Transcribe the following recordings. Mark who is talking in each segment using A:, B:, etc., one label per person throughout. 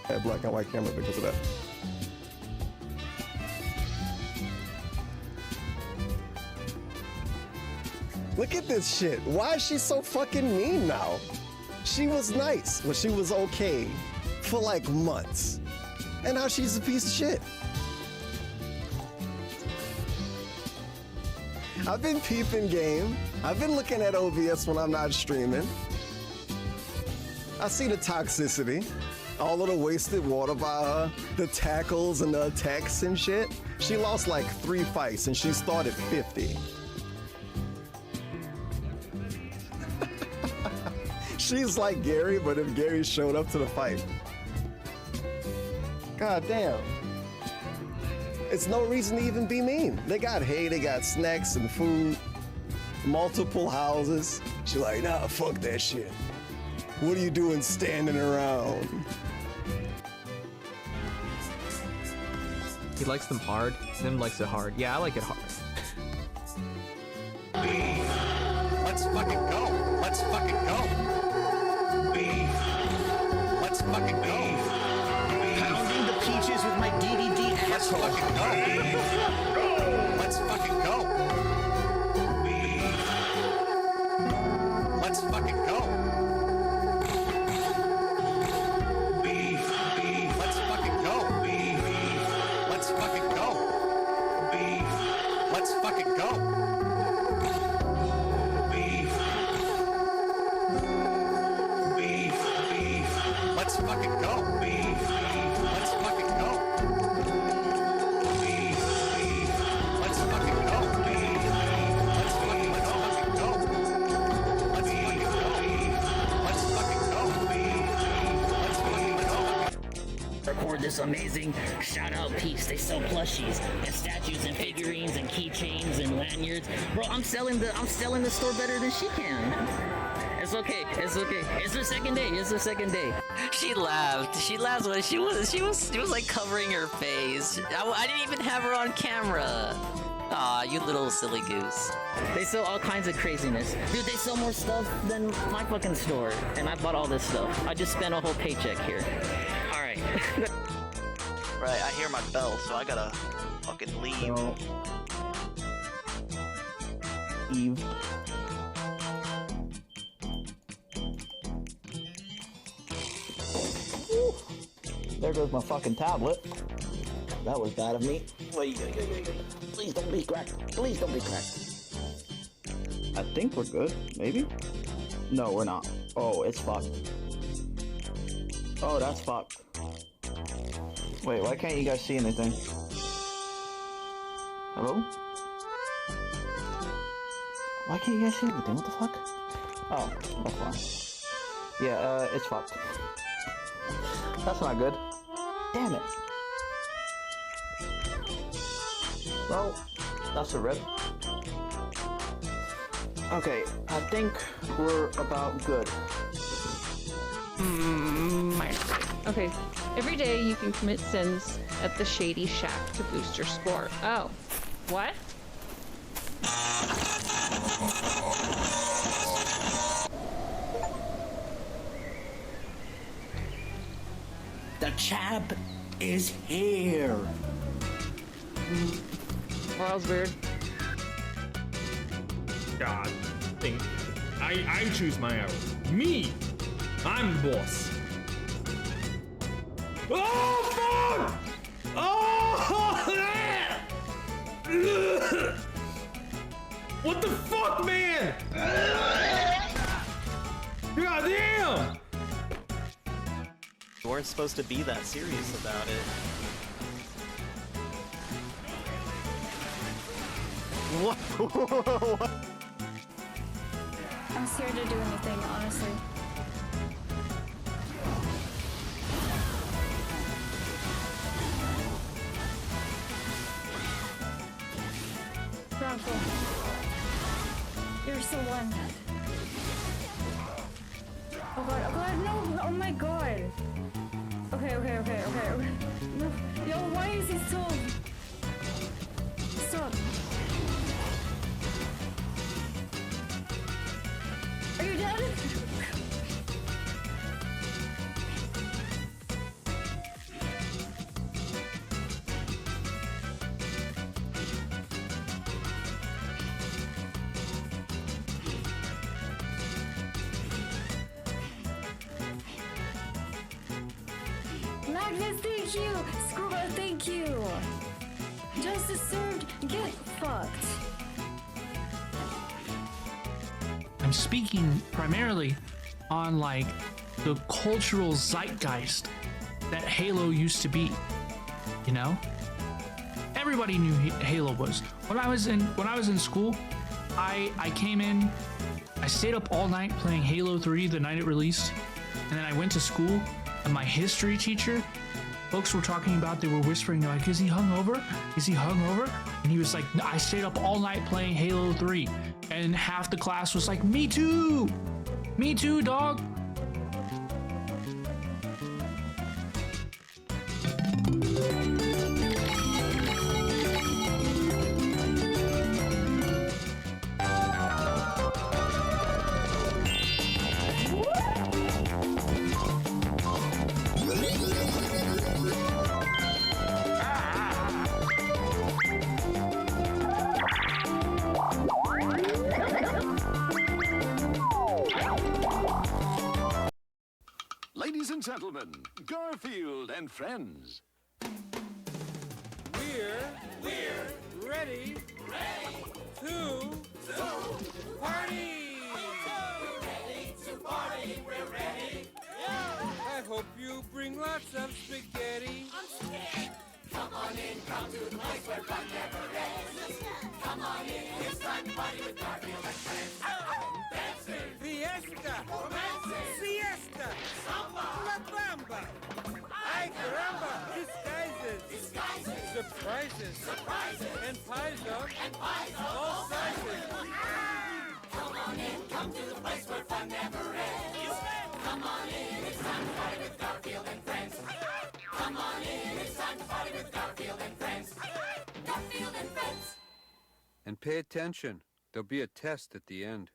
A: That black and white camera because of that. Look at this shit. Why is she so fucking mean now? She was nice, but she was okay for like months. And now she's a piece of shit. I've been peeping game. I've been looking at OBS when I'm not streaming. I see the toxicity. All of the wasted water by her, the tackles and the attacks and shit. She lost like 3 fights and she started 50. She's like Gary, but if Gary showed up to the fight. God damn. It's no reason to even be mean. They got hay, they got snacks and food, multiple houses. She's like, nah, fuck that shit. What are you doing standing around?
B: He likes them hard, Sim likes it hard. Yeah, I like it hard.
C: Let's fucking go. Let's fucking go. Beef. Let's fucking go. Pounding the peaches with my DVD asshole. Let's fucking go. Let's fucking go. Beef. Let's fucking go. Beef. Beef. Let's fucking go. Beef. Let's fucking go. Beef. Let's fucking go. Let's fucking go, beef. Let's fucking go. Beef. Let's fucking go, beef. Let's fucking go. Let's fucking go. Let's fucking go, beef. Let's fucking go.
D: Record this amazing shout out piece. They sell plushies and statues and figurines and keychains and lanyards. Bro, I'm selling the store better than she can. It's okay. It's okay. It's the second day. It's the second day.
E: She laughed. She laughed when she was like covering her face. I didn't even have her on camera. Aw, you little silly goose.
D: They sell all kinds of craziness. Dude, they sell more stuff than my fucking store. And I bought all this stuff. I just spent a whole paycheck here. Alright.
F: Right, I hear my bell, so I gotta fucking leave.
G: Eve. There goes my fucking tablet. That was bad of me. Wait. Please don't be cracked. Please don't be cracked. I think we're good. Maybe? No, we're not. Oh, it's fucked. Oh, that's fucked. Wait, why can't you guys see anything? Hello? Why can't you guys see anything? What the fuck? Oh, that's fine. Yeah, it's fucked. That's not good. Damn it. Well, that's a rip. Okay, I think we're about good.
H: Okay, every day you can commit sins at the Shady Shack to boost your score. Oh, what?
I: The chap is here.
H: World's weird.
J: God, I choose my arrows. Me! I'm the boss. Oh, fuck! Oh! What the fuck, man? God damn!
F: You weren't supposed to be that serious about it. What?
K: I'm scared to do anything, honestly. Bravo. You're so one. Oh god, no! Oh my god! Okay. No. Yo, why is he so... Stop. Are you dead? Agnes, thank you. Scuba, thank you. Justice served. Get fucked.
L: I'm speaking primarily on like the cultural zeitgeist that Halo used to be. You know, everybody knew Halo was. When I was in school, I came in, I stayed up all night playing Halo 3 the night it released, and then I went to school, and my history teacher, folks were talking about, they were whispering, they're like, is he hungover? Is he hungover? And he was like, I stayed up all night playing Halo 3. And half the class was like, me too! Me too, dog!
M: Ladies and gentlemen, Garfield and friends.
N: We're ready to party. We're ready. I hope you bring lots of spaghetti. I'm scared. Come on in, come to the place where fun never ends. Come on in, it's time to party with Garfield and friends. Dancing, fiesta, romancing, siesta, samba, la bamba. Ay caramba, disguises, surprises, and pies of all sizes. Come on in, come to the place where fun never ends. Come on in, it's time to party with Garfield and friends. Come on in, it's time to party with Garfield and friends. Garfield and friends.
O: And pay attention. There'll be a test at the end.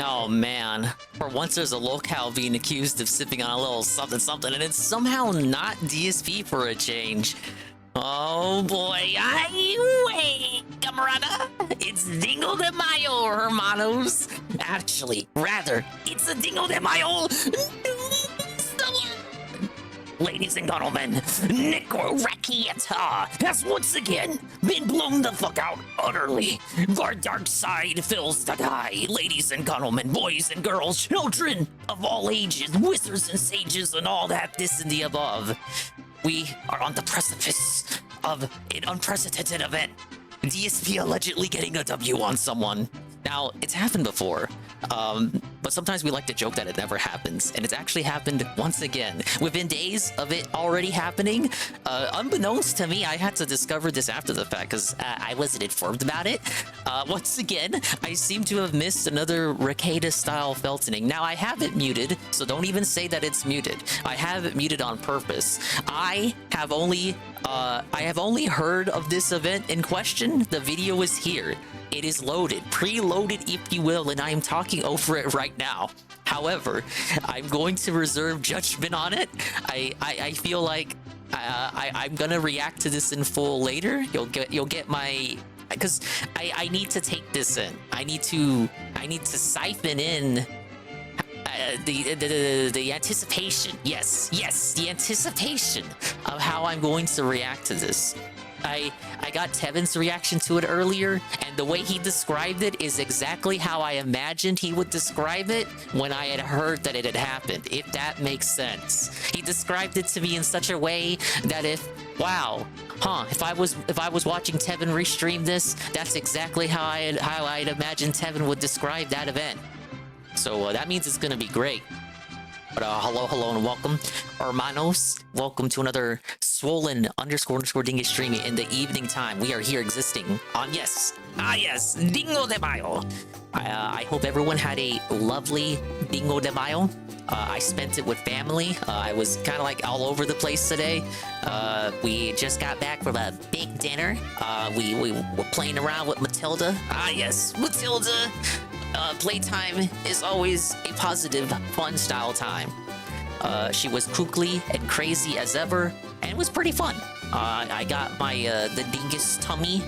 E: Oh man, for once there's a locale being accused of sipping on a little something something, and it's somehow not DSP for a change. Oh boy, wait, camarada, it's Dingo de Mayo, hermanos. Actually, rather, it's a Dingo de Mayo. Ladies and gentlemen, Rekieta has once again been blown the fuck out utterly. Our dark side fills the sky. Ladies and gentlemen, boys and girls, children of all ages, wizards and sages, and all that, this and the above. We are on the precipice of an unprecedented event. DSP allegedly getting a W on someone. Now, it's happened before, but sometimes we like to joke that it never happens, and it's actually happened once again. Within days of it already happening, unbeknownst to me, I had to discover this after the fact, because I wasn't informed about it. Once again, I seem to have missed another Rekieta-style feltoning. Now, I have it muted, so don't even say that it's muted. I have it muted on purpose. I have only heard of this event in question. The video is here. It is loaded, preloaded if you will, and I am talking over it right now. However, I'm going to reserve judgment on it. I feel like I'm gonna react to this in full later. You'll get my, because I need to take this in. I need to siphon in the anticipation. Yes, the anticipation of how I'm going to react to this. I got Tevin's reaction to it earlier, and the way he described it is exactly how I imagined he would describe it when I had heard that it had happened, if that makes sense. He described it to me in such a way that if I was watching Tevin restream this, that's exactly how I'd imagined Tevin would describe that event. So that means it's gonna be great. But hello and welcome, hermanos. Welcome to another swollen _ Dingo stream in the evening time. We are here existing on yes, Dingo de Mayo. I hope everyone had a lovely Dingo de Mayo. I spent it with family. I was kind of like all over the place today. We just got back from a big dinner. We were playing around with Matilda. Yes, Matilda. Playtime is always a positive, fun style time. She was kooky and crazy as ever, and it was pretty fun. I got my the dingus tummy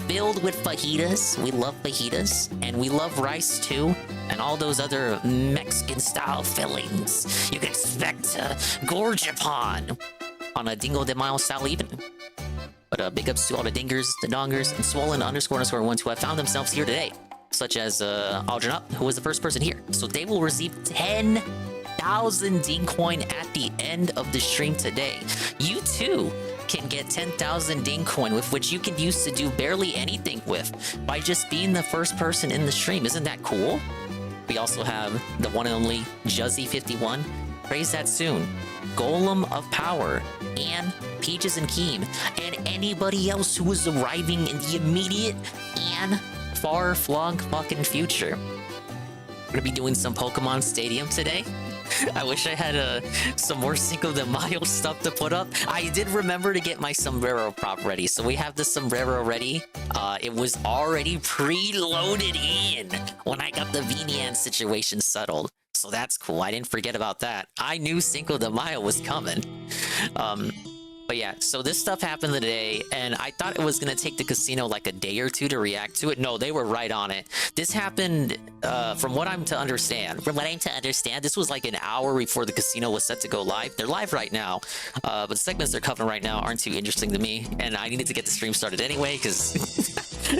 E: filled with fajitas. We love fajitas, and we love rice too, and all those other Mexican-style fillings you can expect to gorge upon on a Dingo de Mayo style evening. But big ups to all the dingers, the dongers, and swollen _ ones who have found themselves here today, such as Aldrin Up, who was the first person here. So they will receive 10,000 Ding Coin at the end of the stream today. You too can get 10,000 Ding Coin, with which you can use to do barely anything with by just being the first person in the stream. Isn't that cool? We also have the one and only Juzzy51. Praise that soon. Golem of Power, and Peaches and Keem, and anybody else who is arriving in the immediate and far-flung fucking future. We're gonna be doing some Pokemon Stadium today. I wish I had some more Cinco de Mayo stuff to put up. I did remember to get my sombrero prop ready, so we have the sombrero ready. It was already preloaded in when I got the Vinian situation settled, so that's cool. I didn't forget about that. I knew Cinco de Mayo was coming. But yeah, so this stuff happened today, and I thought it was going to take the casino like a day or two to react to it. No, they were right on it. This happened, from what I'm to understand, this was like an hour before the casino was set to go live. They're live right now, but the segments they're covering right now aren't too interesting to me, and I needed to get the stream started anyway, because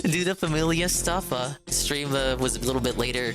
E: due to Familia stuff, stream was a little bit later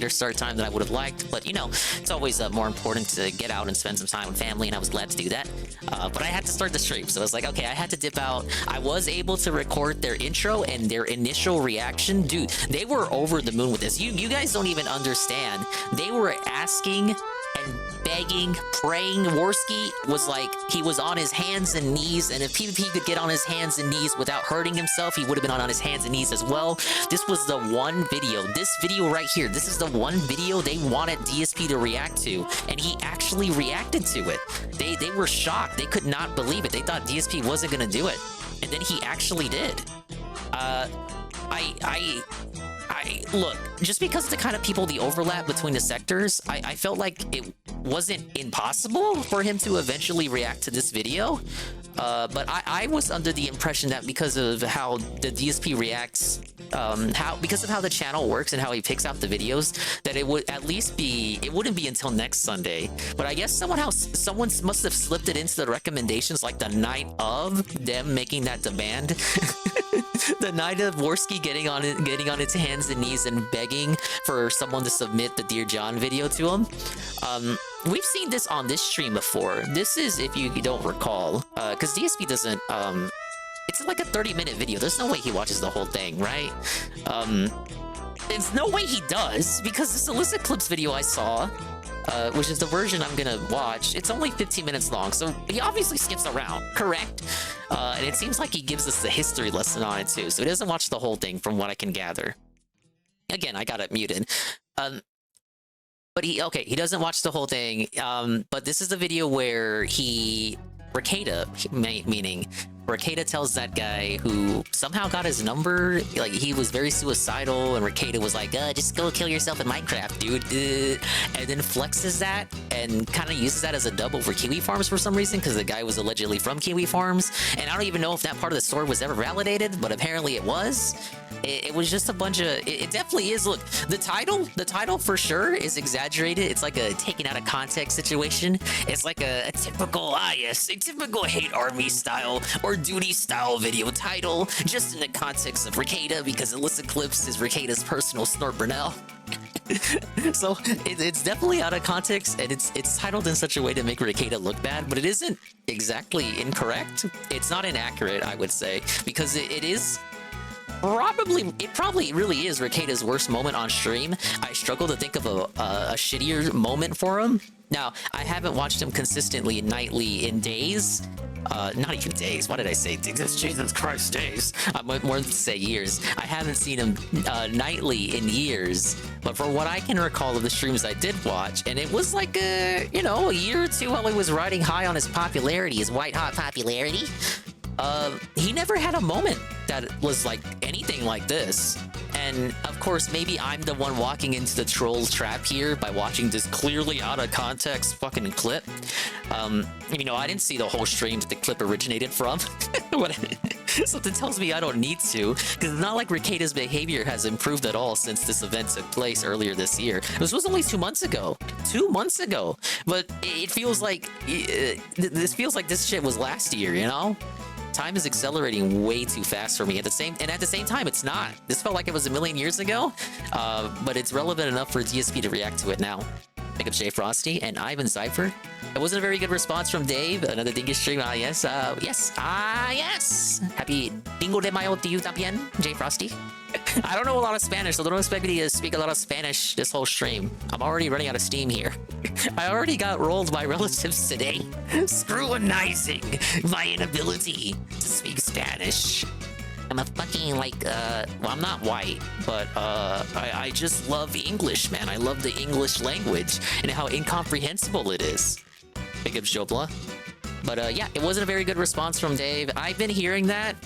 E: start time than I would have liked, but you know, it's always more important to get out and spend some time with family, and I was glad to do that. But I had to start the stream, so I was like, okay, I had to dip out. I was able to record their intro and their initial reaction. Dude, they were over the moon with this. You guys don't even understand. They were asking and begging, praying. Worski was like, he was on his hands and knees, and if PvP could get on his hands and knees without hurting himself, he would have been on his hands and knees as well. This was the one video, this video right here, this is the one video they wanted DSP to react to, and he actually reacted to it. They were shocked. They could not believe it. They thought DSP wasn't gonna do it, and then he actually did. Look, just because of the kind of people, the overlap between the sectors, I felt like it wasn't impossible for him to eventually react to this video. But I was under the impression that because of how the DSP reacts, because of how the channel works and how he picks out the videos, that it would at least be, it wouldn't be until next Sunday. But I guess someone must have slipped it into the recommendations like the night of them making that demand. The night of Worski getting on its hands and knees and begging for someone to submit the Dear John video to him. We've seen this on this stream before. This is, if you don't recall, because DSP doesn't, it's like a 30-minute video. There's no way he watches the whole thing, right? There's no way he does, because the solicit clips video I saw, which is the version I'm gonna watch, it's only 15 minutes long, so he obviously skips around, correct? And it seems like he gives us the history lesson on it too, so he doesn't watch the whole thing from what I can gather. Again, I got it muted. But he doesn't watch the whole thing, but this is the video where Rekieta, meaning Rekieta tells that guy who somehow got his number, like he was very suicidal, and Rekieta was like, just go kill yourself in Minecraft, dude. And then flexes that and kind of uses that as a dub over Kiwi Farms for some reason, because the guy was allegedly from Kiwi Farms. And I don't even know if that part of the story was ever validated, but apparently it was. It was just a bunch of, it definitely is. Look, the title for sure is exaggerated. It's like a taken out of context situation. It's like a typical, a typical hate army style or duty style video title, just in the context of Rekieta, because illicit clips is Rekieta's personal snort Brunel. So it's definitely out of context, and it's titled in such a way to make Rekieta look bad, but it isn't exactly incorrect. It's not inaccurate, I would say, because it is probably really is Rekieta's worst moment on stream. I struggle to think of a shittier moment for him. Now, I haven't watched him consistently nightly in days. Not even days. What did I say? Jesus Christ, days. I might more than say years. I haven't seen him nightly in years. But for what I can recall of the streams I did watch, and it was like a year or two while he was riding high on his popularity, his white hot popularity. He never had a moment that was like anything like this. And of course, maybe I'm the one walking into the troll trap here by watching this clearly out of context fucking clip. I didn't see the whole stream that the clip originated from. Something tells me I don't need to, because it's not like Rekieta's behavior has improved at all since this event took place earlier this year. This was only 2 months ago. 2 months ago. But it feels like this feels like this shit was last year, you know? Time is accelerating way too fast for me. At the same time, it's not. This felt like it was a million years ago, but it's relevant enough for DSP to react to it now. Pick up Jay Frosty and Ivan Cypher. It wasn't a very good response from Dave. Another Dingo stream. Yes. Happy Dingo de Mayo to you también, Jay Frosty. I don't know a lot of Spanish, so don't expect me to speak a lot of Spanish this whole stream. I'm already running out of steam here. I already got rolled by relatives today, scrutinizing my inability to speak Spanish. I'm a fucking well, I'm not white, but I just love English, man. I love the English language and how incomprehensible it is. Big up Jobla. But yeah, it wasn't a very good response from Dave. I've been hearing that.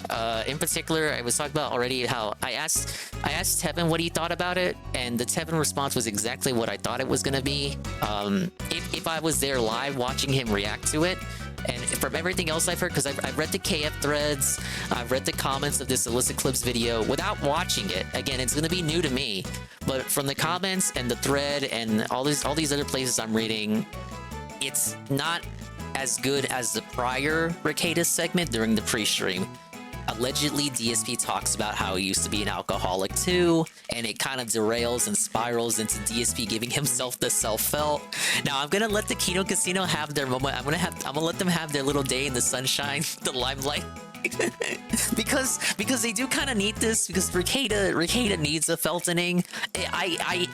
E: In particular, I was talking about already how I asked Tevin what he thought about it, and the Tevin response was exactly what I thought it was gonna be. If I was there live watching him react to it. And from everything else I've heard, because I've read the KF threads, I've read the comments of this illicit clips video without watching it. Again, it's gonna be new to me, but from the comments and the thread and all these other places I'm reading, it's not as good as the prior Rekieta segment during the pre-stream. Allegedly, DSP talks about how he used to be an alcoholic too, and it kind of derails and spirals into DSP giving himself the self-felt. Now, I'm gonna let the Kino Casino have their moment. I'm gonna let them have their little day in the sunshine, the limelight. because they do kind of need this, because Rekieta needs a feltoning. I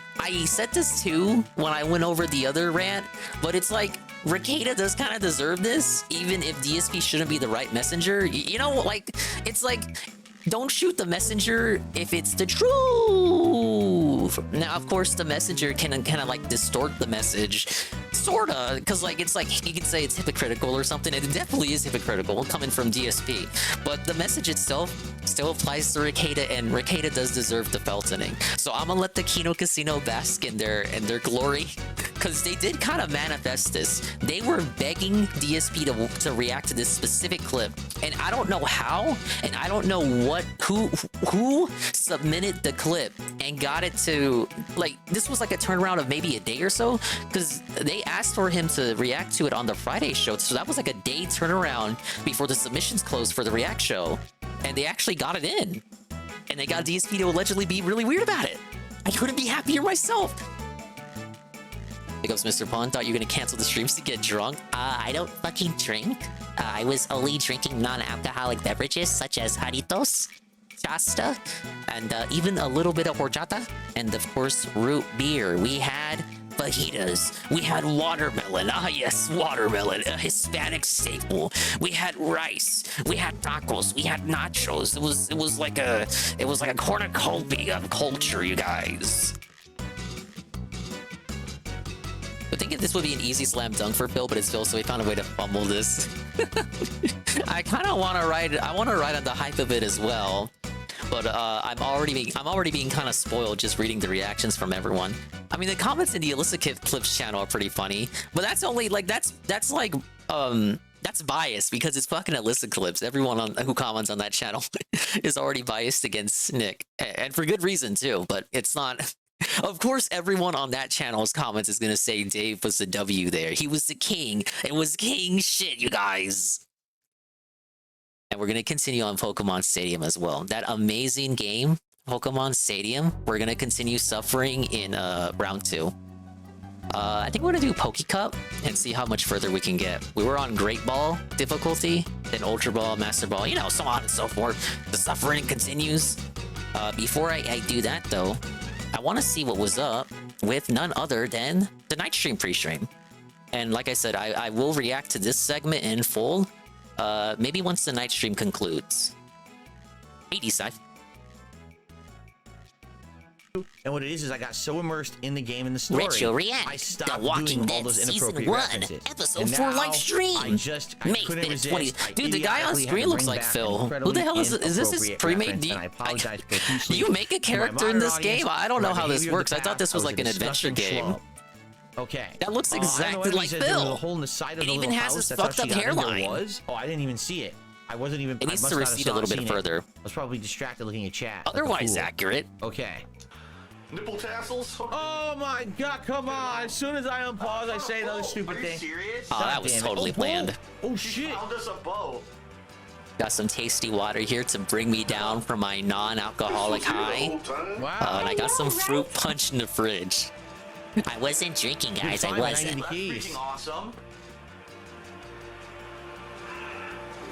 E: said this too when I went over the other rant, but it's like Rekieta does kind of deserve this, even if DSP shouldn't be the right messenger. You know, like, it's like, don't shoot the messenger if it's the truth. Now, of course, the messenger can kind of like distort the message, sorta, because like it's like you could say it's hypocritical or something. It definitely is hypocritical coming from DSP, but the message itself still applies to Rekieta, and Rekieta does deserve the feltoning. So I'm gonna let the Kino Casino bask in their glory, because they did kind of manifest this. They were begging DSP to react to this specific clip, and I don't know how, and I don't know who submitted the clip and got it to, like, this was like a turnaround of maybe a day or so, because they asked for him to react to it on the Friday show, so that was like a day turnaround before the submissions closed for the React show, and they actually got it in, and they got DSP to allegedly be really weird about it. I couldn't be happier myself. Big ups, Mr. Pun. Thought you were gonna cancel the streams to get drunk. I don't fucking drink. I was only drinking non-alcoholic beverages such as Jaritos, Shasta, and even a little bit of horchata, and of course root beer. We had fajitas, we had watermelon. Ah yes, watermelon, a Hispanic staple. We had rice, we had tacos, we had nachos. It was like a cornucopia of culture, you guys. I think this would be an easy slam dunk for Phil, but it's Phil, so he found a way to fumble this. I kind of want to ride. I want to ride on the hype of it as well, but I'm already being kind of spoiled just reading the reactions from everyone. I mean, the comments in the illicit clips channel are pretty funny, but that's only like that's biased because it's fucking illicit clips. Everyone who comments on that channel is already biased against Nick, and for good reason too. But it's not. Of course, everyone on that channel's comments is gonna say Dave was the W there. He was the king. It was king shit, you guys. And we're gonna continue on Pokemon Stadium as well. That amazing game, Pokemon Stadium, we're gonna continue suffering in round 2. I think we're gonna do Poke Cup and see how much further we can get. We were on Great Ball difficulty, then Ultra Ball, Master Ball, you know, so on and so forth. The suffering continues. Before I do that though, I want to see what was up with none other than the night stream pre-stream. And like I said, I will react to this segment in full, maybe once the night stream concludes. 80 side.
C: And what it is I got so immersed in the game and the story,
E: Retro React,
C: I stopped
E: The Walking
C: doing all
E: Dead
C: those
E: Season
C: inappropriate
E: 1,
C: references.
E: Episode
C: And
E: 4
C: now
E: live stream.
C: I
E: Make
C: couldn't
E: it
C: resist.
E: 20.
C: I
E: Dude, the guy on
C: idiotically had
E: screen
C: to
E: looks
C: bring
E: like
C: back
E: Phil.
C: an
E: Who the hell is
C: incredibly
E: this?
C: inappropriate
E: Pre-made?
C: reference, and I apologize
E: Do
C: profusely
E: you make a
C: to my
E: character in
C: modern
E: this
C: audience,
E: game? I don't know
C: for my
E: how this
C: behavior in
E: works.
C: the
E: I thought this
C: past.
E: was
C: I
E: like an
C: disgusting
E: adventure game.
C: schlub. Okay.
E: That looks
C: I don't know
E: exactly
C: what
E: like
C: he said, there was a
E: Phil.
C: hole in the side of
E: It
C: the
E: even
C: little
E: has
C: house.
E: his
C: That's how
E: fucked up
C: she got in. There
E: hairline.
C: was? Oh, I didn't even see it. I wasn't even.
E: It needs
C: I
E: to
C: must not have
E: recede a little bit
C: seen it.
E: further.
C: I was probably distracted looking at chat. like a
E: Otherwise
C: fool.
E: accurate.
C: Okay.
F: Nipple tassels?
C: Oh my god, come on. As soon as I unpause, I say another stupid thing.
F: Serious?
E: Oh, that was
C: damn it.
E: totally planned.
C: Oh shit.
F: Found us a bow.
E: Got some tasty water here to bring me down from my non-alcoholic high.
C: Wow.
E: And I got some fruit punch in the fridge. I wasn't drinking, guys. I wasn't.
F: Freaking awesome.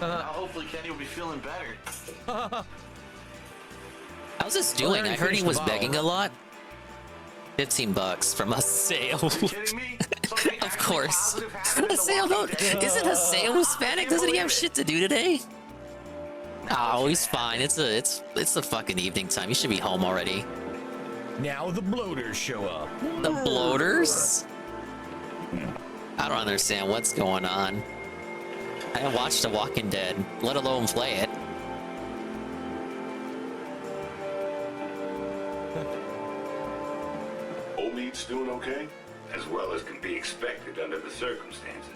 F: Now hopefully Kenny will be feeling better.
E: How's this doing? I heard he was begging a lot. $15 from a sale.
F: Are you kidding me?
E: Of course. Haseo, isn't Haseo Hispanic? Doesn't he have shit to do today? Oh, he's fine. It's the fucking evening time. He should be home already.
C: Now the bloaters show up.
E: The bloaters? I don't understand what's going on. I haven't watched The Walking Dead, let alone play it.
M: Old meat's doing okay? As well as can be expected under the circumstances.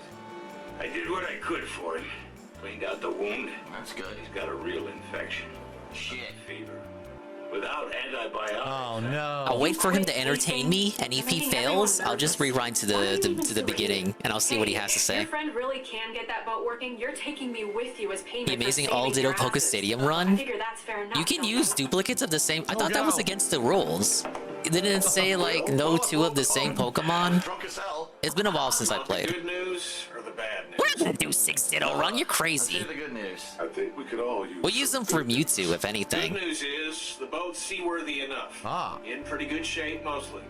M: I did what I could for him. Cleaned out the wound.
F: That's good.
M: He's got a real infection.
F: Shit.
M: Fever. Without antibiotics.
C: Oh no.
E: I'll wait for him to entertain me, and if he fails, I'll just rewind to the beginning, and I'll see what he has to say.
K: Your friend really can get that boat working. You're taking me with you as payment.
E: The amazing
K: for saving
E: All Ditto
K: your
E: Poke
K: asses.
E: Stadium
K: I
E: run.
K: figure that's fair enough.
E: You can
K: don't
E: use duplicates of the same. I thought that was against the rules. It didn't say like no two of the same Pokemon.
F: Drunk as hell.
E: It's been a while since I
M: The
E: played.
M: good news or the bad news?
E: We're not gonna do 6 Ditto run. You're
F: Let's
E: crazy.
F: hear the good news.
M: I think we could all use.
E: We'll use them for Mewtwo, if
M: Good
E: anything.
M: news is the boat's seaworthy enough.
C: Ah.
M: In pretty good shape mostly.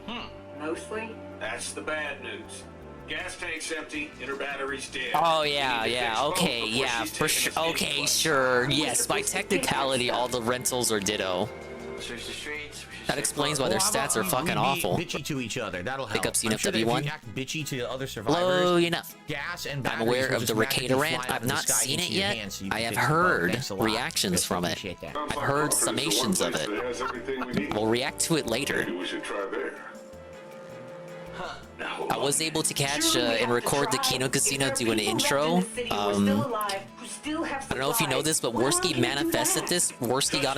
K: Mostly.
M: That's the bad news. Gas tank's empty, inner battery's dead.
E: Oh
M: We
E: yeah,
M: need to
E: yeah,
M: fix both
E: okay,
M: before
E: yeah,
M: she's
E: for
M: taking
E: sure.
M: us to
E: Okay,
M: any
E: sure. Yes, by technicality, all the rentals are Ditto.
F: Search the streets.
E: That explains why their stats are fucking awful.
C: Bitchy to each other. That'll help.
E: Pick up scene
C: I'm
E: of
C: sure that if you
E: W1.
C: act bitchy to other survivors.
E: Low enough.
C: Gas and
E: I'm
C: batteries
E: aware
C: will
E: of
C: just
E: the
C: magically
E: Rekieta
C: fly
E: rant.
C: out
E: I've
C: of the
E: not
C: sky
E: seen
C: into
E: it
C: your
E: yet.
C: hands so you
E: I
C: can
E: have
C: fix the boat.
E: heard
C: Thanks a lot.
E: reactions
C: Chris,
E: from it.
C: appreciate that.
E: I've heard summations of it.
M: Has everything we need.
E: We'll react to it later.
M: Maybe we should try there. Now,
E: I was able to catch and record the Kino Casino do an intro. I don't know if you know this, but Worski manifested this. Worski got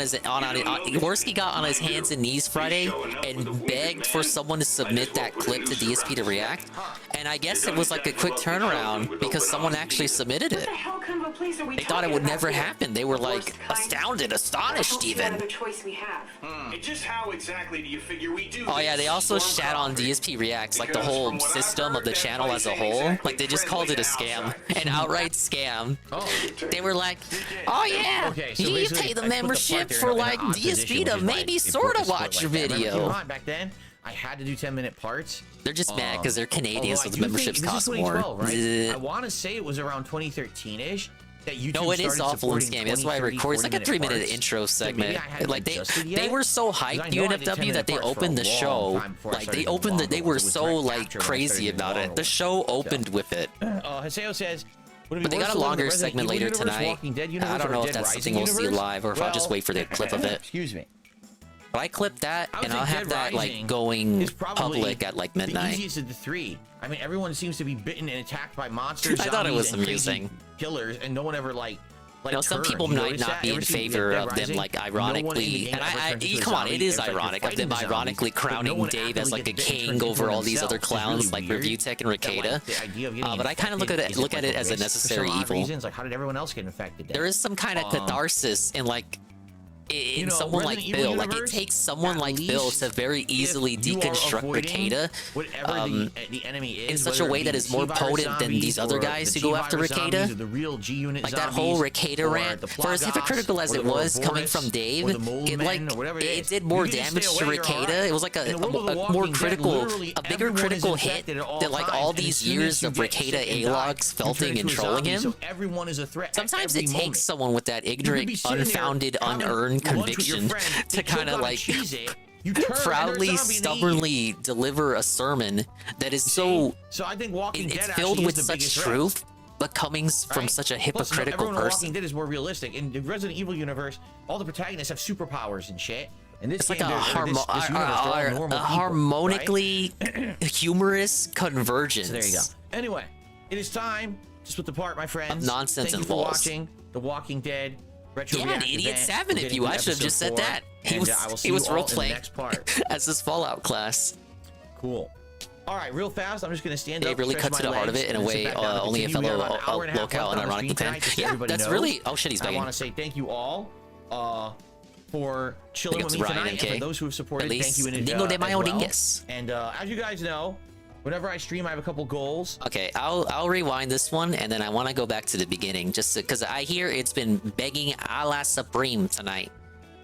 E: on his hands and knees Friday and begged for someone to submit that clip to DSP to react. And I guess it was like a quick turnaround because someone actually submitted it. They thought it would never happen. They were like astounded, astonished even.
M: And just how exactly do you figure we do
E: Oh yeah,
M: this?
E: they also
M: Storm
E: shat on
M: Concrete?
E: DSP Reacts, like the
M: Because
E: whole
M: from what I've
E: system of
M: heard,
E: the
M: that
E: channel
M: place
E: as a
M: ain't
E: whole.
M: exactly
E: Like they just called it a
M: friendly to
E: scam, an outright scam. They were like, oh yeah,
C: Okay, so
E: you
C: basically,
E: pay the
C: I put the
E: membership
C: part there
E: for
C: in an
E: like
C: odd position,
E: DSP
C: which
E: to
C: is
E: maybe
C: like,
E: sort of
C: important to
E: watch
C: split
E: your
C: like that. Remember, keep in
E: video.
C: mind, back then, I had to do 10-minute parts.
E: They're just mad because they're Canadian,
C: Although
E: so
C: I
E: the
C: do think
E: memberships
C: this is
E: cost more.
C: 2012, right?
E: Zzz.
C: I want to say it was around 2013-ish that YouTube
E: No, it is
C: started
E: awful in
C: supporting
E: scam. That's why I
C: 20,
E: record. It's like a
C: 40-minute
E: 3-minute
C: parts.
E: intro
C: So maybe
E: segment.
C: I hadn't
E: Like
C: adjusted
E: they
C: yet,
E: were so
C: 'cause I
E: hyped
C: know I did
E: UNFW
C: 10-minute
E: that they
C: parts for
E: opened the
C: a long
E: show.
C: time before I
E: Like
C: started
E: they
C: doing
E: opened
C: longer
E: they were
C: ones. It was
E: so
C: direct
E: like
C: capture when I
E: crazy
C: started doing
E: about
C: longer
E: it. The
C: ones.
E: show opened with it.
C: Haseo says, would it be
E: But they
C: worse
E: got a
C: to live in the
E: longer
C: Resident
E: segment
C: Evil
E: later
C: universe,
E: tonight.
C: Walking Dead universe,
E: I don't
C: or
E: know if
C: Dead
E: that's
C: Rising
E: something we'll see
C: universe?
E: live or if I'll just
C: Well,
E: wait for the clip of it.
C: Excuse me.
E: But I clipped that
C: I would
E: and
C: say
E: I'll have
C: Dead
E: that like
C: Rising
E: going
C: is probably
E: public at like
C: the
E: midnight.
C: easiest of the three. I mean, everyone seems to be bitten and attacked by monsters.
E: I thought it was
C: zombies, and crazy
E: amusing.
C: killers, and no one ever like.
E: You know, some
C: turned.
E: people
C: You
E: might
C: notice
E: not
C: that?
E: be
C: Ever
E: in
C: seen
E: favor
C: Dead
E: of them,
C: Rising?
E: like
C: No one in the
E: ironically,
C: game
E: and
C: ever turns into a
E: come on,
C: zombie.
E: it is
C: Every time you're
E: ironic of
C: fighting
E: them
C: the zombies,
E: ironically
C: but no
E: crowning
C: one
E: Dave as
C: actively
E: like a
C: gets bitten
E: king
C: into
E: over
C: it
E: all these other
C: themselves, which is
E: clowns
C: really
E: like
C: weird.
E: Review Tech and
C: That,
E: Rekieta.
C: like, the idea of getting
E: But I kind of look
C: infected,
E: at
C: is
E: it
C: like a
E: as a
C: risk for
E: necessary
C: some odd
E: evil.
C: reasons. Like, how did everyone else get infected? Then?
E: There is some kind of catharsis in like in someone like Phil, like it takes someone like Phil to very easily deconstruct Rekieta
C: the enemy is,
E: in such a way that is more potent than these other guys who go after Rekieta. Like that whole Rekieta rant, for as hypocritical as it was coming from Dave, it did more damage to Rekieta. It was like a more critical, a bigger critical hit than like all these years of Rekieta A-logs felting and trolling him.
C: Everyone is a threat.
E: Sometimes it takes someone with that ignorant, unfounded, unearned conviction to kind of like proudly, stubbornly deliver a sermon that is so
C: I think Walking Dead
E: it's filled with such truth, but coming from such a hypocritical
C: Walking
E: person.
C: Dead is more realistic. In the Resident Evil universe, all the protagonists have superpowers and shit. And this
E: It's like
C: game,
E: a harmonically humorous convergence.
C: So there you go. Anyway, it is time to split the part, my friends.
E: Nonsense
C: Thank
E: and
C: you for
E: balls.
C: watching The Walking Dead Retro
E: Yeah,
C: React
E: an Idiot
C: event.
E: Savin, if you. I should have just said that. He was role playing as this Fallout class.
C: Cool. All right, real fast. I'm just gonna stand up.
E: They really cut to the heart of it in a way only a fellow locale unironically can. Yeah, that's really. Oh shit, he's begging.
C: I want to say thank you all for chilling with me tonight, and for those who have supported, thank you in
E: Dingo de Mayo
C: as well.
E: dingus.
C: And as you guys know, whenever I stream, I have a couple goals.
E: Okay, I'll rewind this one, and then I want to go back to the beginning, just because I hear it's been begging a la Supreme tonight.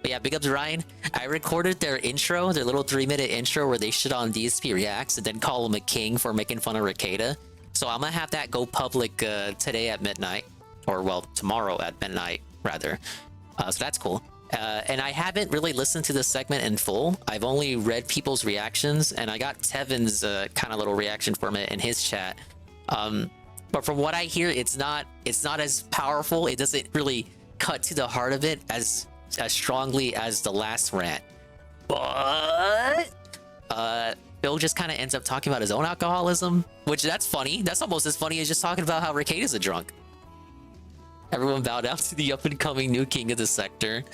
E: But yeah, big up to Ryan. I recorded their intro, their little 3-minute intro where they shit on DSP Reacts and then call him a king for making fun of Rekieta. So I'm gonna have that go public today at midnight, or well, tomorrow at midnight rather. So that's cool. And I haven't really listened to this segment in full. I've only read people's reactions, and I got Tevin's kind of little reaction from it in his chat. But from what I hear, it's not as powerful. It doesn't really cut to the heart of it as strongly as the last rant. But Phil just kind of ends up talking about his own alcoholism, which that's funny. That's almost as funny as just talking about how Rekieta's a drunk. Everyone bowed out to the up-and-coming new king of the sector.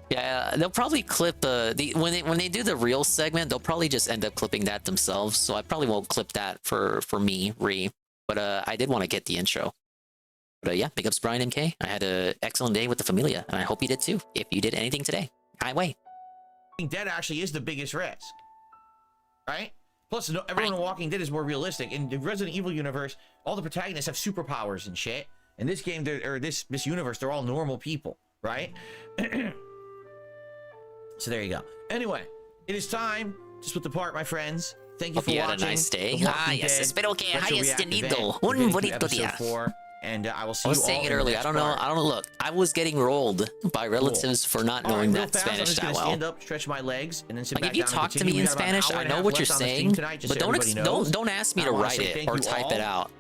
E: Yeah, they'll probably clip when they do the real segment, they'll probably just end up clipping that themselves. So I probably won't clip that for me, But I did want to get the intro. But yeah, big ups Brian MK. I had an excellent day with the Familia, and I hope you did too. If you did anything today, highway.
C: Walking Dead actually is the biggest risk, right? Plus, everyone in Walking Dead is more realistic. In the Resident Evil universe, all the protagonists have superpowers and shit. In this game, or this universe, they're all normal people, right? So there you go. Anyway, it is time to split the part, my friends. Thank you for watching.
E: Hope you had a nice day. Yes, espero que hayas tenido un bonito día.
C: And I will see
E: I was
C: you
E: saying
C: all
E: it
C: in the
E: earlier.
C: next
E: I don't know.
C: part.
E: I don't look. I was getting rolled by relatives for not knowing
C: real
E: that
C: fast,
E: Spanish
C: I'm just
E: that
C: gonna
E: well.
C: stand up, stretch my legs, and then sit
E: Like
C: back
E: if you
C: down and
E: talk to
C: continue.
E: me in
C: We got about an
E: Spanish,
C: hour
E: I
C: and a
E: know
C: half
E: what you're
C: left on the stream
E: saying,
C: tonight, just
E: but
C: so everybody knows.
E: don't ask me
C: I
E: to
C: wanna
E: write
C: say
E: it
C: thank
E: or
C: you
E: type it out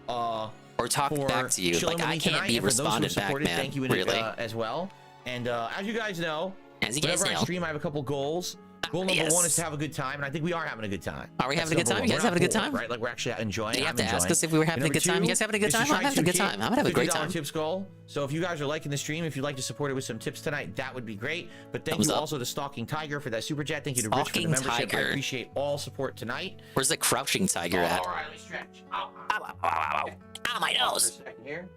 E: or talk
C: for
E: back to you.
C: chilling
E: Like
C: with
E: I
C: me
E: can't
C: tonight,
E: be
C: and for those who have
E: responded back,
C: supported,
E: man.
C: Thank you
E: Really.
C: as well. And as you guys know,
E: As you guys
C: whenever I
E: know.
C: stream, I have a couple goals. Goal number one is to have a good time, and I think we are having a good time.
E: Are we
C: That's
E: having a good
C: number
E: time?
C: one.
E: You guys
C: We're
E: having a good
C: not
E: time?
C: bored, right? Like we're actually enjoying.
E: Do you have
C: I'm
E: to ask
C: enjoying.
E: us if we were having a
C: Number
E: good time? You
C: two
E: guys having a good
C: is to
E: time?
C: try
E: I'm having a
C: to
E: good
C: hit
E: time. I'm having a great
C: $50
E: time.
C: tips goal. So if you guys are liking the stream, if you'd like to support it with some tips tonight, that would be great. But thank
E: Thumbs
C: you
E: up.
C: also to Stalking Tiger for that super chat. Thank you to Rich for the
E: Stalking
C: membership. I
E: Tiger.
C: appreciate all support tonight.
E: Where's the crouching tiger at?
C: All right, let's stretch. Ow,
E: Ow, my nose.
C: For a second here.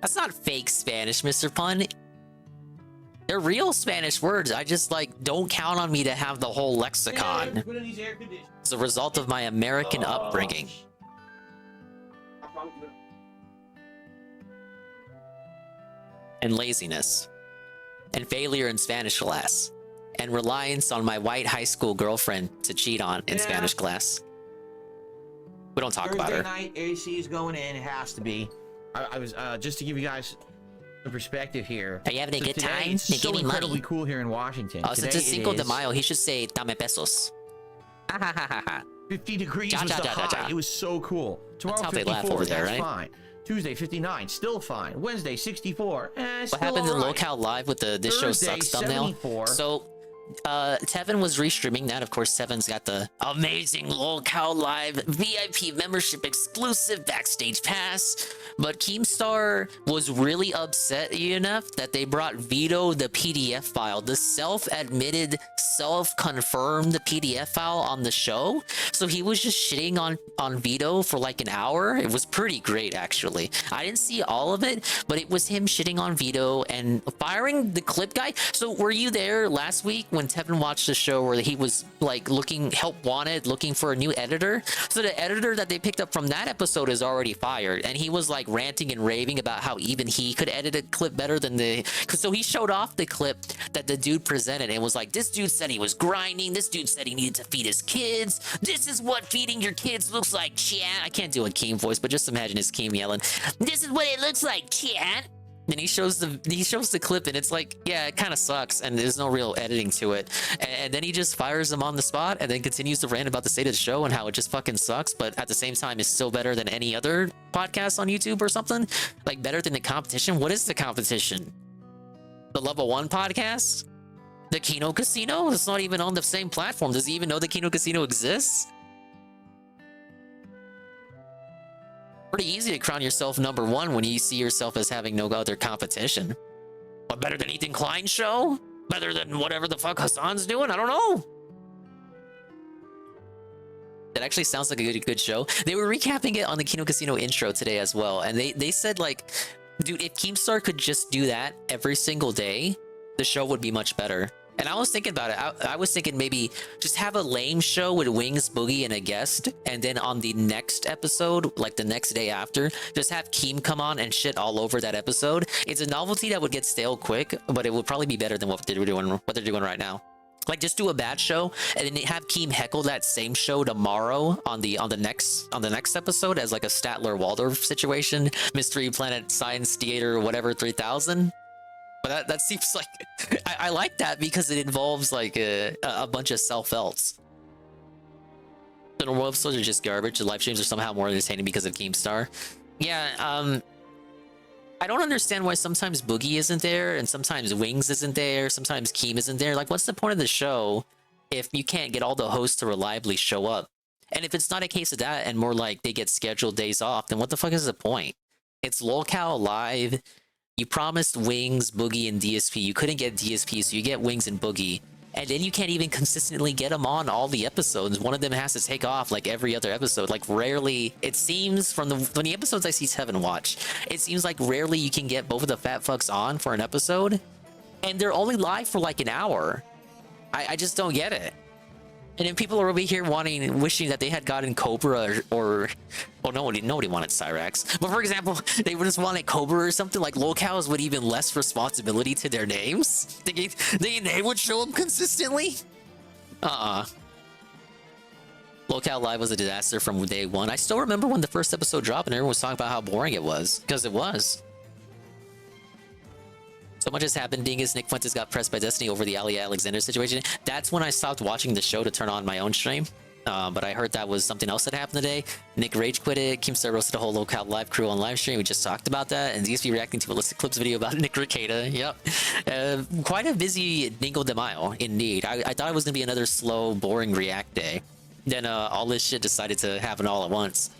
E: That's not fake Spanish, Mr. Pun. They're real Spanish words. I just don't count on me to have the whole lexicon. It's a result of my American upbringing. And laziness. And failure in Spanish class. And reliance on my white high school girlfriend to cheat on in Spanish class. We don't talk about her.
C: Thursday night, AC is going in. It has to be. I was just to give you guys the perspective here.
E: Are you having a good
C: today,
E: time?
C: It's
E: They
C: so
E: give me
C: incredibly
E: money.
C: cool here in Washington.
E: Oh, since
C: Today
E: it's Cinco de
C: is
E: Mayo, he should say dame pesos.
C: 50 degrees
E: Ja,
C: was
E: ja,
C: the
E: ja, ja,
C: high.
E: ja.
C: It was so cool. Tomorrow,
E: how they
C: 54.
E: laugh over there,
C: That's
E: right?
C: fine. Tuesday, 59. Still fine. Wednesday, 64.
E: What
C: Still
E: happened in
C: all right.
E: Locale Live with the This Show
C: Thursday,
E: Sucks thumbnail?
C: 74.
E: So Tevin was restreaming that. Of course, Tevin's got the amazing Lolcow Live VIP membership exclusive backstage pass. But Keemstar was really upset enough that they brought Vito the PDF file, the self-admitted, self-confirmed PDF file on the show. So he was just shitting on Vito for like an hour. It was pretty great, actually. I didn't see all of it, but it was him shitting on Vito and firing the clip guy. So were you there last week when Tevin watched the show where he was like help wanted, looking for a new editor? So the editor that they picked up from that episode is already fired, and he was like ranting and raving about how even he could edit a clip better than so he showed off the clip that the dude presented and was like, this dude said he was grinding, this dude said he needed to feed his kids, this is what feeding your kids looks like, chat. I can't do a Keem voice, but just imagine his Keem yelling, this is what it looks like, chat. Then he shows the clip, and it's like, yeah, it kind of sucks, and there's no real editing to it. And then he just fires him on the spot, and then continues to rant about the state of the show and how it just fucking sucks, but at the same time is still better than any other podcast on YouTube or something. Like, better than the competition. What is the competition? The Level 1 podcast? The Kino Casino? It's not even on the same platform. Does he even know the Kino Casino exists? Pretty easy to crown yourself number one when you see yourself as having no other competition. What, better than Ethan Klein's show? Better than whatever the fuck Hassan's doing? I don't know. That actually sounds like a good show. They were recapping it on the Kino Casino intro today as well, and they said, like, dude, if Keemstar could just do that every single day, the show would be much better. And I was thinking about it. I was thinking maybe just have a lame show with Wings, Boogie, and a guest. And then on the next episode, like the next day after, just have Keem come on and shit all over that episode. It's a novelty that would get stale quick, but it would probably be better than what they're doing right now. Like, just do a bad show and then have Keem heckle that same show tomorrow on the next episode as like a Statler Waldorf situation, Mystery Planet Science Theater, whatever 3000. But that seems like I like that because it involves like a bunch of self-elts. The normal episodes are just garbage. The live streams are somehow more entertaining because of Keemstar. Yeah, I don't understand why sometimes Boogie isn't there and sometimes Wings isn't there, sometimes Keem isn't there. Like, what's the point of the show if you can't get all the hosts to reliably show up? And if it's not a case of that and more like they get scheduled days off, then what the fuck is the point? It's Lolcow Live. You promised Wings, Boogie, and DSP. You couldn't get DSP, so you get Wings and Boogie. And then you can't even consistently get them on all the episodes. One of them has to take off like every other episode. Like, rarely, it seems from the episodes I see Tevin watch, it seems like rarely you can get both of the fat fucks on for an episode. And they're only live for like an hour. I just don't get it. And then people are over here wishing that they had gotten Cobra or nobody wanted Cyrax. But for example, they would just wanted Cobra or something. Like, Lolcows with even less responsibility to their names. Thinking they would show up consistently. Lolcow Live was a disaster from day one. I still remember when the first episode dropped and everyone was talking about how boring it was, because it was. So much has happened. Dingus, Nick Fuentes got pressed by Destiny over the Ali Alexander situation. That's when I stopped watching the show to turn on my own stream. But I heard that was something else that happened today. Nick rage quit it. Keemstar roasted a whole Lolcow Live crew on live stream. We just talked about that. And DSP reacting to a Illicit Clips video about Nick Rekieta. Yep. Quite a busy Dingo de Mayo, indeed. I thought it was going to be another slow, boring React day. Then all this shit decided to happen all at once.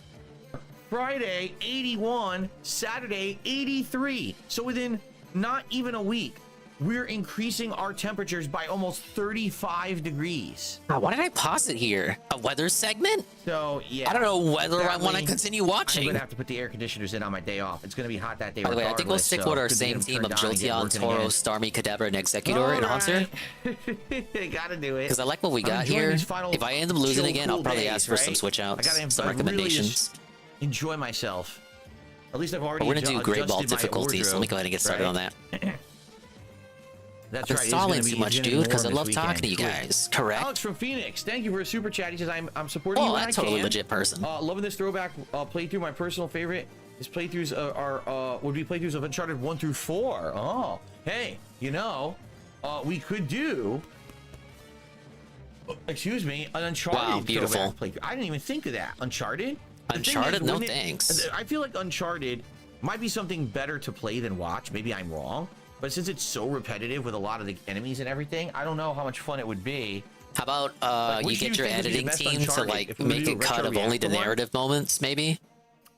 C: Friday, 81. Saturday, 83. So within not even a week, we're increasing our temperatures by almost 35 degrees.
E: Why did I pause it here? A weather segment?
C: So, yeah.
E: I don't know whether I want to continue watching.
C: I'm going to have to put the air conditioners in on my day off. It's going to be hot that day.
E: By the way, I think we'll stick with our same team of Jolteon, Toro, Starmie, Kadabra, and Executor and Hunter.
C: Gotta do it.
E: Because I like what we got here. If I end up losing again, I'll probably ask for some switch outs, some recommendations.
C: Really enjoy myself. At least I've already.
E: We're gonna do Great Ball difficulty, so let me go ahead and get started on that.
C: That's
E: I'm
C: right.
E: stalling too much, dude, because I love talking to you guys. Correct.
C: Alex from Phoenix, thank you for a super chat. He says I'm supporting you when I can.
E: Oh, that's totally legit person.
C: Loving this throwback playthrough. My personal favorite. His playthroughs would be playthroughs of Uncharted 1 through 4. Oh, hey, you know, we could do. Excuse me, an Uncharted throwback playthrough. I didn't even think of that. Uncharted.
E: Uncharted, no thanks.
C: I feel like Uncharted might be something better to play than watch. Maybe I'm wrong. but since it's so repetitive with a lot of the enemies and everything, I don't know how much fun it would be.
E: How about
C: Like,
E: you
C: which do
E: get
C: you
E: your
C: think would be the
E: editing
C: best
E: team to
C: Uncharted?
E: like
C: If we were to
E: make
C: do
E: a cut of
C: retro
E: only the
C: react to one?
E: narrative moments, maybe?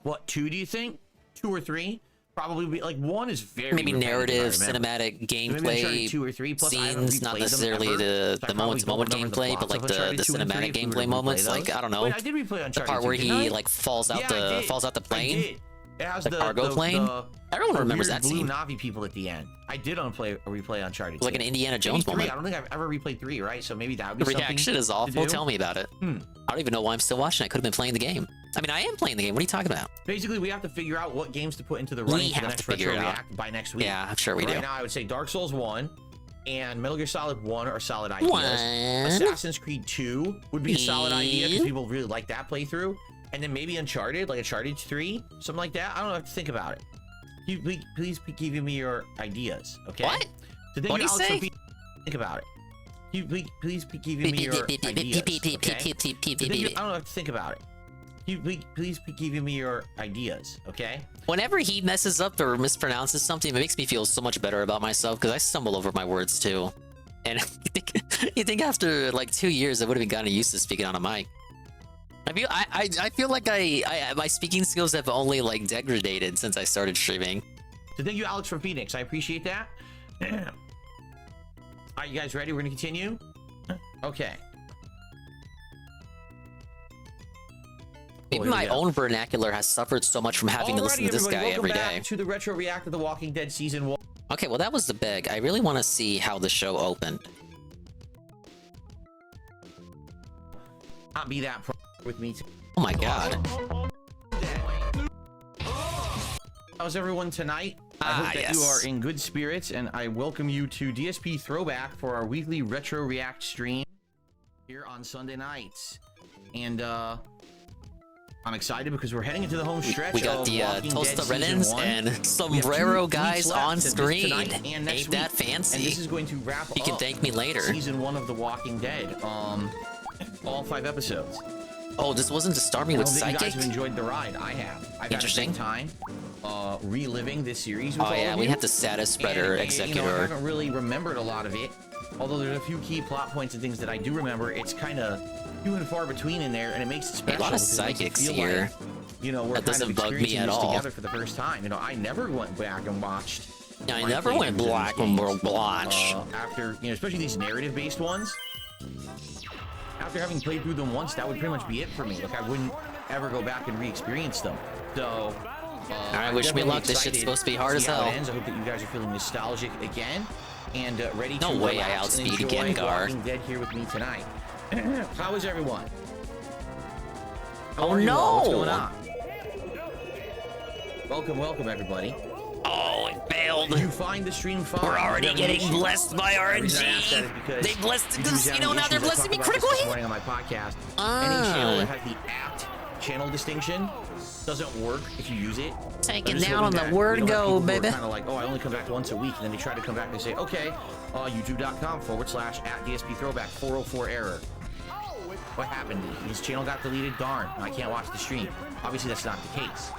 C: What, 2 do you think? 2 or 3? Probably be like 1 is very
E: Maybe
C: repetitive,
E: narrative,
C: I remember.
E: cinematic
C: So maybe Uncharted
E: gameplay
C: 2 or 3, plus I haven't
E: scenes, not
C: replayed them
E: necessarily
C: ever,
E: the
C: so I
E: moment-to-moment
C: probably don't remember
E: gameplay, but
C: plots
E: like
C: of
E: the
C: Uncharted 2 and 3
E: cinematic
C: if we were to
E: gameplay
C: replay
E: moments.
C: those.
E: Like I don't know,
C: Wait, I did replay
E: the
C: Uncharted
E: part
C: 2,
E: where
C: didn't
E: he
C: I?
E: like falls out
C: Yeah, I
E: the
C: did.
E: plane.
C: I did. It has
E: The cargo plane? Everyone remembers
C: weird
E: that
C: blue
E: scene.
C: Navi people at the end. I did replay Uncharted 2.
E: Like an Indiana
C: Maybe
E: Jones
C: 3.
E: moment.
C: I don't think I've ever replayed 3, right? So maybe that would
E: The
C: be something
E: reaction is
C: to
E: awful.
C: do.
E: Tell me about it. I don't even know why I'm still watching. I could have been playing the game. I mean, I am playing the game. What are you talking about?
C: Basically, we have to figure out what games to put into the
E: We
C: running for the
E: have
C: next
E: to figure
C: Retro
E: it out.
C: React by next week.
E: Yeah, I'm sure we
C: right
E: do.
C: now, I would say Dark Souls 1 and Metal Gear Solid 1 are solid ideas.
E: One.
C: Assassin's Creed 2 would be a solid idea because people really like that playthrough. And then maybe Uncharted, like Uncharted 3, something like that. I don't know. I have to think about it. Please be giving me your ideas, okay?
E: What?
C: So thank
E: What'd
C: you,
E: he
C: Alex,
E: say?
C: think about it. Please be giving me your ideas, okay? So thank you, I don't have to think about it. Please be giving me your ideas, okay?
E: Whenever he messes up or mispronounces something, it makes me feel so much better about myself because I stumble over my words too. And you think after like 2 years, I would have gotten used to speaking on a mic. I feel like my speaking skills have only like degraded since I started streaming.
C: So thank you, Alex from Phoenix. I appreciate that. Are you guys ready? We're gonna continue. Okay.
E: Maybe my own vernacular has suffered so much from having to listen to this guy every day.
C: Welcome back to the Retro React of The Walking Dead Season 1.
E: Okay, well that was the beg. I really want to see how the show opened.
C: Not be that with me.
E: Oh my god.
C: How's everyone tonight? I hope that you are in good spirits, and I welcome you to DSP Throwback for our weekly Retro React stream here on Sunday nights. And I'm excited because we're heading into the home stretch.
E: We got
C: of
E: the
C: Walking Dead
E: Tosta
C: Season
E: Renans
C: 1.
E: and
C: We have
E: sombrero
C: 2
E: guys
C: weeks left
E: on
C: to this
E: screen.
C: tonight and next
E: Ain't that
C: week.
E: fancy?
C: And this is going to wrap
E: You can
C: up
E: thank me later.
C: Season 1 of The Walking Dead. All 5 episodes.
E: Oh, this wasn't to start me with
C: I hope that you
E: Psychic?
C: guys have enjoyed the ride. I have. I've
E: Interesting.
C: had a good time reliving this series with
E: Oh
C: all
E: yeah,
C: of
E: we
C: you.
E: had the status spreader
C: And, I
E: executor.
C: haven't really remembered a lot of it. Although there's a few key plot points and things that I do remember, it's kind of few and far between in there, and it makes it special.
E: A lot of
C: because it makes it
E: psychics
C: feel
E: here.
C: like, we're
E: That
C: kind of
E: doesn't bug me
C: experiencing
E: at
C: this
E: all.
C: together for the first time. I never went back and watched.
E: Yeah, I
C: my
E: never went
C: playthroughs of
E: black
C: these
E: when
C: games.
E: we're blotch.
C: After, especially these narrative-based ones. After having played through them once, that would pretty much be it for me. Like, I wouldn't ever go back and re-experience them. So,
E: Alright, wish me luck. This shit's supposed to be hard as hell.
C: I hope that you guys are feeling nostalgic again and ready
E: No
C: to
E: way I
C: relax and
E: outspeed
C: enjoy
E: again, Gar.
C: Walking Dead here with me tonight. How is everyone? How
E: Oh,
C: are you all? What's
E: no!
C: going on? Welcome everybody.
E: Oh, it failed.
C: Did you find the stream fine?
E: We're already
C: Did you have any
E: getting
C: issues?
E: blessed by
C: The reason I asked that
E: RNG.
C: is because
E: They blessed the
C: we do have
E: casino,
C: any
E: now they're
C: issues. I
E: blessing me
C: talked about this
E: critically.
C: this morning on my podcast. Any channel that has the apt channel distinction doesn't work if you use it.
E: Take
C: I'm
E: it
C: just
E: down on
C: hoping
E: the
C: that
E: word
C: we don't have
E: go,
C: people who are
E: baby.
C: Kind of like, oh, I only come back once a week, and then they try to come back and say, okay, youtube.com/@DSP Throwback 404 error. What happened? His channel got deleted. Darn, I can't watch the stream. Obviously, that's not the case,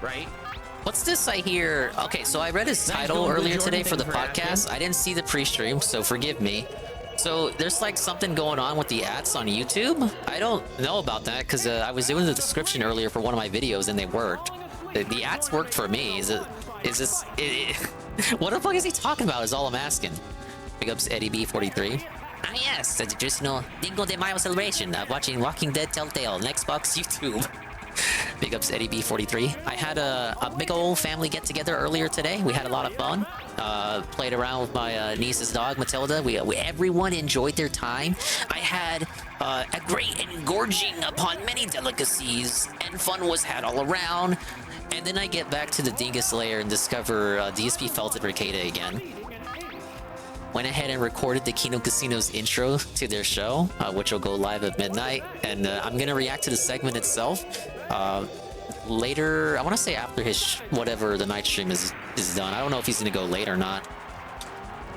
C: right?
E: What's this I hear? Okay, so I read his title
C: going good,
E: earlier
C: Jordan.
E: today for the
C: Thanks for
E: podcast.
C: asking.
E: I didn't see the pre-stream, so forgive me. So there's like something going on with the ads on YouTube. I don't know about that because I was doing the description earlier for one of my videos and they worked. The ads worked for me. Is this? What the fuck is he talking about? Is all I'm asking. Big ups Eddie B43. Ah yes, the traditional Dingo de Mayo celebration of watching Walking Dead Telltale on Xbox YouTube. Big ups Eddie B43. I had a big old family get together earlier today. We had a lot of fun. Played around with my niece's dog Matilda. We everyone enjoyed their time. I had a great engorging upon many delicacies, and fun was had all around. And then I get back to the Dingus lair and discover DSP Felted Rekieta again. Went ahead and recorded the Kino Casino's intro to their show, which will go live at midnight. And I'm gonna react to the segment itself later. I want to say after his whatever the night stream is done. I don't know if he's gonna go late or not.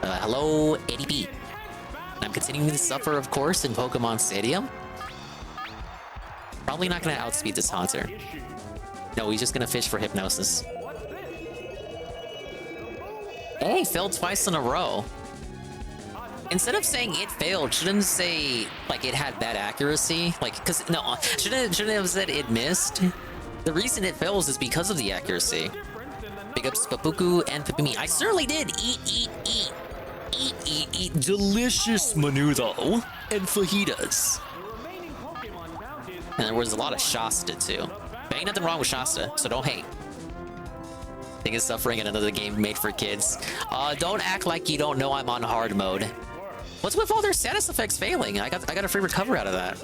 E: Hello, Eddie B. I'm continuing to suffer, of course, in Pokemon Stadium. Probably not gonna outspeed this Haunter. No, he's just gonna fish for Hypnosis. Hey, failed twice in a row. Instead of saying it failed, shouldn't it say like it had bad accuracy? Like, cause no, shouldn't it have said it missed? The reason it fails is because of the accuracy. Big ups Papuku and Pipimi. I certainly did eat. Delicious menudo and fajitas. And there was a lot of Shasta too. There ain't nothing wrong with Shasta, so don't hate. Think of suffering in another game made for kids. Don't act like you don't know I'm on hard mode. What's with all their status effects failing? I got a free recover out of that.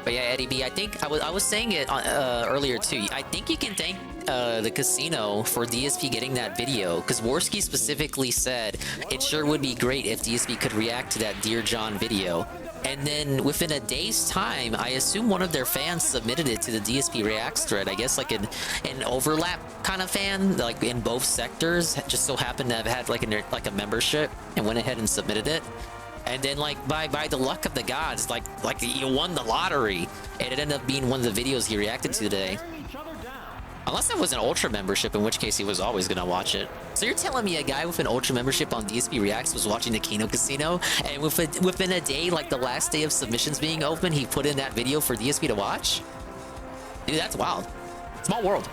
E: But yeah, Eddie B, I think I was saying it earlier too. I think you can thank the casino for DSP getting that video, because Worski specifically said it sure would be great if DSP could react to that Dear John video. And then within a day's time, I assume one of their fans submitted it to the DSP Reacts thread. I guess like an overlap kind of fan, like in both sectors, just so happened to have had like a membership and went ahead and submitted it. And then like by the luck of the gods, like you won the lottery, and it ended up being one of the videos he reacted to today. Unless that was an Ultra membership, in which case he was always gonna watch it. So you're telling me a guy with an Ultra membership on DSP Reacts was watching the Kino Casino, and within a day, like the last day of submissions being open, he put in that video for DSP to watch? Dude, that's wild. Small world.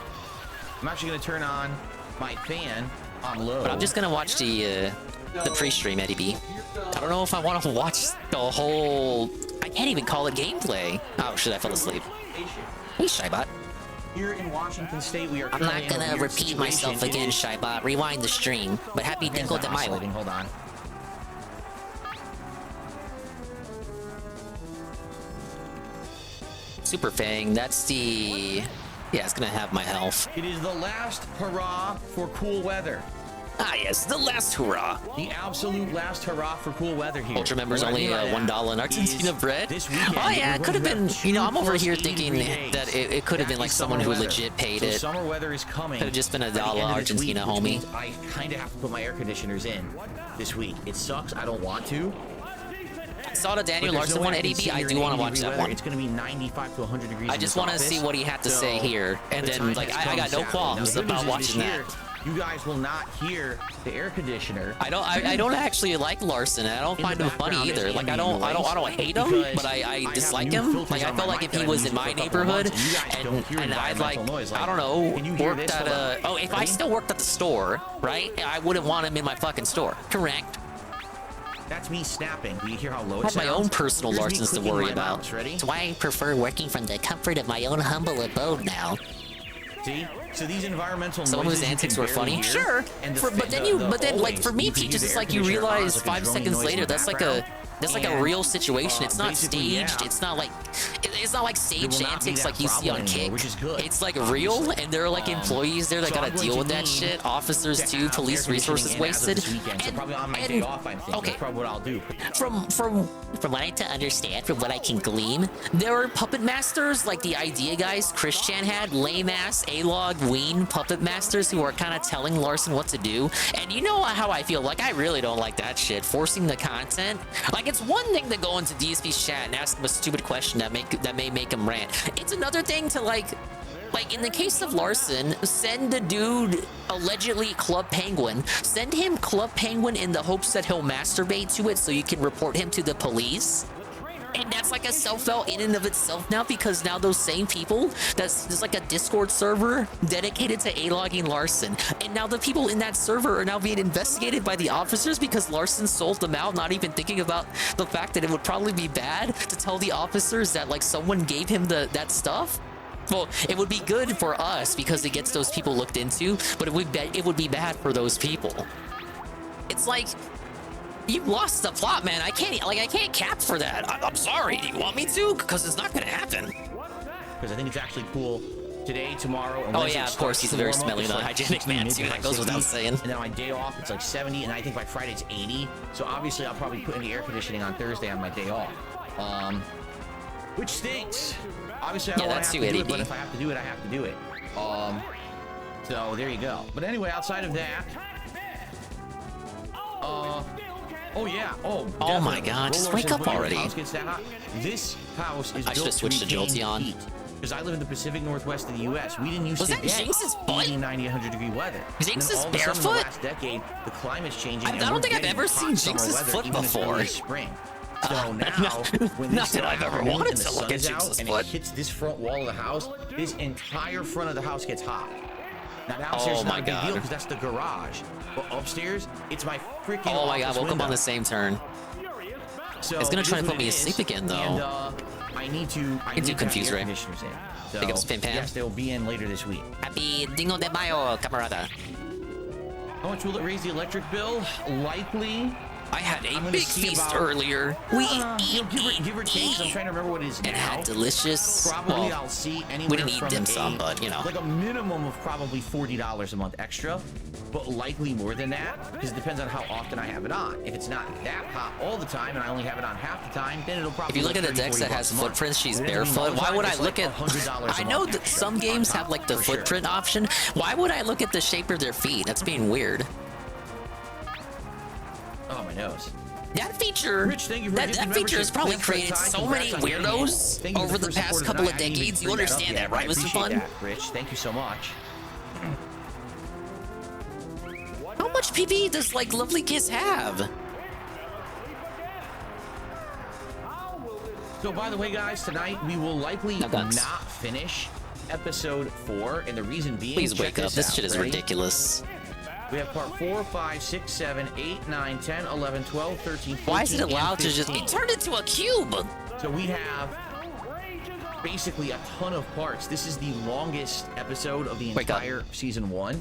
C: I'm actually gonna turn on my fan on low.
E: But I'm just gonna watch the pre-stream, Eddie B. I don't know if I want to watch the whole... I can't even call it gameplay. Oh shit, I fell asleep. Hey, Shybot.
C: Here in Washington State, we are.
E: I'm not gonna repeat myself again, Shybot. Rewind the stream. But happy Dingo de Mayo.
C: Hold on.
E: Super Fang, that's the... Yeah, it's gonna have my health.
C: It is the last hurrah for cool weather.
E: Ah yes, the last hurrah.
C: The absolute last hurrah for cool weather here.
E: Ultra members only $1 in Argentina bread. Oh yeah, it could have been, you know, I'm over here thinking that it could have been like someone who legit paid it.
C: Summer weather is coming.
E: Could have just been $1 Argentina, homie.
C: I kind of have to put my air conditioners in this week. It sucks, I don't want to.
E: I saw the Daniel Larson one, Eddie B. I do want to watch that one.
C: It's going to be 95 to 100 degrees.
E: I just want to see what he had to say here. And then, like, I got no qualms about watching that.
C: You guys will not hear the air conditioner.
E: I don't actually like Larson. I don't find him funny either. Like I don't hate him, but I dislike him. Like I felt like if he was in my neighborhood and I'd like, I don't know, worked at if I still worked at the store, right? I wouldn't want him in my fucking store. Correct.
C: That's me snapping. Do you hear how low it
E: I have
C: sounds?
E: my own personal Larsons to worry about.
C: Mouse. Ready?
E: That's why I prefer working from the comfort of my own humble abode now.
C: See? So these environmental
E: some of his antics were funny, sure. But then like for me, Peaches, it's like you realize 5 seconds later that's like a real situation. It's not staged. It's not like staged antics like you see on Kick. It's like real, and there are like employees there that gotta deal with that shit. Officers too, police resources wasted.
C: And probably on my day off, I think. That's probably what I'll do.
E: From what I to understand, from what I can glean, there are puppet masters like the idea guys Christian had, lame ass A-Log Ween puppet masters who are kind of telling Larson what to do. And you know how I feel. Like I really don't like that shit. Forcing the content. Like it's one thing to go into DSP's chat and ask him a stupid question that may make him rant. It's another thing to like in the case of Larson, send the dude allegedly Club Penguin, send him Club Penguin in the hopes that he'll masturbate to it so you can report him to the police. And that's like a self-out in and of itself now, because now those same people, there's like a Discord server dedicated to A-logging Larson. And now the people in that server are now being investigated by the officers because Larson sold them out, not even thinking about the fact that it would probably be bad to tell the officers that like someone gave him that stuff. Well, it would be good for us because it gets those people looked into, but it would be bad for those people. It's like, you lost the plot, man. I can't cap for that. I'm sorry. Do you want me to? Because it's not gonna happen.
C: Because I think it's actually cool today, tomorrow, and
E: oh yeah, of course. He's a very smelly, hygienic man too. That goes without saying.
C: And then my day off, it's like 70, and I think by Friday it's 80. So obviously, I'll probably put in the air conditioning on Thursday on my day off. Which stinks. Obviously, I don't want to have to do it, but if I have to do it, I have to do it. So there you go. But anyway, outside of that, oh yeah,
E: oh my God, just wake up already.
C: This house is
E: I should have switched to Jolteon.
C: because I live in the Pacific Northwest of the U.S. We didn't used
E: Was
C: to
E: that
C: get
E: Jinx's butt?
C: 80, 90, 100-degree weather.
E: Jinx
C: And
E: is
C: then all of a sudden, in the
E: barefoot?
C: last decade, the climate's changing.
E: I
C: and
E: don't
C: we're
E: think I've
C: getting
E: ever
C: hot
E: seen
C: summer
E: Jinx's
C: weather
E: foot
C: even as early
E: before.
C: as spring. So now, when
E: not
C: this
E: that I've ever
C: afternoon
E: wanted
C: and the
E: to look
C: sun
E: at
C: is
E: Jinx's
C: out and
E: foot.
C: it hits this front wall of the house, this entire front of the house gets hot. Now downstairs is
E: Oh
C: not
E: my
C: a big deal
E: God.
C: because that's the garage. But upstairs, it's my freaking
E: Oh my god,
C: office
E: woke up
C: window.
E: on the same turn.
C: So
E: It's gonna
C: it
E: try
C: is
E: to
C: what
E: put me
C: it
E: to sleep
C: is,
E: again, though.
C: And I need to have
E: confused,
C: air
E: Ray.
C: conditioners in. So,
E: Think it was Pim Pam?
C: yes, they'll be in later this week.
E: Happy Dingo de Mayo, camarada.
C: How much will it raise the electric bill? Likely.
E: I had
C: I'm
E: a
C: gonna
E: big
C: see
E: feast
C: about-
E: earlier. We
C: give or take. I'm trying to remember what it is
E: and
C: now.
E: had delicious.
C: Probably
E: well,
C: I'll see anywhere
E: we didn't eat
C: from
E: dim sum,
C: a-
E: but you know.
C: like a minimum of probably $40 a month extra, but likely more than that because it depends on how often I have it on. If it's not that hot all the time and I only have it on half the time, then it'll probably.
E: If you look
C: be
E: at the
C: like
E: decks that
C: 30,
E: has
C: 40 bucks a month.
E: footprints, she's
C: But then when
E: barefoot.
C: it's
E: Why would I
C: like
E: look at?
C: $100 a
E: I know
C: month
E: that
C: extra
E: some games
C: on
E: have like the
C: top, for sure.
E: footprint option. Why would I look at the shape of their feet? That's being weird.
C: Oh, my nose.
E: That feature,
C: Rich, thank you for
E: that
C: Disney
E: feature has
C: membership.
E: probably
C: Thanks for the
E: created
C: time.
E: so many
C: Congrats on getting it.
E: weirdos
C: Thank you for
E: over the
C: first
E: past
C: support
E: couple of
C: tonight. I didn't even
E: decades. You
C: bring that up
E: understand
C: yet,
E: that,
C: but I
E: right, Mr.
C: appreciate
E: Fun?
C: that, Rich, thank you so much.
E: How much PP does like Lovely Kiss have?
C: So, by the way, guys, tonight we will likely
E: guts.
C: not finish episode 4, and the reason being,
E: Please
C: check
E: wake up.
C: this
E: This
C: out,
E: shit is
C: ready?
E: ridiculous.
C: We have part 4, 5, 6, 7, 8, 9, 10, 11, 12, 13, 14,
E: Why is it
C: and
E: allowed to just?
C: 15.
E: It turned into a cube.
C: So we have basically a ton of parts. This is the longest episode of the
E: Wake up.
C: entire season 1.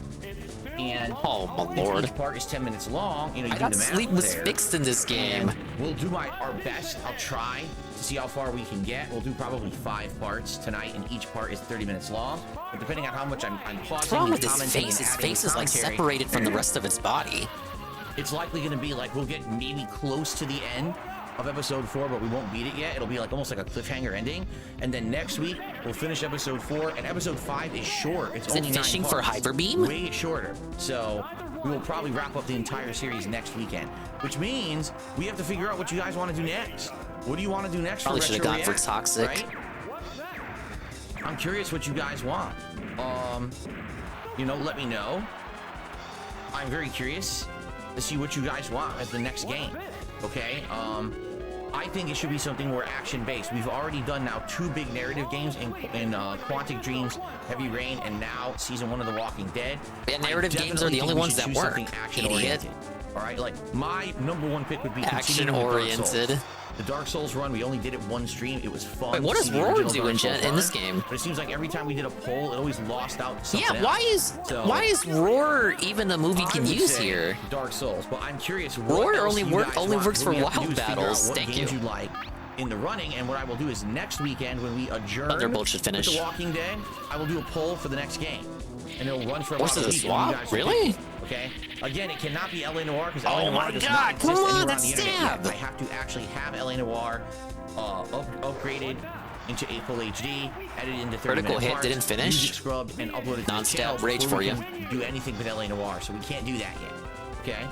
C: And
E: Oh my
C: if
E: lord!
C: each part is 10 minutes long. You know, you
E: I
C: do
E: got
C: the math
E: sleep was
C: there.
E: fixed in this game.
C: And we'll do our best. I'll try to see how far we can get. We'll do probably 5 parts tonight, and each part is 30 minutes long. But depending on how much I'm pausing,
E: What's wrong with
C: and
E: his
C: commenting
E: face?
C: and
E: His
C: adding
E: face is like
C: commentary,
E: separated from the rest of its body.
C: it's likely going to be like we'll get maybe close to the end of episode 4, but we won't beat it yet. It'll be like almost like a cliffhanger ending. And then next week we'll finish episode 4, and episode 5 is short. It's
E: Is it
C: only 9
E: fishing for
C: parts.
E: Hyperbeam?
C: Way shorter. So we will probably wrap up the entire series next weekend, which means we have to figure out what you guys want to do next. What do you want to do next?
E: Probably
C: for
E: should have
C: Retro
E: gone for
C: React,
E: Toxic.
C: right? I'm curious what you guys want. You know, let me know. I'm very curious to see what you guys want as the next game. Okay? I think it should be something more action-based. We've already done now 2 big narrative games in Quantic Dreams, Heavy Rain, and now Season 1 of The Walking Dead.
E: Yeah, narrative
C: I
E: games are the
C: definitely
E: only
C: think we
E: ones
C: should
E: that
C: choose
E: work,
C: something action-oriented. All right? Like, my number 1 pick would be continuing with Dark Souls.
E: Action-oriented.
C: The Dark Souls run, we only did it 1 stream. It was fun.
E: Wait, what
C: to
E: does
C: see the
E: Roar
C: original
E: do
C: Dark
E: in
C: Souls
E: in this
C: run,
E: game?
C: But it seems like every time we did a poll, it always lost out something
E: Yeah, why is Roar even a movie
C: I
E: can
C: would
E: use
C: say
E: here?
C: Dark Souls, but I'm curious.
E: Roar
C: what else
E: only
C: you guys want.
E: works
C: What
E: for
C: we have to
E: wild
C: do is figure out
E: battles.
C: what
E: Thank
C: games
E: you.
C: like in the running, and what I will do is next weekend when we adjourn
E: Thunderbolt should finish.
C: with The Walking Dead, I will do a poll for the next game, and it'll run for about
E: Horses
C: a
E: a
C: week.
E: swap?
C: and you guys will
E: Really?
C: pick, okay. Again, it cannot be LA Noire because
E: Oh
C: LA Noire
E: my
C: does
E: God,
C: not
E: come
C: exist
E: on,
C: anywhere
E: that's
C: on the internet
E: stab.
C: yet. I have to actually have LA Noire upgraded into a full HD, edited into 30
E: Critical
C: minute
E: hit
C: parts,
E: didn't finish?
C: music scrubbed, and uploaded to the
E: Non-stop
C: channel
E: rage
C: before
E: for
C: we
E: you.
C: can do anything with LA Noire, so we can't do that yet. Okay.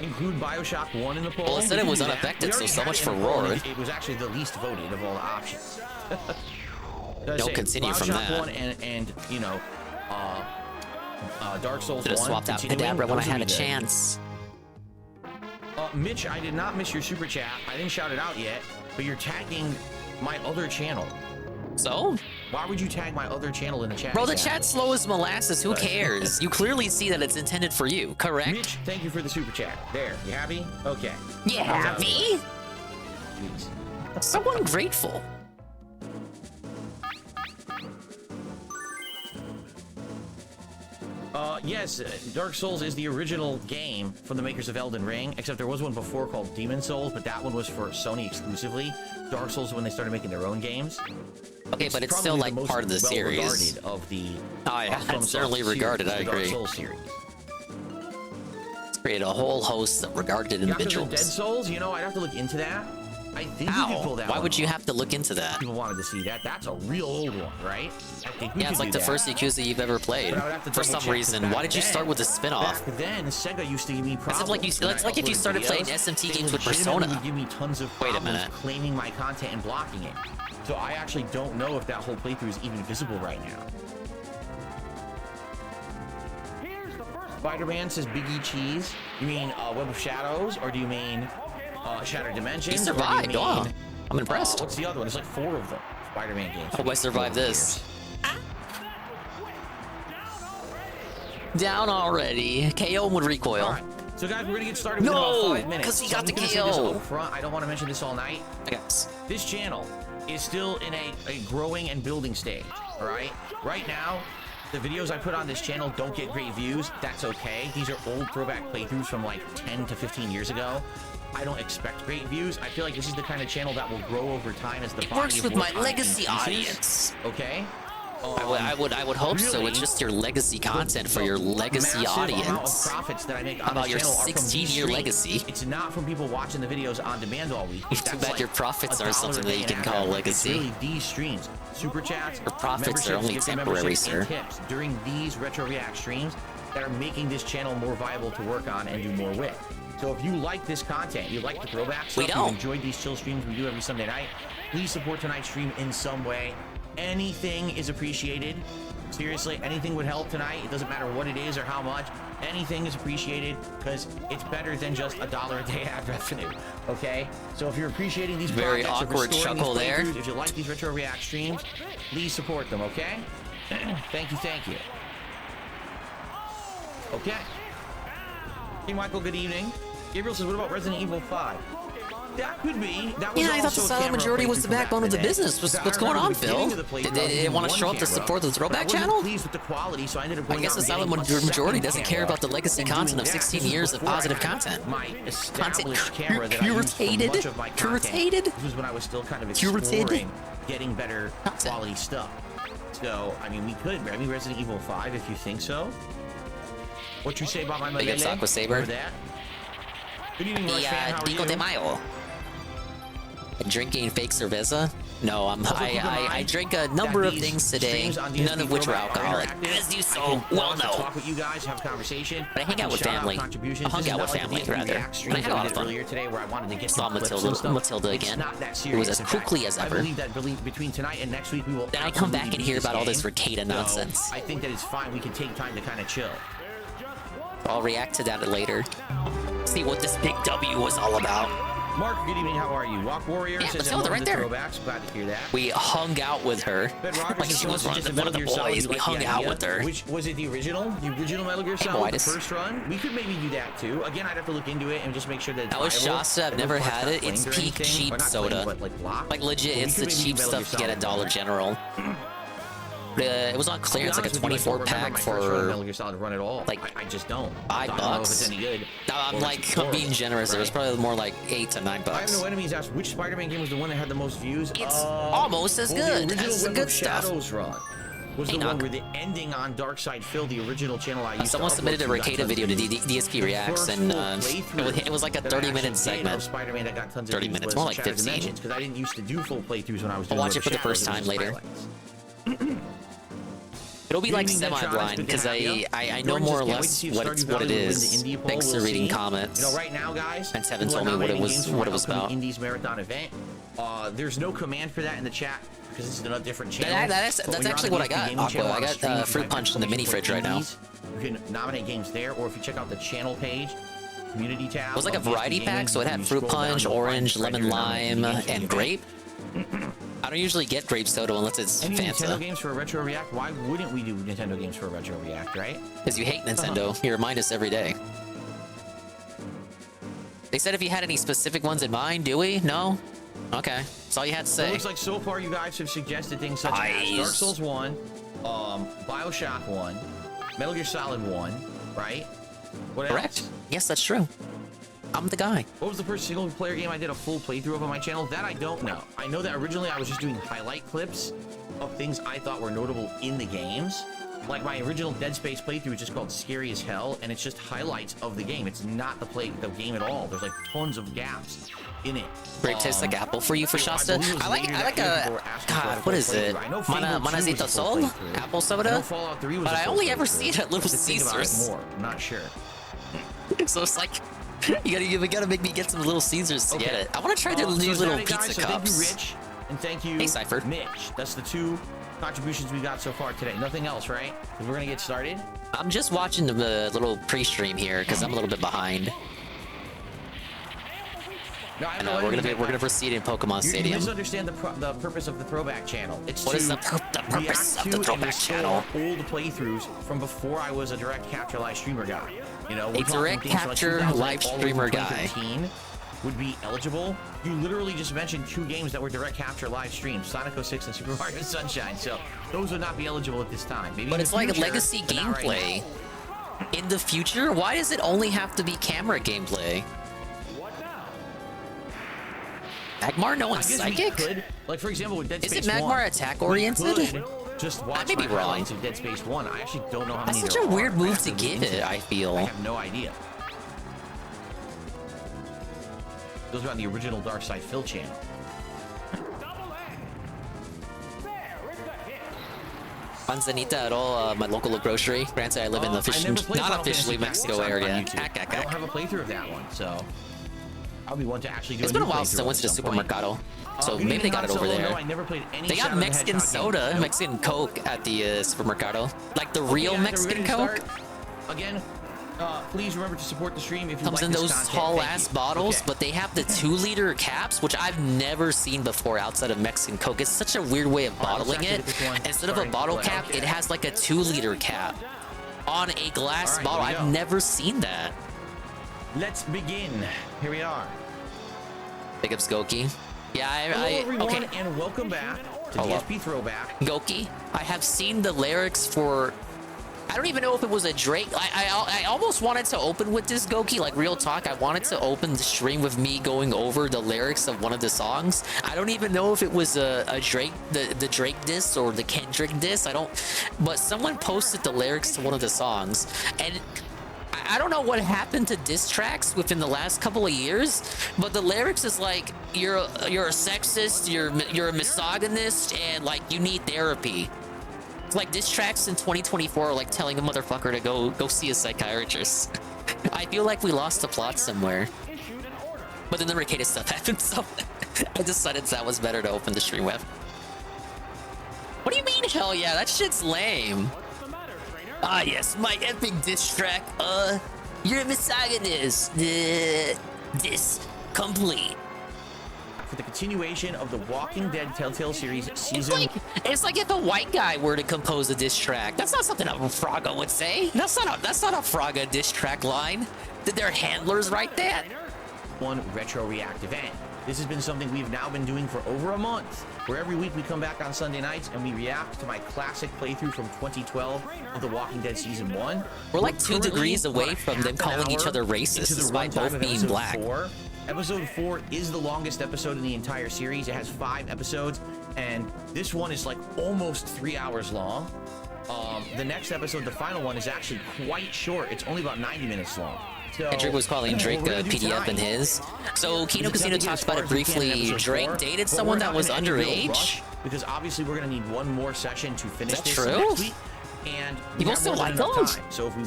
C: Include Bioshock 1 in the poll.
E: Well, it said it was
C: We can do that.
E: unaffected,
C: We
E: so
C: already
E: so
C: had
E: much
C: it
E: for
C: in the poll,
E: Roar.
C: and it was actually the least voted of all the options.
E: Don't continue from
C: Bioshock
E: that.
C: 1 and you know, Dark Souls 1.
E: Should have swapped out
C: continuing,
E: Kadabra when I
C: those would
E: had a
C: be the-
E: chance.
C: Mitch, I did not miss your super chat. I didn't shout it out yet, but you're tagging my other channel.
E: So?
C: Why would you tag my other channel in the chat?
E: Bro, the
C: Zach?
E: chat's slow as molasses. Who cares? You clearly see that it's intended for you, correct?
C: Mitch, thank you for the super chat. There, you happy? Okay.
E: You happy?
C: Jeez.
E: So ungrateful.
C: Yes, Dark Souls is the original game from the makers of Elden Ring, except there was one before called Demon Souls, but that one was for Sony exclusively. Dark Souls when they started making their own games.
E: Okay, but it's
C: probably
E: still
C: the
E: like
C: most
E: part of the series.
C: well-regarded of the
E: Oh yeah,
C: From
E: it's certainly
C: Software
E: regarded,
C: series,
E: I
C: the Dark
E: agree.
C: Souls series.
E: It's created a whole host of regarded
C: Yakuza Dead
E: individuals.
C: Souls, you know, I'd have to look into that. I think
E: How?
C: we could pull that
E: Why
C: one
E: would you
C: off.
E: have to look into that?
C: People wanted to see that. That's a real old one, right? I think we
E: Yeah,
C: could
E: it's like
C: do
E: the
C: that.
E: first Yakuza you've ever played.
C: But I would have to
E: For
C: double
E: some
C: check, 'cause
E: reason,
C: back
E: why did you
C: then-
E: start with the spin-off?
C: Back then, Sega used to give me problems.
E: It's like
C: when
E: it's
C: I
E: like if you
C: uploaded
E: started playing
C: videos.
E: SMT
C: They
E: games with
C: legitimately
E: Persona.
C: would give me tons of
E: Wait a
C: problems
E: minute.
C: claiming my content and blocking it. So I actually don't know if that whole playthrough is even visible right now. Spider-Man says Biggie Cheese. You mean Web of Shadows, or do you mean Shattered Dimensions?
E: He
C: or do you
E: survived.
C: mean,
E: Wow. I'm impressed.
C: What's the other one? There's like 4 of them. Spider-Man games.
E: Hope I survive this. Down already. KO would recoil.
C: All right. So guys, we're gonna get started within
E: No,
C: about 5 minutes.
E: 'cause he
C: So
E: got
C: I'm
E: the
C: just gonna say
E: KO.
C: this up front. I don't want to mention this all night.
E: I guess.
C: This channel is still in a growing and building stage. All right. Right now, the videos I put on this channel don't get great views. That's okay. These are old throwback playthroughs from like 10 to 15 years ago. I don't expect great views. I feel like this is the kind of channel that will grow over time as the body
E: Works
C: of
E: with
C: work
E: my legacy
C: increases.
E: audience.
C: Okay.
E: I would hope so.
C: really,
E: It's just your legacy content for your legacy
C: massive amount of
E: audience.
C: profits that I make
E: How
C: on
E: about
C: this
E: your
C: channel are from these
E: 16-year
C: streams.
E: legacy?
C: It's not from people watching the videos on demand all week.
E: Too
C: That's
E: bad
C: like
E: your profits are
C: $1
E: something
C: a
E: that
C: day
E: you
C: in
E: can
C: ad
E: call
C: revenue.
E: legacy.
C: It's really these streams, super chats,
E: Your profits are
C: memberships,
E: only
C: gift
E: temporary,
C: memberships, and
E: sir.
C: tips during these Retro React streams that are making this channel more viable to work on and do more with. So if you like this content, you like the throwback stuff,
E: We don't.
C: you enjoyed these chill streams we do every Sunday night, please support tonight's stream in some way. Anything is appreciated. Seriously, anything would help tonight. It doesn't matter what it is or how much. Anything is appreciated because it's better than just $1 a day ad revenue. Okay? So if you're appreciating these
E: Very
C: projects or
E: awkward
C: restoring
E: chuckle
C: these
E: there.
C: playthroughs, if you like these Retro React streams, please support them, okay? Thank you, thank you. Okay. Hey, Michael, good evening. Gabriel says, what about Resident Evil 5? That could be. That was
E: Yeah, I thought
C: also
E: the
C: a
E: silent
C: camera
E: majority was
C: playthrough
E: the
C: from back
E: backbone
C: in
E: of the
C: day.
E: business.
C: Because
E: What's
C: I
E: going
C: remember
E: on,
C: the beginning
E: Phil?
C: of the
E: Did
C: playthrough,
E: they
C: I was
E: didn't want to
C: using
E: show
C: one
E: up the
C: camera,
E: support of the
C: but I
E: throwback
C: wasn't
E: channel?
C: pleased with the quality, so I ended up
E: I
C: going
E: guess
C: out
E: the
C: and
E: silent
C: getting a
E: majority
C: second
E: doesn't care
C: camera
E: about the legacy
C: and
E: content
C: doing
E: of
C: that.
E: 16
C: This was
E: years of
C: before I
E: positive
C: had
E: content.
C: My established camera that
E: curated?
C: I used for much of my content.
E: Curated?
C: This was when I was still kind of
E: Curated?
C: exploring getting better quality stuff. So, I mean, we could. I mean, Resident Evil 5, if you think so. What you say about my
E: Big up
C: Malele?
E: Aqua Saber.
C: Remember that? Good evening, Rush fan. How are
E: Dingo
C: you?
E: de Mayo. Drinking fake cerveza? No, I drink a number of things today, none of which are alcoholic, as you so well know.
C: Talk with you guys, have a conversation.
E: But I hang out with family. I hung out with family, rather. And I had a lot of fun.
C: Earlier today, where I wanted to get
E: Saw
C: some clips and stuff.
E: Matilda
C: It's
E: again.
C: not that
E: It
C: serious.
E: was as
C: In fact,
E: quickly as
C: I
E: ever.
C: believe that between tonight and next week, we will.
E: Then I come back and
C: absolutely
E: hear
C: beat
E: about all
C: this
E: this
C: game.
E: Rekieta nonsense.
C: So I think that it's fine. We can take time to kind of chill.
E: I'll react to that later. See what this big W was all about.
C: Mark, good evening. How are you? Walk Warrior
E: Yeah,
C: says,
E: Matilda,
C: "I love
E: right
C: the
E: there.
C: throwbacks." Glad to hear that.
E: We hung out with her.
C: Ben Rogers
E: Like
C: says,
E: she was
C: "So
E: one
C: just
E: of
C: a
E: the
C: Metal Gear Solid,
E: boys.
C: you
E: We
C: like
E: hung
C: the
E: out
C: idea?"
E: with her.
C: Which was it? The original Metal Gear Solid, the
E: Boitis.
C: first run. We could maybe do that too. Again, I'd have to look into it and just make sure that it's
E: That was
C: viable.
E: Shasta. I've
C: That
E: never
C: those
E: had
C: parts
E: it.
C: not
E: It's
C: flamed or
E: peak
C: anything.
E: cheap
C: Or not
E: soda.
C: flamed, but like blocked.
E: Like legit,
C: But we
E: it's
C: could
E: the
C: maybe do
E: cheap
C: Metal Gear
E: stuff you get at
C: Solid.
E: Dollar General. It was on clearance, like a
C: To be honest with you,
E: 24
C: I don't remember
E: pack
C: my first run of
E: for
C: Metal Gear Solid run at all.
E: like
C: I just don't.
E: $5.
C: I don't know if it's any good.
E: No, I'm
C: or
E: like,
C: it's
E: I'm being
C: horrible,
E: generous. It was
C: right?
E: probably more like $8 to $9.
C: I have no enemies. Asked which Spider-Man game was the one that had the most views.
E: It's almost as good
C: The original
E: as the
C: Web
E: good
C: of
E: stuff.
C: Shadows run was the
E: Hey,
C: one
E: Knock.
C: where the ending on Dark Side Phil, the original channel I used
E: Someone
C: to
E: submitted a
C: upload to, got
E: Rekieta
C: tons
E: video
C: of
E: to
C: views.
E: DSP Reacts,
C: First
E: and
C: full
E: it was like a
C: playthrough that I
E: 30-minute
C: actually did
E: segment.
C: of Spider-Man that got tons of
E: 30
C: views
E: minutes,
C: was
E: more like
C: Shattered
E: 15.
C: Dimensions, because I didn't used to do full playthroughs when I was
E: I'll
C: doing
E: watch
C: Web
E: it for the
C: of
E: first
C: Shadows,
E: time
C: it was
E: later.
C: highlights.
E: It'll be like
C: Good evening, Metronics.
E: semi-blind
C: Good to
E: because
C: have you.
E: I know
C: Jordan
E: more or
C: says, "Can't wait to
E: less
C: see if
E: what
C: Stardew
E: it
C: Valley will win the
E: is.
C: indie poll.
E: Thanks
C: We'll
E: for reading
C: see."
E: comments.
C: You know, right now, guys,
E: And Tevin
C: people are
E: told me what it
C: nominating
E: was
C: games for
E: what
C: my
E: it was
C: upcoming
E: about.
C: Indies Marathon event. There's no command for that in the chat because this is a different channel.
E: That's
C: But when you're
E: actually
C: on the
E: what I
C: DSP
E: got,
C: Gaming
E: Aqua.
C: channel
E: I
C: on
E: got,
C: stream, you
E: Fruit
C: type
E: Punch in the mini
C: exclamation
E: fridge
C: point
E: right now.
C: Indies. You can nominate games there, or if you check out the channel page, community tab.
E: It was like a
C: of DSP
E: variety
C: Gaming,
E: pack, so it had
C: you
E: fruit
C: scroll down,
E: punch,
C: you'll find
E: orange,
C: the
E: lemon
C: criteria
E: lime,
C: nominating games for
E: and
C: the
E: grape. I don't usually get grape soda unless it's
C: Any Nintendo
E: Fanta.
C: games for a Retro React? Why wouldn't we do Nintendo games for a Retro React, right?
E: Because you hate Nintendo. You remind us every day. They said if you had any specific ones in mind, do we? No? Okay. That's all you had to
C: So it
E: say.
C: looks like so far you guys have suggested things such as
E: Nice.
C: Dark Souls 1, Bioshock 1, Metal Gear Solid 1, right? What
E: Correct.
C: else?
E: Yes, that's true. I'm the guy.
C: What was the first single player game I did a full playthrough of on my channel? That I don't know. I know that originally I was just doing highlight clips of things I thought were notable in the games. Like my original Dead Space playthrough is just called Scary as Hell, and it's just highlights of the game. It's not the game at all. There's like tons of gaps in it.
E: Grape tastes like apple for you for Shasta. I like a God. What is it? Manazito Sol? Apple soda. But I only ever see it at Little Caesars.
C: I'm not sure.
E: So it's like you gotta make me get some Little Caesars to get it. I want to try their new little pizza cups.
C: Thank you, Rich, and thank you,
E: hey, Cypher.
C: Mitch. That's the 2 contributions we got so far today. Nothing else, right? We're gonna get started.
E: I'm just watching the little pre-stream here because I'm a little bit behind.
C: No,
E: I know we're gonna proceed in Pokemon Stadium.
C: You misunderstand the purpose of the throwback channel. It's
E: what is the purpose of the throwback channel?
C: Old playthroughs from before I was a direct capture live streamer guy. You know,
E: a direct capture live streamer guy
C: would be eligible. You literally just mentioned 2 games that were direct capture live streams, Sonic 06 and Super Mario Sunshine. So those would not be eligible at this time. Maybe
E: but it's like
C: future,
E: legacy gameplay. Right in the future, why does it only have to be camera gameplay? Magmar, no one's psychic?
C: Could, like for example, with Dead Space 1.
E: Is it Magmar attack oriented?
C: Just watch
E: I may be wrong.
C: Of Dead Space 1. I actually don't know how
E: That's
C: many.
E: That's such a weird move to give it, I feel.
C: I have no idea. Those are on the original Dark Side Phil channel.
E: Manzanita at all, my local grocery. Granted, I live in the not officially Mexico area.
C: I don't have a playthrough of that one, so I'll be one to actually do.
E: It's been a while since I went to the supermercado, so maybe they got it over there.
C: No, I never played any.
E: They got Mexican soda, Mexican Coke at the supermercado, like the real Mexican Coke.
C: Again, please remember to support the stream if you
E: comes
C: like
E: in
C: this
E: those
C: content.
E: tall ass bottles, but they have the 2-liter caps, which I've never seen before outside of Mexican Coke. It's such a weird way of bottling it. Instead of a bottle cap, it has like a 2-liter cap on a glass bottle. I've never seen that.
C: Let's begin. Here we are.
E: Big ups Goki. Yeah,
C: Hello everyone,
E: okay.
C: And welcome back to DSP Throwback.
E: Goki, I have seen the lyrics for. I don't even know if it was a Drake. I almost wanted to open with this, Goki, like real talk. I wanted to open the stream with me going over the lyrics of one of the songs. I don't even know if it was a Drake, the Drake diss or the Kendrick diss. I don't. But someone posted the lyrics to one of the songs, and I don't know what happened to diss tracks within the last couple of years, but the lyrics is like you're a sexist, you're a misogynist, and like you need therapy. It's like diss tracks in 2024 are like telling a motherfucker to go see a psychiatrist. I feel like we lost the plot somewhere. But then the Rekieta stuff happened, so I decided that was better to open the stream with. What do you mean, hell yeah? That shit's lame. Ah, yes, my epic diss track. You're a misogynist. Diss complete.
C: For the continuation of the Walking Dead Telltale series season.
E: It's like if a white guy were to compose a diss track. That's not something a Fraga would say. That's not a Fraga diss track line. Did their handlers write that?
C: One retro react event. This has been something we've now been doing for over a month, where every week we come back on Sunday nights and we react to my classic playthrough from 2012 of The Walking Dead Season 1.
E: We're like 2 degrees away from them calling each other racist despite both being black.
C: Episode 4 is the longest episode in the entire series. It has 5 episodes, and this one is like almost 3 hours long. The next episode, the final one, is actually quite short. It's only about 90 minutes long. So,
E: Drake was calling Drake PDF in his. So Kino Casino talked about it briefly. Drake dated someone that was underage.
C: Because obviously we're gonna need one more session to finish this
E: true?
C: next week. And
E: people still like those.
C: So if we,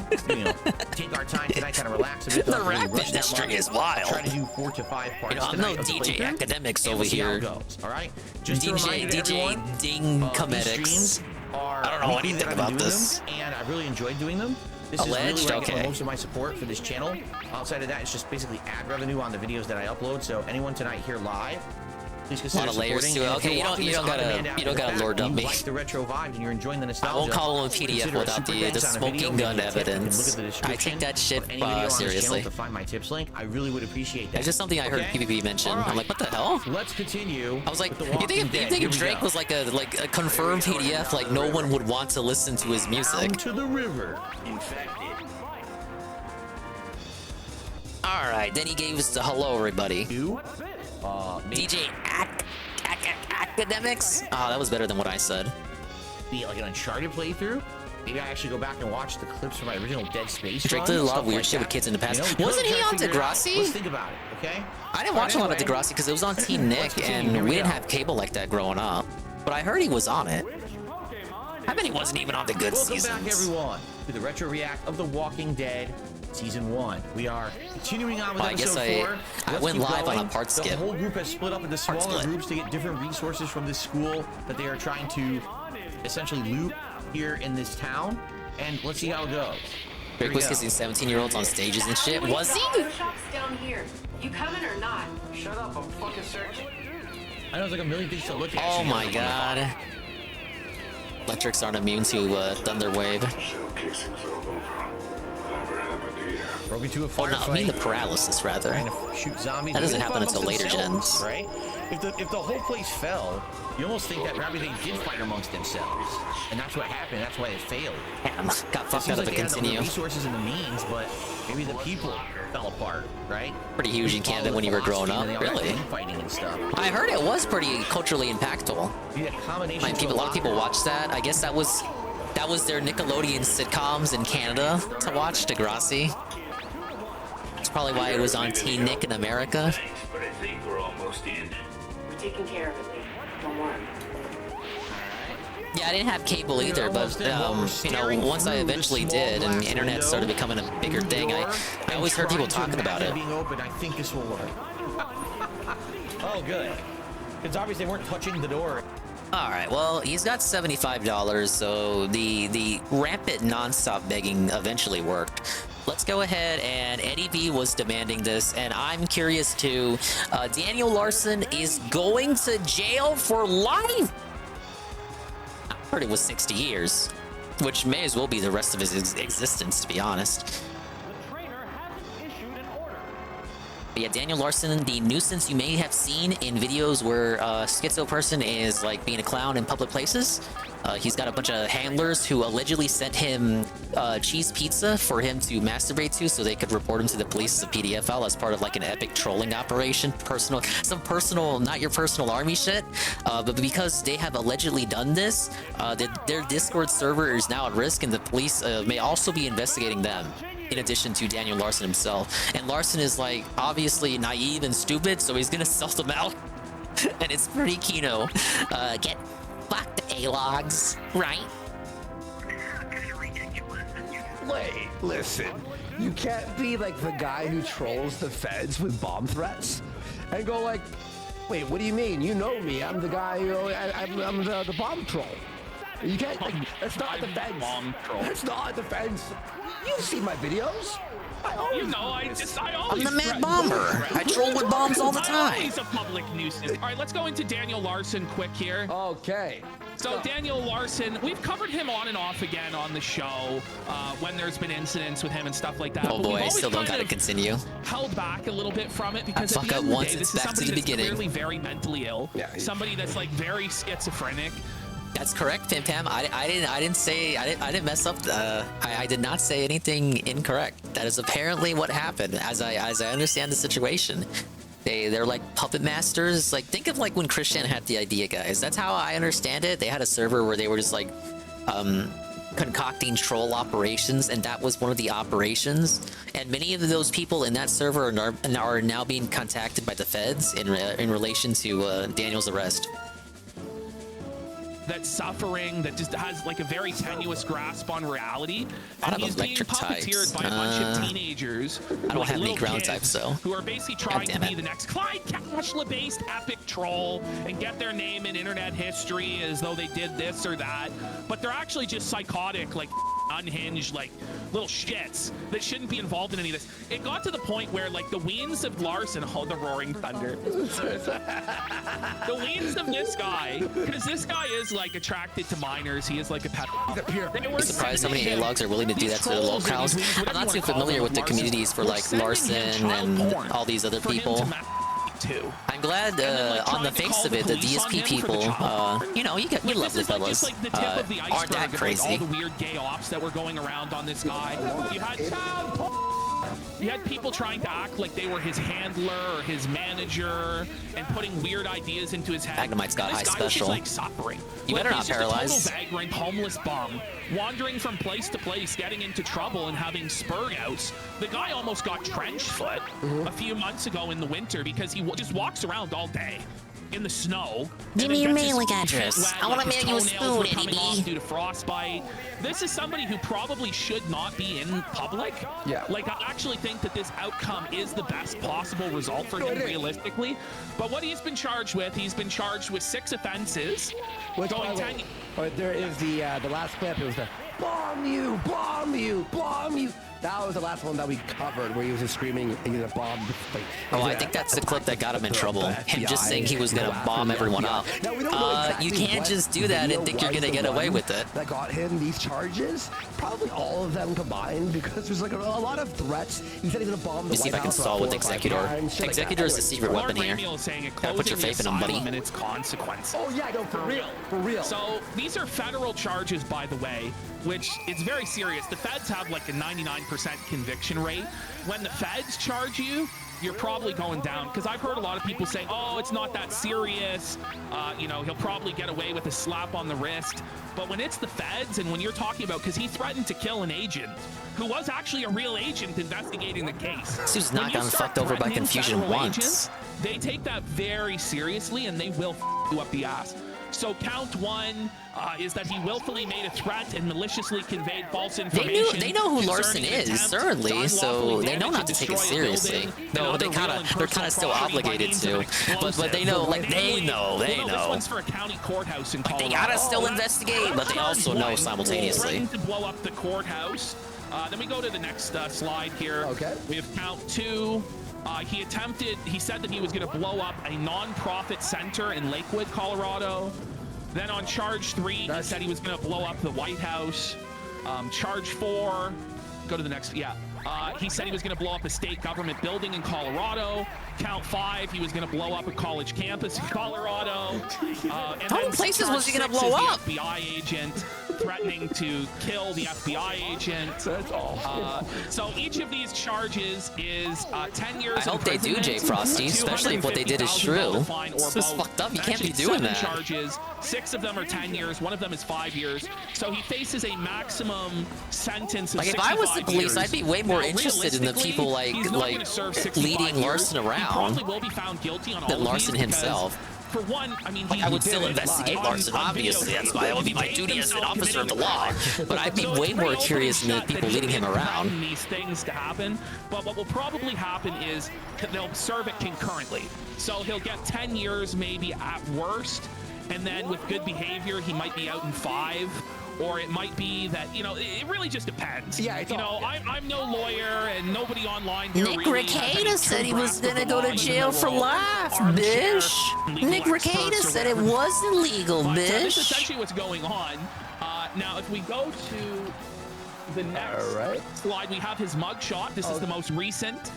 C: take our time tonight, kind of relax a bit.
E: The rap industry is wild.
C: Try to do 4 to 5 parts.
E: I'm no DJ Academics over here.
C: All right,
E: DJ Ding Comedics. I don't know anything about this.
C: And I really enjoyed doing them. This
E: Alleged?
C: is really where I
E: Okay.
C: get most of my support for this channel. Outside of that, it's just basically ad revenue on the videos that I upload. So anyone tonight here live, please consider
E: a lot of layers
C: supporting.
E: to it.
C: And
E: Okay, you don't gotta lord dump me.
C: You like the retro vibes and you're enjoying the nostalgia.
E: I won't call him a PDF
C: consider
E: without
C: super
E: the
C: thanks on a video
E: smoking
C: link
E: gun
C: in the tip. You can
E: evidence.
C: look at the
E: I
C: description
E: take that shit
C: of any video on this channel
E: seriously.
C: to find my tips link. I really would appreciate that.
E: It's just something I heard
C: Okay?
E: PvP mention.
C: All right.
E: I'm like, what the hell?
C: Let's continue.
E: I was like,
C: with The
E: you
C: Walking
E: think
C: Dead. Here
E: if
C: we
E: Drake
C: go.
E: was like a confirmed PDF, like no one would want to listen to his music.
C: Down to the river. Infected.
E: All right, then he gave us the hello, everybody. DJ Academics. Oh, that was better than what I said.
C: Be like an Uncharted playthrough. Maybe I actually go back and watch the clips from my original Dead Space.
E: He directed a lot of weird shit with kids in the past. Wasn't he on Degrassi?
C: Let's think about it, okay?
E: I didn't watch a lot of Degrassi because it was on Teen Nick, and we didn't have cable like that growing up. But I heard he was on it. I bet he wasn't even on the good seasons.
C: Welcome back, everyone, to the Retro React of The Walking Dead Season 1. We are continuing on with episode 4.
E: I went live on a part skip.
C: The whole group has split up into smaller groups to get different resources from this school that they are trying to essentially loot here in this town. And let's see how it goes.
E: Rick was kissing 17-year-olds on stages and shit. Was he?
P: The shop's down here. You coming or not?
C: Shut up, I'm fucking searching. I know there's like a million things to look at.
E: Oh my god. Electrics aren't immune to Thunder Wave.
C: Broke into a
E: Oh no, I mean the paralysis rather.
C: Shoot zombies.
E: That doesn't happen until later gens.
C: Right? If the whole place fell, you almost think that probably they did fight amongst themselves, and that's what happened. That's why it failed.
E: Damn, got fucked out of it. Continue.
C: They had the resources and the means, but maybe the people fell apart, right?
E: Pretty huge in Canada when you were growing up, really.
C: Fighting and stuff.
E: I heard it was pretty culturally impactful.
C: Yeah, combination.
E: A lot of people watched that. I guess that was their Nickelodeon sitcoms in Canada to watch. Degrassi. That's probably why it was on Teen Nick in America.
M: But I think we're almost in.
P: We're taking care of it, Lee. Don't worry.
E: Yeah, I didn't have cable either, but you know, once I eventually did, and the internet started becoming a bigger thing, I always heard people talking about it.
C: Being open, I think this will work. Oh, good. Because obviously they weren't touching the door.
E: All right, well, he's got $75, so the rampant nonstop begging eventually worked. Let's go ahead, and Eddie V was demanding this, and I'm curious too. Daniel Larson is going to jail for life. I heard it was 60 years, which may as well be the rest of his existence, to be honest. But yeah, Daniel Larson, the nuisance you may have seen in videos where schizo person is like being a clown in public places. He's got a bunch of handlers who allegedly sent him cheese pizza for him to masturbate to so they could report him to the police as a PDF file as part of like an epic trolling operation. Some personal, not your personal army shit. But because they have allegedly done this, their Discord server is now at risk, and the police may also be investigating them, in addition to Daniel Larson himself. And Larson is like obviously naive and stupid, so he's gonna sell them out. And it's pretty kino. Get fucked, A-logs, right?
Q: Wait, listen. You can't be like the guy who trolls the feds with bomb threats and go like, wait, what do you mean? You know me. I'm the guy, I'm the bomb troll. You can't, like, that's not the feds. Bomb troll. That's not the feds. You see my videos.
L: You know,
E: I'm the mad bomber. I troll with bombs all the time.
L: He's a public nuisance. All right, let's go into Daniel Larson quick here.
Q: Okay.
L: So Daniel Larson, we've covered him on and off again on the show when there's been incidents with him and stuff like that.
E: Oh boy, I still don't gotta continue.
L: Held back a little bit from it because at
E: fuck
L: the
E: up
L: end of the
E: once,
L: day,
E: it's
L: this is
E: back to
L: somebody
E: the
L: that's
E: beginning.
L: clearly very mentally ill. Yeah, somebody that's like very schizophrenic.
E: That's correct, Pim Pam. I didn't mess up. I did not say anything incorrect. That is apparently what happened, as I understand the situation. They're like puppet masters. Like, think of like when Christian had the idea, guys. That's how I understand it. They had a server where they were just like concocting troll operations, and that was one of the operations. And many of those people in that server are now being contacted by the feds in relation to Daniel's arrest.
L: That's suffering, that just has like a very tenuous grasp on reality, and he's being puppeteered by a bunch of teenagers.
E: I don't have any ground types, though.
L: Who are basically trying to be the next Clyde Cashla-based epic troll and get their name in internet history as though they did this or that, but they're actually just psychotic, like unhinged, like little shits that shouldn't be involved in any of this. It got to the point where like the wings of Larson, the roaring thunder, the wings of this guy, because this guy is like attracted to minors. He is like a pet.
E: I'm surprised how many A-logs are willing to do that to the locals. I'm not too familiar with the communities for like Larson and all these other people. I'm glad on the face of it, the DSP people, you know, you lovely fellas, aren't that crazy.
L: All the weird gay ops that were going around on this guy. You had You had people trying to act like they were his handler or his manager and putting weird ideas into his head.
E: Magnemite's got high
L: This guy
E: special.
L: was just, like, suffering.
E: You better not
L: he's just
E: paralyze.
L: a total vagrant, homeless bum, wandering from place to place, getting into trouble and having spur outs. The guy almost got trench foot a few months ago in the winter because he just walks around all day in the snow.
E: Give me your mailing address. I want to mail you a spoon,
L: coming off
E: Eddie.
L: due to frostbite. This is somebody who probably should not be in public.
Q: Yeah.
L: Like, I actually think that this outcome is the best possible result for him, realistically. But what he's been charged with 6 offenses.
Q: Which,
L: going
Q: by the
L: 10.
Q: way, there is the last clip. It was the bomb you, bomb you, bomb you. That was the last one that we covered, where he was just screaming, "He's gonna bomb." Like,
E: Oh, I think that's the clip that got him in trouble. Him just saying he was gonna bomb everyone up.
Q: Now, we don't know exactly
E: you can't
Q: what
E: just do that and
Q: video
E: think you're
Q: was
E: gonna
Q: the
E: get away
Q: one
E: with it.
Q: That got him these charges. Probably all of them combined, because there's like a lot of threats. He said he's gonna bomb the
E: Let me see if I
Q: White
E: can
Q: House
E: solve with
Q: like 4 or 5
E: Executor.
Q: times, shit like that.
E: Executor is the
Q: Anyways,
E: secret
L: Lord
E: weapon here.
L: Ramiel is saying it
E: Gotta put your
L: closing
E: faith
L: the
E: in him, buddy.
L: asylum and its consequences.
Q: Oh yeah, no, for real, for real.
L: So these are federal charges, by the way, which it's very serious. The feds have like a 99% conviction rate. When the feds charge you, you're probably going down. Because I've heard a lot of people say, oh, it's not that serious. He'll probably get away with a slap on the wrist. But when it's the feds, and when you're talking about, because he threatened to kill an agent who was actually a real agent investigating the case.
E: This dude's
L: When
E: not
L: you
E: gotten
L: start
E: fucked over by
L: threatening
E: confusion
L: federal
E: once.
L: agents, they take that very seriously, and they will you up the ass. So count 1 is that he willfully made a threat and maliciously conveyed false information.
E: They know who Larson
L: concerning
E: is,
L: attempt to
E: certainly,
L: unlawfully
E: so they know
L: damage
E: not
L: and
E: to take it
L: destroy a building
E: seriously.
L: and
E: No,
L: other
E: they're
L: real and
E: kind of
L: personal
E: still
L: property by
E: obligated
L: means
E: to.
L: of
E: But they know, like they
L: Namely-
E: know,
L: This one's for a county courthouse in Colorado.
E: They gotta still
L: That's
E: investigate, but they
L: charge
E: also know
L: 1.
E: simultaneously.
L: Threatened to blow up the courthouse. Then we go to the next slide here.
Q: Okay.
L: We have count 2. He said that he was going to blow up a non-profit center in Lakewood, Colorado. Then on charge 3, he said he was going to blow up the White House. Charge 4, go to the next, he said he was going to blow up a state government building in Colorado. Count 5, he was going to blow up a college campus in Colorado.
E: How many places was he going to blow up?
L: The FBI agent threatening to kill the FBI agent.
Q: That's awful.
L: So each of these charges is 10 years.
E: I hope they do, Jay Frosty, especially if what they did is true. This is fucked up. You can't be doing
L: 7
E: that.
L: charges. 6 of them are 10 years. 1 of them is 5 years. So he faces a maximum sentence of
E: Like if I was the
L: 65
E: police,
L: years.
E: I'd be way more
L: Now,
E: interested in the people
L: he's not gonna serve 65
E: leading
L: years.
E: Larson
L: He
E: around
L: probably will be found guilty on all
E: than
L: of
E: Larson
L: these because,
E: himself.
L: For one, I mean,
E: Like, I would still investigate Larson, obviously. That's why that would be my duty as an officer of the law. But I'd be way more curious in the people leading him around.
L: These things to happen, but what will probably happen is that they'll serve it concurrently. So he'll get 10 years maybe at worst, and then with good behavior, he might be out in 5. Or it might be that, it really just depends.
Q: Yeah, it's
L: I'm no lawyer and nobody online here
E: Nick
L: really has any
E: Rekieta said he
L: true
E: was
L: grasp of
E: gonna
L: the
E: go
L: law,
E: to
L: even
E: jail
L: though
E: for
L: we're all
E: life,
L: armchair
E: bish.
L: legal
E: Nick
L: experts
E: Rekieta
L: or
E: said it
L: whatever.
E: wasn't legal,
L: But, this is
E: bish.
L: essentially what's going on. Now, if we go to the next slide, we have his mugshot. This is the most recent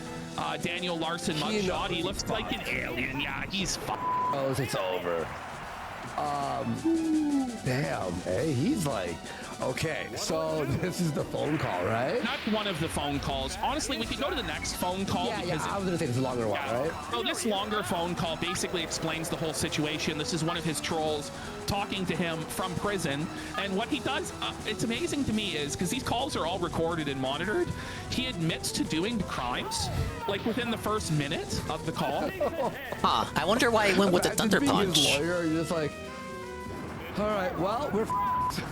L: Daniel Larson mugshot. He looks like an alien. Yeah, he's
Q: Oh, it's over. Damn, hey, he's like, okay, so this is the phone call, right?
L: Not one of the phone calls. Honestly, we could go to the next phone call.
Q: Yeah, I was gonna say it's a longer one, right?
L: So this longer phone call basically explains the whole situation. This is one of his trolls talking to him from prison. And what he does, it's amazing to me, is because these calls are all recorded and monitored, he admits to doing the crimes, like within the first minute of the call.
E: Huh, I wonder why he went with the Thunder Punch.
Q: His lawyer, you're just like, all right, well, we're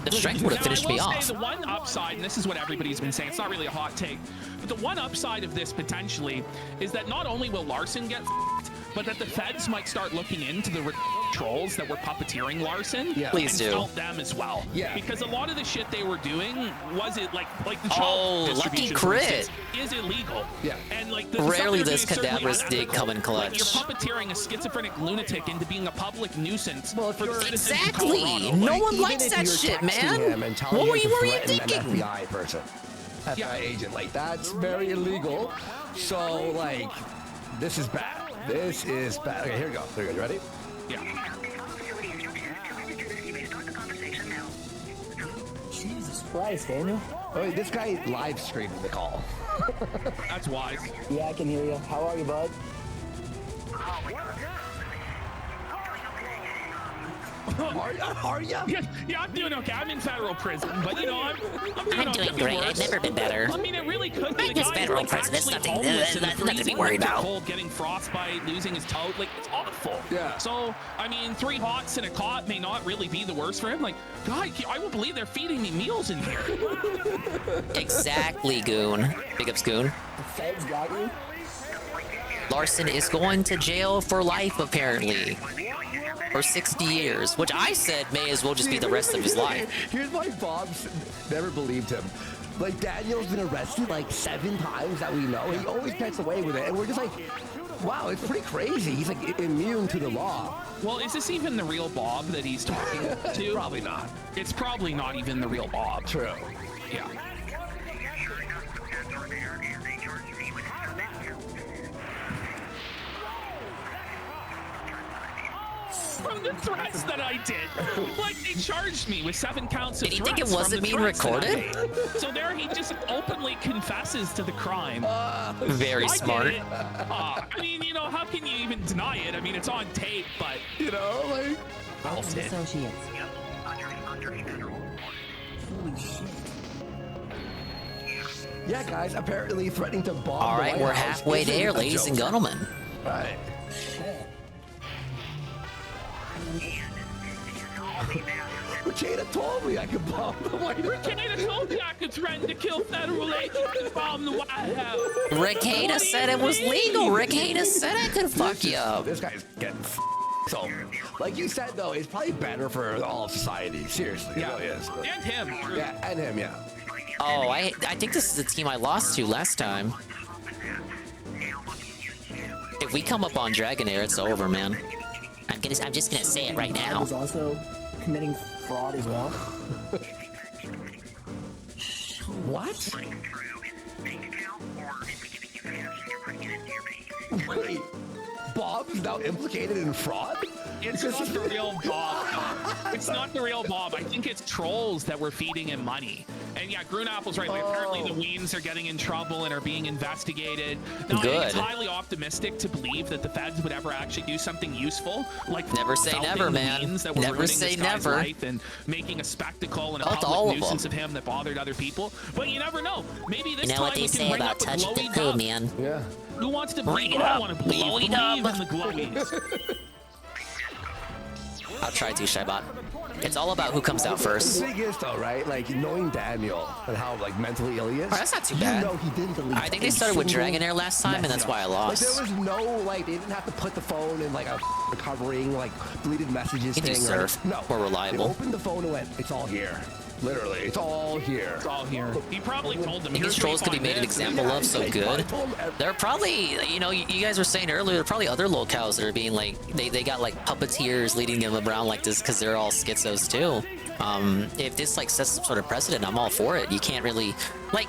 E: The strength would have finished me
L: I will
E: off.
L: say the one upside, and this is what everybody's been saying, it's not really a hot take, but the one upside of this potentially is that not only will Larson get but that the feds might start looking into the trolls that were puppeteering Larson.
Q: Yeah.
E: Please
L: and
E: do.
L: felt them as well.
Q: Yeah.
L: Because a lot of the shit they were doing was it like the
E: Oh,
L: child
E: lucky
L: distribution, for
E: crit.
L: instance, is illegal.
Q: Yeah.
L: And like
E: Rarely
L: the
E: does
L: stuff they're doing
E: Cadaver's
L: certainly
E: dig come in
L: Like
E: clutch.
L: you're puppeteering a schizophrenic lunatic into being a public nuisance
Q: Well, if
L: for the
Q: you're-
L: citizens of
E: Exactly.
L: Colorado.
E: No
L: Like,
E: one
Q: even
E: likes
Q: if
E: that
Q: you're
E: shit,
Q: texting
E: man.
Q: him and telling
E: What were
Q: him
E: you
Q: to threaten
E: thinking?
Q: An FBI person, FBI agent, like that's very illegal. So like, this is bad. This is bad. Okay, here we go. Here we go. You ready?
L: Yeah.
G: Jesus Christ, Daniel.
Q: Oh, wait, this guy live streamed the call.
J: That's wise.
G: Yeah, I can hear you. How are you, bud?
Q: Are you?
J: Yeah, I'm doing okay. I'm in federal prison, but you know, I'm doing
E: I'm
J: okay.
E: doing great. I've never been better.
J: I mean, it really could be.
E: I guess federal prison is nothing to be worried about.
J: Cold, getting frostbite, losing his toe, like it's awful.
Q: Yeah.
J: So, I mean, 3 hots and a cot may not really be the worst for him. Like, God, I won't believe they're feeding me meals in here.
E: Exactly, Goon. Big ups, Goon.
G: The feds got you?
E: Larson is going to jail for life, apparently. For 60 years, which I said may as well just be the rest of his life.
Q: Here's why Bob's never believed him. Like, Daniel's been arrested like 7 times that we know. He always gets away with it. And we're just like, wow, it's pretty crazy. He's like immune to the law.
J: Well, is this even the real Bob that he's talking to?
Q: Probably not.
J: It's probably not even the real Bob.
Q: True.
J: Yeah. From the threats that I did, like they charged me with 7 counts of
E: Did he
J: threats.
E: think it wasn't being recorded?
J: So there, he just openly confesses to the crime.
E: Very
J: I
E: smart.
J: did it. I mean, you know, how can you even deny it? I mean, it's on tape, but
Q: you know, like.
P: Associates.
Q: Yeah, guys, apparently threatening to bomb.
E: All right, we're halfway there, ladies and gentlemen.
Q: All right. Rekieta told me I could bomb the White House.
J: Rekieta told me I could threaten to kill federal agents and bomb the White House.
E: Rekieta said it was legal. Rekieta said I could fuck you up.
Q: This guy's getting so, like you said, though, it's probably better for all of society. Seriously,
J: Yeah.
Q: it really is.
J: And him.
Q: Yeah, and him, yeah.
E: Oh, I think this is the team I lost to last time. If we come up on Dragonair, it's over, man. I'm just gonna say it right now.
G: Was also committing fraud as well.
Q: What? Wait, Bob's now implicated in fraud?
J: It's not the real Bob. It's not the real Bob. I think it's trolls that were feeding him money. And yeah, Grunapple's right. Like, apparently the Weens are getting in trouble and are being investigated. Now, I think it's highly optimistic to believe that the feds would ever actually do something useful, like
E: Never say
J: felting
E: never,
J: the
E: man.
J: Weens that were
E: Never
J: ruining
E: say
J: this guy's
E: never.
J: life and making a spectacle and a
E: Felt all
J: public
E: of
J: nuisance
E: them.
J: of him that bothered other people. But you never know. Maybe this
E: You know
J: time
E: what they
J: we can
E: say
J: bring
E: about
J: up a
E: touching the
J: glowy
E: poo,
J: dub.
E: man.
Q: Yeah.
J: Who wants to
E: Bring
J: believe?
E: it
J: I
E: up,
J: want to believe.
E: glowy
J: Believe
E: dub.
J: in the glowies.
E: I'll try to, Shybot. It's all about who comes out first.
Q: The thing is, though, right? Like, knowing Daniel and how, like, mentally ill he is.
E: Oh, that's not too bad.
Q: You know he didn't delete
E: I think they started with
Q: a single
E: Dragonair last time, and that's why I lost.
Q: Like, there was no, like, they didn't have to put the phone in, like, a covering, like, deleted messages
E: You do
Q: thing.
E: surf.
Q: No.
E: More reliable.
Q: They opened the phone and went, it's all here. Literally, it's all here.
J: It's all here. He probably told them.
E: I think these trolls could be made an example of so good. There are probably, you know, you guys were saying earlier, there are probably other locales that are being like, they got like puppeteers leading them around like this because they're all schizos too. If this like sets some sort of precedent, I'm all for it. You can't really, like,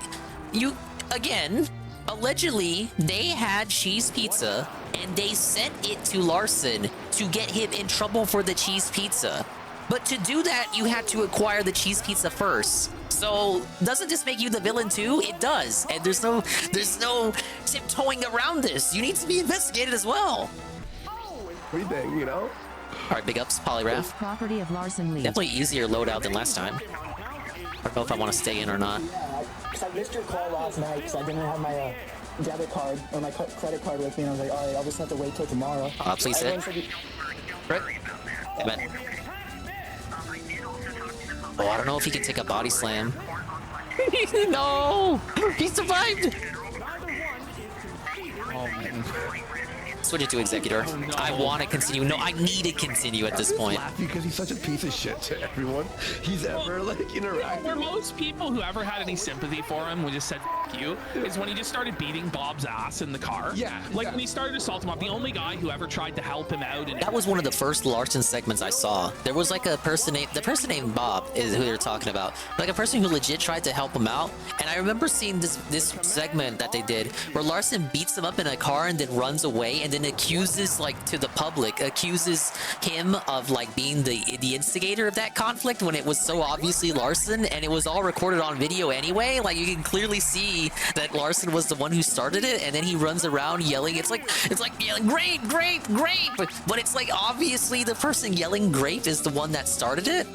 E: you, again, allegedly they had cheese pizza and they sent it to Larson to get him in trouble for the cheese pizza. But to do that, you had to acquire the cheese pizza first. So doesn't this make you the villain too? It does. And there's no tiptoeing around this. You need to be investigated as well.
Q: Everything, you know?
E: All right, big ups, Polygraph.
P: Property of Larson Lee.
E: Definitely easier loadout than last time. I don't know if I want to stay in or not.
G: Yeah, I missed your call last night because I didn't have my debit card or my credit card with me, and I was like, all right, I'll just have to wait till tomorrow.
E: Please hit. Right. Damn it. Oh, I don't know if he can take a body slam. No! He survived!
J: Oh, man.
E: Switch it to Executor.
J: Oh, no.
E: I want to continue. No, I need to continue at this point.
Q: Laughing because he's such a piece of shit to everyone he's ever like interacted
J: Where
Q: with.
J: most people who ever had any sympathy for him would just said "F you" is when he just started beating Bob's ass in the car.
Q: Yeah,
J: like
Q: yeah.
J: when he started assaulting him. The only guy who ever tried to help him out. And
E: That was one of the first Larson segments I saw. There was like a person named, the person named Bob is who they're talking about. Like a person who legit tried to help him out. And I remember seeing this segment that they did where Larson beats him up in a car and then runs away and and then accuses, like, to the public, accuses him of, like, being the instigator of that conflict when it was so obviously Larson, and it was all recorded on video anyway. Like, you can clearly see that Larson was the one who started it, and then he runs around yelling. It's like yelling, grape, grape, grape! But it's like, obviously the person yelling grape is the one that started it.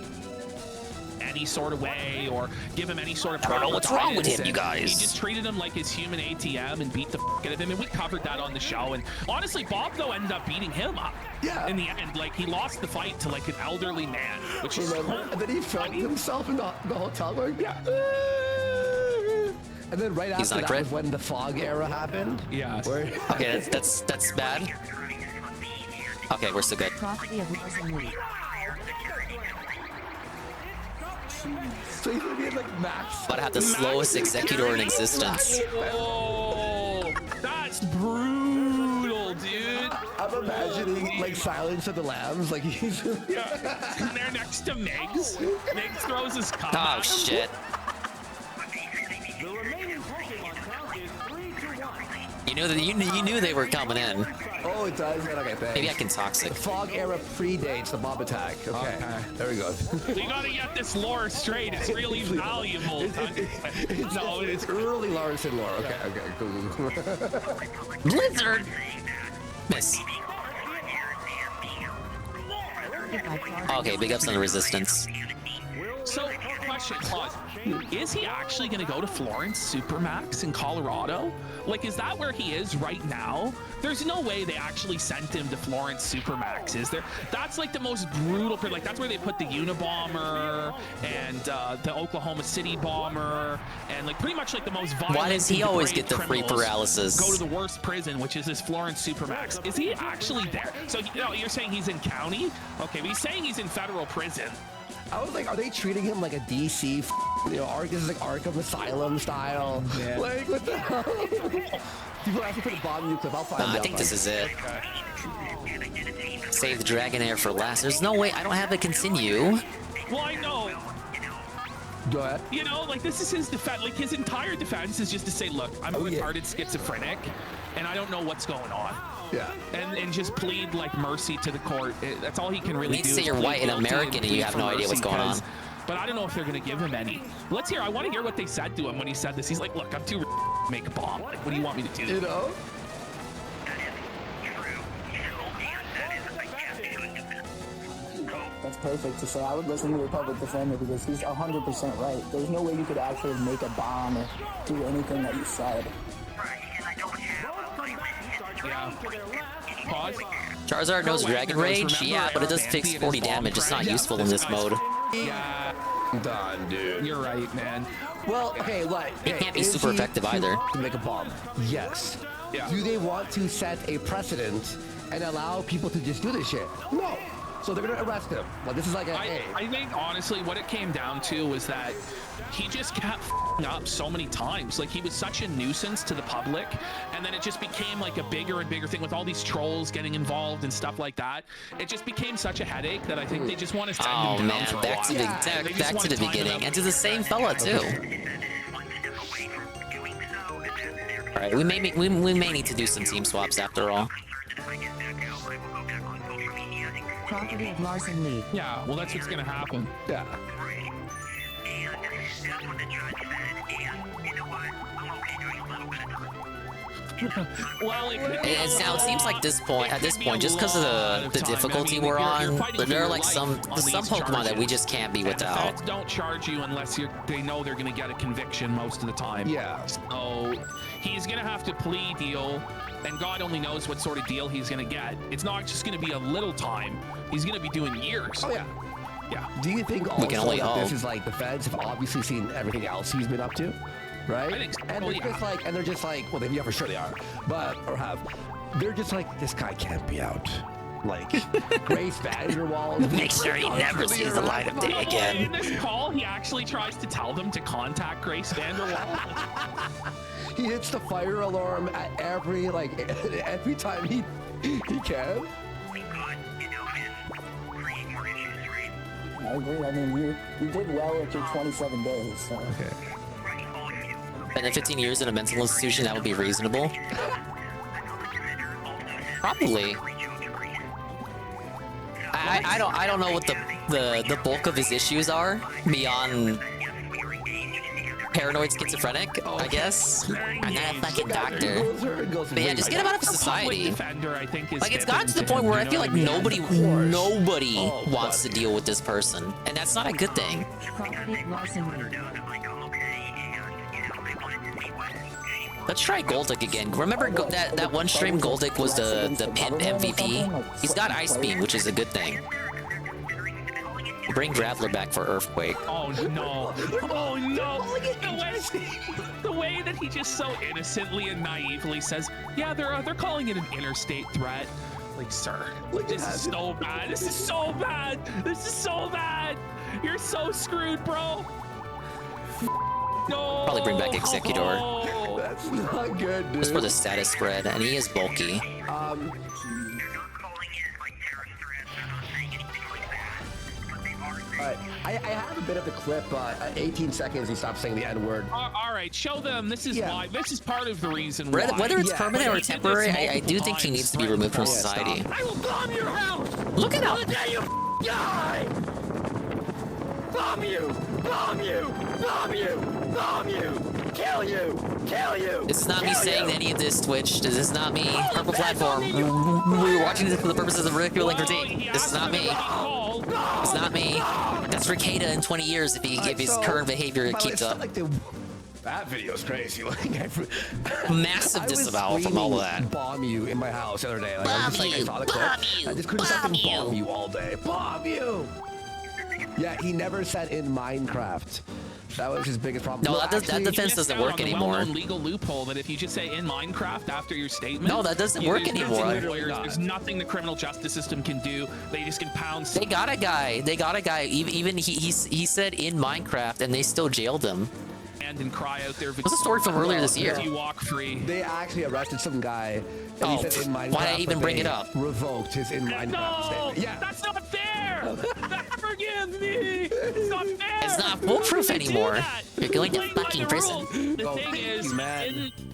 J: Any sort of way, or give him any sort of
E: I don't know what's wrong with him,
J: and
E: you guys.
J: He just treated him like his human ATM and beat the out of him, and we covered that on the show. And honestly, Bob though ended up beating him up.
Q: Yeah.
J: In the end, like he lost the fight to like an elderly man, which is
Q: and then he filmed himself in the hotel going, yeah. And then right after that was when the fog era happened.
J: Yeah.
E: Okay, that's bad. Okay, we're still good.
P: Property of Larson Lee.
Q: So he's gonna be like max.
E: But I have the slowest executor in existence.
J: Oh, that's brutal, dude.
Q: I'm imagining like Silence of the Lambs, like he's
J: And they're next to Megs. Megs throws his cup.
E: Oh shit. You knew that you knew they were coming in.
Q: Oh, it does. Okay, thanks.
E: Maybe I can toxic.
Q: The fog era predates the mob attack. Okay, there we go.
J: We gotta get this lore straight. It's really valuable.
Q: It's early Larson lore. Okay, cool.
E: Blizzard. Miss. Okay, big ups on the resistance.
J: So, question, pause. Is he actually going to go to Florence Supermax in Colorado? Like, is that where he is right now? There's no way they actually sent him to Florence Supermax, is there? That's like the most brutal, like that's where they put the Unabomber and the Oklahoma City bomber and like pretty much like the most violent.
E: Why does he always get the free paralysis?
J: Go to the worst prison, which is this Florence Supermax. Is he actually there? So, you know, you're saying he's in county? Okay, but he's saying he's in federal prison.
Q: I was like, are they treating him like a DC, this is like Arkham Asylum style? Yeah. Like, what the hell? People actually put a bomb in your clip. I'll find out.
E: I think this is it. Save the Dragonair for last. There's no way I don't have it continue.
J: Well, I know.
Q: Go ahead.
J: You know, like this is his defense. Like his entire defense is just to say, look, I'm a retarded schizophrenic, and I don't know what's going on.
Q: Yeah.
J: And just plead like mercy to the court. That's all he can really do.
E: You need to say you're white and American and you have no idea what's going on.
J: But I don't know if they're going to give him any. Let's hear. I want to hear what they said to him when he said this. He's like, look, I'm too to make a bomb. Like, what do you want me to do?
Q: You know?
R: That's perfect to say. I would listen to the public defender because he's 100% right. There's no way you could actually make a bomb or do anything that you said.
J: Yeah. Pause.
E: Charizard knows Dragon Rage? Yeah, but it does take 40 damage. It's not useful in this mode.
J: Yeah.
Q: Done, dude.
J: You're right, man.
Q: Well, okay, like...
E: It can't be super effective either.
Q: To make a bomb. Yes.
J: Yeah.
Q: Do they want to set a precedent and allow people to just do this shit? No. So they're gonna arrest him. Like, this is like a...
J: I think, honestly, what it came down to was that he just kept up so many times. Like, he was such a nuisance to the public, and then it just became like a bigger and bigger thing with all these trolls getting involved and stuff like that. It just became such a headache that I think they just want to send him down for a
E: back
J: while.
E: to the beginning, and to the same fella too. All right, we may need to do some team swaps after all.
P: Property of Larson Lee.
J: Yeah, well, that's what's gonna happen.
Q: Yeah.
J: Well,
E: it seems like at this point, just because of the difficulty we're on, there are like some Pokemon that we just can't be without.
J: The feds don't charge you unless they know they're gonna get a conviction most of the time.
Q: Yeah.
J: So he's gonna have to plea deal, and God only knows what sort of deal he's gonna get. It's not just gonna be a little time. He's gonna be doing years.
Q: Oh yeah.
J: Yeah.
Q: Do you think also
E: can only
Q: that
E: hope.
Q: this is like the feds have obviously seen everything else he's been up to? Right?
J: I think so.
Q: And they're just like, well, yeah, for sure they are, they're just like, this guy can't be out. Like, Grace Vanderwall.
E: Make sure he never sees the light of day again.
J: In this call, he actually tries to tell them to contact Grace Vanderwall.
Q: He hits the fire alarm at every time he can.
R: I agree. I mean, you did well with your 27 days. So.
Q: Okay.
E: And then 15 years in a mental institution, that would be reasonable. Probably. I don't know what the bulk of his issues are beyond paranoid schizophrenic, I guess. I'm not a fucking doctor. But yeah, just get him out of society. Like, it's gotten to the point where I feel like nobody wants to deal with this person. And that's not a good thing. Let's try Goldick again. Remember that one stream Goldick was the pimp MVP? He's got Ice Beam, which is a good thing. Bring Graveler back for Earthquake.
J: Oh no! Oh no! The way that he just so innocently and naively says, "Yeah, they're calling it an interstate threat." Like, sir, this is so bad. This is so bad. This is so bad. You're so screwed, bro. No.
E: Probably bring back Executor.
Q: That's not good, dude.
E: Just for the status spread, and he is bulky.
Q: Alright, I have a bit of the clip. 18 seconds, he stopped saying the N-word.
J: All right, show them. This is why. This is part of the reason why.
E: Whether it's permanent or temporary, I do think he needs to be removed from society.
N: I will bomb your house!
E: Look at him!
N: The day you die! Bomb you! Bomb you! Bomb you! Bomb you! Kill you! Kill you!
E: This is not me saying any of this, Twitch. This is not me. Purple platform. We were watching this for the purposes of ridiculing critique. This is not me. It's not me. That's Rekieta in 20 years if his current behavior keeps up.
Q: That video's crazy.
E: Massive disavowal from all of that.
Q: Bomb you in my house the other day. Like,
E: Bomb you!
Q: I just couldn't stop saying bomb you all day. Bomb you! Yeah, he never said in Minecraft. That was his biggest problem.
E: No, that defense doesn't work anymore.
J: Well-known legal loophole that if you just say in Minecraft after your statement,
E: no, that doesn't work anymore.
J: There's nothing the criminal justice system can do. They just can pound.
E: They got a guy. Even he said in Minecraft, and they still jailed him.
J: And cry out there.
E: What's the story from earlier this year?
J: You walk free.
Q: They actually arrested some guy.
E: Oh, why did I even bring it up?
Q: Revoked his in Minecraft statement.
J: Yeah, that's not fair. Forgive me. It's not fair.
E: It's not foolproof anymore. You're going to fucking prison.
J: The thing is,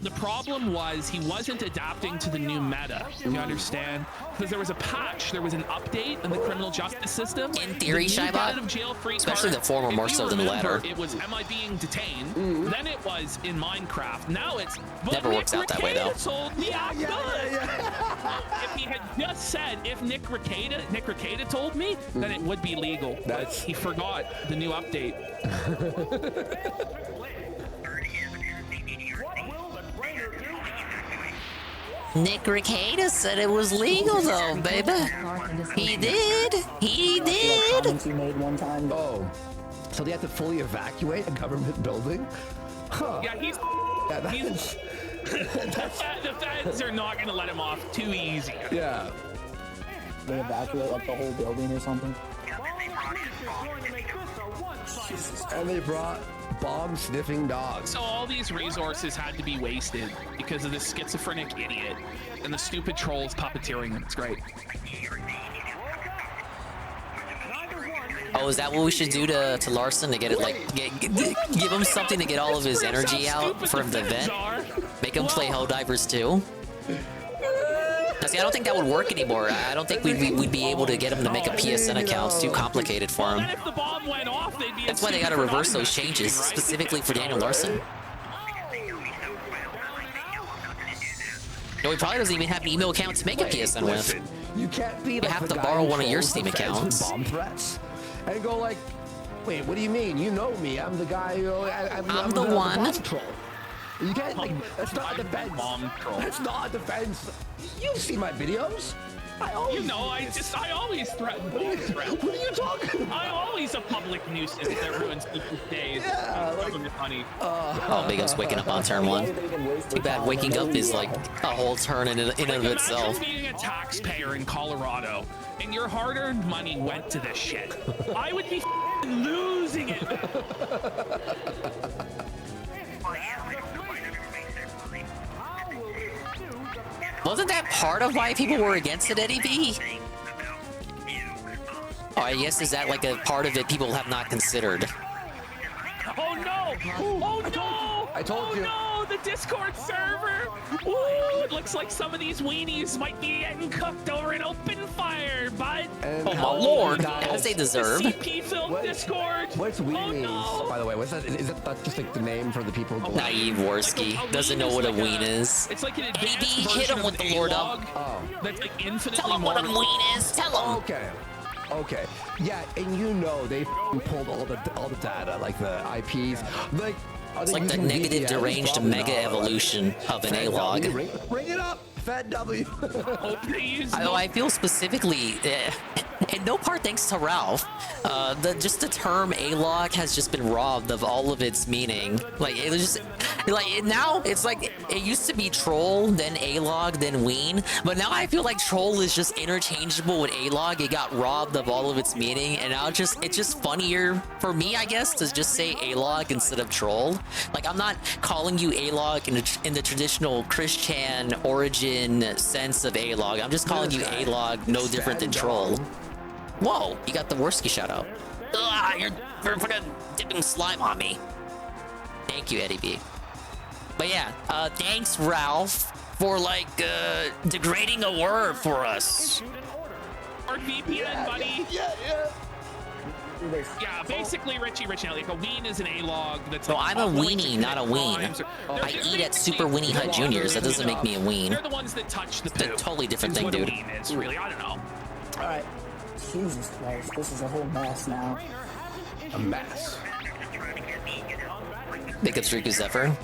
J: the problem was he wasn't adapting to the new meta. You understand? Because there was a patch, there was an update in the criminal justice system.
E: In theory, Shybot, especially the former more so than the latter.
J: It was, am I being detained? Then it was in Minecraft. Now it's
E: never works out that way though.
J: Told me I'm good. If he had just said, if Nick Rekieta told me, then it would be legal. But he forgot the new update.
E: Nick Rekieta said it was legal though, baby. He did. He did.
R: He made one time.
Q: Oh, so they had to fully evacuate a government building? Huh.
J: Yeah, the feds are not going to let him off too easy.
Q: Yeah.
R: They evacuate like the whole building or something.
Q: And they brought bomb-sniffing dogs.
J: So all these resources had to be wasted because of this schizophrenic idiot and the stupid trolls puppeteering them. It's great.
E: Oh, is that what we should do to Larson to get it give him something to get all of his energy out from the vent? Make him play Helldivers too? Now, see, I don't think that would work anymore. I don't think we'd be able to get him to make a PSN account. It's too complicated for him. That's why they gotta reverse those changes, specifically for Daniel Larson. No, he probably doesn't even have an email account to make a PSN with.
Q: You can't be
E: you have to borrow one of your Steam accounts.
Q: Bomb threats and go like, wait, what do you mean? You know me. I'm the guy who... I'm
E: the one.
Q: You can't, like, that's not a defense. That's not a defense. You've seen my videos. I always
J: I always threaten. What
Q: are you talking about?
J: I'm always a public nuisance that ruins people's days.
Q: Yeah,
J: funny.
E: Oh, Big Up's waking up on turn 1. Too bad waking up is like a whole turn in and of itself.
J: Imagine being a taxpayer in Colorado and your hard-earned money went to this shit. I would be losing it.
E: Wasn't that part of why people were against it, Eddie B? Oh, I guess is that like a part of it people have not considered?
J: Oh no! Oh no!
Q: I told you.
J: Oh no! The Discord server! Ooh, it looks like some of these weenies might be getting cooked over an open fire, but
E: Oh my lord, as they deserve.
J: CP-filled Discord!
Q: What's weenies,
J: no.
Q: by the way? What's that? Is that just like the name for the people?
E: Naive Worski doesn't know what a ween is.
J: It's like an
E: AB,
J: advanced
E: hit him
J: version
E: with
J: of
E: the
J: an
E: Lord
J: A-log
E: up.
Q: Oh.
J: that's like infinitely
E: Tell him what a
J: more
E: ween is. Tell him.
Q: Okay. Okay. Yeah, and you know they pulled all the data, like the IPs, like.
E: It's like the negative deranged mega evolution of an A-log.
Q: Bring it up, Fed W.
E: Although I feel specifically, in no part thanks to Ralph, just the term A-log has just been robbed of all of its meaning. Like it was just now it's like it used to be troll, then A-log, then ween, but now I feel like troll is just interchangeable with A-log. It got robbed of all of its meaning, and now it's just funnier for me, I guess, to just say A-log instead of troll. Like I'm not calling you A-log in the traditional Christian origin sense of A-log. I'm just calling you A-log, no different than troll. Whoa, you got the Worski shout out. Ugh, you're fucking dipping slime on me. Thank you, Eddie B. But yeah, thanks Ralph for degrading a word for us.
J: Our VPN, buddy.
Q: Yeah.
J: Yeah, basically, Richie, like a ween is an A-log that's
E: So
J: like...
E: I'm a weenie, not a ween. I eat at Super Weenie Hut Juniors. That doesn't make me a ween.
J: They're the ones that touch the
E: It's a
J: poop.
E: totally different thing,
J: What a
E: dude.
J: ween is, really, I don't know.
R: All right. Jesus Christ, this is a whole mess now.
Q: A mess.
E: Big ups Riku Zephyr.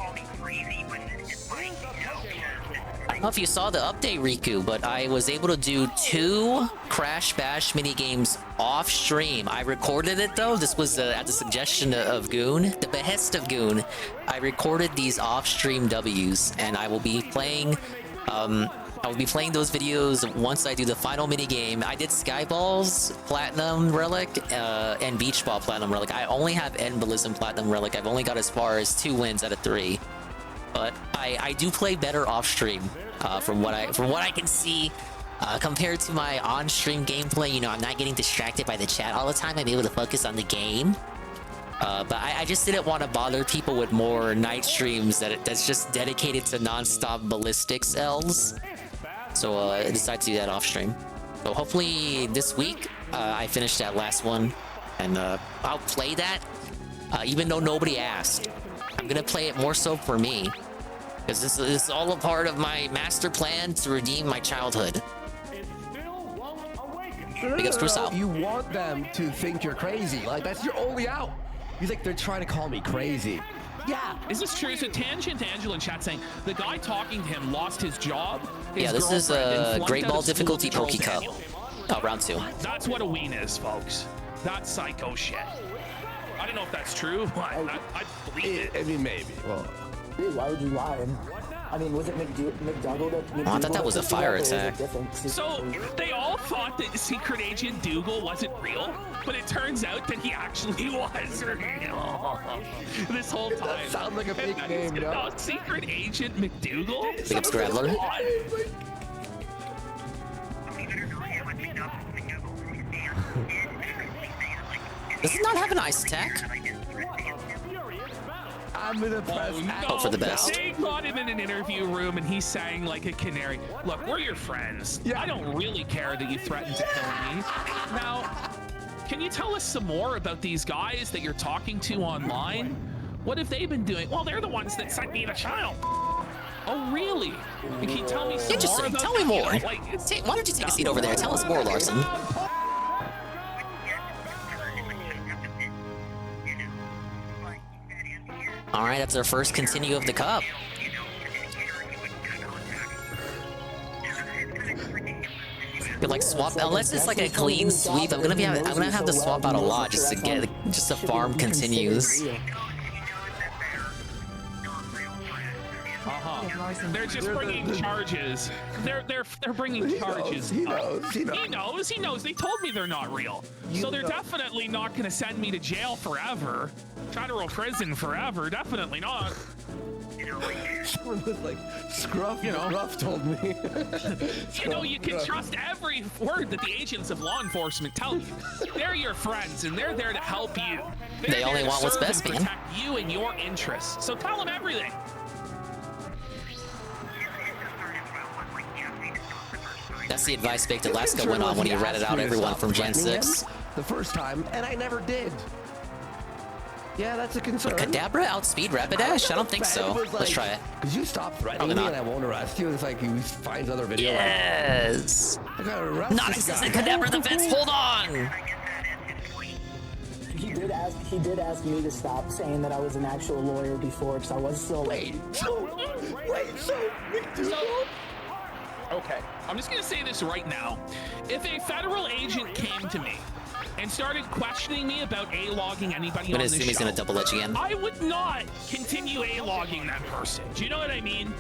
E: I don't know if you saw the update, Riku, but I was able to do 2 Crash Bash minigames off stream. I recorded it though. This was at the suggestion of Goon, the behest of Goon. I recorded these off-stream W's, and I will be playing. Those videos once I do the final minigame. I did Skyballs Platinum Relic and Beach Ball Platinum Relic. I only have Enbelism Platinum Relic. I've only got as far as 2 wins out of 3. But I do play better off stream from what I can see compared to my on-stream gameplay. You know, I'm not getting distracted by the chat all the time. I'm able to focus on the game. But I just didn't want to bother people with more night streams that's just dedicated to non-stop ballistics L's. So I decided to do that off stream. So hopefully this week I finish that last one, and I'll play that even though nobody asked. I'm gonna play it more so for me, because this is all a part of my master plan to redeem my childhood. Big ups Chris out.
Q: You want them to think you're crazy. Like that's your only out. He's like, they're trying to call me crazy.
J: Yeah. Is this true? So Tangent Angela in chat saying the guy talking to him lost his job.
E: Yeah, this is a Great Ball difficulty Poke Cup. Round 2.
J: That's what a ween is, folks. That's psycho shit. I don't know if that's true, but I believe it.
Q: I mean, maybe. Well,
R: Dude, why would you lie? I mean, was it McDougal that...
E: Oh, I thought that was a fire attack.
J: So, they all thought that Secret Agent Dougal wasn't real, but it turns out that he actually was real. This whole time.
Q: That sounds like a big name, no?
J: Secret Agent McDougal?
E: Big ups Graveler. Does it not have an ice attack?
Q: I'm gonna press
E: Hope for the best.
J: They got him in an interview room and he sang like a canary. Look, we're your friends. Yeah. I don't really care that you threatened to kill me. Now, can you tell us some more about these guys that you're talking to online? What have they been doing? Well, they're the ones that sent me the child. Oh, really? Can you tell me some more
E: Interesting.
J: about
E: Tell me more.
J: Like,
E: Why don't you take a seat over there? Tell us more, Larson. All right, that's our first continue of the cup. Could like swap unless it's like a clean sweep. I'm gonna have to swap out a lot just to farm continues.
J: They're just bringing charges. They're bringing charges.
Q: He knows.
J: He knows. They told me they're not real. So they're definitely not going to send me to jail forever. Federal prison forever. Definitely not.
Q: Someone was like, Scruff, Scruff told me.
J: You can trust every word that the agents of law enforcement tell you. They're your friends, and they're there to help you.
E: They only want what's best, man.
J: Protect you and your interests. So tell them everything.
E: That's the advice Baked Alaska went on when he ratted out everyone from Gen 6.
Q: The first time, and I never did. Yeah, that's a concern.
E: Kadabra outspeed Rapidash? I don't think so. Let's try it.
Q: Because you stop threatening me and I won't arrest you. It's like he finds other videos.
E: Yes. Non-existent Kadabra defense. Hold on.
R: He did ask me to stop saying that I was an actual lawyer before, because I was still
J: Okay, I'm just gonna say this right now. If a federal agent came to me and started questioning me about A-logging anybody on the show,
E: he's gonna double edge again.
J: I would not continue A-logging that person. Do you know what I mean?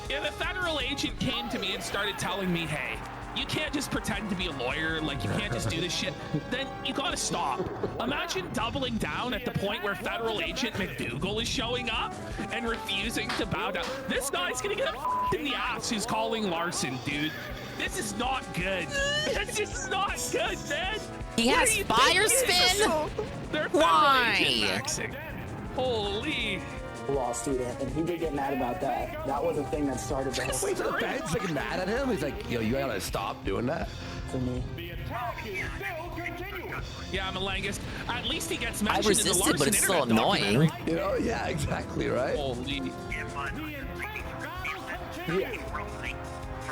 J: If a federal agent came to me and started telling me, hey, you can't just pretend to be a lawyer, like you can't just do this shit, then you gotta stop. Imagine doubling down at the point where federal agent McDougal is showing up and refusing to bow down. This guy's gonna get a in the ass who's calling Larson, dude. This is not good. This is not good, man.
E: He has fire spin?
J: They're
E: Why?
J: Holy.
R: Law student, and he did get mad about that. That was the thing that started the whole.
Q: Wait, so the feds like mad at him? He's like, yo, you gotta stop doing that.
R: For me.
J: Yeah, Malangus. At least he gets mentioned.
E: I resisted,
J: in the
E: but it's still
J: Larson
E: annoying.
Q: Yeah, exactly, right?
J: Holy.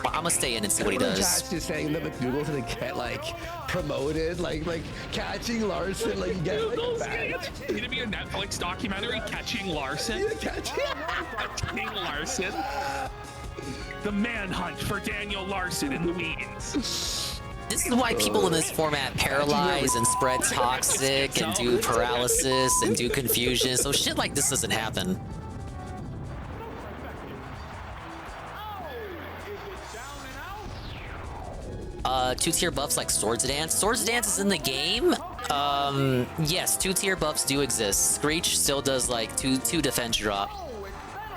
E: I'm gonna stay in and see what he does.
Q: Just saying that McDougal's gonna get like promoted, like catching Larson, like you get like a badge.
J: It's gonna be a Netflix documentary, Catching Larson. Catching Larson. The manhunt for Daniel Larson in the Weeds.
E: This is why people in this format paralyze and spread toxic and do paralysis and do confusion, so shit like this doesn't happen. Two-tier buffs like Swords Dance. Swords Dance is in the game. Yes, two-tier buffs do exist. Screech still does like two defense drop.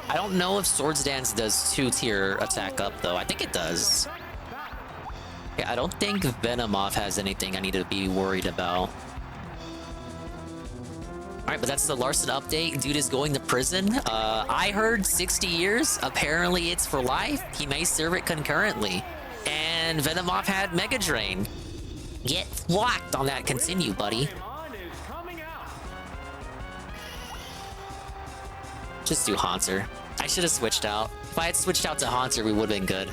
E: I don't know if Swords Dance does two-tier attack up though. I think it does. Yeah, I don't think Venomoth has anything I need to be worried about. Alright, but that's the Larson update. Dude is going to prison. I heard 60 years. Apparently it's for life. He may serve it concurrently. And Venomoth had Mega Drain. Get locked on that continue, buddy. Just do Haunter. I should have switched out. If I had switched out to Haunter, we would have been good.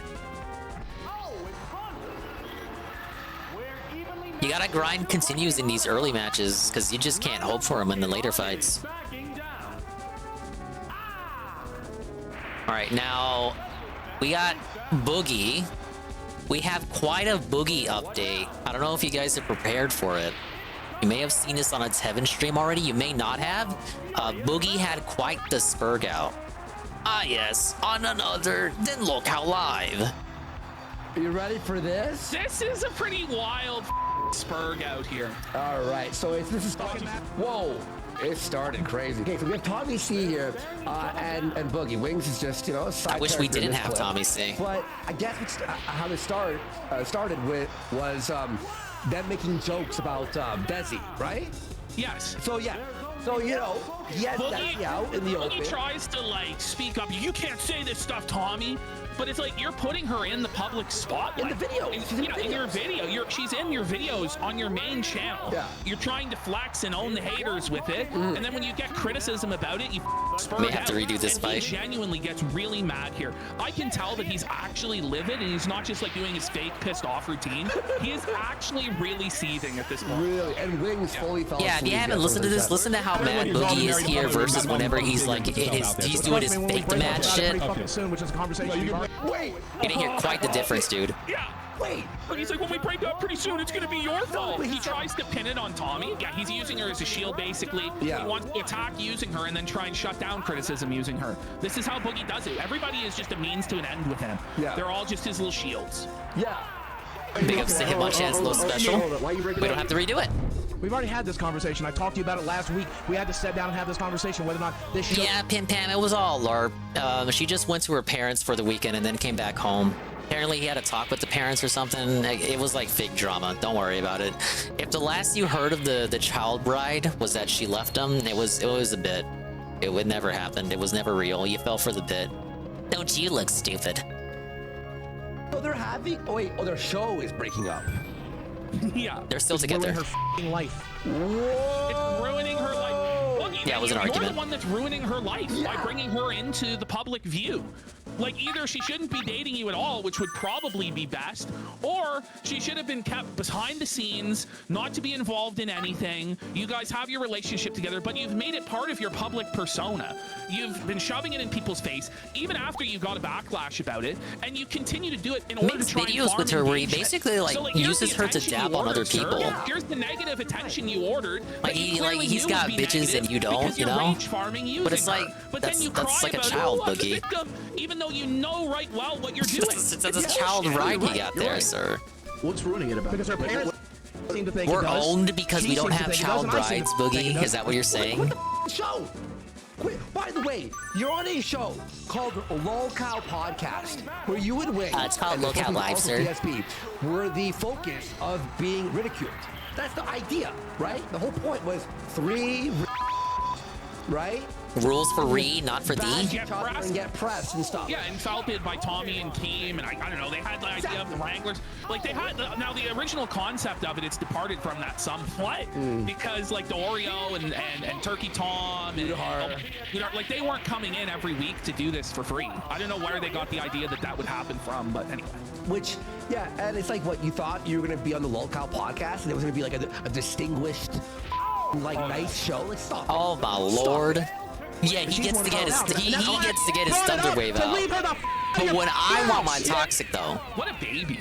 E: You gotta grind continues in these early matches, because you just can't hope for them in the later fights. Alright, now we got Boogie. We have quite a Boogie update. I don't know if you guys are prepared for it. You may have seen this on its Heaven stream already. You may not have. Boogie had quite the spurg out. Ah yes, on another Then Look How Live.
Q: Are you ready for this?
J: This is a pretty wild spurg out here.
Q: All right, so this is whoa. It started crazy. Okay, so we have Tommy C here, and Boogie. Wings is just, a side
E: I wish we
Q: character in
E: didn't
Q: this
E: have
Q: clip.
E: Tommy C.
Q: But I guess how this started with was them making jokes about Desi, right?
J: Yes.
Q: So yeah. So he has Desi out in the open.
J: Boogie tries to speak up. You can't say this stuff, Tommy. But it's like you're putting her in the public spotlight.
Q: In the video.
J: In your video. She's in your videos on your main channel.
Q: Yeah.
J: You're trying to flex and own the haters with it. And then when you get criticism about it, you spur
E: May have to redo this fight.
J: He genuinely gets really mad here. I can tell that he's actually livid and he's not just doing his fake pissed off routine. He is actually really seething at this point.
Q: Really? And Wings fully fell
E: Yeah, if you haven't listened to this, listen to how mad Boogie is here versus whenever he's he's doing his fake mad shit.
Q: Wait.
E: You didn't hear quite the difference, dude.
J: Yeah,
Q: Wait.
J: But he's like, when we break up pretty soon, it's gonna be your fault. He tries to pin it on Tommy. Yeah, he's using her as a shield, basically.
Q: Yeah.
J: He wants to attack using her and then try and shut down criticism using her. This is how Boogie does it. Everybody is just a means to an end with him.
Q: Yeah.
J: They're all just his little shields.
Q: Yeah.
E: Big ups to him on Chance Low Special.
S: Why you breaking
E: We don't have to redo it.
S: We've already had this conversation. I talked to you about it last week. We had to sit down and have this conversation whether or not this show...
E: Yeah, Pim Pam, it was all LARP. She just went to her parents for the weekend and then came back home. Apparently he had a talk with the parents or something. It was like fake drama. Don't worry about it. If the last you heard of the child bride was that she left him, it was a bit. It would never happen. It was never real. You fell for the bit. Don't you look stupid?
Q: So they're having... Oh, wait. Oh, their show is breaking up.
J: Yeah.
E: They're still together.
S: Her f***ing life.
J: It's ruining her life. Boogie,
E: Yeah, it was an
J: you're
E: argument.
J: the one that's ruining her life by bringing her into the public view. Like, either she shouldn't be dating you at all, which would probably be best, or she should have been kept behind the scenes, not to be involved in anything. You guys have your relationship together, but you've made it part of your public persona. You've been shoving it in people's face, even after you got a backlash about it, and you continue to do it in order to try and
E: videos
J: farm
E: with her where he
J: engagement.
E: basically like
J: here's
E: uses
J: the
E: her to
J: attention
E: dab
J: you
E: on other
J: ordered, sir.
E: people.
J: Yeah, here's the negative attention you ordered.
E: Like
J: that you clearly
E: he's
J: knew
E: got
J: would be
E: bitches and
J: negative
E: you don't,
J: because
E: you
J: you're
E: know.
J: rage farming using
E: But it's like
J: her. But
E: that's
J: then you
E: that's
J: cry
E: like a
J: about,
E: child,
J: I'm the
E: Boogie.
J: victim, even though you know right well what you're doing.
E: That's a child ride you got there, sir.
S: What's ruining it about Because her parents seem to think
E: We're
S: it does.
E: owned because
S: She
E: we don't
S: seems to
E: have
S: think it does,
E: child
S: and I seem
E: brides,
S: to think it
E: Boogie.
S: does.
E: Is that what you're saying?
Q: Show. By the way, you're on a show called Lolcow Podcast, where you would win.
E: It's called
Q: and the
E: Lolcow
Q: focus
E: Live,
Q: also
E: sir.
Q: PSP, were the focus of being ridiculed. That's the idea, right? The whole point was 3, right?
E: Rules for re, not for thee.
Q: Get pressed and stuff.
J: Yeah, insulted by Tommy and Team, and I don't know, they had the idea of the Wranglers. Like, they had, now the original concept of it's departed from that somewhat, because, like, the Oreo and Turkey Tom, and, like, they weren't coming in every week to do this for free. I don't know where they got the idea that would happen from, but anyway.
Q: Which, yeah, and it's like what you thought you were going to be on the Lolcow Podcast, and it was going to be like a distinguished, like, nice show. Like, stop.
E: Oh my lord. Yeah, he gets to get his thunder wave out. But when I want my toxic though.
J: What a baby.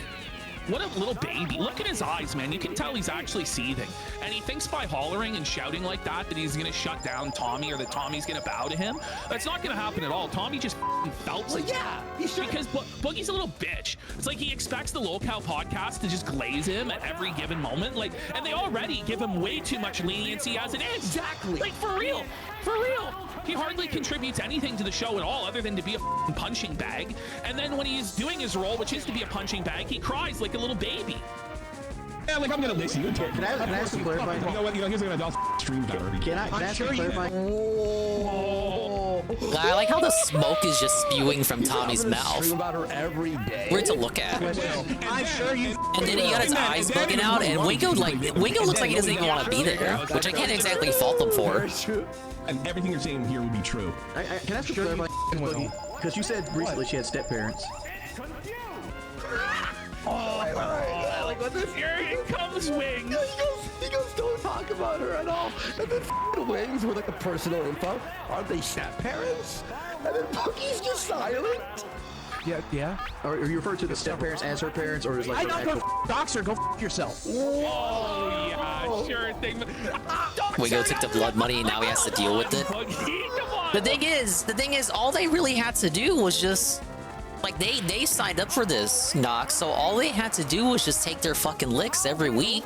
J: What a little baby. Look at his eyes, man. You can tell he's actually seething. And he thinks by hollering and shouting like that he's going to shut down Tommy or that Tommy's going to bow to him. That's not going to happen at all. Tommy just felt like
Q: yeah, he should.
J: Because Boogie's a little bitch. It's like he expects the Lolcow Podcast to just glaze him at every given moment. Like, and they already give him way too much leniency as it is.
Q: Exactly.
J: Like, for real. For real. He hardly contributes anything to the show at all other than to be a punching bag. And then when he's doing his role, which is to be a punching bag, he cries like a little baby.
S: Yeah, like I'm gonna listen. You can I ask you clarify? You know what? You know he's gonna stream that already. Can I ask you clarify?
E: I like how the smoke is just spewing from Tommy's mouth.
Q: Stream about her every day.
E: Weird to look at.
S: I'm sure you.
E: And then he got his eyes bugging out, and Wingo looks like he doesn't even want to be there, which I can't exactly fault him for.
S: And everything you're saying here would be true.
T: Can I ask you clarify? Because you said recently she had step parents.
J: Oh, like what this? Here comes Wings.
Q: He goes, don't talk about her at all. And then Wings with like the personal info. Aren't they step parents? And then Boogie's just silent.
T: Yeah. Or you refer to the step parents as her parents, or is like?
S: I don't go dox her. Go yourself.
J: Oh yeah, sure thing.
E: Wingo took the blood money, and now he has to deal with it. The thing is, all they really had to do was just. Like, they signed up for this, Nox, so all they had to do was just take their fucking licks every week.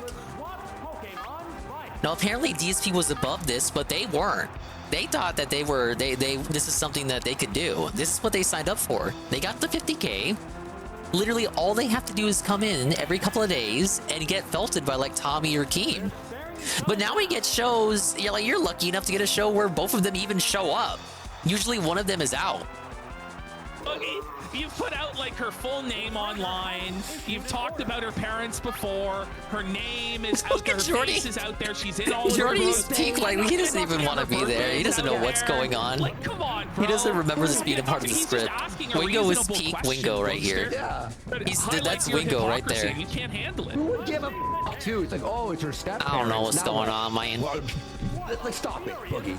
E: Now, apparently DSP was above this, but they weren't. They thought that this is something that they could do. This is what they signed up for. They got the 50K. Literally, all they have to do is come in every couple of days and get felted by, like, Tommy or Keem. But now we get shows, yeah, like, you're lucky enough to get a show where both of them even show up. Usually one of them is out.
J: Okay. You've put out like her full name online. You've talked about her parents before. Her name is out there. Her face is out there. She's in all of
E: Jordy's peak, like he doesn't even want to be there. He doesn't know what's going on.
J: Like, come on, bro.
E: He doesn't remember this being a part of the script. Wingo is peak Wingo right here.
Q: Yeah.
E: That's Wingo right there.
J: You can't handle it.
Q: Who would give a too? It's like, oh, it's her step.
E: I don't know what's going on, man.
Q: Let's stop it, Boogie.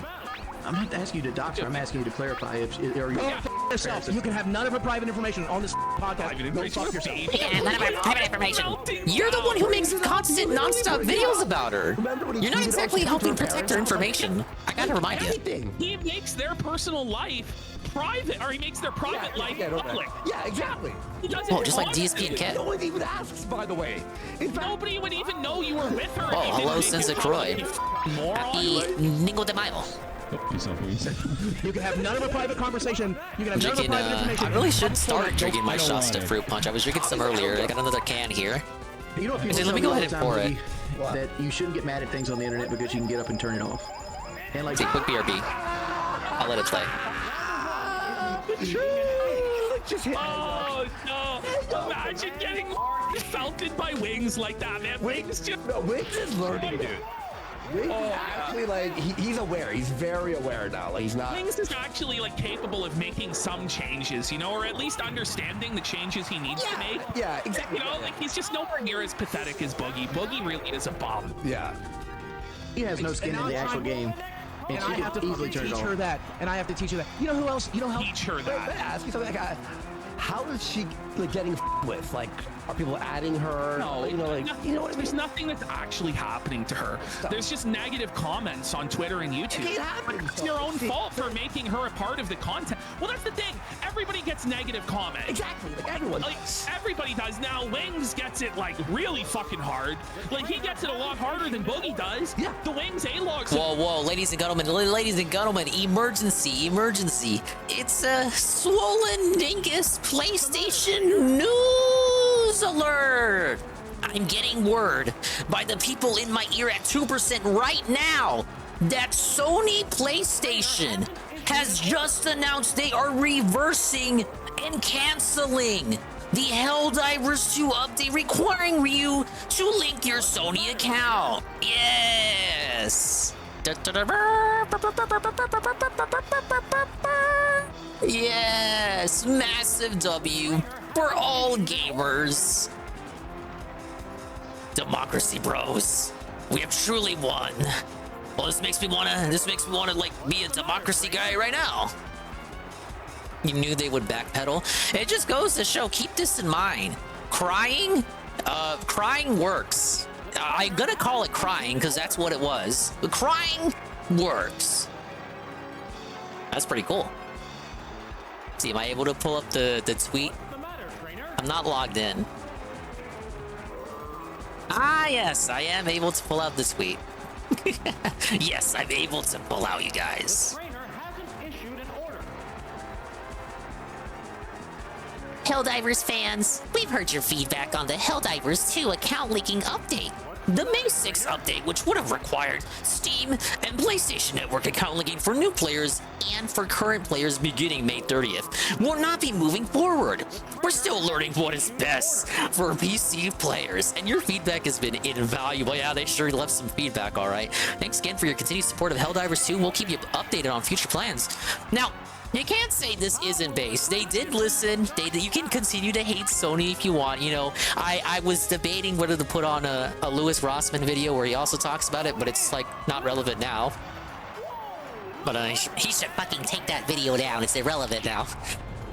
T: I'm not asking you to doctor. I'm asking you to clarify if are you.
S: Go yourself. You can have none of her private information on this podcast. Go fuck yourself.
E: Yeah, none of our private information. You're the one who makes constant, non-stop videos about her. You're not exactly helping protect her information. I gotta remind you.
J: He makes their personal life private, or he makes their private life public.
Q: Yeah, exactly.
J: He does
E: Oh,
J: it
E: just like
J: honestly.
E: DSP and Cat.
Q: No one even asks, by the way.
J: Nobody would even know you were with her.
E: Oh,
J: if you
E: hello,
J: didn't make
E: Sensei
J: it
E: Croy.
J: moron.
E: Happy Dingo de Mayo.
S: You can have none of a private conversation. You can have none of a private information.
E: I really should start drinking my shots to Fruit Punch. I was drinking some earlier. I got another can here.
T: You know,
E: Let me go ahead and pour it.
T: That you shouldn't get mad at things on the internet because you can get up and turn it off. And like,
E: Take quick BRB. I'll let it play.
J: Oh no! Imagine getting felted by Wings like that, man. Wings just
Q: Wings is learning, dude. Wings is actually like he's aware. He's very aware now. Like he's not.
J: Wings is actually like capable of making some changes, you know, or at least understanding the changes he needs to make.
Q: Yeah, exactly.
J: You know, like he's just nowhere near as pathetic as Boogie. Boogie really is a bum.
Q: Yeah.
T: he has no skin in the actual game.
S: And
T: she
S: I have to
T: could easily turn it
S: teach
T: off.
S: her that. And I have to teach her that. You know who else? You know how?
J: Teach her
Q: Wait, may I
J: that.
Q: ask you something? Like, how is she like getting with? Like, are people adding her?
J: No,
Q: you know, like
J: nothing,
Q: you know what I mean?
J: there's nothing that's actually happening to her. There's just negative comments on Twitter and YouTube.
Q: It happens,
J: It's your own fault for making her a part of the content. Well, that's the thing. Everybody gets negative comments.
Q: Exactly, like everyone.
J: Like everybody does. Now Wings gets it like really fucking hard. Like he gets it a lot harder than Boogie does.
Q: Yeah.
J: The Wings A-logs.
E: Whoa, ladies and gentlemen, emergency. It's a Swollen Dingus PlayStation news alert. I'm getting word by the people in my ear at 2% right now that Sony PlayStation has just announced they are reversing and canceling the Helldivers 2 update requiring you to link your Sony account. Yes. Yes, massive W for all gamers. Democracy, bros. We have truly won. Well, this makes me wanna like be a democracy guy right now. You knew they would backpedal. It just goes to show, keep this in mind. Crying works. I'm gonna call it crying because that's what it was. But crying works. That's pretty cool. See, am I able to pull up the tweet? I'm not logged in. Ah, yes, I am able to pull out the tweet. Yes, I'm able to pull out, you guys. Helldivers fans, we've heard your feedback on the Helldivers 2 account leaking update. The May 6th update, which would have required Steam and PlayStation Network account linking for new players and for current players beginning May 30th, will not be moving forward. We're still learning what is best for PC players, and your feedback has been invaluable. Yeah, they sure left some feedback, all right. Thanks again for your continued support of Helldivers 2. We'll keep you updated on future plans. Now, you can't say this isn't based. They did listen. You can continue to hate Sony if you want. You know, I was debating whether to put on a Louis Rossman video where he also talks about it, but it's like not relevant now. But he should fucking take that video down. It's irrelevant now.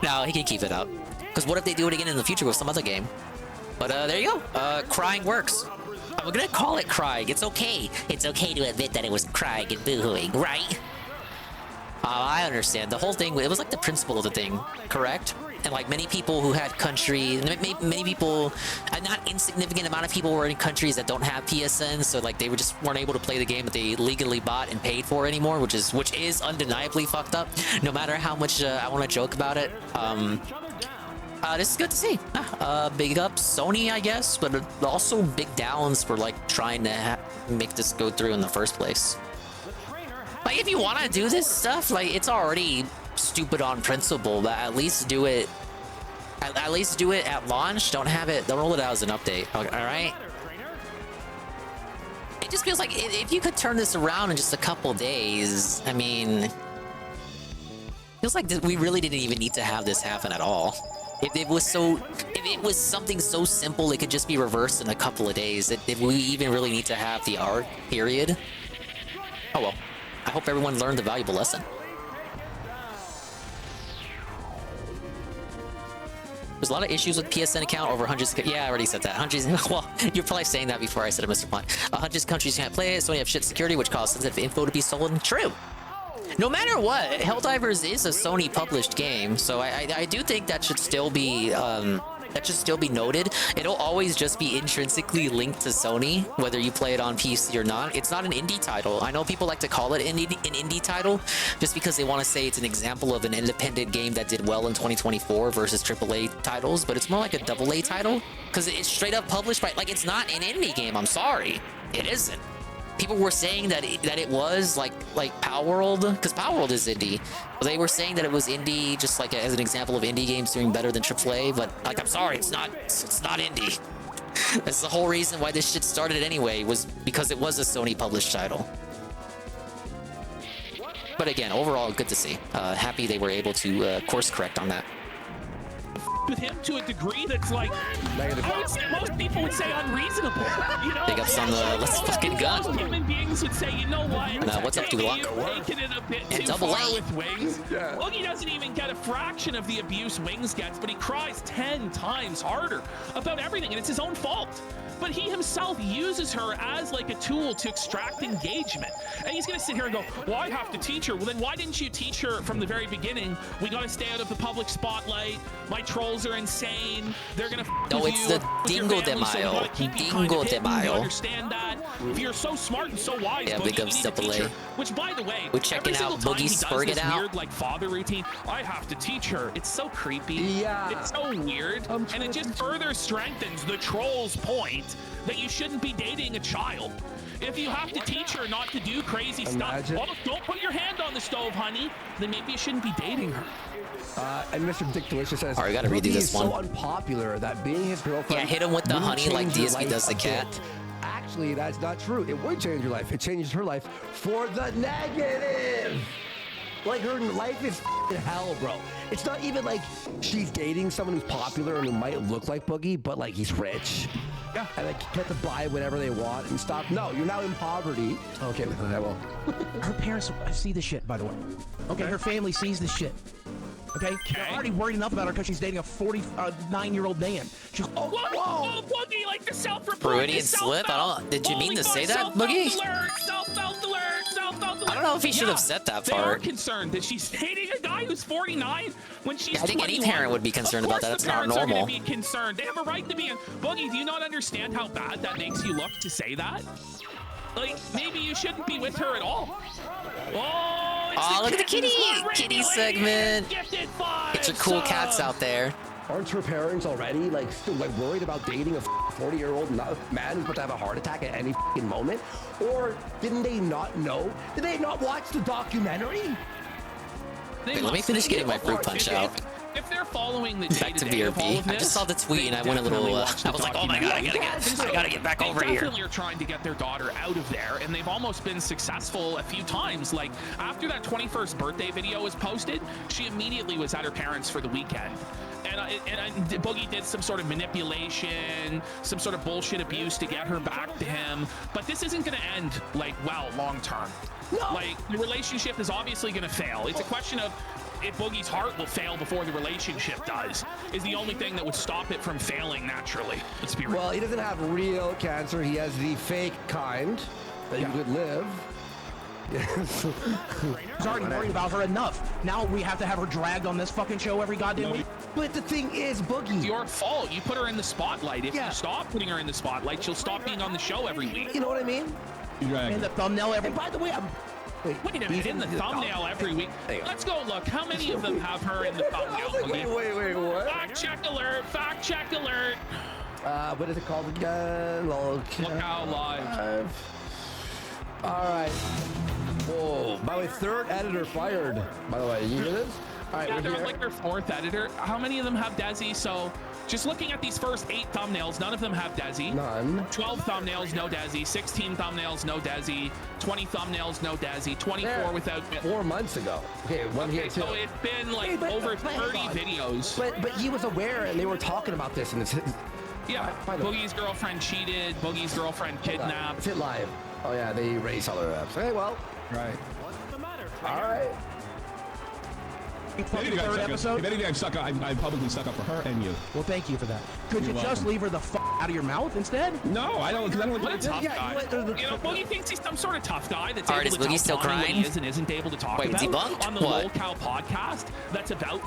E: No, he can keep it up. Because what if they do it again in the future with some other game? But there you go. Crying works. I'm gonna call it crying. It's okay. It's okay to admit that it was crying and boohooing, right? I understand. The whole thing, it was like the principle of the thing, correct? And like many people who had country, many people, a not insignificant amount of people were in countries that don't have PSN, so like they just weren't able to play the game that they legally bought and paid for anymore, which is undeniably fucked up. No matter how much I want to joke about it. This is good to see. Big up Sony, I guess, but also big downs for like trying to make this go through in the first place. Like, if you want to do this stuff, like, it's already stupid on principle, but at least do it. At least do it at launch. Don't roll it out as an update. All right. It just feels like if you could turn this around in just a couple days, I mean, feels like we really didn't even need to have this happen at all. If it was something so simple, it could just be reversed in a couple of days. If we even really need to have the art period. Oh well. I hope everyone learned a valuable lesson. There's a lot of issues with PSN account over hundreds. Yeah, I already said that. Hundreds. Well, you're probably saying that before I said it, Mr. Plant. Hundreds of countries can't play it, so we have shit security, which causes sensitive info to be stolen. True. No matter what, Helldivers is a Sony published game, so I do think that should still be noted. It'll always just be intrinsically linked to Sony, whether you play it on PC or not. It's not an indie title. I know people like to call it an indie title just because they want to say it's an example of an independent game that did well in 2024 versus AAA titles, but it's more like a AA title because it's straight up published by, like, it's not an indie game. I'm sorry, it isn't. People were saying that it was like Power World, because Power World is indie. They were saying that it was indie, just like as an example of indie games doing better than AAA. But like, I'm sorry, it's not indie. That's the whole reason why this shit started anyway, was because it was a Sony published title. But again, overall, good to see. Happy they were able to course correct on that.
J: With him to a degree that's like, most people would say unreasonable. You know,
E: Big ups on the let's fucking gun.
J: Most human beings would say, you know what?
E: What's up, Dulak?
J: Taking it a bit
E: And
J: too
E: double
J: far
E: A.
J: with Wings. Well, he doesn't even get a fraction of the abuse Wings gets, but he cries 10 times harder about everything, and it's his own fault. But he himself uses her as like a tool to extract engagement. And he's gonna sit here and go, well, I have to teach her. Well, then why didn't you teach her from the very beginning? We gotta stay out of the public spotlight. My trolls are insane. They're gonna
E: No, it's the Dingo de Mayo. Dingo de Mayo.
J: Understand that? If you're so smart and so wise,
E: yeah,
J: Boogie,
E: big ups AA.
J: Which, by the way,
E: we're checking out Boogie Spurg it out.
J: Weird, like, father routine. I have to teach her. It's so creepy.
Q: Yeah.
J: It's so weird. And it just further strengthens the troll's point that you shouldn't be dating a child. If you have to teach her not to do crazy stuff, well, don't put your hand on the stove, honey, then maybe you shouldn't be dating her.
Q: And Mr. Dick Delicious says,
E: all right, gotta redo this one.
Q: So unpopular that being his girlfriend.
E: Yeah, hit him with the honey like DSP does the cat.
Q: Actually, that's not true. It would change your life. It changes her life for the negative. Like, her life is hell, bro. It's not even like she's dating someone who's popular and who might look like Boogie, but like he's rich. Yeah. And they get to buy whatever they want and stop. No, you're now in poverty. Okay, I will.
T: Her parents see this shit, by the way. Okay, her family sees this shit. Okay? They're already worried enough about her because she's dating a 49-year-old man. She's
J: whoa, Boogie, like the self-report.
E: Freudian slip? Did you mean to say that, Boogie?
J: Self-felt alert.
E: I don't know if he should have said that
J: They are
E: part.
J: concerned that she's dating a guy who's 49 when she's 21.
E: I think any parent would be concerned about that. That's not normal.
J: Of course the parents are going to be concerned. They have a right to be. Boogie, do you not understand how bad that makes you look to say that? Like, maybe you shouldn't be with her at all. Oh,
E: look at the kitty segment. Get your cool cats out there.
Q: Aren't her parents already still worried about dating a 40-year-old man who's about to have a heart attack at any moment? Or didn't they not know? Did they not watch the documentary?
E: Wait, let me finish getting my fruit punch out.
J: If they're following the
E: back to BRB, I just saw the tweet and I went a little. I was like, oh my god, I gotta get back over here.
J: They definitely are trying to get their daughter out of there, and they've almost been successful a few times. Like after that 21st birthday video was posted, she immediately was at her parents for the weekend. And Boogie did some sort of manipulation, some sort of bullshit abuse to get her back to him. But this isn't going to end long term. No. Like the relationship is obviously going to fail. It's a question of if Boogie's heart will fail before the relationship does, is the only thing that would stop it from failing naturally. Let's be real.
Q: Well, he doesn't have real cancer. He has the fake kind that you could live.
T: He's already worried about her enough. Now we have to have her dragged on this fucking show every goddamn week.
Q: But the thing is, Boogie,
J: it's your fault. You put her in the spotlight. If you stop putting her in the spotlight, she'll stop being on the show every week.
Q: You know what I mean?
T: In the thumbnail every.
Q: And by the way,
J: Wait a minute, in the thumbnail every week. Let's go look. How many of them have her in the thumbnail?
Q: Wait, what?
J: Fact check alert. Fact check alert.
Q: What is it called again?
J: Lookout Live.
Q: All right. Whoa. By the way, third editor fired. By the way, you hear this? All right,
J: yeah, they're like their fourth editor. How many of them have Desi? So just looking at these first 8 thumbnails, none of them have Desi.
Q: None.
J: 12 thumbnails, no Desi. 16 thumbnails, no Desi. 20 thumbnails, no Desi. 24 without.
Q: 4 months ago. Okay, one here too.
J: So it's been like over 30 videos.
Q: But he was aware, and they were talking about this, and it's.
J: Yeah. Boogie's girlfriend cheated. Boogie's girlfriend kidnapped.
Q: It's hit live. Oh yeah, they erase all their apps. Okay, well.
S: Right.
Q: All right.
S: If anything,
T: Third episode?
S: If anything, I publicly stuck up for her and you.
T: Well, thank you for that. Could you just leave her the out of your mouth instead?
S: No, I don't. Because I don't.
J: What a tough guy. You know, Boogie thinks he's some sort of tough guy that's
E: Alright,
J: able
E: is
J: to
E: Boogie
J: tell
E: still
J: Tommy what
E: crying?
J: he is and isn't able to talk
E: Wait,
J: about
E: debunked?
J: on the
E: What?
J: Lolcow podcast that's about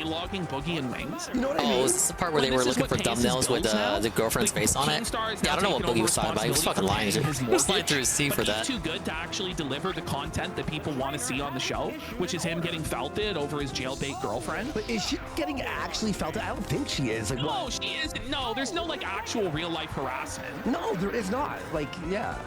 J: A-logging Boogie and Wings.
Q: You know what I mean?
E: Oh, is this the part where they were looking for thumbnails with the girlfriend's face on it? Yeah, I don't know what Boogie was talking about. He was fucking lying. He was lying through his teeth for that.
J: He's too good to actually deliver the content that people want to see on the show, which is him getting felted over his jailbait girlfriend.
Q: But is she getting actually felted? I don't think she is. Like,
J: No,
Q: what?
J: she isn't. No, there's no like actual real life harassment.
Q: No, there is not. Like, yeah.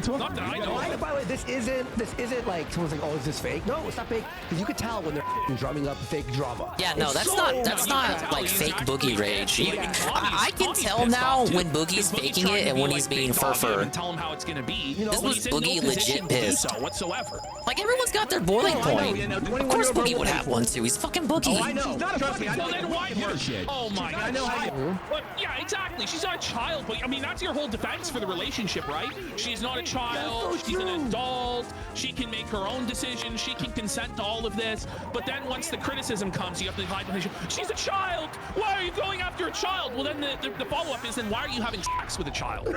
J: Not that I know.
Q: By the way, this isn't like someone's like, oh, is this fake? No, it's not fake because you could tell when they're drumming up fake drama.
E: Yeah, no,
Q: It's
E: that's
Q: so
E: not like fake Boogie rage. I can tell now when Boogie's faking it and when he's being fur.
J: Tell him how it's gonna be.
E: This was Boogie legit pissed.
J: Whatsoever.
E: Like everyone's got their boiling point. Of course Boogie would have one too. He's fucking Boogie.
J: Oh, I know. Trust me. Well, then why her?
S: Shit.
J: Oh my God.
S: I know how you.
J: Yeah, exactly. She's not a child, but I mean that's your whole defense for the relationship, right? She's not a child. She's an adult. She can make her own decisions. She can consent to all of this. But then once the criticism comes, you have to hide behind. She's a child. Why are you going after a child? Well, then the follow-up is then why are you having sex with a child?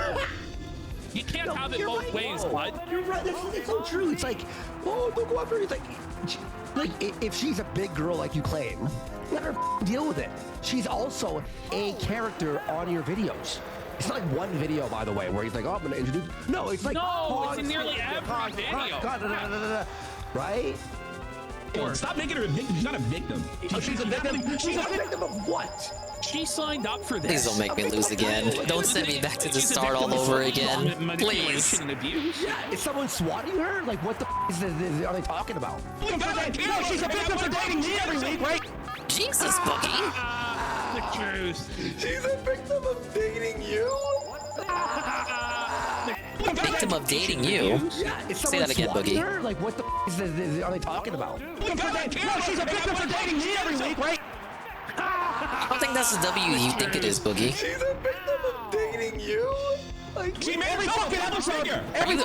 J: You can't have it both ways, bud.
Q: You're right. It's so true. It's like, oh, don't go after her. It's like if she's a big girl like you claim, let her deal with it. She's also a character on your videos. It's not like one video, by the way, where he's like, oh, I'm going to introduce. No, it's like.
J: No, it's in nearly every video.
Q: Right?
S: Stop making her a victim. She's not a victim.
T: She's a victim.
Q: She's a victim of what?
J: She signed up for this.
E: Please don't make me lose again. Don't send me back to the start all over again. Please.
J: And abuse.
Q: Yeah, is someone swatting her? Like, what the are they talking about?
T: No, she's a victim for dating me every week, right?
E: Jesus, Boogie.
J: The truth.
Q: She's a victim of dating you?
E: Victim of dating you?
Q: Yeah, is
E: Say that again, Boogie.
Q: her? Like, what the are they talking about?
T: No, she's a victim for dating me every week, right?
E: I don't think that's the W you think it is, Boogie.
Q: She's a victim of dating you? Like,
T: she made every fucking episode.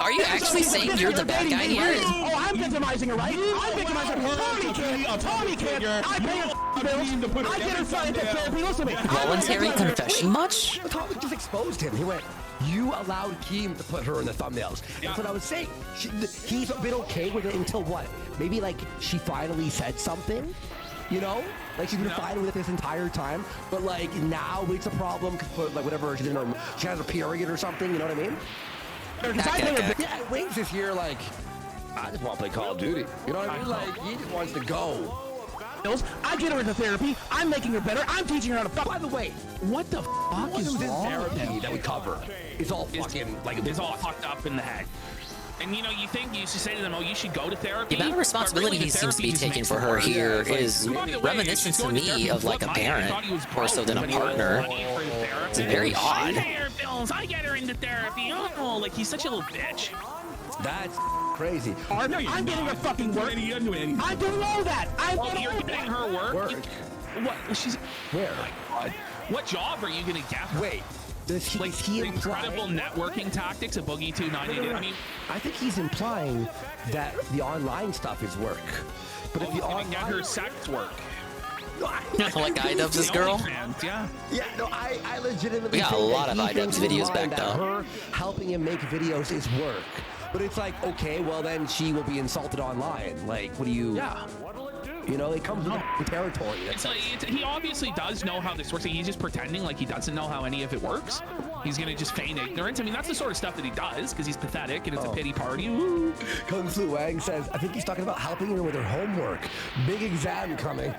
E: Are you actually saying you're the bad guy here?
T: Oh, I'm victimizing her, right? I'm victimizing her. Tommy kid. I pay her bills. I get her signed into therapy. Listen to me.
E: Voluntary confession much?
Q: Tommy just exposed him. He went, you allowed Keem to put her in the thumbnails. That's what I was saying. He's been okay with it until what? Maybe like she finally said something? You know? Like she's been fine with it this entire time, but like now it's a problem because like whatever she's in her, she has a period or something. You know what I mean? Yeah, Wings is here like I just want to play Call of Duty. You know what I mean? Like he just wants to go.
T: I get her into therapy. I'm making her better. I'm teaching her how to fuck.
Q: By the way, what the fuck is wrong therapy that we cover? It's all fucking like
J: it's all fucked up in the head. And you know, you should say to them, oh, you should go to therapy.
E: The amount of responsibility he seems to be taking for her here is reminiscent to me of like a parent more so than a partner. It's very odd.
J: I pay her bills. I get her into therapy. Oh, like he's such a little bitch.
Q: That's crazy.
T: I'm getting her fucking work. I'm doing all that.
J: You're getting her work? What? She's
Q: where?
J: What job are you gonna get her?
Q: Wait. Does he
J: incredible networking tactics of Boogie 298? I mean,
Q: I think he's implying that the online stuff is work. But if the online
J: get her sex work.
E: Like iDubbbz this girl?
J: Yeah.
Q: Yeah, no, I legitimately
E: we got a lot of iDubbbz videos back though.
Q: Her helping him make videos is work. But it's like, okay, well then she will be insulted online. Like, what do you...
J: Yeah.
Q: You know, they come from the territory.
J: It's like, he obviously does know how this works. He's just pretending like he doesn't know how any of it works. He's gonna just feign ignorance. I mean, that's the sort of stuff that he does because he's pathetic and it's a pity party. Woo.
Q: Kung Fu Wang says, I think he's talking about helping her with her homework. Big exam coming.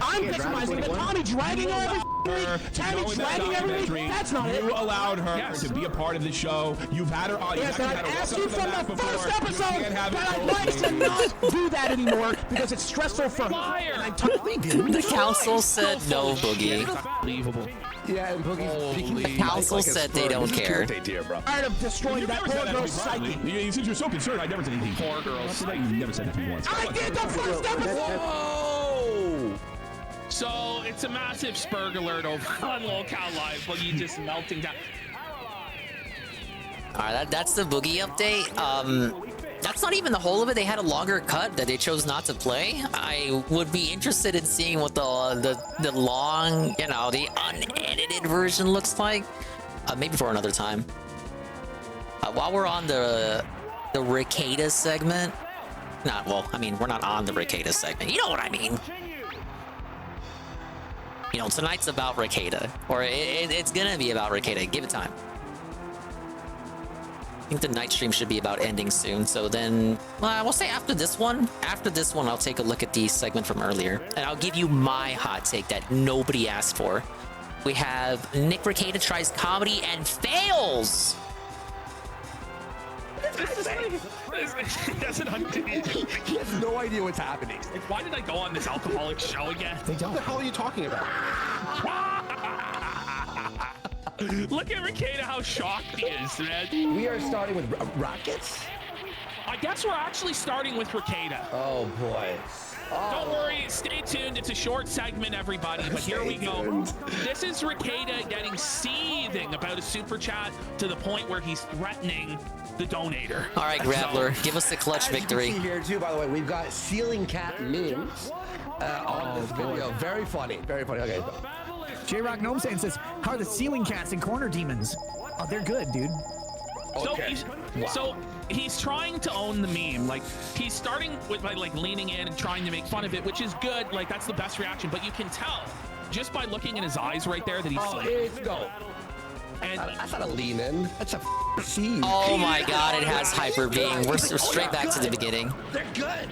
T: I'm victimizing her. Tommy dragging her every week. Tommy dragging every week. That's not it.
S: You allowed her to be a part of the show. You've had her on.
T: Yes, and I asked you from the first episode that I'd like to not do that anymore because it's stressful for her.
E: The council said no, Boogie.
J: Unbelievable.
Q: Yeah, and Boogie's
E: the council said they don't care.
T: Tired of destroying that poor girl's psyche.
S: Since you're so concerned, I never said anything.
J: Poor girl's psyche.
S: You never said anything once.
T: I did the first episode.
Q: Whoa!
J: So it's a massive spurg alert over on Lolcow Live. Boogie just melting down.
E: Alright, that's the Boogie update. that's not even the whole of it. They had a longer cut that they chose not to play. I would be interested in seeing what the long, you know, the unedited version looks like. Maybe for another time. While we're on the Rekieta segment, well, I mean, we're not on the Rekieta segment. You know what I mean? You know, tonight's about Rekieta, or it's gonna be about Rekieta. Give it time. I think the night stream should be about ending soon. So then, we'll say after this one. After this one, I'll take a look at the segment from earlier, and I'll give you my hot take that nobody asked for. We have Nick Rekieta tries comedy and fails.
J: That's an undeniable.
Q: He has no idea what's happening.
J: Like, why did I go on this alcoholic show again?
T: They don't.
Q: What the hell are you talking about?
J: Look at Rekieta, how shocked he is, man.
Q: We are starting with rockets?
J: I guess we're actually starting with Rekieta.
Q: Oh, boy.
J: Don't worry, stay tuned. It's a short segment, everybody, but here we go. This is Rekieta getting seething about a super chat to the point where he's threatening the donator.
E: All right, Grappler, give us the clutch victory.
Q: You can see here, too, by the way, we've got ceiling cat memes on this video. Very funny. Very funny. Okay.
T: J-Rock Gnome saying says, how are the ceiling cats and corner demons? Oh, they're good, dude.
Q: Okay.
J: So he's trying to own the meme. Like, he's starting with like leaning in and trying to make fun of it, which is good. Like, that's the best reaction. But you can tell just by looking in his eyes right there that he's
Q: And that's not a lean in. That's a seed.
E: Oh my God! It has hyper beam. We're straight back to the beginning.
Q: They're good.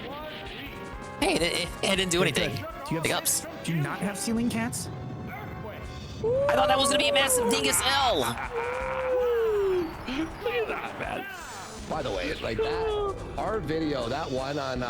E: Hey, it didn't do anything. Big ups.
T: Do you not have ceiling cats?
E: I thought that was gonna be a massive dingus L.
J: Look at that, man.
Q: By the way, like that, our video, that one on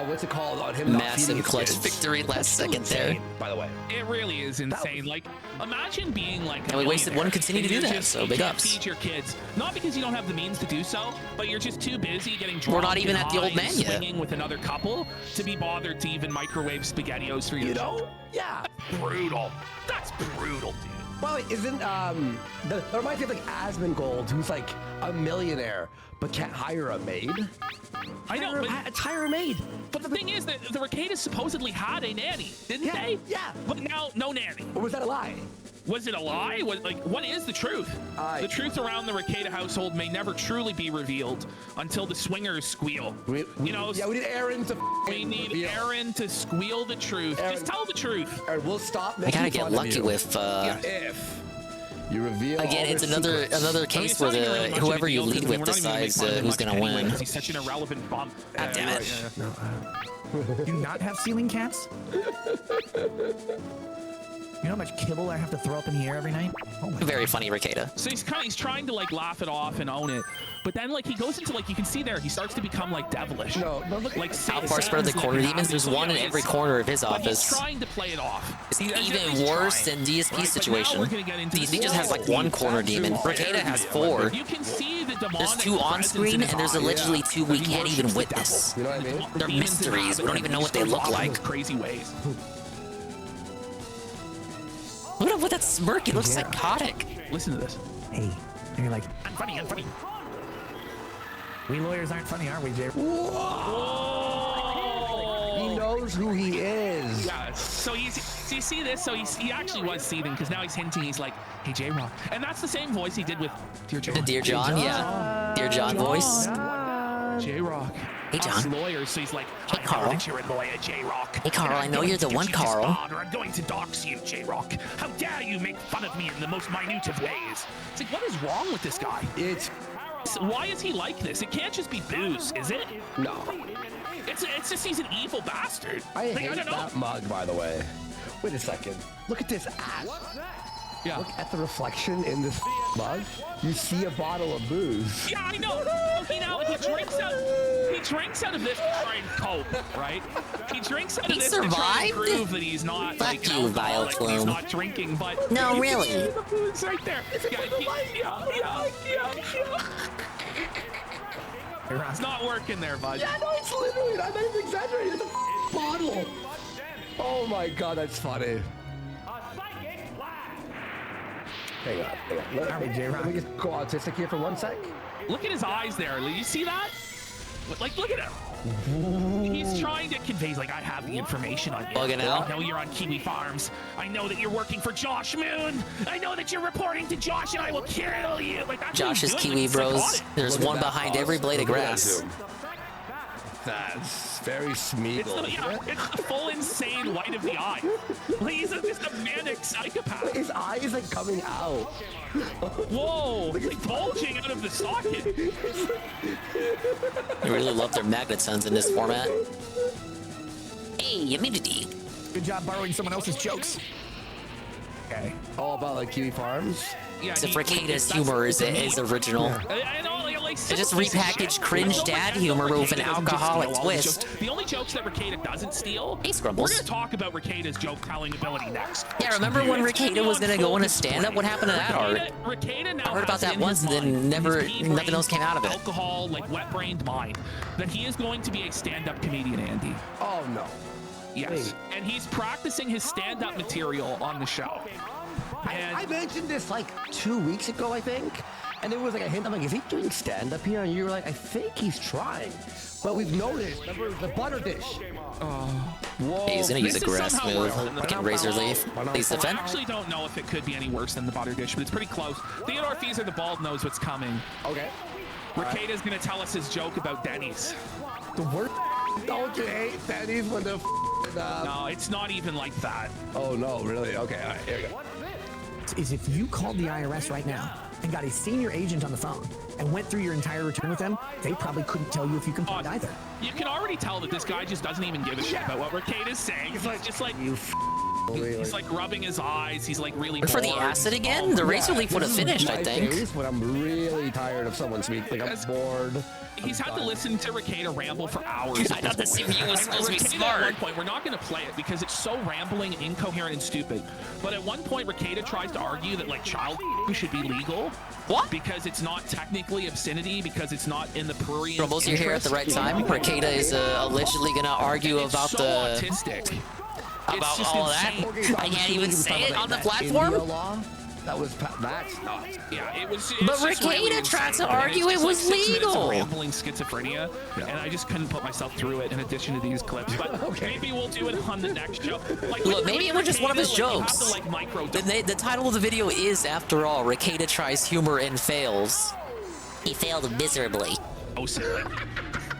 Q: what's it called, on him?
E: Massive clutch victory last second there.
Q: By the way,
J: it really is insane. Like, imagine being like.
E: And we wasted one. Continue to do that. So big ups.
J: Feed your kids, not because you don't have the means to do so, but you're just too busy getting drunk.
E: We're not even at the old man yet.
J: Swinging with another couple to be bothered to even microwave SpaghettiOs for your children.
Q: Yeah.
J: Brutal. That's brutal, dude.
Q: Well, isn't that reminds me of like Asmongold, who's like a millionaire but can't hire a maid?
J: I know, but
T: hire a maid.
J: But the thing is that the Rekieta supposedly had a nanny, didn't they?
Q: Yeah.
J: But now, no nanny.
Q: Or was that a lie?
J: Was it a lie? What is the truth? The truth around the Rekieta household may never truly be revealed until the swingers squeal.
Q: We need Aaron to.
J: We need Aaron to squeal the truth.
Q: Aaron,
J: just tell the truth.
Q: Aaron, we'll stop.
E: I gotta get lucky with.
Q: If you reveal.
E: Again, it's another case where whoever you lead with decides who's gonna win.
J: He's such an irrelevant bum.
E: God damn it!
T: Do you not have ceiling cats? You know how much kibble I have to throw up in the air every night? Oh my
E: Very
T: God.
E: funny, Rekieta.
J: So he's trying to like laugh it off and own it, but then like he goes into like you can see there he starts to become like devilish.
Q: No, look
J: like
E: how far spread the corner demons? There's one in every corner of his office.
J: He's trying to play it off.
E: It's even worse than DSP's situation. DSP just has like one corner demon. Rekieta has 4.
J: You can see the demonic.
E: There's 2 on screen, and there's allegedly 2 we can't even witness.
Q: You know what I mean?
E: They're mysteries. We don't even know what they look like.
J: Crazy ways.
E: Look at that smirk. It looks psychotic.
J: Listen to this.
T: Hey, and you're like, I'm funny. We lawyers aren't funny, are we, Jay?
Q: He knows who he is.
J: Yeah. So you see this? So he actually was seething because now he's hinting. He's like, "Hey, J-Rock," and that's the same voice he did with Dear John.
E: The Dear John, yeah. Dear John voice.
J: J-Rock.
E: Hey, John.
J: Lawyer, so he's like,
E: hey, Carl.
J: You're a lawyer, J-Rock.
E: Hey, Carl, I know you're the one, Carl.
J: I'm going to dox you, J-Rock. How dare you make fun of me in the most minute of ways? It's like, what is wrong with this guy? Why is he like this? It can't just be booze, is it?
Q: No.
J: It's just he's an evil bastard.
Q: I hate that mug, by the way. Wait a second. Look at this ass.
J: Yeah.
Q: Look at the reflection in this mug. You see a bottle of booze.
J: Yeah, I know. He drinks out of this to try and cope, right? He drinks out of this to try and prove that he's not
E: Fuck
J: like
E: you, vile
J: he's
E: plume.
J: not drinking, but
E: No, really.
J: The booze right there. Yeah. It's not working there, bud.
Q: Yeah, no, it's literally. I'm not even exaggerating. It's a bottle. Oh my God, that's funny. Hang on. Let me just go autistic here for 1 sec.
J: Look at his eyes there. You see that? Like, look at him. He's trying to convey, like, I have the information on you.
E: Bugging out.
J: I know you're on Kiwi Farms. I know that you're working for Josh Moon. I know that you're reporting to Josh, and I will kill you. Like, that's what he's
E: Josh's
J: doing.
E: Kiwi
J: He's
E: Bros.
J: psychotic.
E: There's one behind every blade of grass.
Q: That's very Smeagol.
J: It's the full insane white of the eye. Like, he's just a manic psychopath.
Q: His eye is like coming out.
J: Whoa, like bulging out of the socket.
E: I really love their magnet sons in this format. Hey, humidity.
T: Good job borrowing someone else's jokes.
J: Okay.
Q: All about like Kiwi Farms.
J: Yeah,
E: Except for Rekieta's humor is original.
J: I know, like
E: It's just repackaged cringe dad humor with an alcoholic twist.
J: The only jokes that Rekieta doesn't steal.
E: Hey, Scrumbles.
J: We're gonna talk about Rekieta's joke telling ability next.
E: Yeah, remember when Rekieta was gonna go on a stand-up? What happened to that art?
J: Rekieta now
E: I heard about
J: has
E: that
J: in
E: once
J: his
E: and then
J: mind,
E: never,
J: his pea-brained,
E: nothing else came out of it.
J: Alcohol, like wet-brained mind, that he is going to be a stand-up comedian, Andy.
Q: Oh no.
J: Yes, and he's practicing his stand-up material on the show.
Q: I mentioned this like 2 weeks ago, I think, and it was like a hint. I'm like, is he doing stand-up here? And you were like, I think he's trying. But we've noticed, remember the butter dish. Whoa.
E: He's gonna use a grass move. Fucking razor leaf. Please
J: I
E: defend.
J: actually don't know if it could be any worse than the butter dish, but it's pretty close. Theodore Feezer the Bald knows what's coming.
Q: Okay.
J: Rekieta's gonna tell us his joke about Denny's.
Q: The worst. Don't you hate Denny's when the
J: No, it's not even like that.
Q: Oh no, really? Okay, all right, here we go.
T: Is if you called the IRS right now and got a senior agent on the phone and went through your entire return with them, they probably couldn't tell you if you complied either.
J: You can already tell that this guy just doesn't even give a shit about what Rekieta's saying. He's just like he's like rubbing his eyes. He's like really
E: For the
J: bored.
E: acid again? The razor leaf would have finished, I think.
Q: When I'm really tired of someone speaking, like I'm bored.
J: He's had to listen to Rekieta ramble for hours.
E: I thought the CPU was supposed to be smart.
J: At one point, we're not going to play it because it's so rambling, incoherent, and stupid. But at one point, Rekieta tries to argue that like child should be legal.
E: What?
J: Because it's not technically obscenity, because it's not in the prurient.
E: Rumbles, you're here at the right time. Rekieta is allegedly gonna argue about
J: so
E: the
J: autistic.
E: about all that. I can't even say it on the platform.
Q: That was that's not.
J: Yeah, it was.
E: But
J: just really
E: Rekieta tried
J: insane.
E: to argue
J: It's
E: it
J: just
E: was
J: like 6 minutes of
E: legal.
J: rambling schizophrenia, and I just couldn't put myself through it. In addition to these clips, but maybe we'll do it on the next show. Like,
E: Look, maybe it was just one of his
J: Rekieta, like, you have
E: jokes.
J: to, like, micro
E: The title of the video is, after all, Rekieta tries humor and fails. He failed miserably.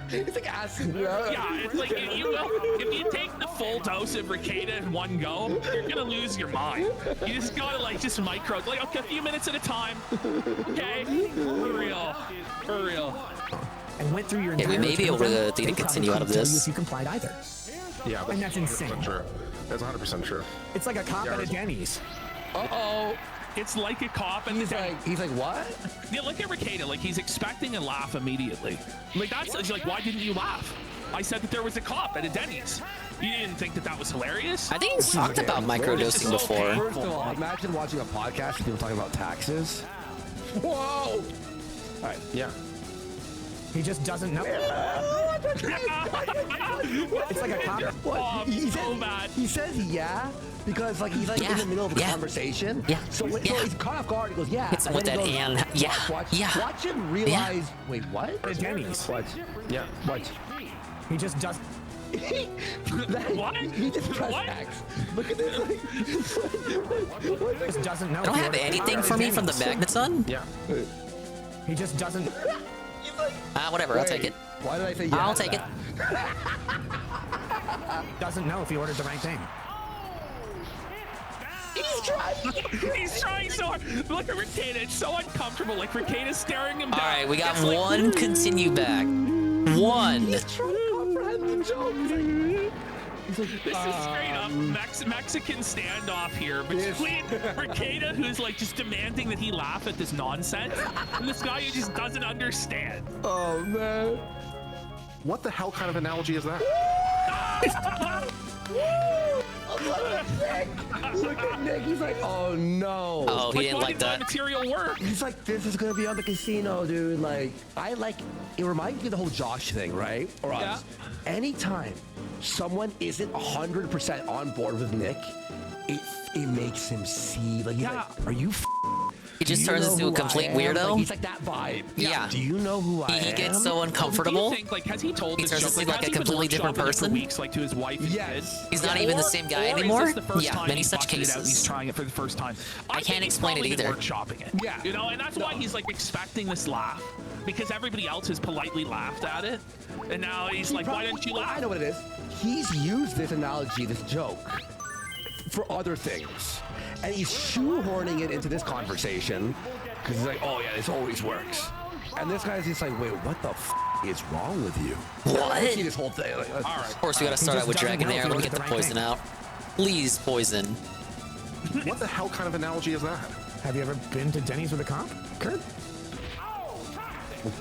Q: It's like acid, bro.
J: Yeah, it's like if you take the full dose of Rekieta in one go, you're gonna lose your mind. You just gotta like just micro, like okay, a few minutes at a time. Okay, for real.
T: And went through your
E: Yeah,
T: entire
E: we may be able
T: return
E: to
T: with them, they
E: continue out of
T: probably couldn't tell you
E: this.
T: if you complied either.
S: Yeah,
T: And that's insane.
S: True. That's 100% true.
T: It's like a cop at a Denny's.
J: Uh-oh. It's like a cop and
Q: he's like what?
J: Yeah, look at Rekieta, like he's expecting a laugh immediately. Like he's like, why didn't you laugh? I said that there was a cop at a Denny's. You didn't think that that was hilarious?
E: I think he's talked about microdosing before.
Q: First of all, imagine watching a podcast and people talking about taxes. Whoa! All right,
S: yeah.
T: He just doesn't know. It's like a cop.
Q: What? He says yeah because like he's like in the middle of a conversation.
E: Yeah.
Q: So he's caught off guard. He goes yeah.
E: Hits him with
Q: then
E: that
Q: he goes,
E: and yeah.
Q: Watch him realize. Wait, what?
T: At a Denny's.
Q: What?
S: Yeah.
Q: What?
T: He just does.
J: What?
Q: He just pressed X. Look at this.
T: Just doesn't know.
E: I don't have anything for me from the Magnet Sun.
S: Yeah.
T: He just doesn't.
E: Whatever, I'll take it.
Q: Why did I say yeah?
E: I'll take it.
T: Doesn't know if he ordered the right thing.
J: He's trying so hard. Look at Rekieta. It's so uncomfortable. Like Rekieta's staring him down.
E: All right, we got
J: It's like,
E: one continue back. One.
Q: He's trying to comprehend the joke.
J: This is straight up Mexican standoff here between Rekieta, who's like just demanding that he laugh at this nonsense, and this guy who just doesn't understand.
Q: Oh man.
S: What the hell kind of analogy is that?
Q: Look at Nick. He's like, oh no.
E: Oh, he didn't like that.
J: Material work.
Q: He's like, this is gonna be on the casino, dude. Like, it reminds me of the whole Josh thing, right? Or us. Anytime someone isn't 100% on board with Nick, it makes him see, like, he's like, are you
E: He just
Q: Do you
E: turns
Q: know
E: into a
Q: who I
E: complete
Q: am?
E: weirdo.
Q: Like, he's like that vibe.
E: Yeah.
Q: Do you know who I am?
E: He gets so
J: Do
E: uncomfortable.
J: you think, like, has he told
E: He
J: this
E: turns
J: joke?
E: into like
J: has
E: a
J: he been
E: completely different
J: workshopping it
E: person.
J: for weeks, like to his wife and kids?
E: He's not even the same guy
J: or
E: anymore.
J: Is this the first
E: Yeah,
J: time
E: many
J: he's
E: such
J: busted it out and he's
E: cases.
J: trying it for the first time.
E: I can't explain it
J: He's
E: either.
J: probably been workshopping it.
Q: Yeah.
J: You know, and that's why he's like expecting this laugh, because everybody else has politely laughed at it, and now he's like, why didn't you laugh?
Q: I know what it is. He's used this analogy, this joke, for other things. And he's shoehorning it into this conversation because he's like, oh yeah, this always works. And this guy's just like, wait, what the is wrong with you?
E: What?
Q: See this whole thing. Like,
J: All right.
E: Of course, we gotta start out with Dragonair. Let me get the poison out. Please, poison.
S: What the hell kind of analogy is that?
T: Have you ever been to Denny's with a cop, Kurt?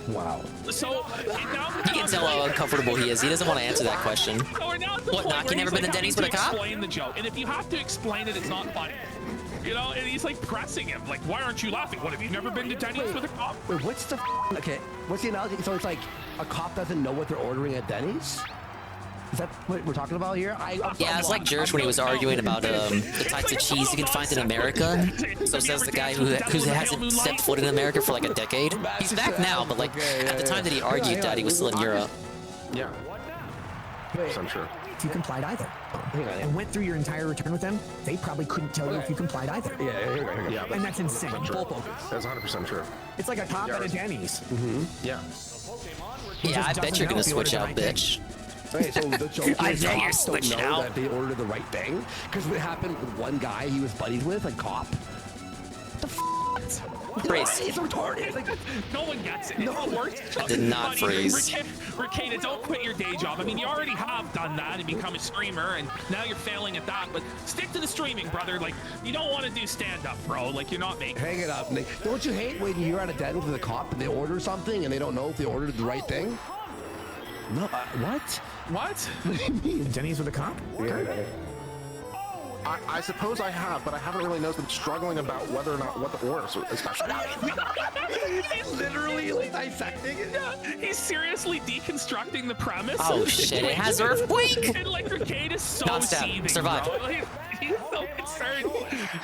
Q: Wow.
J: So now
E: You can tell how uncomfortable he is. He doesn't want to answer that question.
J: So we're now at the
E: What,
J: point
E: Knock,
J: where
E: you never
J: he's,
E: been to
J: like,
E: Denny's
J: having
E: with a cop?
J: Explain the joke, and if you have to explain it, it's not funny. You know, and he's like pressing him, like, why aren't you laughing? What, have you never been to Denny's with a cop?
Q: Wait, what's the okay? What's the analogy? So it's like a cop doesn't know what they're ordering at Denny's. Is that what we're talking about here?
E: Yeah, it's like Jersh when he was arguing about the types of cheese you can find in America. So says the guy who hasn't stepped foot in America for like a decade. He's back now, but like at the time that he argued that, he was still in Europe.
S: Yeah. I'm sure.
T: If you complied either, and went through your entire return with them, they probably couldn't tell you if you complied either.
S: Yeah,
T: And that's insane.
S: True. That's 100% true.
T: It's like a cop at a Denny's.
S: Yeah.
E: Yeah, I bet you're gonna switch out, bitch.
Q: Okay, so the joke
E: I
Q: is
E: bet you're
Q: cops don't
E: switching
Q: know
E: out.
Q: that they ordered the right thing. Because what happened with one guy he was buddies with, a cop.
E: Freeze.
Q: He's retarded. Like,
J: No one gets it. It's the worst.
E: I did not
J: Buddy,
E: freeze.
J: Rekieta, don't quit your day job. I mean, you already have done that and become a streamer, and now you're failing at that. But stick to the streaming, brother. Like, you don't want to do stand-up, bro. Like, you're not making.
Q: hang it up, Nick. Don't you hate when you're at a den with a cop and they order something and they don't know if they ordered the right thing? No, what?
J: What?
Q: What do you mean?
T: Denny's with a cop?
S: I suppose I have, but I haven't really noticed them struggling about whether or not what the orders are, especially.
J: He's literally like dissecting it. Yeah, he's seriously deconstructing the premise.
E: Oh,
J: of the
E: shit, it
J: situation.
E: has earthquake?
J: And like Rekieta is so
E: Non-stop.
J: seething,
E: Survive.
J: bro. Like, he's so concerned.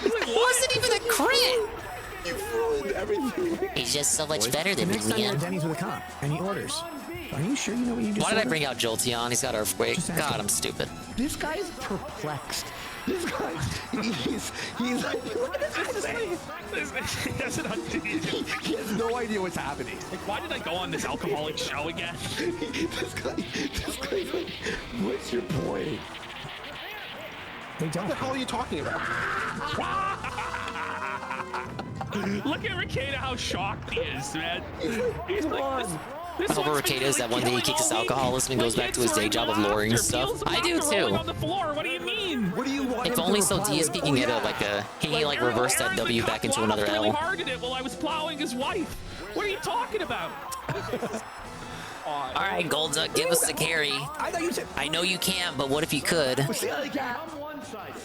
J: He's like,
E: Wasn't even a crit.
Q: You ruined everything.
E: He's just so much better than
T: Next
E: me,
T: time you're at
E: man.
T: Denny's with a cop and he orders, are you sure you know what you just
E: Why did I
T: ordered?
E: bring out Jolteon? He's got earthquake.
T: Just ask
E: God,
T: him.
E: I'm stupid.
Q: This guy's perplexed. This guy, he's like, look at this guy's face.
J: He doesn't understand.
Q: He has no idea what's happening.
J: Like, why did I go on this alcoholic show again?
Q: This guy's like, what's your point?
T: They don't.
S: What the hell are you talking about?
J: Look at Rekieta, how shocked he is, man. He's like, this
E: I hope
J: one's been
E: Rekieta is that one day he
J: killing
E: kicks his
J: all week.
E: alcoholism and goes
J: My
E: back to his
J: kids
E: day
J: are
E: job of
J: in
E: luring
J: laughter.
E: stuff.
J: Feels
E: I do
J: laughter rolling
E: too.
J: on the floor. What do you mean?
Q: What do you want
E: If
Q: him
E: only
Q: to
E: so
Q: reply
E: Diaz
Q: with?
E: can get a like a he like reverse that
J: Aaron,
E: W
J: the
E: back
J: cop
E: into another
J: laughed really
E: L.
J: hard at it while I was plowing his wife. What are you talking about?
E: All right, Golduck, give us a carry.
T: I thought you said.
E: I know you can, but what if you could?
Q: Ceiling cat.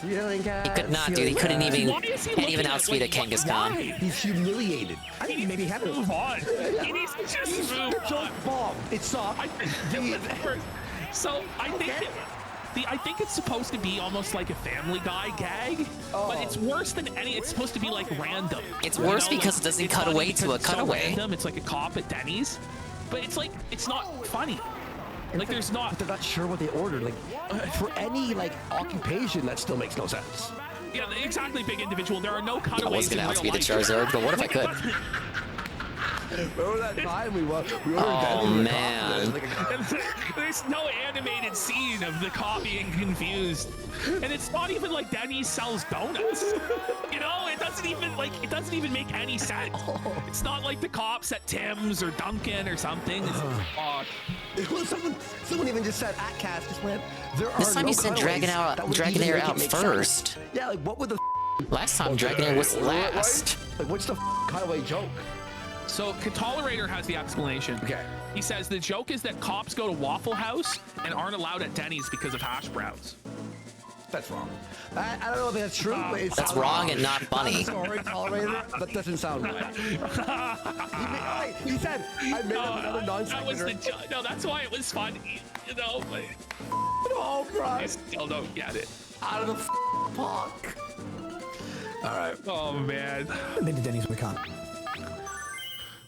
Q: Ceiling cat.
E: He could not, dude. He couldn't even
J: Why is he
E: can't even
J: looking at,
E: outspeed a
J: like,
E: Kangaskhan.
Q: He's humiliated.
T: I think maybe have it.
J: Move on. He needs to just move on.
Q: Bomb. It sucked.
J: So I think I think it's supposed to be almost like a Family Guy gag, but it's worse than any. It's supposed to be like random.
E: It's worse because it doesn't
J: it's
E: cut
J: funny
E: away
J: because
E: to a
J: it's so
E: cutaway.
J: random. It's like a cop at Denny's, but it's like it's not funny. Like there's not.
Q: But they're not sure what they ordered. Like for any like occupation, that still makes no sense.
J: Yeah, exactly. Big individual. There are no
E: I
J: cutaways
E: was gonna
J: in real
E: outspeed the
J: life.
E: Charizard, but what if I could?
Q: Remember that time we ordered
E: Oh
Q: Denny's with a
E: man.
Q: cop?
J: There's no animated scene of the cop being confused, and it's not even like Denny's sells donuts. You know, it doesn't even make any sense. It's not like the cops at Tim's or Dunkin' or something. It's odd.
Q: Well, someone even just said at cast just went. There are
E: This time
Q: no
E: you said
Q: cutaways that would even
E: Dragonair
Q: make it
E: out
Q: make
E: first.
Q: sense. Yeah, like what would the
E: Last time Dragonair was last.
Q: Like what's the cutaway joke?
J: So Tolerator has the explanation.
Q: Okay.
J: He says the joke is that cops go to Waffle House and aren't allowed at Denny's because of hash browns.
Q: That's wrong. I don't know if that's true, but it
E: That's
Q: sounds
E: wrong and not funny.
Q: I'm sorry, Tolerator. That doesn't sound right. He said, I made up another
J: That was
Q: non-sequitur.
J: no, that's why it was funny, you know, but
Q: Oh,
J: I
Q: Christ.
J: still don't get it.
Q: Out of the park. All right.
J: Oh man.
T: I've been to Denny's with a cop.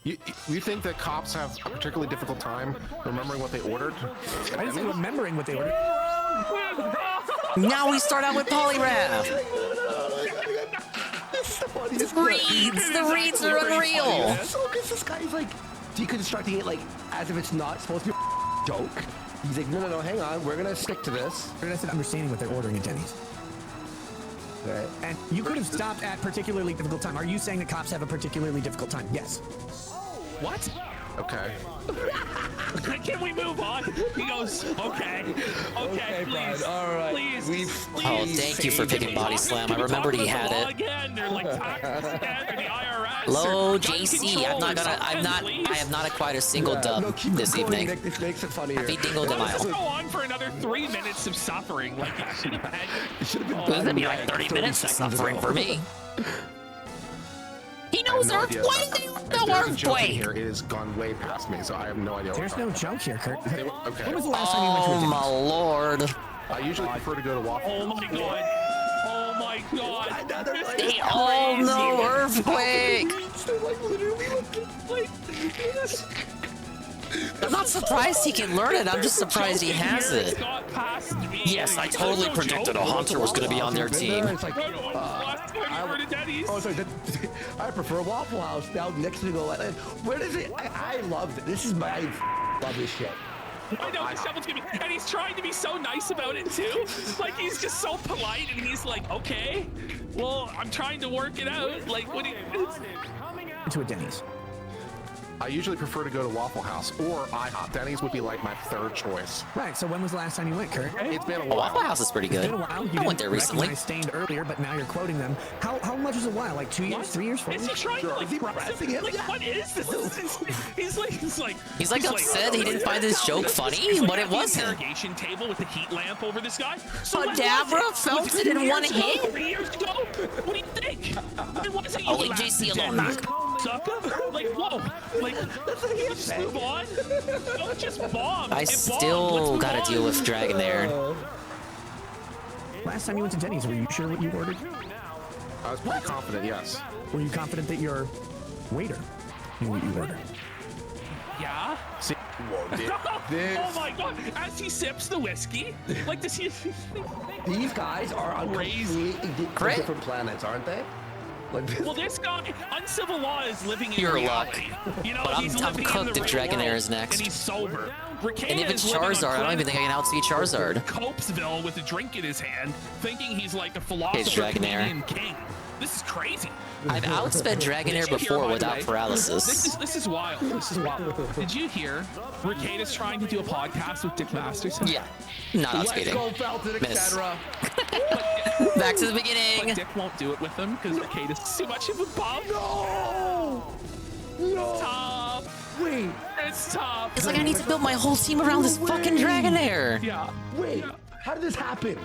U: You think that cops have a particularly difficult time remembering what they ordered?
T: I didn't say remembering what they ordered.
E: Now we start out with polygraph. The reads are unreal.
Q: So because this guy's like deconstructing it like as if it's not supposed to be a joke. He's like, no, hang on, we're gonna stick to this.
T: They're not understanding what they're ordering at Denny's.
Q: Right.
T: And you could have stopped at particularly difficult time. Are you saying that cops have a particularly difficult time? Yes.
J: What?
U: Okay.
J: Can we move on? He goes, okay, please,
Q: all right.
J: please.
E: Oh, thank you for picking Body Slam. I remembered he had it.
J: Again, or like taxes again, or the IRS.
E: Low JC. I have not acquired a single dub this evening.
Q: This makes it funnier.
E: Happy Dingo de
J: Let's
E: Mayo.
J: go on for another 3 minutes of suffering. Like I should have had.
E: It's gonna be like 30 minutes of suffering for me. He knows Earthquake! No Earthquake!
U: Here, it has gone way past me, so I have no idea.
T: There's no joke here, Kurt.
U: Okay.
T: When was the last time you went to a
E: Oh
T: Denny's?
E: my lord.
U: I usually prefer to go to Waffle.
J: Oh my god. Oh my god.
E: Oh no, Earthquake! I'm not surprised he can learn it, I'm just surprised he has it. Yes, I totally predicted a hunter was gonna be on their team.
Q: It's like, I prefer Waffle House now next to go. Where is it? I love it. This is my love this shit.
J: I know someone's gonna be, and he's trying to be so nice about it too. Like he's just so polite, and he's like, okay, well, I'm trying to work it out. Like, what do you?
T: To a Denny's.
U: I usually prefer to go to Waffle House or IHOP. Denny's would be like my third choice.
T: Right. So when was the last time you went, Kurt?
U: It's been a while.
E: Waffle House is pretty good.
T: It's been a while.
E: I went there recently.
T: I stained earlier, but now you're quoting them. How much is a while? Like 2 years, 3 years, 4 years?
J: Is he trying to like press him? Like, what is this? He's like
E: upset he didn't find this joke funny, but it wasn't.
J: Interrogation table with the heat lamp over this guy.
E: Kadabra felt it in one hit.
J: 3 years ago. What do you think? It wasn't you.
E: Oh, leave JC alone.
J: Sucker. Like, whoa. Like, just move on. Don't just bomb.
E: I still gotta deal with Dragon there.
T: Last time you went to Denny's, were you sure what you ordered?
U: I was pretty confident, yes.
T: Were you confident that your waiter knew what you ordered?
J: Yeah.
U: See,
J: Oh my god! As he sips the whiskey, like does he?
Q: These guys are on completely different planets, aren't they? Like
J: Well, this guy, uncivil law is living in
E: Your
J: reality.
E: luck.
J: You know,
E: But
J: he's
E: I'm
J: living
E: cooked
J: in the
E: if
J: real
E: Dragonair
J: world,
E: is next.
J: and he's sober. Rekieta
E: And if it's
J: is living on
E: Charizard, I don't even think I can outspeed Charizard.
J: Copesville with a drink in his hand, thinking he's like a philosopher
E: It's Dragonair.
J: Canadian king. This is crazy.
E: I've outsped Dragonair
J: Did you hear,
E: before
J: by the
E: without
J: way,
E: paralysis.
J: This is wild. This is wild. Did you hear Rekieta's trying to do a podcast with Dick Masterson?
E: Yeah. Not outspeeding. Miss. Back to the beginning.
J: But Dick won't do it with him because Rekieta's too much of a bum.
Q: No!
J: It's tough.
Q: Wait.
J: It's tough.
E: It's like I need to build my whole team around this fucking Dragonair.
J: Yeah.
Q: Wait. How did this happen?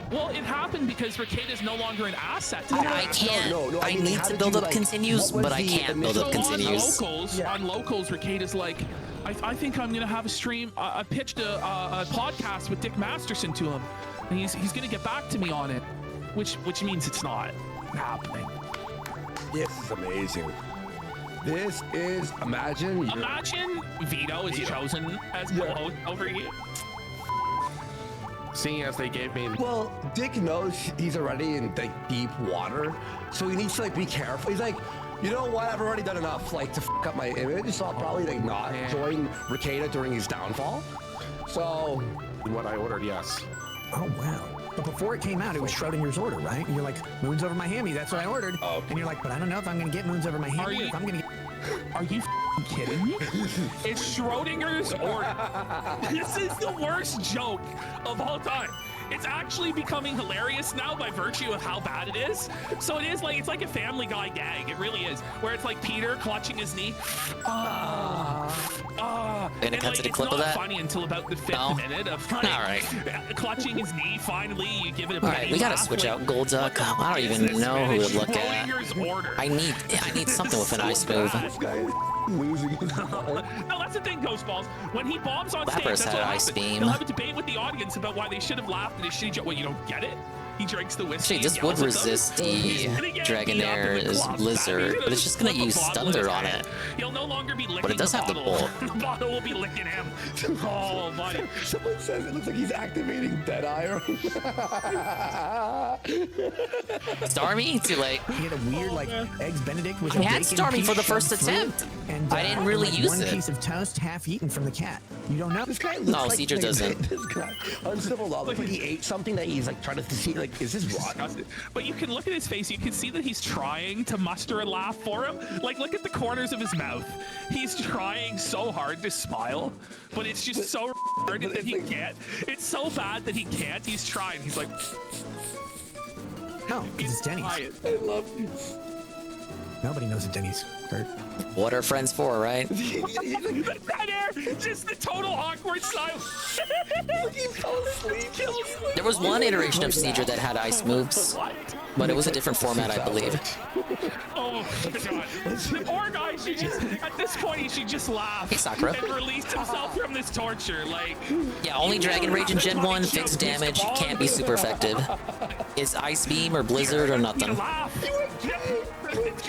J: Well, it happened because Rekieta is no longer an asset to
E: I can't.
Q: No,
E: I need to build up continues, but I can't build up continues.
J: On locals, Rekieta's like, I think I'm gonna have a stream. I pitched a podcast with Dick Masterson to him, and he's gonna get back to me on it, which means it's not happening.
Q: This is amazing. This is imagine
J: Vito is chosen as co-host over here.
U: Seeing as they gave me.
Q: Well, Dick knows he's already in like deep water, so he needs to like be careful. He's like, you know what? I've already done enough like to fuck up my image, so I'll probably like not join Rekieta during his downfall. So,
U: what I ordered, yes.
T: Oh wow. But before it came out, it was Schrodinger's order, right? And you're like, moons over my hammy, that's what I ordered. Oh. And you're like, but I don't know if I'm gonna get moons over my hammy. If I'm gonna get...
J: Are you kidding me? It's Schrodinger's order. This is the worst joke of all time. It's actually becoming hilarious now by virtue of how bad it is. So it is like, it's like a Family Guy gag. It really is. Where it's like Peter clutching his knee.
E: And it cuts to the clip of that?
J: It's not funny until about the 5th minute of like,
E: All right.
J: clutching his knee. Finally, you give it a
E: All right, we gotta
J: laugh,
E: switch
J: like,
E: out Golduck. I don't even know who to look at.
J: Schrodinger's order.
E: I need something with an ice move.
Q: Losing.
J: No, that's the thing, Ghostballs. When he bombs on stage,
E: Lapras
J: that's
E: had
J: what
E: an ice
J: happens.
E: beam.
J: He'll have a debate with the audience about why they should have laughed at his shitty joke. Well, you don't get it? He drinks the whiskey.
E: Actually, this
J: and
E: would
J: yells at them.
E: resist the
J: He's gonna get
E: Dragonaire's Blizzard, but it's just gonna use Thunder on it.
J: He'll no longer be licking
E: But it does
J: the
E: have the
J: bottle.
E: bolt.
J: The bottle will be licking him. Oh, buddy.
Q: Someone says it looks like he's activating Deadeye.
E: Starmie? Too late.
T: He had a weird, like, Eggs Benedict with
E: I
T: a
E: had
T: bacon
E: Starmie
T: piece
E: for the
T: shoved
E: first
T: through it,
E: attempt.
T: and
E: I didn't really
T: like
E: use
T: one
E: it.
T: piece of toast half eaten from the cat. You don't know?
Q: This guy looks
E: No,
Q: like
E: Cedar doesn't.
Q: This guy, Uncivil Law, looks like he ate something that he's like trying to see, like, is this rotten?
J: But you can look at his face. You can see that he's trying to muster a laugh for him. Like, look at the corners of his mouth. He's trying so hard to smile, but it's just so hard that he can't. It's so bad that he can't. He's trying. He's like,
T: No, because it's Denny's.
J: trying.
Q: I love you.
T: Nobody knows it's Denny's, Kurt.
E: What are friends for, right?
J: The dead air, just the total awkward silence.
Q: He fell asleep.
E: There was one iteration of Seedra that had ice moves, but it was a different format, I believe.
J: Oh my god. The poor guy should just, at this point, he should just laugh
E: Hey, Sakura.
J: and release himself from this torture. Like,
E: Yeah, only Dragon Rage in Gen 1, fixed damage, can't be super effective. It's Ice Beam or Blizzard or nothing.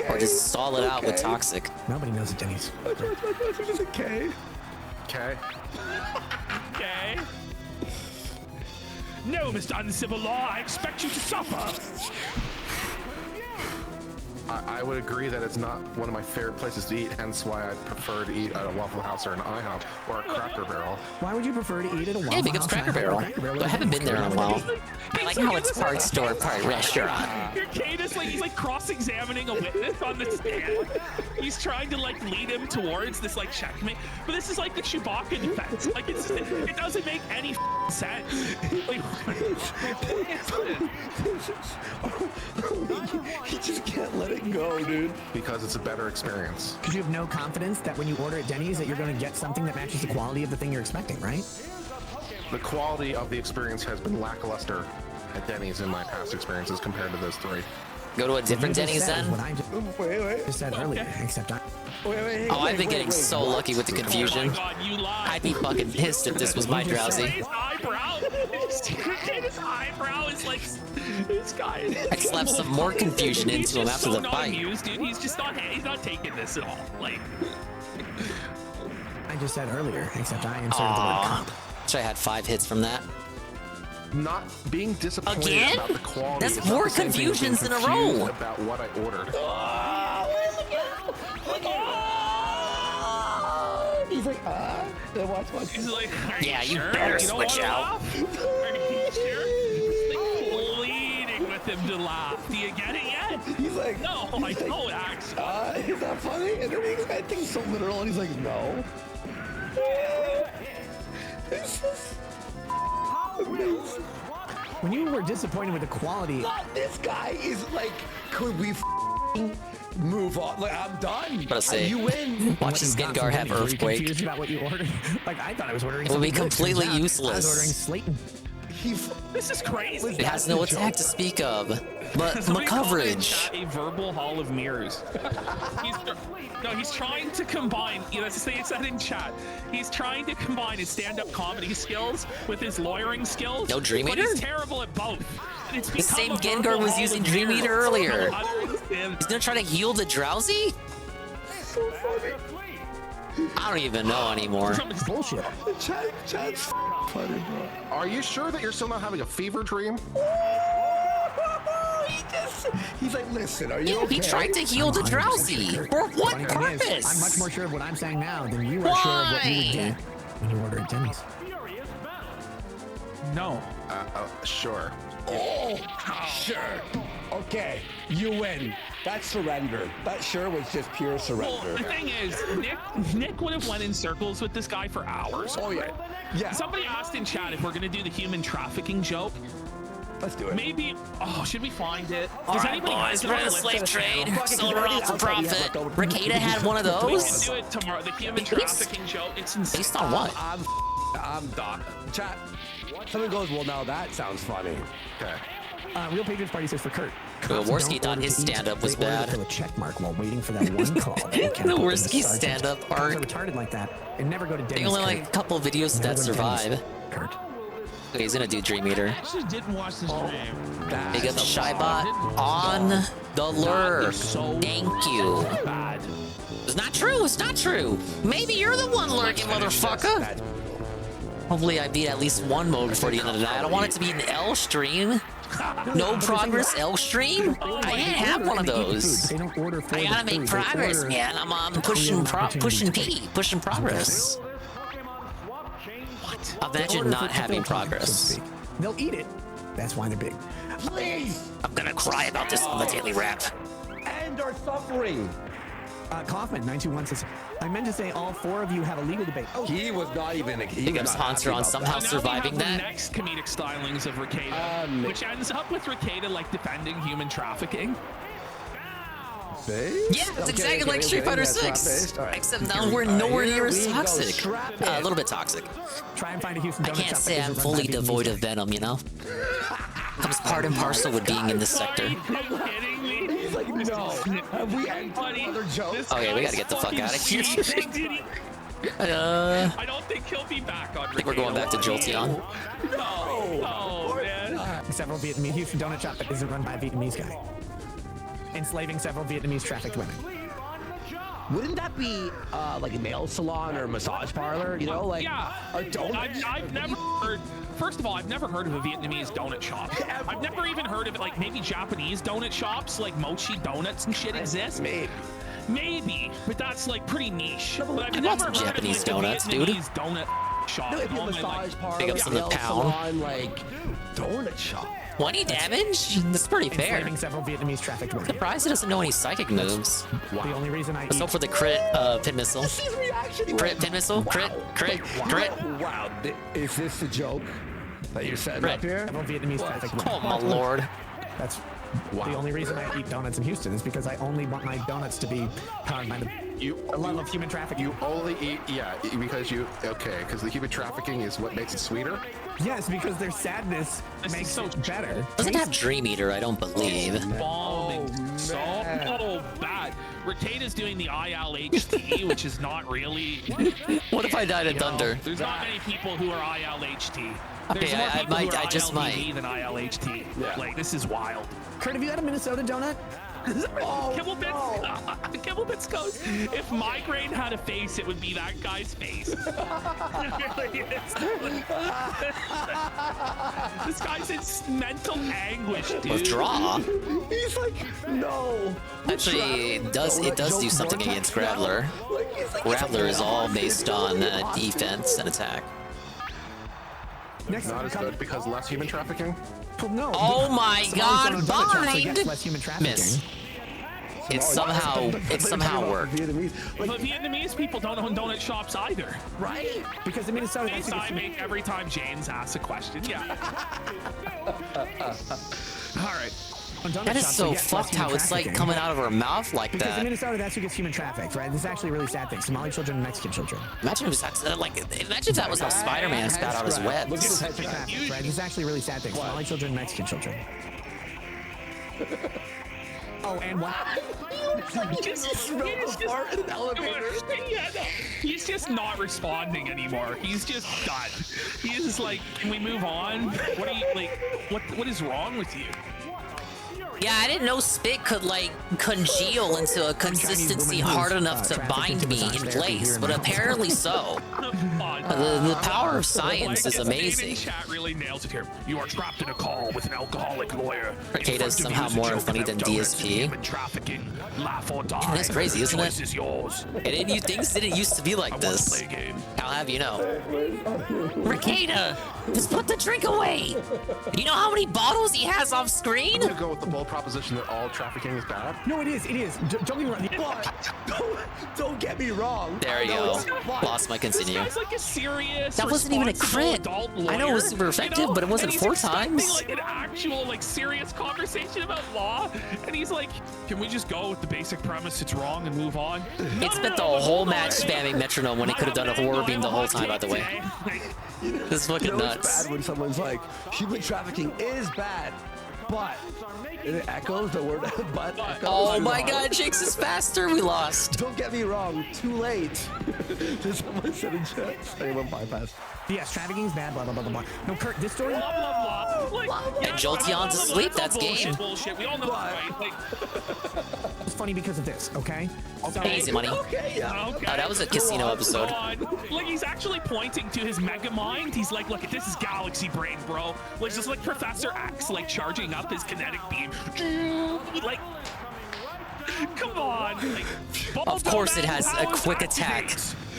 E: Or just stall it out with Toxic.
T: Nobody knows it's Denny's.
Q: There's a K.
U: Okay.
J: okay. No, Mr. Uncivil Law, I expect you to suffer.
U: I would agree that it's not one of my favorite places to eat, hence why I prefer to eat at a Waffle House or an IHOP or a Cracker Barrel.
T: Why would you prefer to eat at a Waffle
E: Yeah, because
T: House?
E: Cracker Barrel. I haven't been there in a while. I like how it's part store, part restaurant.
J: Your Kate is like, he's like cross-examining a witness on the stand. He's trying to like lead him towards this like checkmate, but this is like the Chewbacca defense. Like it's just, it doesn't make any sense. Like,
Q: He just can't let it go, dude.
U: Because it's a better experience.
T: Because you have no confidence that when you order at Denny's that you're going to get something that matches the quality of the thing you're expecting, right?
U: The quality of the experience has been lackluster at Denny's in my past experiences compared to those three.
E: Go to a different
T: You just
E: Denny's
T: said
E: then?
T: what I just said earlier, except I...
E: Oh, I've been getting so lucky with the confusion. I'd be fucking pissed if this was my drowsy.
J: his eyebrow, his eyebrow is like, this guy.
E: I'd slap some more confusion into him after the fight.
J: Amused, dude. He's just not. He's not taking this at all. Like.
T: I just said earlier, except I inserted the word comp.
E: Wish I had 5 hits from that.
U: Not being disappointed
E: Again?
U: about the quality.
E: That's
U: is not
E: 4
U: the same thing as being
E: confusions in a
U: confused
E: row.
U: About what I ordered.
Q: He's like, then watch.
J: He's like,
E: yeah, you
J: sure?
E: better
J: You don't
E: switch
J: wanna
E: out.
J: laugh? Are you sure? He's like pleading with him to laugh. Do you get it yet?
Q: He's like,
J: no, I don't actually.
Q: Is that funny? And then he's acting so literal, and he's like, no. It's just amazing.
T: When you were disappointed with the quality...
Q: This guy is like, could we move on? Like, I'm done.
E: But I say,
Q: you win.
E: watch this Gengar have
T: Were you
E: Earthquake.
T: confused about what you ordered? Like, I thought I was ordering
E: It would be
T: something good.
E: completely
T: Turns out
E: useless.
T: I was ordering Slayton.
J: This is crazy.
E: It has no attack to speak of, but
J: Somebody called it in
E: coverage.
J: chat a verbal hall of mirrors. He's trying to combine. You know, let's say it's that in chat. He's trying to combine his stand-up comedy skills with his lawyering skills.
E: No Dream
J: but
E: Eater?
J: he's terrible at both. And it's
E: The same
J: become a
E: Gengar
J: verbal
E: was
J: hall
E: using
J: of
E: Dream
J: mirrors.
E: Eater earlier.
J: I don't understand.
E: He's gonna try to heal the drowsy?
Q: So funny.
E: I don't even know anymore.
T: Bullshit.
Q: Chad's funny, bro.
U: Are you sure that you're still not having a fever dream?
Q: He's like, listen, are you
E: Yeah,
Q: okay?
E: he tried to heal the drowsy. For what
T: Funny thing is,
E: purpose?
T: I'm much more sure of what I'm saying now than you are sure of what you would get when you order at Denny's.
J: No.
U: Sure.
Q: Oh, sure. Okay, you win. That's surrender. That sure was just pure
J: Well,
Q: surrender.
J: the thing is, Nick would have went in circles with this guy for hours.
Q: Oh, yeah. Yeah.
J: Somebody asked in chat if we're gonna do the human trafficking joke.
Q: Let's do it.
J: Maybe. Oh, should we find it?
E: All
J: Does
E: right,
J: anybody
E: boys,
J: have
E: we're in a
J: it?
E: slave trade.
Q: Fuck it,
E: Sold
Q: we're
E: her
Q: already
E: off for
Q: outside, yeah,
E: profit.
Q: left over.
E: Rekieta had one of
J: We can
E: those.
J: do it tomorrow. The human trafficking joke. It's insane.
E: Based on what?
Q: I'm done. Chat. Someone goes, well, now that sounds funny.
U: Okay.
T: Real Patriots Party says for Kurt.
E: Well,
T: cops
E: Worski
T: don't
E: thought
T: order
E: his
T: to eat,
E: stand-up was
T: they order to
E: bad.
T: fill a check mark while waiting for that one call.
E: The Worski stand-up
T: Cops
E: part.
T: are retarded like that and never go to
E: I
T: Denny's.
E: think only like a couple of videos
T: Never
E: that
T: go to Denny's,
E: survive.
T: Kurt.
E: Okay, he's gonna do Dream Eater.
L: I actually didn't watch the stream.
E: Big up Shybot on the lure. Thank you.
L: Bad.
E: It's not true. It's not true. Maybe you're the one lurking, motherfucker. Hopefully I beat at least one mode before the end of the night. I don't want it to be an L stream. No progress L stream? I can't have one of those.
T: They don't order for
E: I gotta make progress, man. I'm pushing progress. Imagine not having progress.
T: They'll eat it. That's why they're big.
E: Please! I'm gonna cry about this on the daily rap.
Q: End our suffering.
T: Kaufman 921 says, I meant to say all 4 of you have a legal debate. Oh,
Q: he was not even.
E: Big up Sponsor on somehow surviving
J: the
E: that.
J: next comedic stylings of Rekieta, which ends up with Rekieta like defending human trafficking.
E: Yeah, it's exactly like Street Fighter 6. Except now we're nowhere near as toxic. A little bit toxic.
T: Try and find a Houston
E: I can't say I'm fully devoid of venom, you know? Comes part and parcel with being in this sector.
Q: He's like, no. Have we entered other jokes?
E: Okay, we gotta get the fuck out of here.
J: I don't think he'll be back on.
E: I think we're going back to Jolteon.
J: No, man.
T: Several Vietnamese Houston donut shop that isn't run by a Vietnamese guy. Enslaving several Vietnamese trafficked women.
Q: Wouldn't that be like a nail salon or a massage parlor? You know, like
J: yeah.
Q: a donut.
J: I've never heard. First of all, I've never heard of a Vietnamese donut shop. I've never even heard of it. Like maybe Japanese donut shops, like mochi donuts and shit exist. Maybe, but that's like pretty niche. But I've never heard
E: Japanese
J: of like,
E: donuts,
J: a
E: dude.
J: Vietnamese donut shop.
Q: No, it'd be a massage parlor,
E: Big ups to the
Q: nail
E: pound.
Q: salon, like donut shop.
E: 20 damage? That's pretty fair.
T: Enslaving several Vietnamese trafficked women.
E: Surprised he doesn't know any psychic moves.
T: The only reason I
E: Let's hope for the crit pin missile. Crit pin missile. Crit.
Q: Wow. Is this a joke that you're setting up here?
T: Several Vietnamese trafficked women.
E: Oh my lord.
T: That's the only reason I eat donuts in Houston is because I only want my donuts to be powered by the love of human trafficking.
U: You only eat, because because the human trafficking is what makes it sweeter.
T: Yes, because their sadness makes it better.
E: Doesn't have Dream Eater, I don't believe.
J: Bombing so bad. Rekieta's doing the ILHT, which is not really.
E: What if I died of thunder?
J: There's not many people who are ILHT.
E: Okay,
J: There's more
E: I
J: people who are
E: just
J: ILDD
E: might.
J: than ILHT.
U: Yeah.
J: Like this is wild.
T: Kurt, have you had a Minnesota donut?
J: Kibblebits goes, if migraine had a face, it would be that guy's face. This guy's in mental anguish, dude.
E: Withdraw?
Q: He's like, no.
E: Actually, it does do something against Graveler. Graveler is all based on defense and attack.
U: Not as good because less human trafficking.
T: Well, no.
E: Oh my god,
T: bind! Less human trafficking.
E: Miss. It somehow worked.
J: But Vietnamese people don't own donut shops either.
T: Right? Because in Minnesota,
J: Face I make every time James asks a question. Yeah. All right.
E: That is so fucked how it's like coming out of her mouth like
T: because
E: that.
T: in Minnesota, that's who gets human trafficked, right? This is actually a really sad thing. Somali children and Mexican children.
E: Imagine if imagine if that was how Spider-Man spat out his webs.
T: Look at this types of traffic, right? This is actually a really sad thing. Somali children and Mexican children. Oh, and what?
J: He's just not responding anymore. He's just done. He's just like, can we move on? What are you like? What is wrong with you?
E: Yeah, I didn't know spit could like congeal into a consistency hard enough to bind me in place, but apparently so. The power of science is amazing.
J: Chat really nails it here. You are trapped in a call with an alcoholic lawyer.
E: Rekieta is somehow more funny than DSP.
J: Trafficking, laugh or die.
E: That's crazy, isn't it?
J: Is yours.
E: And you things didn't used to be like this. I'll have you know. Rekieta, just put the drink away. You know how many bottles he has off screen?
U: I'm gonna go with the bold proposition that all trafficking is bad.
T: No, it is. It is. Don't get me wrong.
Q: Don't get me wrong.
E: There you go. Lost my continue.
J: This guy's like a serious,
E: that wasn't even a crit. I know it was super effective, but it wasn't 4 times.
J: Like an actual, like, serious conversation about law, and he's like, "Can we just go with the basic premise? It's wrong and move on."
E: It spent the whole match spamming metronome when it could have done a horror beam the whole time. By the way, this is fucking nuts.
Q: It's bad when someone's like, "Human trafficking is bad." But it echoes the word but. Echoes.
E: Oh my God, Jinx is faster. We lost.
Q: Don't get me wrong. Too late. Did someone said in chat? Anyone bypass?
T: Yes, trafficking is bad. Blah blah blah blah blah. No, Kurt. This story.
J: Blah, blah, blah. Like,
E: And Jolteon's asleep. That's game.
J: Bullshit. We all know that, right? Like,
T: It's funny because of this. Okay. So,
E: Easy money.
J: okay.
E: Oh, that was a casino episode.
J: Like, he's actually pointing to his mega mind. He's like, look, this is galaxy brain, bro. Like, just like Professor X, like charging up his kinetic beam. Like, come on. Like,
E: Of course it has a quick attack.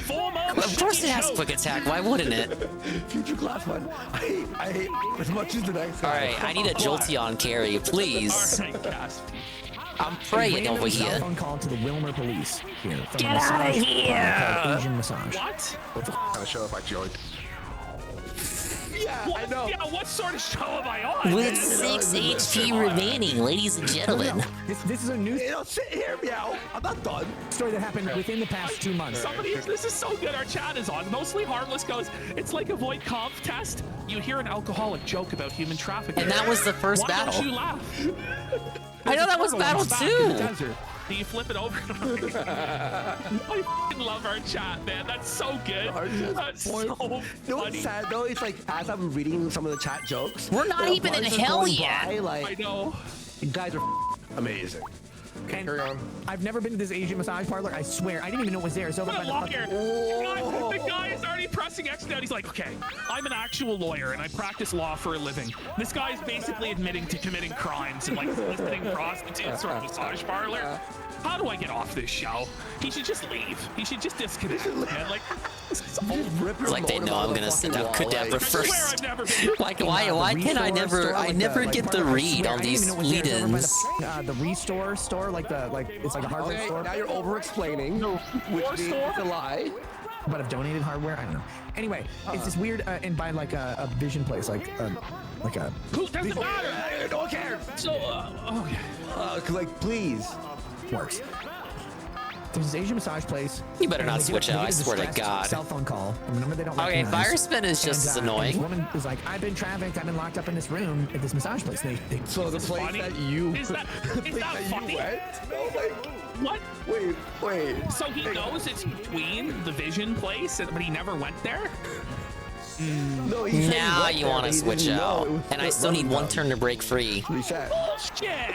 E: Of course it has quick attack. Why wouldn't it?
Q: Future class one. I hate as much as the next guy.
E: Alright, I need a Jolteon carry, please. I'm praying over here.
T: Phone call to the Wilmer police. Here,
E: Get out of here!
T: Asian massage.
J: What?
U: Kind of show if I joined.
Q: Yeah, I know.
J: Yeah, what sort of show am I on?
E: With 6 HP remaining, ladies and gentlemen.
T: This is a news.
Q: Sit here, meow. I'm not done.
T: Story that happened within the past 2 months.
J: This is so good. Our chat is on. Mostly Harmless goes, it's like a void comp test. You hear an alcoholic joke about human trafficking.
E: And that was the first battle.
J: Why don't you laugh?
E: I know that was battle 2.
J: Do you flip it over? I fucking love our chat, man. That's so good. That's so funny.
Q: You know what's sad though? It's like as I'm reading some of the chat jokes,
E: We're not even in hell yet.
J: I know.
Q: You guys are amazing.
T: And carry on. I've never been to this Asian massage parlor. I swear, I didn't even know it was there. So
J: What a lawyer. The guy is already pressing X down. He's like, okay, I'm an actual lawyer and I practice law for a living. This guy is basically admitting to committing crimes and like soliciting prostitutes from a massage parlor. How do I get off this show? He should just leave. He should just disconnect, man. Like,
E: It's like they know I'm gonna send out Kadabra first. Like, why can I never get the read on these lead-ins?
T: The restore store, it's like a hardware store.
Q: Now you're over-explaining, which means it's a lie.
T: But I've donated hardware. I don't know. Anyway, it's this weird and by like a vision place, like a.
J: Who doesn't matter?
Q: No one cares.
J: So, okay.
Q: Like, please.
T: Works. There's this Asian massage place.
E: You better not switch out, I swear to God.
T: Cell phone call from a number they don't
E: Okay,
T: recognize.
E: fire spin is just as
T: And
E: annoying.
T: this woman is like, I've been trafficked. I've been locked up in this room at this massage place.
Q: So the place
J: funny?
Q: that you
J: Is that funny? What?
Q: Wait.
J: So he knows it's between the Vision place, but he never went there?
Q: No, he said he
E: Now
Q: went
E: you
Q: there,
E: want
Q: but
E: to
Q: he
E: switch
Q: didn't know
E: out.
Q: it was
E: And I still need one turn to break free.
J: Bullshit!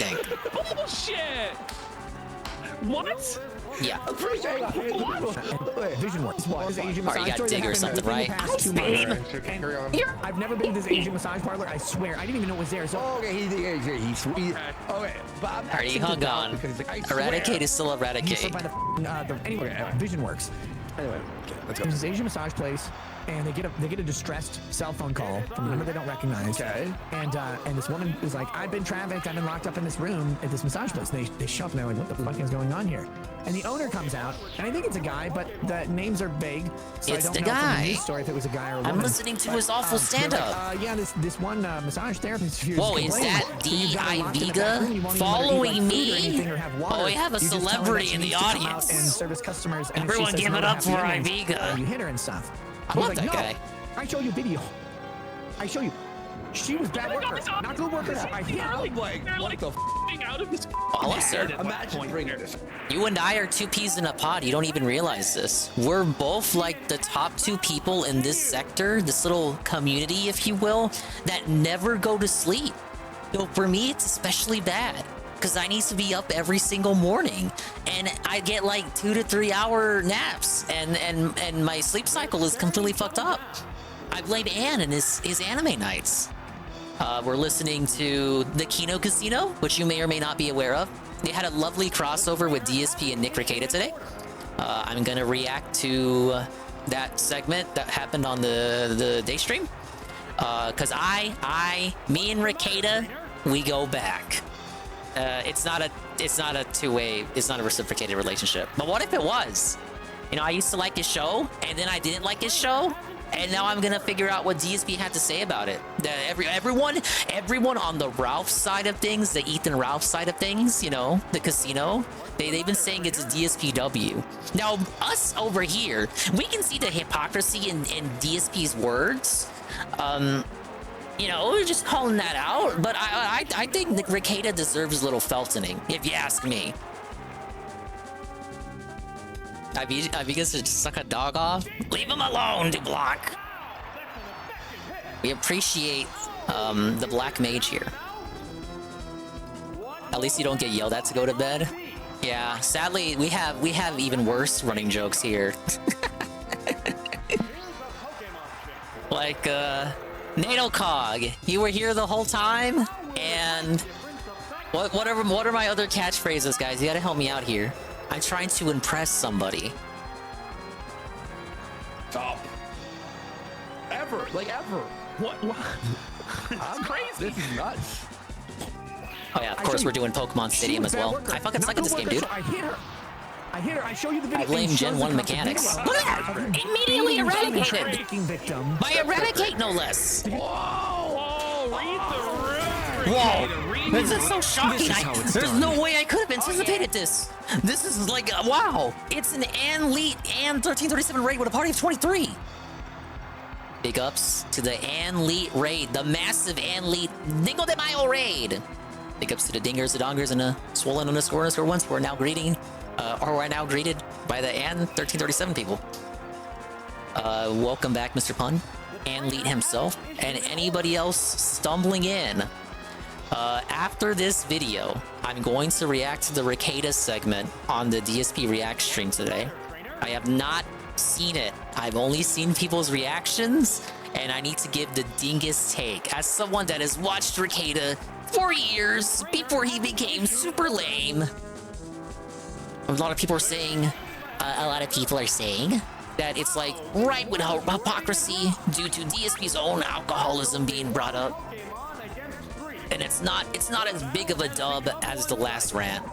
E: Dang.
J: Bullshit! What?
E: Yeah.
Q: I'm pretty sure I
T: Vision works. This Asian
E: Alright, you
T: massage
E: got dig or
T: store
E: something,
T: that
E: right?
T: happened within the past 2 months. And I've never been to this Asian massage parlor. I swear, I didn't even know it was there. So
Q: okay, he's sweet. Okay, but I'm
E: Alright, he hung on. Eradicate is still Eradicate.
T: Anyway, Vision works.
Q: Anyway, let's go.
T: There's this Asian massage place, and they get a distressed cell phone call from a number they don't recognize.
Q: Okay.
T: And this woman is like, I've been trafficked. I've been locked up in this room at this massage place. And they show up and they're like, what the fuck is going on here? And the owner comes out, and I think it's a guy, but the names are vague. So
E: It's
T: I don't
E: the
T: know from
E: guy.
T: the news story if it was a guy or a woman.
E: I'm listening to his awful
T: they're
E: stand-up.
T: Like, yeah, this one massage therapist.
E: Whoa, is that D.I. Vega following me? Oh, we have a celebrity in the audience.
T: And service customers. And
E: Everyone
T: if she says
E: give
T: no
E: it
T: to
E: up
T: happy
E: for
T: endings,
E: Iviga.
T: You hit her and stuff.
E: I
T: He's
E: want
T: like,
E: that
T: no,
E: guy.
T: I show you video. I show you. She was bad worker, not good worker. I hit her.
J: They're like out of this.
E: Follow, sir.
Q: Imagine bringing this.
E: You and I are 2 peas in a pod. You don't even realize this. We're both like the top 2 people in this sector, this little community, if you will, that never go to sleep. So for me, it's especially bad because I need to be up every single morning, and I get like 2 to 3 hour naps, and my sleep cycle is completely fucked up. I blame Ann and his anime nights. We're listening to the Kino Casino, which you may or may not be aware of. They had a lovely crossover with DSP and Nick Rekieta today. I'm gonna react to that segment that happened on the day stream. Cause me and Rekieta, we go back. It's not a two-way, it's not a reciprocated relationship. But what if it was? You know, I used to like his show, and then I didn't like his show, and now I'm gonna figure out what DSP had to say about it. Everyone on the Ralph side of things, the Ethan Ralph side of things, you know, the casino, they've been saying it's a DSPW. Now, us over here, we can see the hypocrisy in DSP's words. You know, we're just calling that out. But I think that Rekieta deserves a little feltoning, if you ask me. I guess to suck a dog off. Leave him alone, Dublock. We appreciate the black mage here. At least you don't get yelled at to go to bed. Yeah, sadly, we have even worse running jokes here. Like, Nadocog, you were here the whole time? And what are my other catchphrases, guys? You gotta help me out here. I'm trying to impress somebody.
Q: Stop. Ever. Like, ever.
J: What?
Q: I'm crazy. This is nuts.
E: Oh yeah, of course we're doing Pokemon Stadium as well. I fucking suck at this game, dude.
T: I hit her. I show you the video.
E: I blame Gen 1 mechanics. Look at that! Immediately eradicated!
T: Victim.
E: By eradicate, no less!
J: Whoa! Read the room!
E: Whoa! This is so shocking! There's no way I could have anticipated this! This is like, wow! It's an Anleet and 1337 raid with a party of 23! Big ups to the Anleet raid, the massive Anleet Dingo de Mayo raid! Big ups to the Dingers, the Dongers, and the Swollen __1s who are now greeting, or are now greeted by the An 1337 people. Welcome back, Mr. Pun, Anleet himself, and anybody else stumbling in. After this video, I'm going to react to the Rekieta segment on the DSP React stream today. I have not seen it. I've only seen people's reactions, and I need to give the Dingus take. As someone that has watched Rekieta for years before he became super lame. A lot of people are saying, that it's like right with hypocrisy due to DSP's own alcoholism being brought up. And it's not as big of a dub as the last rant.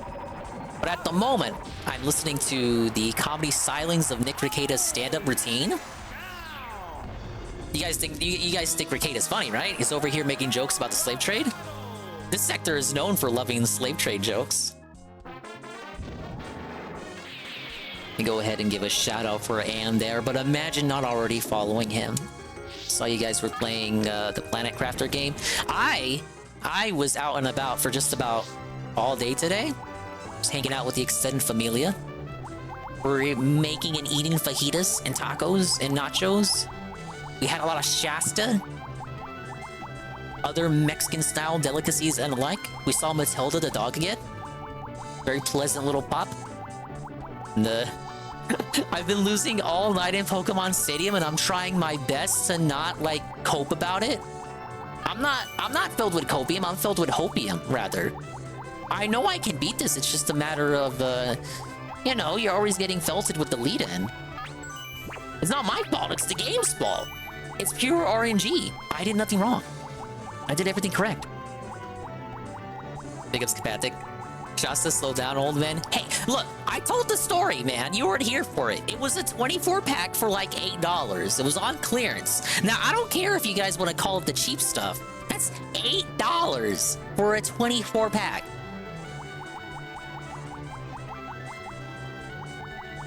E: But at the moment, I'm listening to the comedy stylings of Nick Rekieta's stand-up routine. You guys think Rekieta's funny, right? He's over here making jokes about the slave trade. This sector is known for loving slave trade jokes. And go ahead and give a shout out for Ann there, but imagine not already following him. Saw you guys were playing the Planet Crafter game. I was out and about for just about all day today. Just hanging out with the extended familia. We're making and eating fajitas and tacos and nachos. We had a lot of Shasta. Other Mexican-style delicacies and the like. We saw Matilda the dog again. Very pleasant little pup. And, I've been losing all night in Pokemon Stadium, and I'm trying my best to not, like, cope about it. I'm not filled with copium, I'm filled with hopium, rather. I know I can beat this, it's just a matter of, you know, you're always getting felted with the lead-in. It's not my fault, it's the game's fault. It's pure RNG. I did nothing wrong. I did everything correct. Big ups, Kapatic. Shasta, slow down, old man. Hey, look, I told the story, man. You weren't here for it. It was a 24-pack for like $8. It was on clearance. Now, I don't care if you guys want to call it the cheap stuff. That's $8 for a 24-pack.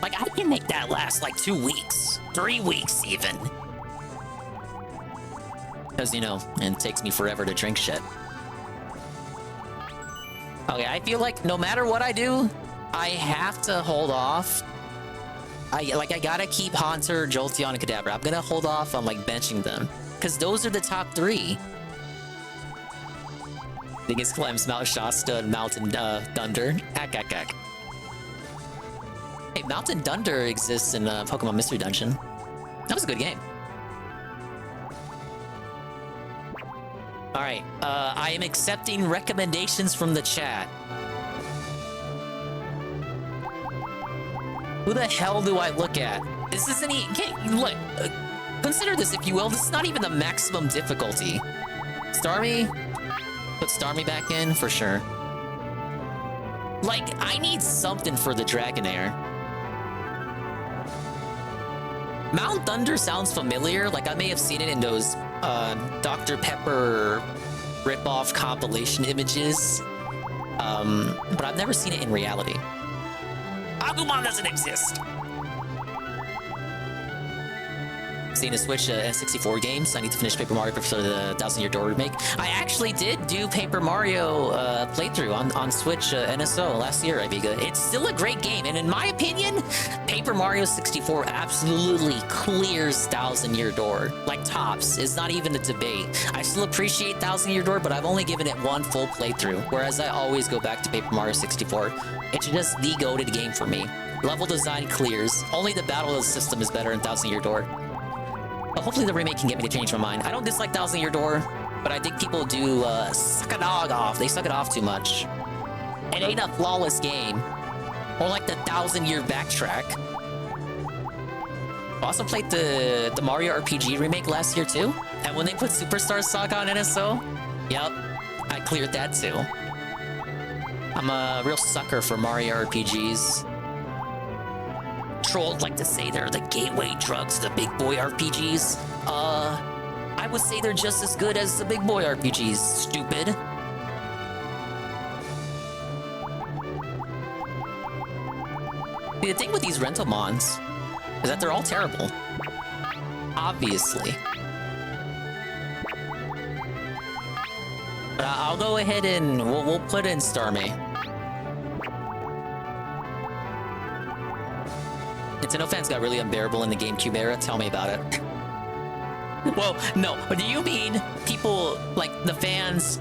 E: Like, I can make that last like 2 weeks, 3 weeks even. Because, you know, it takes me forever to drink shit. Okay, I feel like no matter what I do, I have to hold off. I gotta keep Haunter, Jolteon, and Kadabra. I'm gonna hold off on, like, benching them. Because those are the top 3. Biggest claims, Mount Shasta and Mountain Thunder. Ack. Hey, Mountain Thunder exists in Pokemon Mystery Dungeon. That was a good game. Alright, I am accepting recommendations from the chat. Who the hell do I look at? This isn't look, consider this if you will, this is not even the maximum difficulty. Starmie? Put Starmie back in, for sure. Like, I need something for the Dragonair. Mount Thunder sounds familiar, like I may have seen it in those Dr. Pepper rip-off compilation images, but I've never seen it in reality. Agumon doesn't exist! Seeing a Switch N64 games. I need to finish Paper Mario for the 1000-Year Door remake. I actually did do Paper Mario playthrough on Switch NSO last year, Ibiga. It's still a great game, and in my opinion, Paper Mario 64 absolutely clears 1000-Year Door. Like tops, it's not even a debate. I still appreciate 1000-Year Door, but I've only given it one full playthrough, whereas I always go back to Paper Mario 64. It's just the goated game for me. Level design clears. Only the battle system is better in 1000-Year Door. But hopefully the remake can get me to change my mind. I don't dislike 1000-Year Door, but I think people do suck a dog off. They suck it off too much. It ain't a flawless game. Or like the 1000-Year Backtrack. I also played the Mario RPG remake last year too. And when they put Superstar Saga on NSO, yep, I cleared that too. I'm a real sucker for Mario RPGs. Trolls like to say they're the gateway drug to the big boy RPGs. I would say they're just as good as the big boy RPGs, stupid. The thing with these rental mons is that they're all terrible. Obviously. But I'll go ahead and we'll put in Starmie. Nintendo fans got really unbearable in the GameCube era. Tell me about it. Well, no. But do you mean people, like, the fans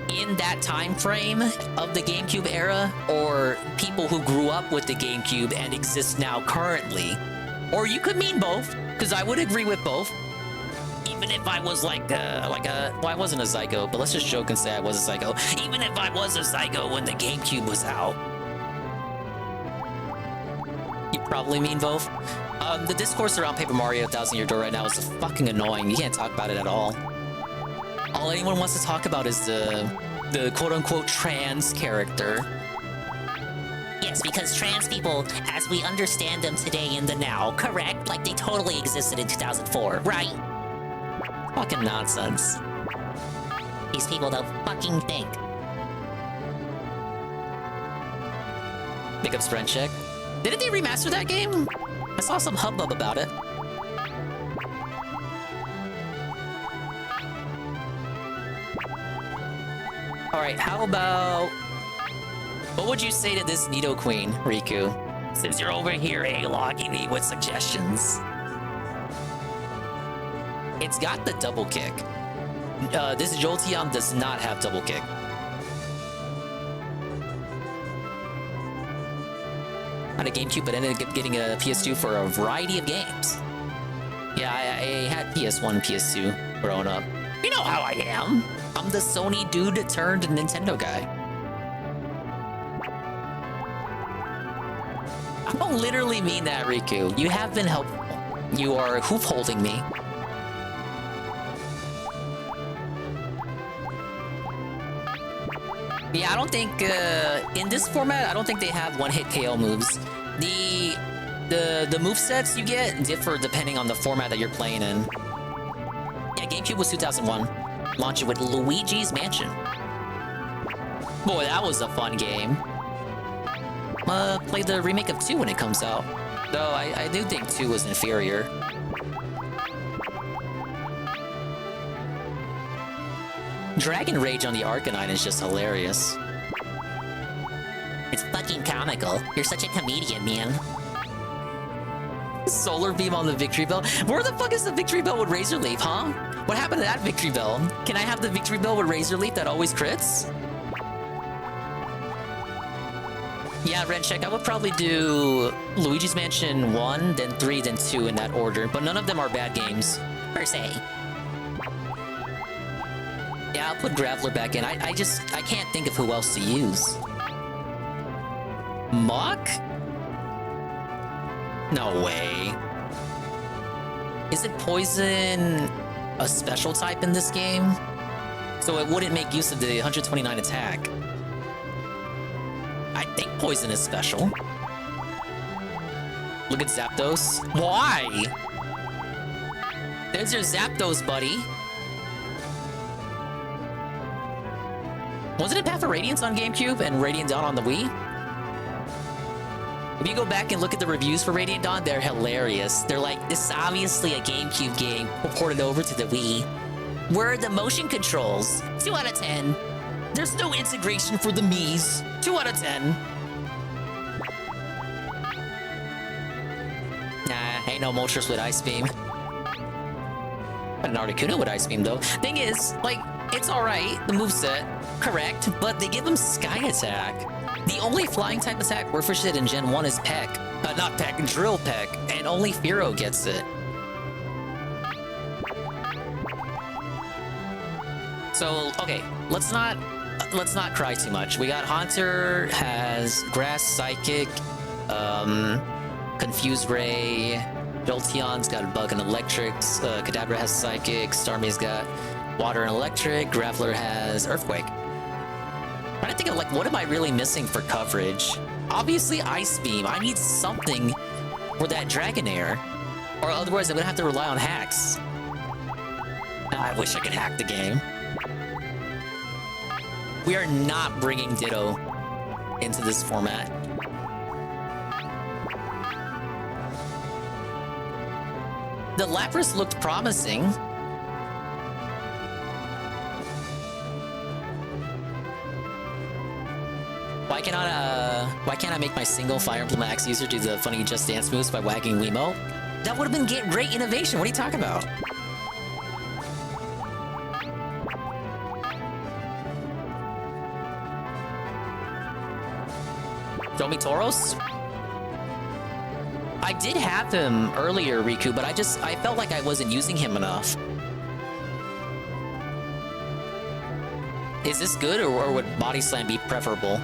E: in that time frame of the GameCube era? Or people who grew up with the GameCube and exist now currently? Or you could mean both, because I would agree with both. Even if I was well, I wasn't a zygote, but let's just joke and say I was a zygote. Even if I was a zygote when the GameCube was out. You probably mean both. The discourse around Paper Mario 1000-Year Door right now is fucking annoying. You can't talk about it at all. All anyone wants to talk about is the quote-unquote trans character.
A: Yes, because trans people, as we understand them today in the now, correct? Like they totally existed in 2004, right?
E: Fucking nonsense.
A: These people don't fucking think.
E: Big ups friend check. Didn't they remaster that game? I saw some hubbub about it. Alright, how about... What would you say to this Nido Queen, Riku? Since you're over here A-logging me with suggestions. It's got the double kick. This Jolteon does not have double kick. Had a GameCube, but ended up getting a PS2 for a variety of games. Yeah, I had PS1 and PS2 growing up. You know how I am. I'm the Sony dude turned Nintendo guy. I don't literally mean that, Riku. You have been helpful. You are hoof holding me. Yeah, I don't think, in this format, I don't think they have one-hit KO moves. The movesets you get differ depending on the format that you're playing in. Yeah, GameCube was 2001. Launch it with Luigi's Mansion. Boy, that was a fun game. Play the remake of 2 when it comes out. Though, I do think 2 was inferior. Dragon Rage on the Arcanine is just hilarious.
A: It's fucking comical. You're such a comedian, man.
E: Solar Beam on the Victory Bell? Where the fuck is the Victory Bell with Razor Leaf, huh? What happened to that Victory Bell? Can I have the Victory Bell with Razor Leaf that always crits? Yeah, Rencheck, I would probably do Luigi's Mansion 1, then 3, then 2 in that order, but none of them are bad games, per se. Yeah, I'll put Graveler back in. I can't think of who else to use. Mach? No way. Isn't Poison a special type in this game? So it wouldn't make use of the 129 attack. I think Poison is special. Look at Zapdos. Why? There's your Zapdos, buddy. Wasn't it Path of Radiance on GameCube and Radiant Dawn on the Wii? If you go back and look at the reviews for Radiant Dawn, they're hilarious. They're like, this is obviously a GameCube game ported over to the Wii. Where are the motion controls? 2 out of 10. There's no integration for the Miis. 2 out of 10. Nah, ain't no Moltres with Ice Beam. An Articuno with Ice Beam, though. Thing is, like, it's alright, the moveset, correct, but they give him Sky Attack. The only flying type attack worth for shit in Gen 1 is Peck. Not Peck, Drill Peck, and only Firo gets it. So, okay, let's not cry too much. We got Haunter has Grass, Psychic, Confused Ray, Jolteon's got Bug and Electric, Kadabra has Psychic, Starmie's got Water and Electric, Graveler has Earthquake. I'm trying to think of, like, what am I really missing for coverage? Obviously, Ice Beam. I need something for that Dragonair, or otherwise I'm gonna have to rely on hacks. I wish I could hack the game. We are not bringing Ditto into this format. The Lapras looked promising. Why can't I make my single Fire Emblem Max user do the funny Just Dance moves by wagging Wiimote? That would have been great innovation. What are you talking about? Show me Tauros? I did have him earlier, Riku, but I felt like I wasn't using him enough. Is this good, or would Body Slam be preferable?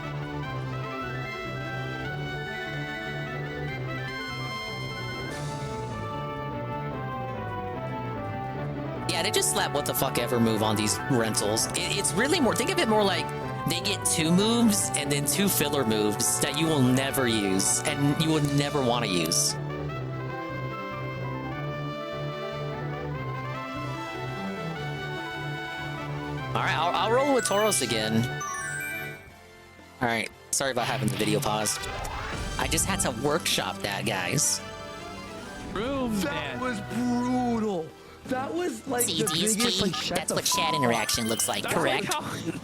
E: Yeah, they just slap what the fuck ever move on these rentals. It's really more, think of it more like they get 2 moves and then 2 filler moves that you will never use and you would never want to use. Alright, I'll roll with Tauros again. Alright, sorry about having the video paused. I just had to workshop that, guys.
Q: That was brutal. That was like
A: See,
Q: the biggest, like,
A: that's what chat interaction looks like,
J: That's
A: correct?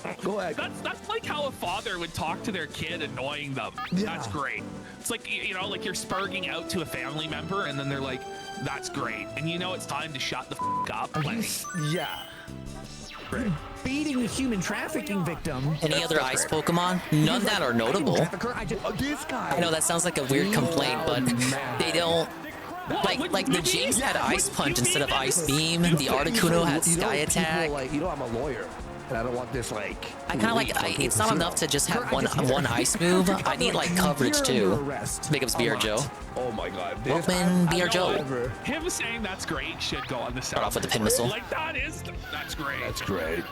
J: Like
Q: Go ahead.
J: That's like how a father would talk to their kid, annoying them.
Q: Yeah.
J: That's great. It's like, you know, like you're spurging out to a family member, and then they're like, "That's great," and you know it's time to shut the up. Like,
Q: yeah.
J: Great.
T: Beating a human trafficking victim.
E: Any other ice Pokemon? None that are notable.
Q: This guy.
E: I know that sounds like a weird complaint, but they don't. Like the Jinx had Ice Punch instead of Ice Beam. The Articuno had Sky Attack.
Q: Like, you know, I'm a lawyer, and I don't want this like.
E: I kind of like. It's not enough to just have one ice move. I need like coverage too. Big ups, BR Joe.
Q: Oh my God.
E: Welcome, BR Joe.
J: him saying that's great should go on the
E: Start off with the pin missile.
J: Like that's great.
Q: That's great.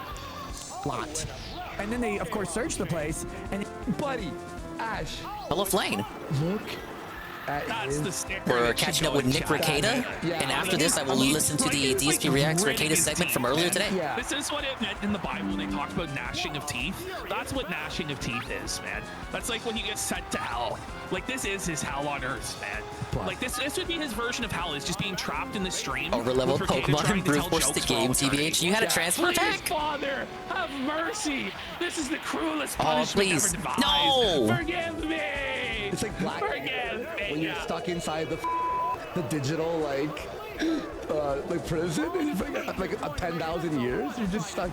T: Lot. And then they, of course, search the place, and
Q: buddy, Ash.
E: Hello, Flame.
Q: Look.
J: That's the sticker.
E: We're catching up with Nick Rekieta, and after this, I will listen to the DSP Reacts Rekieta segment from earlier today.
J: This is what it meant in the Bible when they talked about gnashing of teeth. That's what gnashing of teeth is, man. That's like when you get sent to hell. Like, this is his hell on earth, man. Like, this would be his version of hell, is just being trapped in the stream.
E: Overleveled Pokemon, brute force the game, TBH. You had a transfer attack?
J: Father, have mercy. This is the cruelest
E: Oh,
J: punishment
E: please.
J: ever devised.
E: No!
J: Forgive me.
Q: It's like black when you're stuck inside the digital like prison, and for like 10,000 years, you're just stuck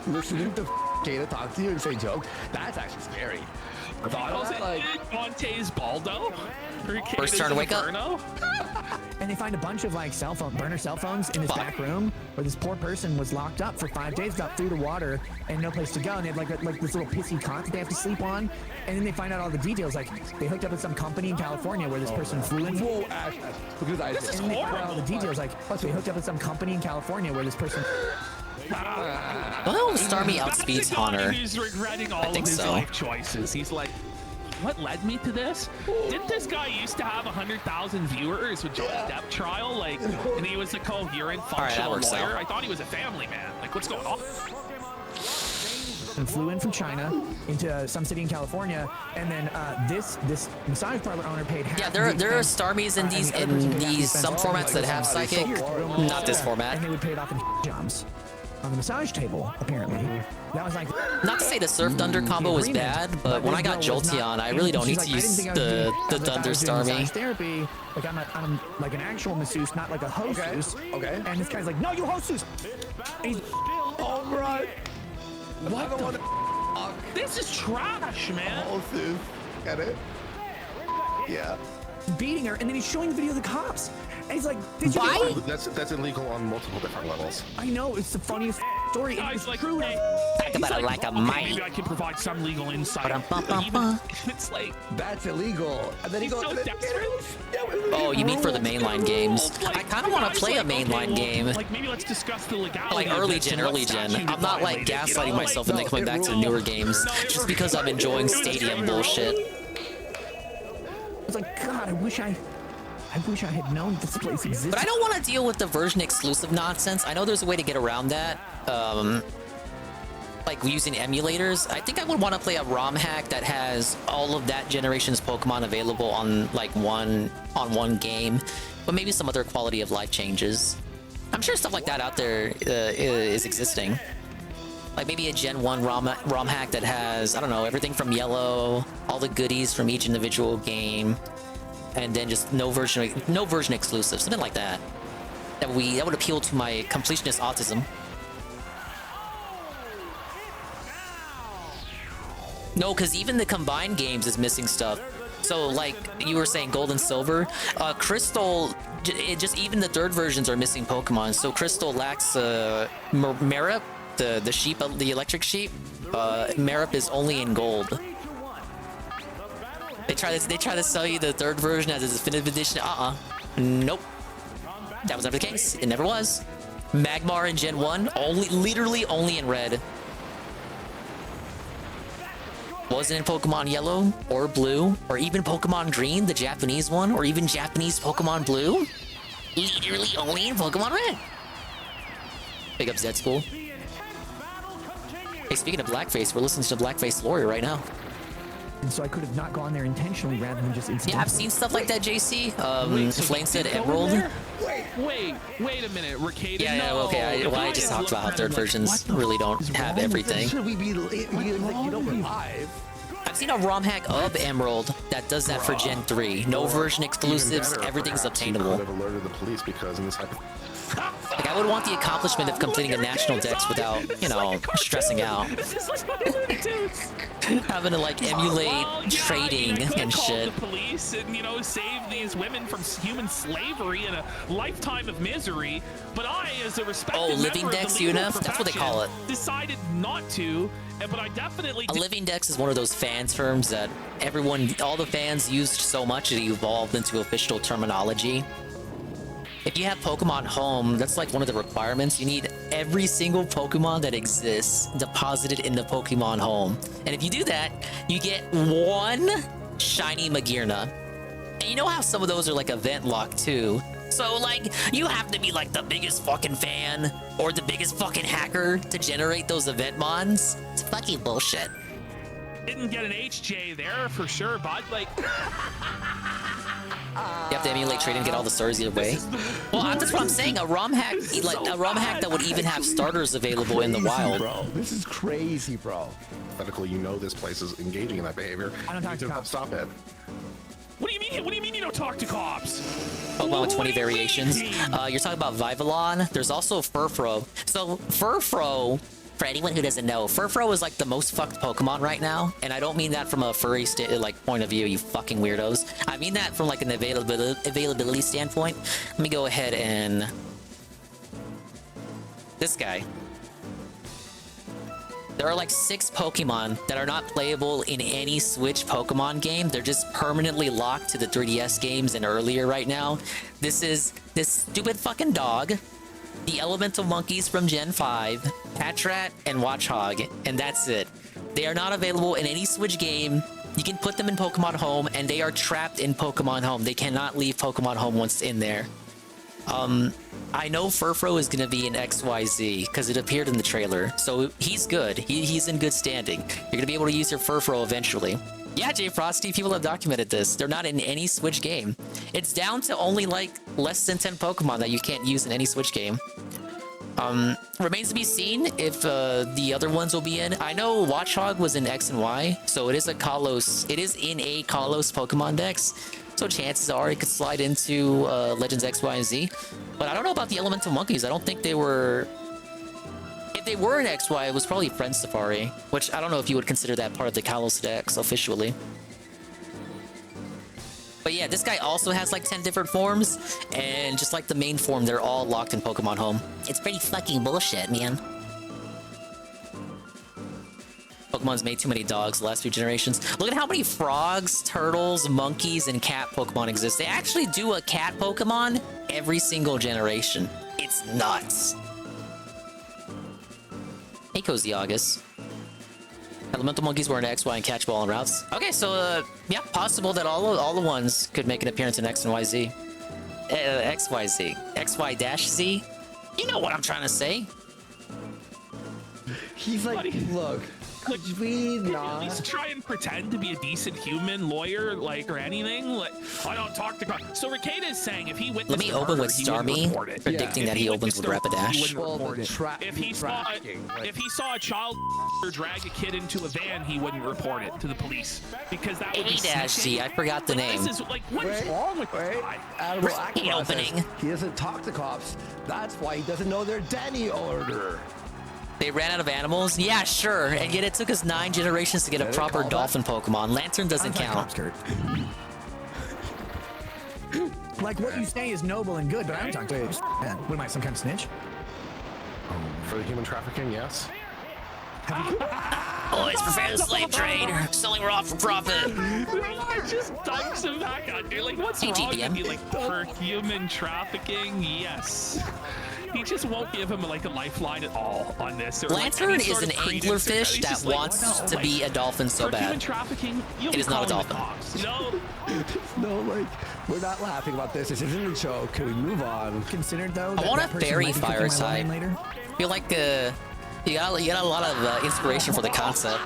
Q: listening to Kata talk to you and say jokes. That's actually scary. I thought that, like
J: Monte's Baldo.
E: First turn to wake up.
T: And they find a bunch of like burner cell phones in his back room, where this poor person was locked up for 5 days without food or water and no place to go. And they had like this little pissy cot that they have to sleep on. And then they find out all the details. Like they hooked up with some company in California where this person flew in.
Q: Whoa, Ash, look at his eyes.
T: And they find out all the details. Like they hooked up with some company in California where this person.
E: Well, Starmie outspeeds Haunter.
J: He's regretting all of his life choices. He's like, what led me to this? Didn't this guy used to have 100,000 viewers with Johnny Depp trial? Like, and he was a coherent, functional lawyer. I thought he was a family man. Like, what's going on?
T: and flew in from China into some city in California, and then this massage parlor owner paid half.
E: Yeah, there are Starmies in these some formats that have psychic, not this format.
T: And they would pay it off in jumps on the massage table. Apparently, that was like.
E: Not to say the Surf Thunder combo was bad, but when I got Jolteon, I really don't need to use the Thunder Starmie.
T: Therapy, like I'm like an actual masseuse, not like a hostess.
Q: Okay.
T: And this guy's like, no, you hostess. And he's,
Q: oh, right.
L: What the This is trash, man.
Q: Hostess. Get it? Yeah.
T: Beating her, and then he's showing the video of the cops. And he's like, did you
U: Why? That's illegal on multiple different levels.
T: I know, it's the funniest story.
J: Guys,
T: It's true.
E: Talk about it like a mic.
J: Maybe I can provide some legal insight. Even if it's like
Q: that's illegal. And then he goes.
J: So desperate.
E: Oh, you mean for the mainline games? I kind of want to play a mainline game.
J: Like maybe let's discuss the legality.
E: Like early gen. I'm not like gaslighting myself and then coming back to the newer games just because I'm enjoying Stadium bullshit.
T: I was like, God, I wish I had known this place existed.
E: But I don't want to deal with the version exclusive nonsense. I know there's a way to get around that. Like using emulators. I think I would want to play a ROM hack that has all of that generation's Pokemon available on like one game, but maybe some other quality of life changes. I'm sure stuff like that out there is existing. Like maybe a Gen 1 ROM hack that has, I don't know, everything from Yellow, all the goodies from each individual game, and then just no version exclusive, something like that. That would appeal to my completionist autism. No, because even the combined games is missing stuff. So like you were saying, Gold and Silver, Crystal, even the third versions are missing Pokemon. So Crystal lacks Marup, the sheep, the electric sheep. Marup is only in Gold. They try to sell you the third version as a definitive edition. Nope. That was never the case. It never was. Magmar in Gen 1, literally only in red. Wasn't in Pokemon Yellow or Blue or even Pokemon Green, the Japanese one, or even Japanese Pokemon Blue. Literally only in Pokemon Red. Big up Zed School. Hey, speaking of blackface, we're listening to Blackface Lawyer right now.
T: And so I could have not gone there intentionally rather than just incidentally.
E: Yeah, I've seen stuff like that, JC. Flame said Emerald.
J: Wait a minute, Rekieta.
E: Yeah, okay. I just talked about how third versions really don't have everything.
Q: Should we be you don't revive?
E: I've seen a ROM hack of Emerald that does that for Gen 3. No version exclusives, everything's obtainable.
U: I've alerted the police because in this type of...
E: Like, I would want the accomplishment of completing a national dex without, you know, stressing out. Having to, like, emulate trading and shit.
J: The police and, you know, save these women from human slavery and a lifetime of misery. But I, as a respected
E: living dex UNF? That's what they call it.
J: Decided not to. But I definitely...
E: A living dex is one of those fan terms that all the fans used so much it evolved into official terminology. If you have Pokemon Home, that's like one of the requirements. You need every single Pokemon that exists deposited in the Pokemon Home. And if you do that, you get one shiny Magearna. And you know how some of those are like event locked too. So like, you have to be like the biggest fucking fan or the biggest fucking hacker to generate those event mons. It's fucking bullshit.
J: Didn't get an HJ there for sure, bud. Like...
E: You have to emulate trading and get all the stars either way. Well, that's what I'm saying. A ROM hack, that would even have starters available in the wild.
Q: Bro, this is crazy, bro.
U: Hypothetically, you know this place is engaging in that behavior.
T: I don't talk to cops.
U: Stop it.
J: What do you mean? What do you mean you don't talk to cops?
E: Pokemon with 20 variations. You're talking about Vivillon. There's also Furfrou. So Furfrou, for anyone who doesn't know, Furfrou is like the most fucked Pokemon right now, and I don't mean that from a furry point of view, you fucking weirdos. I mean that from like an availability standpoint. Let me go ahead and this guy. There are like 6 Pokemon that are not playable in any Switch Pokemon game. They're just permanently locked to the 3DS games and earlier right now. This is this stupid fucking dog, the elemental monkeys from Gen 5, Patrat, and Watchog, and that's it. They are not available in any Switch game. You can put them in Pokemon Home, and they are trapped in Pokemon Home. They cannot leave Pokemon Home once in there. I know Furfro is gonna be in XYZ because it appeared in the trailer. So he's good. He's in good standing. You're gonna be able to use your Furfro eventually. Yeah, Jay Frosty, people have documented this. They're not in any Switch game. It's down to only like less than 10 Pokemon that you can't use in any Switch game. Remains to be seen if the other ones will be in. I know Watchog was in X and Y, so it is a Kalos. It is in a Kalos Pokemon Dex, so chances are it could slide into Legends X, Y, and Z. But I don't know about the Elemental Monkeys. I don't think they were. If they were in X, Y, it was probably Friend Safari, which I don't know if you would consider that part of the Kalos Dex officially. But yeah, this guy also has like 10 different forms, and just like the main form, they're all locked in Pokemon Home. It's pretty fucking bullshit, man. Pokemon's made too many dogs the last few generations. Look at how many frogs, turtles, monkeys, and cat Pokemon exist. They actually do a cat Pokemon every single generation. It's nuts. Hey, Cozy August. Elemental Monkeys were in X, Y, and Catch Ball and routes. Okay, so, yeah, possible that all the ones could make an appearance in X and YZ. XYZ. XY-Z? You know what I'm trying to say.
Q: He's like, look, could we
J: Could you
Q: not?
J: at least try and pretend to be a decent human, lawyer, like, or anything? Like, I don't talk to cops. So Rekieta is saying if he witnessed
E: Let me
J: the
E: open
J: murder,
E: with
J: he wouldn't
E: Starmie,
J: report it.
E: predicting
J: If
E: that he opens with
J: witnessed the murder, he
E: Rapidash.
J: wouldn't report it. If he saw a child drag a kid into a van, he wouldn't report it to the police because that would be
E: A-Z, I forgot the name.
J: This is like, what is wrong with this guy?
Q: Animal Acrobat
E: opening.
Q: says he doesn't talk to cops. That's why he doesn't know their Denny order.
E: They ran out of animals? Yeah, sure. And yet it took us 9 generations to get a proper dolphin Pokemon. Lantern doesn't count.
T: Like, what you say is noble and good, but I don't talk to you. What am I, some kind of snitch?
U: For the human trafficking, yes.
E: Oh, it's for fair slave trade. Selling raw for profit.
J: I just dunks him back on you. Like, what's
E: Hey,
J: wrong
E: GPM.
J: with you? Like, for human trafficking, yes. He just won't give him like a lifeline at all on this. Or,
E: Lantern
J: like, any
E: is
J: sort
E: an
J: of credence.
E: anglerfish
J: He's
E: that
J: just like,
E: wants
J: no,
E: to
J: like,
E: be a dolphin so
J: for human
E: bad.
J: trafficking, you'll
E: It
J: be
E: is not a
J: calling the
E: dolphin.
J: cops. No.
Q: No, like, we're not laughing about this. This isn't a joke. Can we move on?
T: Considered though,
E: I want a
T: person
E: fairy
T: might be cooking
E: fire
T: my line
E: type.
T: later.
E: I feel like you got a lot of inspiration for the concept.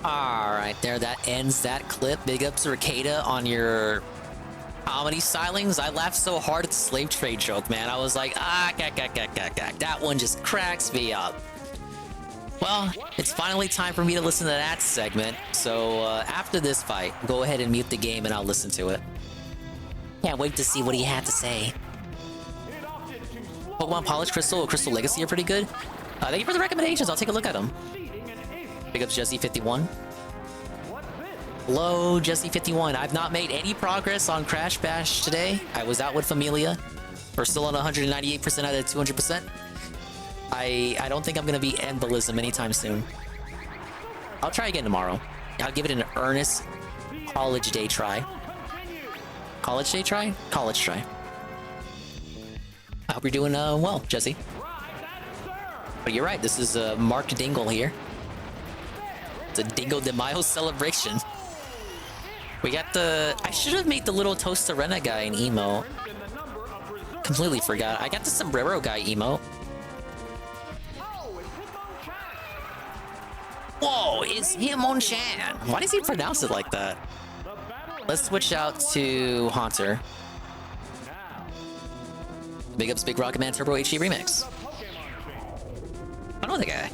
E: Alright, there, that ends that clip. Big ups to Rekieta on your comedy stylings. I laughed so hard at the slave trade joke, man. I was like, that one just cracks me up. Well, it's finally time for me to listen to that segment. So after this fight, go ahead and mute the game and I'll listen to it. Can't wait to see what he had to say. Pokemon Polish Crystal or Crystal Legacy are pretty good. Thank you for the recommendations. I'll take a look at them. Big ups Jesse51. Hello, Jesse51. I've not made any progress on Crash Bash today. I was out with Familia. We're still on 198% out of 200%. I don't think I'm going to be Embolism anytime soon. I'll try again tomorrow. I'll give it an earnest college day try. College day try? College try. I hope you're doing well, Jesse. But you're right, this is Mark Dingle here. It's a Dingo de Mayo celebration. We got the... I should have made the little Tostarena guy an emo. Completely forgot. I got the Sombrero guy emo. Whoa, it's Hitmonchan. Why does he pronounce it like that? Let's switch out to Haunter. Big ups Big Rocket Man Turbo HD Remix. I know the guy.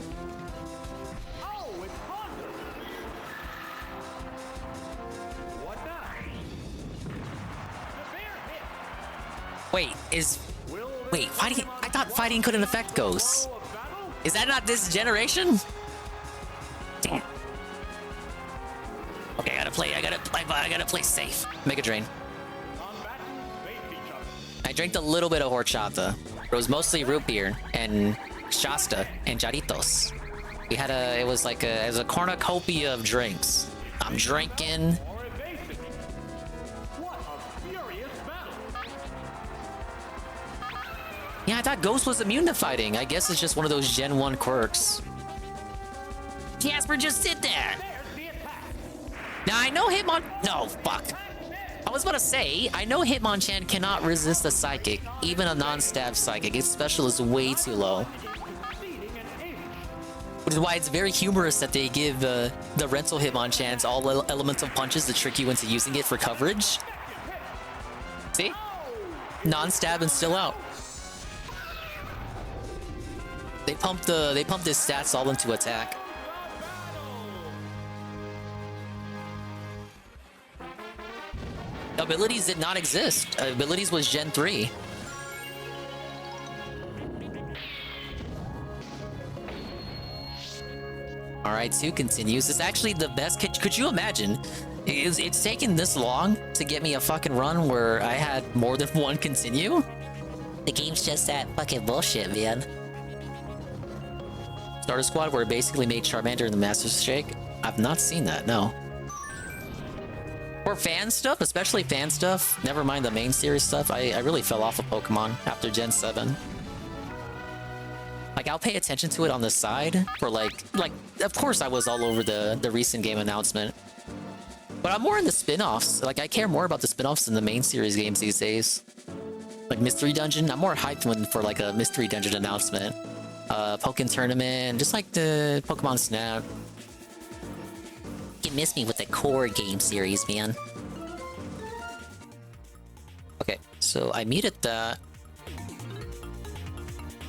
E: Wait, fighting? I thought fighting couldn't affect ghosts. Is that not this generation? Damn. Okay, I gotta play safe. Mega Drain. I drank a little bit of horchata. It was mostly root beer and Shasta and Jarritos. It was a cornucopia of drinks. I'm drinking. Yeah, I thought Ghost was immune to fighting. I guess it's just one of those Gen 1 quirks. Jasper, just sit there. Now I know No, fuck. I was about to say, I know Hitmonchan cannot resist a psychic, even a non-stab psychic. Its special is way too low. Which is why it's very humorous that they give the rental Hitmonchans all elemental punches to trick you into using it for coverage. See? Non-stab and still out. They pumped his stats all into attack. Abilities did not exist. Abilities was Gen 3. Alright, 2 continues. It's actually the best. Could you imagine? It's taken this long to get me a fucking run where I had more than one continue?
A: The game's just that fucking bullshit, man.
E: Starter Squad where it basically made Charmander and the Master Shake? I've not seen that, no. Or fan stuff, especially fan stuff. Never mind the main series stuff. I really fell off of Pokemon after Gen 7. Like, I'll pay attention to it on the side for like, of course I was all over the recent game announcement. But I'm more in the spin-offs. Like, I care more about the spin-offs than the main series games these days. Like Mystery Dungeon, I'm more hyped for like a Mystery Dungeon announcement. Pokken Tournament, just like the Pokemon Snap.
A: You miss me with the core game series, man.
E: Okay, so I muted that.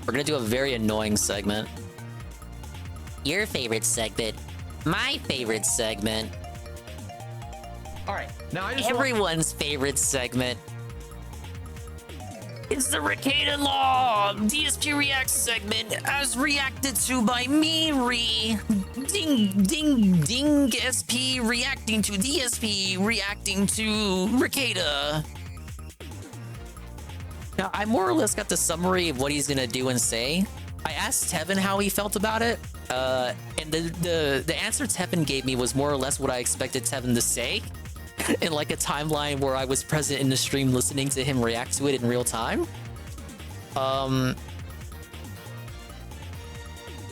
E: We're gonna do a very annoying segment.
A: Your favorite segment.
E: My favorite segment.
B: Alright, now I just
E: Everyone's favorite segment. It's the Rekieta Law DSP React segment, as reacted to by me, Ding SP reacting to DSP reacting to Rekieta. Now, I more or less got the summary of what he's gonna do and say. I asked Tevin how he felt about it, and the answer Tevin gave me was more or less what I expected Tevin to say. In like a timeline where I was present in the stream listening to him react to it in real time. A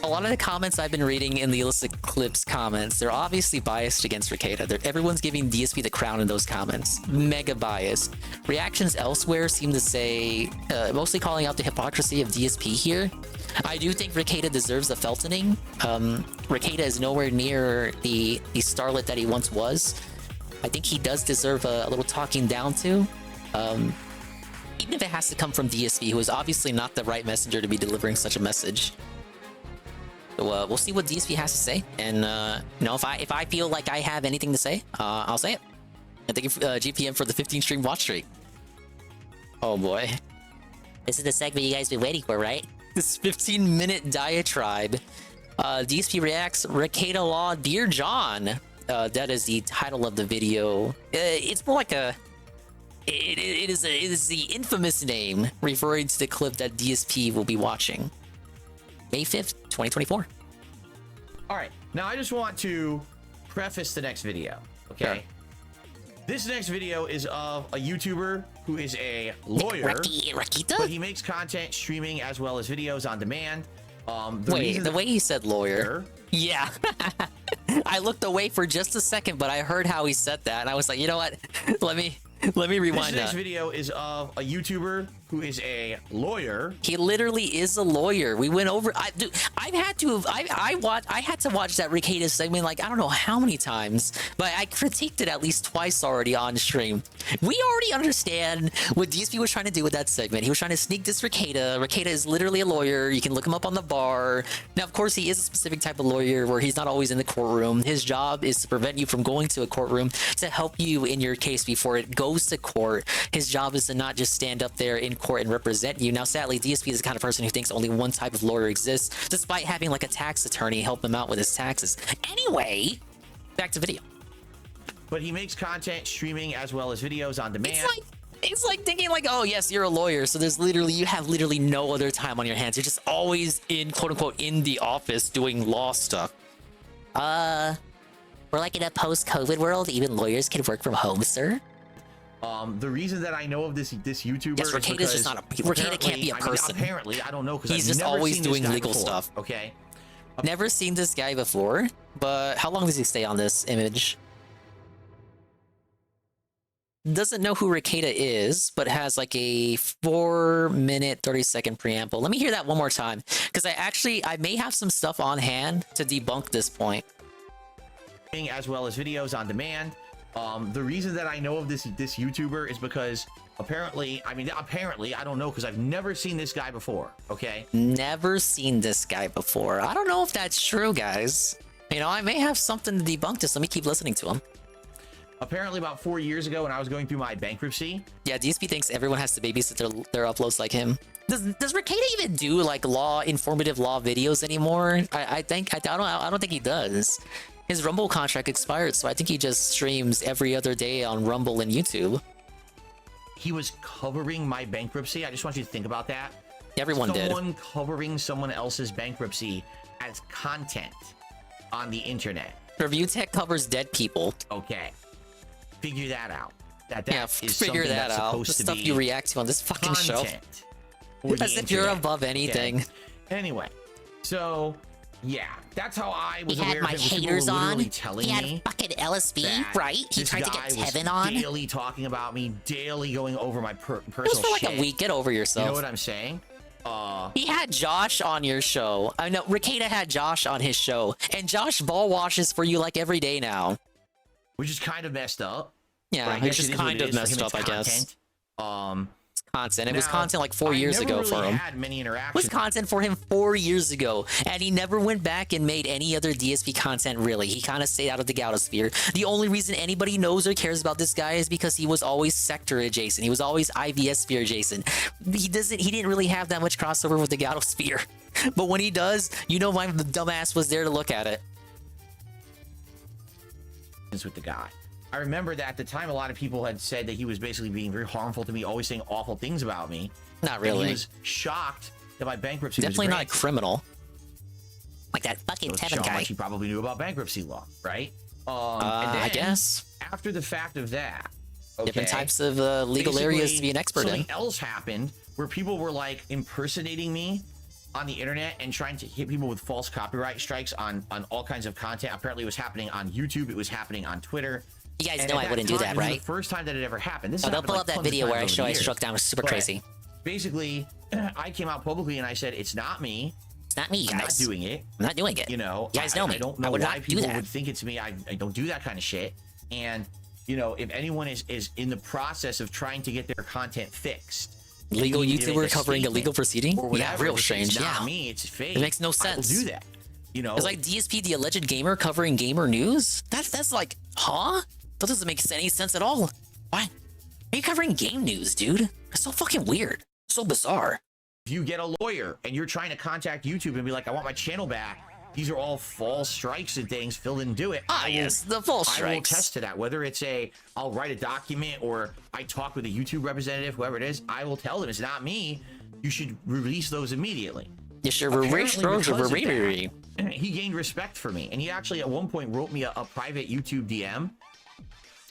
E: lot of the comments I've been reading in the Illicit Clips comments, they're obviously biased against Rekieta. Everyone's giving DSP the crown in those comments. Mega biased. Reactions elsewhere seem to say, mostly calling out the hypocrisy of DSP here. I do think Rekieta deserves a feltoning. Rekieta is nowhere near the starlet that he once was. I think he does deserve a little talking down to. Even if it has to come from DSP, who is obviously not the right messenger to be delivering such a message. So we'll see what DSP has to say, and you know, if I feel like I have anything to say, I'll say it. And thank you, GPM, for the 15 stream watch streak. Oh boy,
A: this is the segment you guys been waiting for, right?
E: This 15-minute diatribe. DSP reacts Rekieta Law, Dear John. That is the title of the video. It's more like a... It is the infamous name referring to the clip that DSP will be watching. May 5th, 2024.
B: Alright, now I just want to preface the next video, okay?
E: Sure.
B: This next video is of a YouTuber who is a lawyer,
A: Rekieta?
B: but he makes content streaming as well as videos on demand.
E: Wait, the way he said lawyer... Yeah. I looked away for just a second, but I heard how he said that, and I was like, you know what? Let me rewind that.
B: This next video is of a YouTuber who is a lawyer.
E: He literally is a lawyer. We went over. I had to watch that Rekieta segment like I don't know how many times, but I critiqued it at least twice already on stream. We already understand what DSP was trying to do with that segment. He was trying to sneak this Rekieta. Rekieta is literally a lawyer. You can look him up on the bar. Now, of course, he is a specific type of lawyer where he's not always in the courtroom. His job is to prevent you from going to a courtroom, to help you in your case before it goes to court. His job is to not just stand up there in court and represent you. Now, sadly, DSP is the kind of person who thinks only one type of lawyer exists, despite having like a tax attorney help him out with his taxes. Anyway, back to video.
B: But he makes content streaming as well as videos on demand.
E: It's like thinking like, oh yes, you're a lawyer, so you have literally no other time on your hands. You're just always in, quote unquote, in the office doing law stuff.
A: We're like in a post-COVID world. Even lawyers can work from home, sir.
B: The reason that I know of this YouTuber
E: is because
B: just
E: not a Rekieta can't be a person.
B: Apparently, I don't know because
E: he's just always doing legal stuff.
B: Okay.
E: Never seen this guy before, but how long does he stay on this image?
A: doesn't know who Rekieta is, but has like a 4-minute, 30-second preamble. Let me hear that one more time, because I may have some stuff on hand to debunk this point.
B: As well as videos on demand. The reason that I know of this YouTuber is because apparently, I don't know, because I've never seen this guy before, okay?
A: Never seen this guy before. I don't know if that's true, guys. You know, I may have something to debunk this. Let me keep listening to him.
B: Apparently about 4 years ago when I was going through my bankruptcy.
A: Yeah, DSP thinks everyone has to babysit their uploads like him. Does Rekieta even do like informative law videos anymore? I don't think he does. His Rumble contract expired, so I think he just streams every other day on Rumble and YouTube.
B: He was covering my bankruptcy. I just want you to think about that.
A: Everyone did.
B: Someone covering someone else's bankruptcy as content on the internet.
A: Review Tech covers dead people.
B: Okay. Figure that out.
A: Figure that out. The stuff you react to on this fucking show. As if you're above anything.
B: Okay. Anyway, so yeah, that's how I was
A: aware
B: of it.
A: He had my haters on.
B: He
A: had fucking LSB, right? He tried to get Tevin on.
B: Daily talking about me, daily going over my personal shit.
A: It was for like a week. Get over yourself.
B: You know what I'm saying?
A: He had Josh on your show. I know Rekieta had Josh on his show, and Josh ball washes for you like every day now.
B: Which is kind of messed up.
A: Yeah, it's just kind of messed up, I guess. It's content. It was content like 4 years ago for him.
B: Had many interactions.
A: It was content for him 4 years ago, and he never went back and made any other DSP content, really. He kind of stayed out of the Gautosphere. The only reason anybody knows or cares about this guy is because he was always sector adjacent. He was always IVS sphere adjacent. He didn't really have that much crossover with the Gautosphere. But when he does, you know why the dumbass was there to look at it.
B: With the guy. I remember that at the time, a lot of people had said that he was basically being very harmful to me, always saying awful things about me.
A: Not really.
B: And he was shocked that my bankruptcy
A: Definitely
B: was
A: not a criminal. Like that fucking Tevin guy.
B: He probably knew about bankruptcy law, right?
A: And then, I guess.
B: After the fact of that,
A: different types of legal areas to be an expert in.
B: Something else happened where people were like impersonating me on the internet and trying to hit people with false copyright strikes on all kinds of content. Apparently it was happening on YouTube. It was happening on Twitter.
A: You guys know I wouldn't do that, right?
B: The first time that it ever happened.
A: They'll pull up that video where I show I struck down. It was super crazy.
B: Basically, I came out publicly and I said, it's not me.
A: It's not me, guys.
B: I'm not doing it.
A: I'm not doing it.
B: You know,
A: you guys know me.
B: I don't know why people would think it's me. I don't do that kind of shit. And, you know, if anyone is in the process of trying to get their content fixed,
A: legal YouTuber covering a legal proceeding? Yeah, real strange.
B: It's not me, it's fake.
A: It makes no sense.
B: I will do that. You know,
A: it's like DSP, the alleged gamer, covering gamer news. That's like, huh? That doesn't make any sense at all. Why? Are you covering game news, dude? It's so fucking weird. So bizarre.
B: If you get a lawyer and you're trying to contact YouTube and be like, I want my channel back, these are all false strikes and things. Phil didn't do it.
A: Yes, the false strikes.
B: I will attest to that. Whether it's I'll write a document or I talk with a YouTube representative, whoever it is, I will tell them it's not me. You should release those immediately.
A: You should release those immediately.
B: He gained respect for me, and he actually at one point wrote me a private YouTube DM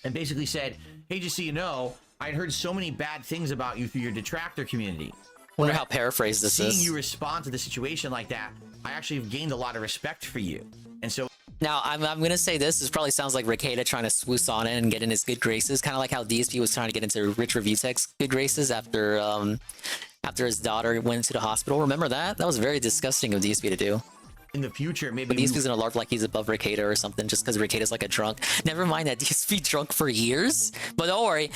B: and basically said, hey, just so you know, I'd heard so many bad things about you through your detractor community.
A: Wonder how paraphrased this is.
B: Seeing you respond to the situation like that, I actually have gained a lot of respect for you. And so
A: now I'm gonna say this probably sounds like Rekieta trying to swoosh on in and get in his good graces, kind of like how DSP was trying to get into Rich Review Tech's good graces after his daughter went to the hospital. Remember that? That was very disgusting of DSP to do.
B: In the future, maybe
A: but DSP's gonna LARP like he's above Rekieta or something just because Rekieta's like a drunk. Never mind that DSP drunk for years. But don't worry,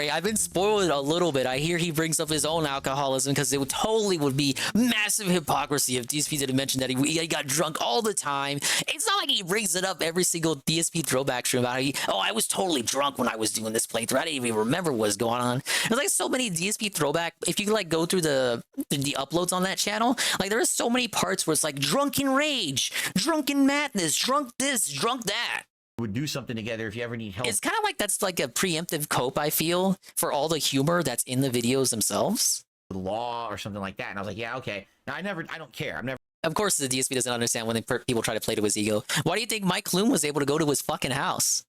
A: I've been spoiled a little bit. I hear he brings up his own alcoholism because it would be massive hypocrisy if DSP didn't mention that he got drunk all the time. It's not like he brings it up every single DSP throwback stream about how I was totally drunk when I was doing this playthrough. I didn't even remember what was going on. There's like so many DSP throwback. If you like go through the uploads on that channel, like there are so many parts where it's like drunken rage, drunken madness, drunk this, drunk that.
B: Would do something together if you ever need help.
A: It's kind of like that's like a preemptive cope, I feel, for all the humor that's in the videos themselves.
B: The law or something like that. And I was like, yeah, okay. Now I don't care. I'm never.
A: Of course, the DSP doesn't understand when people try to play to his ego. Why do you think Mike Kloom was able to go to his fucking house?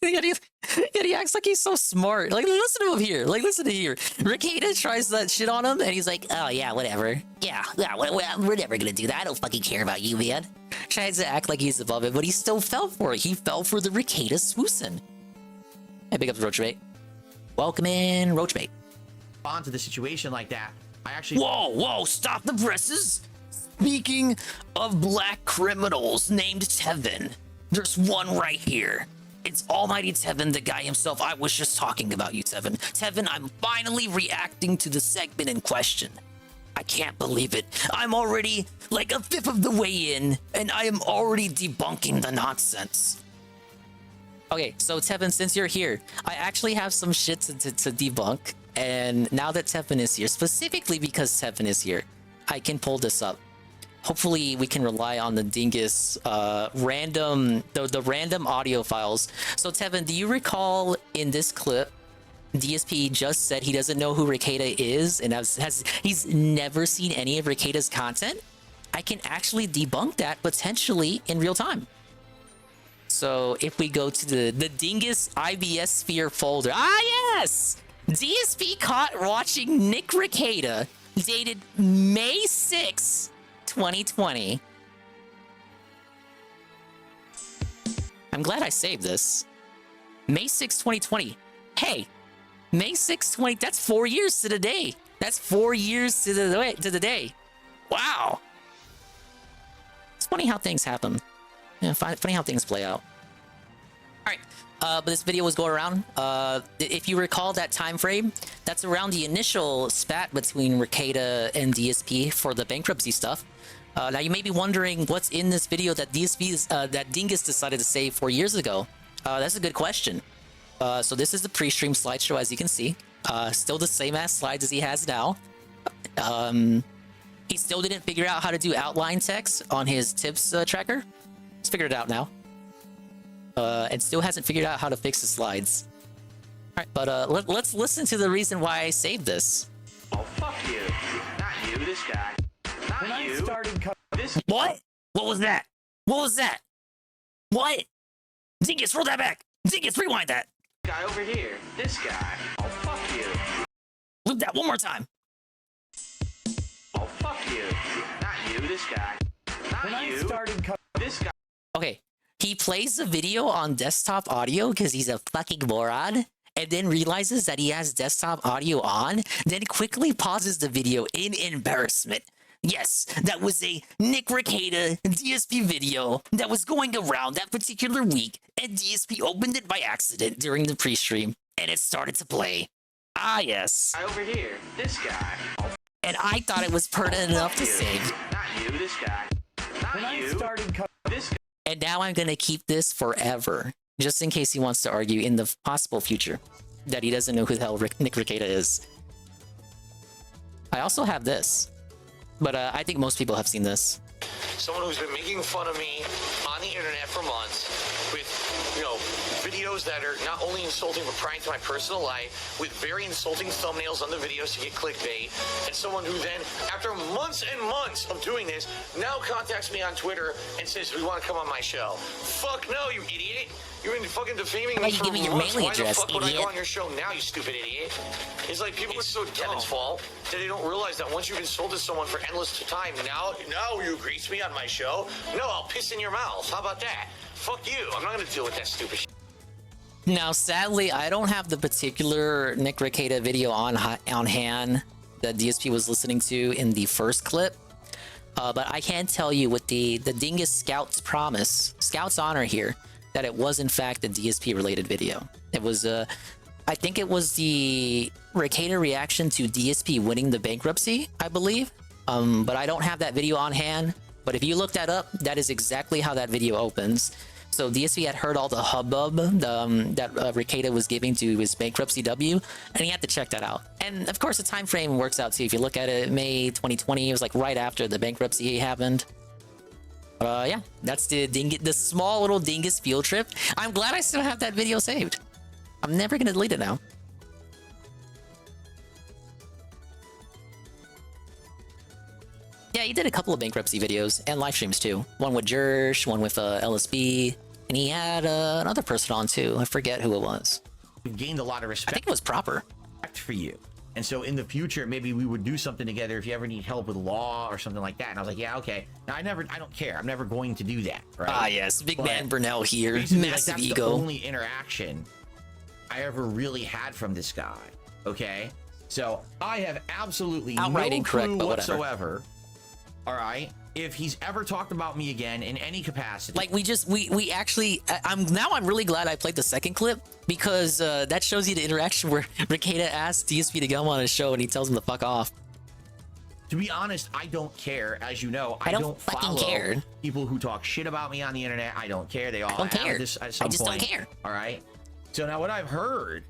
A: Yet he acts like he's so smart. Like, listen to him here. Like, listen to here. Rekieta tries that shit on him, and he's like, oh, yeah, whatever. Yeah, we're never gonna do that. I don't fucking care about you, man. Tries to act like he's above it, but he still fell for it. He fell for the Rekieta swoosing. Hey, big up Roachmate. Welcome in, Roachmate.
B: Onto the situation like that, I actually.
E: Whoa, stop the presses. Speaking of black criminals named Tevin, there's one right here. It's Almighty Tevin, the guy himself. I was just talking about you, Tevin. Tevin, I'm finally reacting to the segment in question. I can't believe it. I'm already like a fifth of the way in, and I am already debunking the nonsense.
A: Okay, so Tevin, since you're here, I actually have some shit to debunk. And now that Tevin is here, specifically because Tevin is here, I can pull this up. Hopefully we can rely on the Dingus random audio files. So Tevin, do you recall in this clip, DSP just said he doesn't know who Rekieta is and he's never seen any of Rekieta's content? I can actually debunk that potentially in real time. So if we go to the Dingus IBS Sphere folder, yes! DSP caught watching Nick Rekieta, dated May 6, 2020. I'm glad I saved this. May 6, 2020. Hey, May 6, 20. That's 4 years to the day. That's 4 years to the day. Wow. It's funny how things happen. Yeah, funny how things play out. All right. But this video was going around. If you recall that time frame, that's around the initial spat between Rekieta and DSP for the bankruptcy stuff. Now you may be wondering what's in this video that that Dingus decided to say 4 years ago. That's a good question. So this is the pre-stream slideshow, as you can see. Still the same ass slides as he has now. He still didn't figure out how to do outline text on his tips tracker. He's figured it out now. And still hasn't figured out how to fix the slides. All right, but let's listen to the reason why I saved this.
F: Oh, fuck you. Not you, this guy. Not you.
E: What? What was that? What was that? What? Dingus, roll that back. Dingus, rewind that.
F: Guy over here. This guy. Oh, fuck you.
E: Loop that one more time.
F: Oh, fuck you. Not you, this guy. Not you. This guy.
A: Okay, he plays the video on desktop audio because he's a fucking moron, and then realizes that he has desktop audio on, then quickly pauses the video in embarrassment.
E: Yes, that was a Nick Rekieta DSP video that was going around that particular week, and DSP opened it by accident during the pre-stream, and it started to play. Ah, yes.
F: Guy over here. This guy.
A: And I thought it was pertinent enough to save.
F: Not you, this guy. Not you. This guy.
A: And now I'm gonna keep this forever, just in case he wants to argue in the possible future that he doesn't know who the hell Nick Rekieta is. I also have this, but I think most people have seen this.
C: Someone who's been making fun of me on the internet for months with, videos that are not only insulting but prying to my personal life, with very insulting thumbnails on the videos to get clickbait, and someone who then, after months and months of doing this, now contacts me on Twitter and says, we want to come on my show. Fuck no, you idiot. You've been fucking defaming me for months. Why the fuck would I go on your show now, you stupid idiot? It's like people are so Kevin's fault that they don't realize that once you've insulted someone for endless time, now you grease me on my show? No, I'll piss in your mouth. How about that? Fuck you. I'm not going to deal with that stupid shit.
A: Now, sadly, I don't have the particular Nick Rekieta video on hand that DSP was listening to in the first clip. But I can tell you with the Dingus Scout's honor here, that it was in fact a DSP related video. It was I think it was the Rekieta reaction to DSP winning the bankruptcy, I believe. But I don't have that video on hand. But if you look that up, that is exactly how that video opens. So DSP had heard all the hubbub that Rekieta was giving to his bankruptcy W, and he had to check that out. And of course, the time frame works out too. If you look at it, May 2020, it was like right after the bankruptcy happened. Yeah, that's the small little Dingus field trip. I'm glad I still have that video saved. I'm never gonna delete it now. Yeah, he did a couple of bankruptcy videos and live streams too. One with Jersh, one with LSB, and he had another person on too. I forget who it was.
B: We've gained a lot of respect.
A: I think it was Proper.
B: For you. And so in the future, maybe we would do something together if you ever need help with law or something like that. And I was like, yeah, okay. Now I don't care. I'm never going to do that. Right?
A: Ah, yes. Big man Burnell here.
B: Massive
A: like, that's
B: ego. The only interaction I ever really had from this guy. Okay, so I have absolutely
A: Outright
B: no
A: incorrect,
B: clue
A: but whatever.
B: whatsoever. All right, if he's ever talked about me again in any capacity.
A: Like we actually, I'm really glad I played the second clip because that shows you the interaction where Rekieta asks DSP to come on his show and he tells him to fuck off.
B: To be honest, I don't care. As you know,
A: I don't fucking
B: follow
A: care.
B: people who talk shit about me on the internet. I don't care. They all
A: don't
B: have
A: care.
B: this at some
A: I just
B: point.
A: don't care.
B: All right. So now what I've heard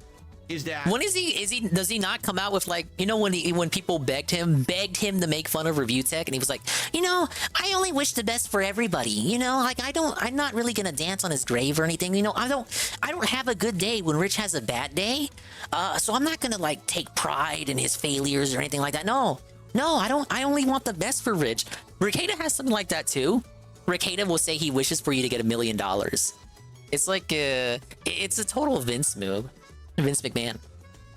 B: is that
A: When does he not come out with, like, you know, when people begged him to make fun of review tech and he was like, you know, I only wish the best for everybody, you know, like I'm not really gonna dance on his grave or anything, you know, I don't have a good day when Rich has a bad day, so I'm not gonna like take pride in his failures or anything like that. No, I only want the best for Rich. Rekieta has something like that too. Rekieta will say he wishes for you to get $1 million. It's like it's a total Vince move. Vince McMahon.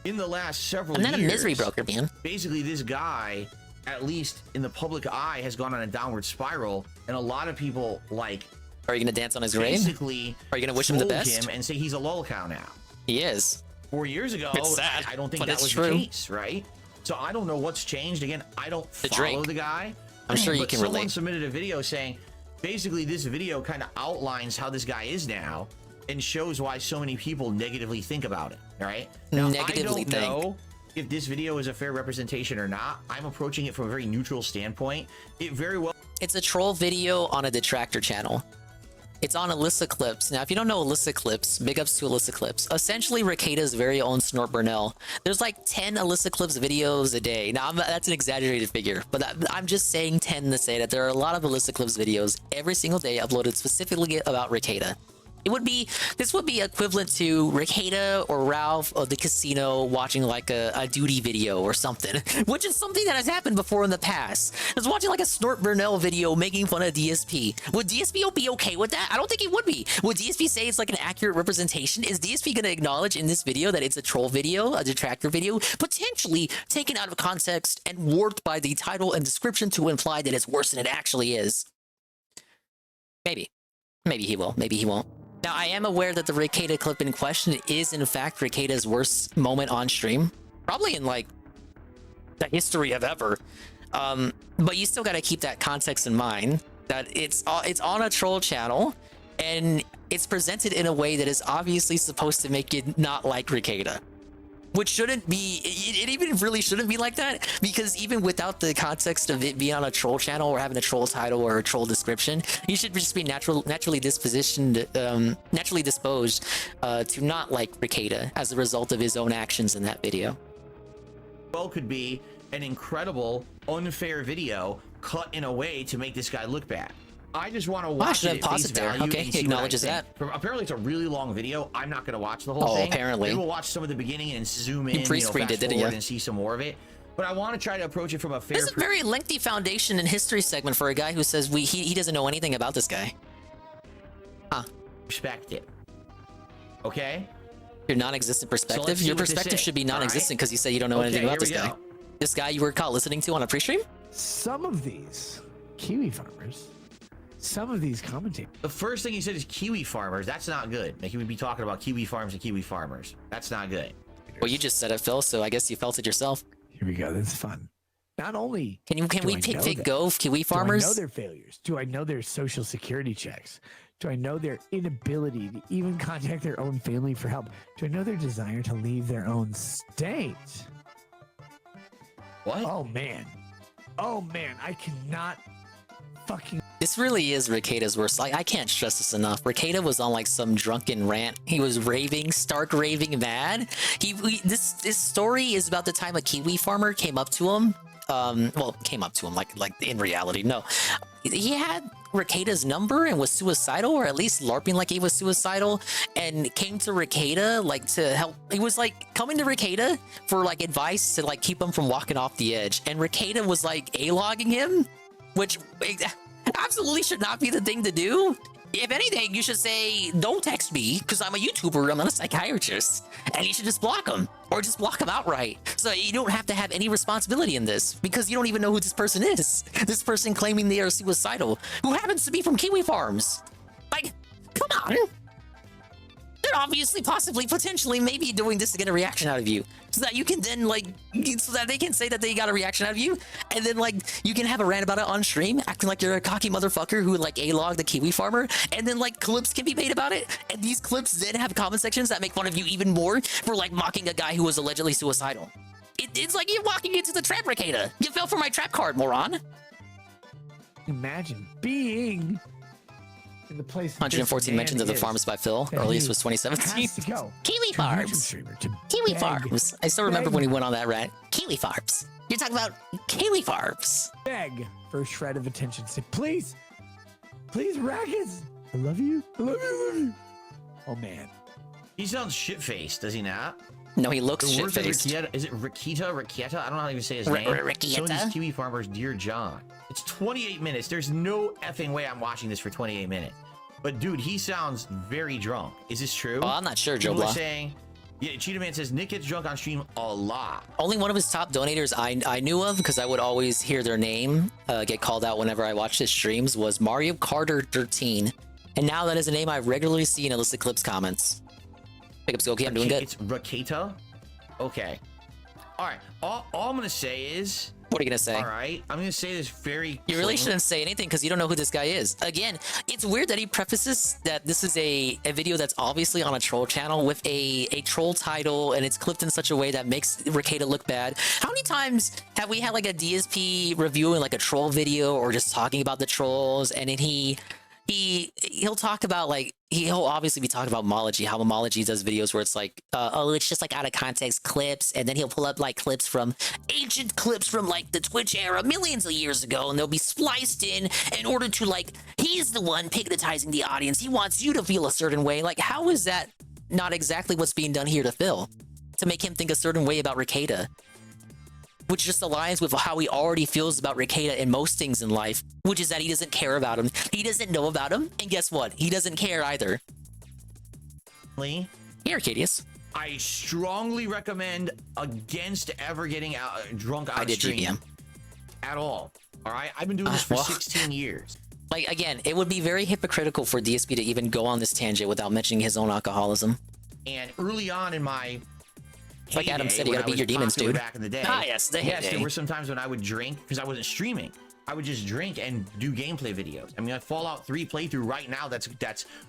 B: in the last several
A: I'm not
B: years,
A: a misery broker, man.
B: Basically, this guy, at least in the public eye, has gone on a downward spiral, and a lot of people like.
A: Are you gonna dance on his grave?
B: Basically,
A: are you gonna wish him the best?
B: Him and say he's a lol cow now.
A: He is.
B: 4 years ago,
A: It's sad,
B: I don't think
A: but
B: that
A: it's
B: was
A: true.
B: the case, right? So I don't know what's changed. Again, I don't follow
A: drink.
B: the guy.
A: I'm sure you
B: but
A: can
B: someone
A: relate.
B: submitted a video saying, basically, this video kind of outlines how this guy is now and shows why so many people negatively think about it. All right. Now,
A: Negatively
B: I don't know if this video is a fair representation or not. I'm approaching it from a very neutral standpoint. It very well.
A: It's a troll video on a detractor channel. It's on Alyssa Clips. Now, if you don't know Alyssa Clips, big ups to Alyssa Clips. Essentially, Rekieta's very own Snort Burnell. There's like 10 Alyssa Clips videos a day. Now, that's an exaggerated figure, but I'm just saying 10 to say that there are a lot of Alyssa Clips videos every single day uploaded specifically about Rekieta. This would be equivalent to Rekieta or Ralph of the casino watching like a duty video or something, which is something that has happened before in the past. I was watching like a Snort Burnell video making fun of DSP. Would DSP be okay with that? I don't think he would be. Would DSP say it's like an accurate representation? Is DSP going to acknowledge in this video that it's a troll video, a detractor video, potentially taken out of context and warped by the title and description to imply that it's worse than it actually is? Maybe. Maybe he will. Maybe he won't. Now, I am aware that the Rekieta clip in question is, in fact, Rekieta's worst moment on stream. Probably in, like, the history of ever. But you still got to keep that context in mind, that it's on a troll channel, and it's presented in a way that is obviously supposed to make it not like Rekieta. Which shouldn't be, it even really shouldn't be like that, because even without the context of it being on a troll channel or having a troll title or a troll description, you should just be naturally disposed to not like Rekieta as a result of his own actions in that video.
B: Well, could be an incredible, unfair video cut in a way to make this guy look bad. I just want to watch it at face value.
A: Okay, he acknowledges that.
B: Apparently, it's a really long video. I'm not going to watch the whole
A: Oh,
B: thing.
A: apparently.
B: Maybe we'll watch some of the beginning and zoom in,
A: pre-screened it, didn't you?
B: and see some more of it. But I want to try to approach it from a fair.
A: This is a very lengthy foundation and history segment for a guy who says he doesn't know anything about this guy. Huh.
B: Respect it. Okay?
A: Your non-existent perspective?
B: let's see
A: Your
B: what this
A: perspective
B: is,
A: should be non-existent because you say you don't know
B: Okay,
A: anything about
B: here
A: this
B: we
A: guy.
B: go.
A: This guy you were caught listening to on a pre-stream?
T: Some of these kiwi farmers, some of these commentators.
B: The first thing he said is kiwi farmers. That's not good. Like, he would be talking about kiwi farms and kiwi farmers. That's not good.
A: Well, you just said it, Phil, so I guess you felt it yourself.
T: Here we go. This is fun. Not only
A: can we pick go kiwi farmers?
T: Do I know their failures? Do I know their social security checks? Do I know their inability to even contact their own family for help? Do I know their desire to leave their own state?
B: What?
T: Oh man, I cannot fucking.
A: This really is Rekieta's worst. Like, I can't stress this enough. Rekieta was on like some drunken rant. He was raving, stark raving mad. This story is about the time a kiwi farmer came up to him. Came up to him like in reality. No, he had Rekieta's number and was suicidal, or at least LARPing like he was suicidal, and came to Rekieta like to help. He was like coming to Rekieta for like advice to like keep him from walking off the edge, and Rekieta was like A-logging him, which absolutely should not be the thing to do. If anything, you should say, don't text me because I'm a YouTuber, I'm not a psychiatrist. And you should just block him, or just block him outright. So you don't have to have any responsibility in this because you don't even know who this person is. This person claiming they are suicidal, who happens to be from Kiwi Farms. Like, come on. they're obviously, possibly, potentially, maybe doing this to get a reaction out of you, so that you can then like, so that they can say that they got a reaction out of you, and then like you can have a rant about it on stream, acting like you're a cocky motherfucker who like a-logged the Kiwi farmer, and then like clips can be made about it, and these clips then have comment sections that make fun of you even more for like mocking a guy who was allegedly suicidal. It's like you're walking into the trap, Rekieta. You fell for my trap card, moron.
T: Imagine being in the place.
A: 114 mentions of the farms by Phil. Earliest was 2017.
T: Go.
A: Kiwi farms. Kiwi farms. I still remember when he went on that rant. Kiwi farms. You're talking about Kiwi farms.
T: Beg for a shred of attention. Say, please, Rackets. I love you. I love you. I love you. Oh man.
B: He sounds shit-faced, does he not?
A: No, he looks
B: The words of
A: shit-faced.
B: Rekieta, is it Rekieta? Rekieta? I don't know how to even say his name.
A: Rekieta?
B: Some of these Kiwi farmers, dear John. It's 28 minutes. There's no effing way I'm watching this for 28 minutes. But dude, he sounds very drunk. Is this true?
A: Oh, I'm not sure, Joe
B: People are
A: Blah.
B: saying, yeah, Cheetah Man says Nick gets drunk on stream a lot.
A: Only one of his top donators I knew of, because I would always hear their name get called out whenever I watched his streams, was Mario Carter 13. And now that is a name I regularly see in illicit clips comments. Pick up Skokie, I'm doing good.
B: It's Rekieta? Okay. All right. All I'm going to say is...
A: What are you going to say?
B: All right. I'm going to say this very...
A: You really shouldn't say anything because you don't know who this guy is. Again, it's weird that he prefaces that this is a video that's obviously on a troll channel with a troll title, and it's clipped in such a way that makes Rekieta look bad. How many times have we had like a DSP reviewing like a troll video or just talking about the trolls, and then he'll talk about like he'll obviously be talking about Mology, how Mology does videos where it's like oh, it's just like out of context clips, and then he'll pull up like clips from ancient clips from like the Twitch era millions of years ago, and they'll be spliced in order to like, he's the one hypnotizing the audience, he wants you to feel a certain way. Like, how is that not exactly what's being done here to Phil to make him think a certain way about Rekieta? Which just aligns with how he already feels about Rekieta in most things in life, which is that he doesn't care about him. He doesn't know about him, and guess what? He doesn't care either.
B: Lee?
A: Here, Arcadius.
B: I strongly recommend against ever getting drunk on stream.
A: GBM.
B: At all. All right? I've been doing this for 16 years.
A: Like, again, it would be very hypocritical for DSP to even go on this tangent without mentioning his own alcoholism.
B: And early on in my...
A: Like Adam said, you gotta beat your demons, dude.
B: Back in the day.
A: Ah, yes, the heyday.
B: There were some times when I would drink because I wasn't streaming. I would just drink and do gameplay videos. I mean, a Fallout 3 playthrough right now that's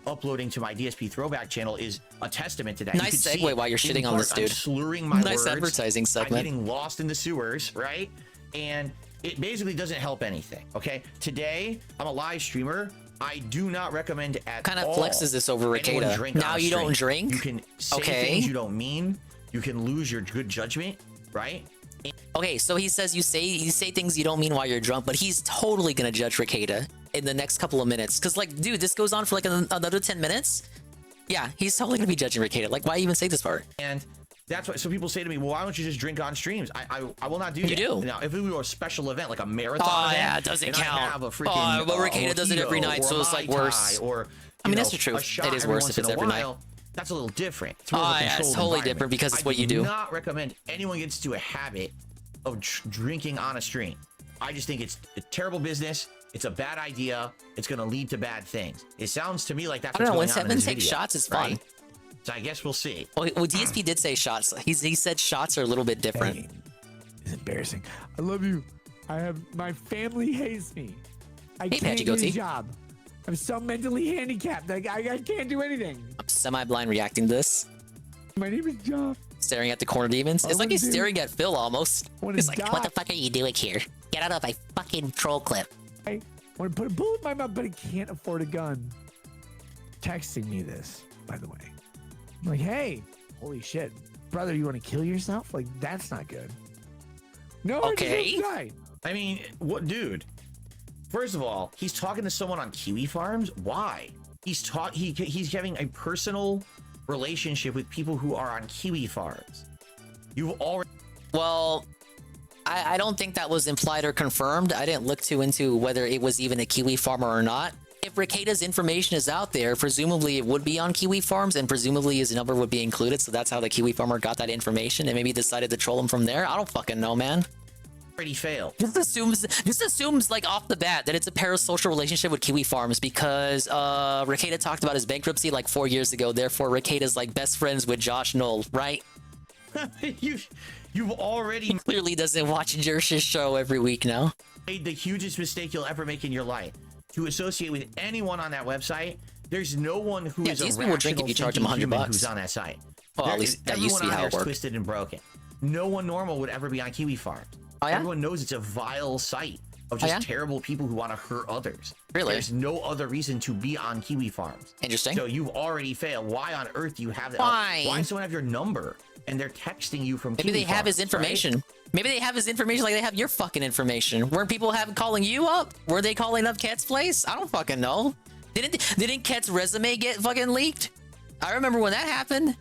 B: uploading to my DSP throwback channel is a testament to that.
A: Nice segue while you're shitting on this dude.
B: I'm slurring my
A: nice
B: words.
A: Advertising segment.
B: I'm getting lost in the sewers, right? And it basically doesn't help anything. Okay, today I'm a live streamer. I do not recommend at all.
A: Kind of flexes this over Rekieta. Now you don't drink.
B: You can say things you don't mean. You can lose your good judgment, right?
A: Okay, so he says you say things you don't mean while you're drunk, but he's totally gonna judge Rekieta in the next couple of minutes. Cause like, dude, this goes on for like another 10 minutes. Yeah, he's totally gonna be judging Rekieta. Like, why even say this part?
B: And that's why. So people say to me, "Well, why don't you just drink on streams?" I will not do that.
A: You do.
B: Now, if it were a special event like a marathon event,
A: yeah, it doesn't count.
B: I have a freaking,
A: but Rekieta does it every night, so it's like worse.
B: Or
A: I mean, that's the truth. It is worse if it's every night.
B: That's a little different. It's more of a
A: yeah, it's
B: controlled
A: totally
B: environment.
A: different because it's what you do.
B: I do not recommend anyone gets into a habit of drinking on a stream. I just think it's a terrible business. It's a bad idea. It's going to lead to bad things. It sounds to me like that's what's going on in this
A: take
B: video,
A: shots is fun.
B: right? So I guess we'll see.
A: Well, DSP did say shots. He said shots are a little bit different.
T: It's embarrassing. I love you. My family hates me. I
A: Hey,
T: can't
A: Patchy
T: get a
A: Goatee.
T: job. I'm so mentally handicapped. I can't do anything.
A: I'm semi-blind reacting to this.
T: My name is John.
A: Staring at the corner demons. It's like he's staring at Phil almost. He's like, what the fuck are you doing here? Get out of my fucking troll clip.
T: I want to put a bullet in my mouth, but I can't afford a gun. Texting me this, by the way. I'm like, hey, holy shit. Brother, you want to kill yourself? Like, that's not good. No,
A: Okay.
B: I mean, what, dude? First of all, he's talking to someone on Kiwi farms. Why? He's having a personal relationship with people who are on Kiwi farms. You've already.
A: Well, I don't think that was implied or confirmed. I didn't look too into whether it was even a Kiwi farmer or not. If Rekieta's information is out there, presumably it would be on Kiwi farms, and presumably his number would be included. So that's how the Kiwi farmer got that information, and maybe decided to troll him from there. I don't fucking know, man.
B: Already failed.
A: Just assumes like off the bat that it's a parasocial relationship with Kiwi Farms because Rekieta talked about his bankruptcy like 4 years ago. Therefore, Rekieta's like best friends with Josh Knoll, right?
B: You've already
A: clearly doesn't watch Jersh's show every week now.
B: Made the hugest mistake you'll ever make in your life to associate with anyone on that website. There's no one who is a
A: DSP will drink if you charge him $100
B: who's on that site.
A: Well, at least that used to be how it worked.
B: Twisted and broken. No one normal would ever be on Kiwi Farms.
A: Oh, yeah?
B: Everyone knows it's a vile site of just terrible people who want to hurt others.
A: Really?
B: There's no other reason to be on Kiwi Farms.
A: Interesting.
B: So you've already failed. Why on earth do you have that?
A: Why?
B: Why does someone have your number and they're texting you from
A: Maybe
B: Kiwi
A: they have
B: Farms,
A: his information.
B: right?
A: Maybe they have his information like they have your fucking information. Weren't people calling you up? Were they calling up Ket's place? I don't fucking know. Didn't Ket's resume get fucking leaked? I remember when that happened.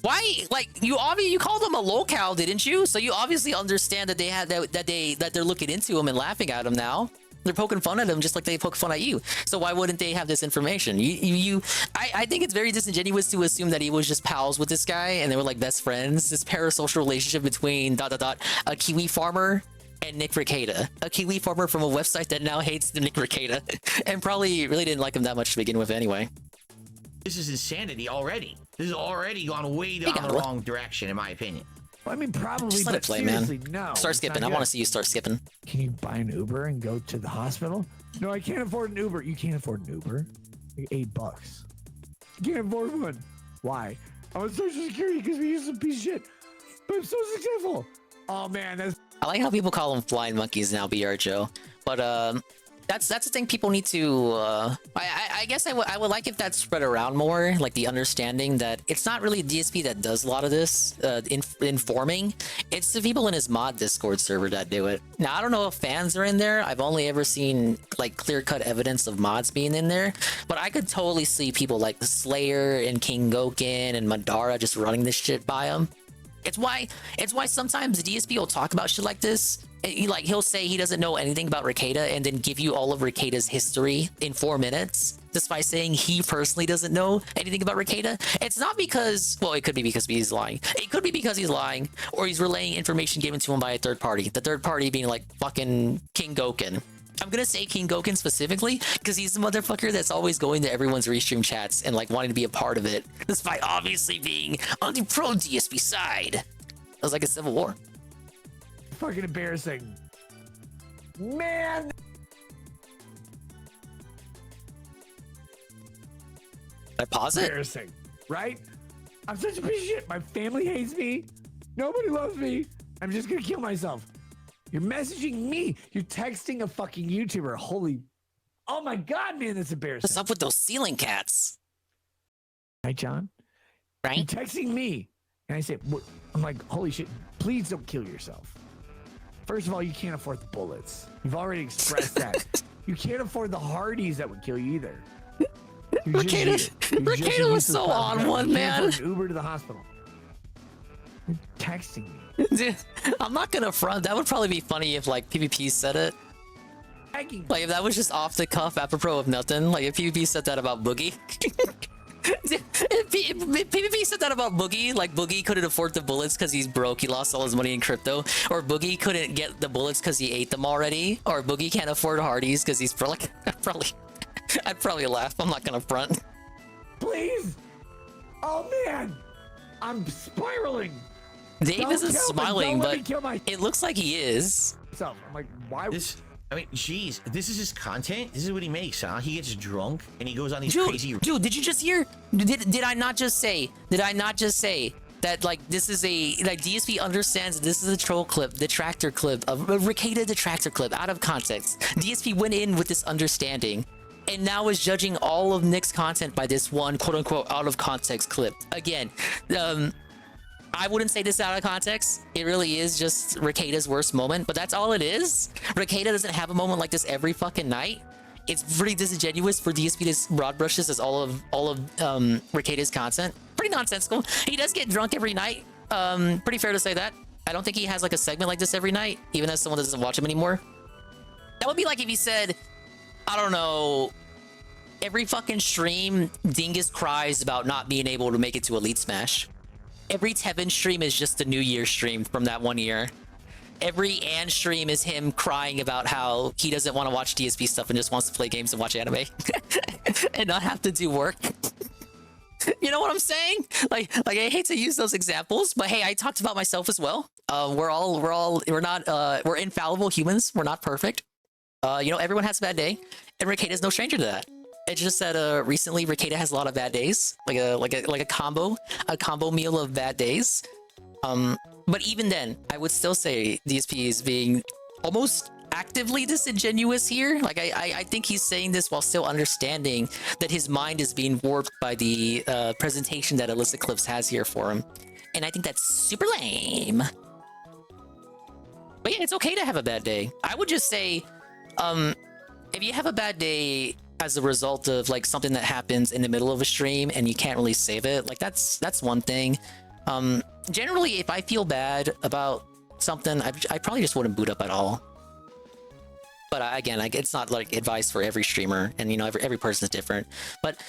A: Why? Like you called them a locale, didn't you? So you obviously understand that they had that they're looking into him and laughing at him now. They're poking fun at him just like they poke fun at you. So why wouldn't they have this information? I think it's very disingenuous to assume that he was just pals with this guy and they were like best friends. This parasocial relationship between a Kiwi farmer and Nick Rekieta, a Kiwi farmer from a website that now hates the Nick Rekieta and probably really didn't like him that much to begin with anyway.
B: This is insanity already. This has already gone way down the wrong direction, in my opinion.
T: Well, I mean, probably,
A: just let it play, man.
T: No,
A: start skipping. I want to see you start skipping.
T: Can you buy an Uber and go to the hospital? No, I can't afford an Uber. You can't afford an Uber? Like $8. You can't afford one. Why? I'm on Social Security because we use some piece of shit. But I'm so successful. Oh, man, that's...
A: I like how people call them flying monkeys now, BR Joe. But that's the thing people need to I guess I would like if that spread around more, like the understanding that it's not really DSP that does a lot of this informing. It's the people in his mod Discord server that do it. Now I don't know if fans are in there. I've only ever seen like clear-cut evidence of mods being in there, but I could totally see people like the Slayer and King Goken and Madara just running this shit by him. It's why sometimes the DSP will talk about shit like this. He'll say he doesn't know anything about Rekieta and then give you all of Rekieta's history in 4 minutes, despite saying he personally doesn't know anything about Rekieta. It's not because, well, it could be because he's lying. It could be because he's lying, or he's relaying information given to him by a third party. The third party being like fucking King Goken. I'm gonna say King Goken specifically because he's the motherfucker that's always going to everyone's restream chats and like wanting to be a part of it, despite obviously being on the pro DSP side. It was like a civil war.
T: Fucking embarrassing. Man!
A: I pause it?
T: Embarrassing, right? I'm such a piece of shit. My family hates me. Nobody loves me. I'm just gonna kill myself. You're messaging me. You're texting a fucking YouTuber. Holy... Oh my god, man, that's embarrassing.
A: What's up with those ceiling cats?
T: Right, John?
A: Right?
T: You're texting me. And I say, what? I'm like, holy shit, please don't kill yourself. First of all, you can't afford the bullets. You've already expressed that. You can't afford the Hardies that would kill you either.
A: Rekieta was so on one, man.
T: Uber to the hospital. You're texting me.
A: Dude, I'm not gonna front. That would probably be funny if like PvP said it. Like if that was just off the cuff, apropos of nothing. Like if PvP said that about Boogie. If PvP said that about Boogie, like Boogie couldn't afford the bullets because he's broke, he lost all his money in crypto, or Boogie couldn't get the bullets because he ate them already, or Boogie can't afford Hardies because he's like, I'd probably laugh. I'm not gonna front.
T: Please! Oh man! I'm spiraling!
A: Dave isn't smiling, but it looks like he is.
T: So I'm like, why?
B: I mean, geez, this is his content. This is what he makes, huh? He gets drunk and he goes on these crazy.
A: Dude, did you just hear? Did I not just say? Did I not just say that like this is a like DSP understands this is a troll clip, the tractor clip of Rekieta, the tractor clip out of context. DSP went in with this understanding, and now is judging all of Nick's content by this one quote unquote out of context clip. Again, I wouldn't say this out of context. It really is just Rekieta's worst moment, but that's all it is. Rekieta doesn't have a moment like this every fucking night. It's pretty disingenuous for DSP to broad brush this as all of Rekieta's content. Pretty nonsensical. He does get drunk every night. Pretty fair to say that. I don't think he has like a segment like this every night, even as someone that doesn't watch him anymore. That would be like if he said, I don't know, every fucking stream, Dingus cries about not being able to make it to Elite Smash. Every Tevin stream is just a New Year stream from that one year. every Ann stream is him crying about how he doesn't want to watch DSP stuff and just wants to play games and watch anime and not have to do work. You know what I'm saying? Like I hate to use those examples, but hey, I talked about myself as well. We're infallible humans. We're not perfect. You know, everyone has a bad day, and Rekieta is no stranger to that. It's just that recently Rekieta has a lot of bad days, like a combo meal of bad days. But even then, I would still say DSP is being almost actively disingenuous here. Like I think he's saying this while still understanding that his mind is being warped by the presentation that Illicit Clips has here for him, and I think that's super lame. But yeah, it's okay to have a bad day. I would just say, if you have a bad day as a result of like something that happens in the middle of a stream and you can't really save it, like that's one thing. Generally, if I feel bad about something, I probably just wouldn't boot up at all. But again, like it's not like advice for every streamer, and you know every person is different. But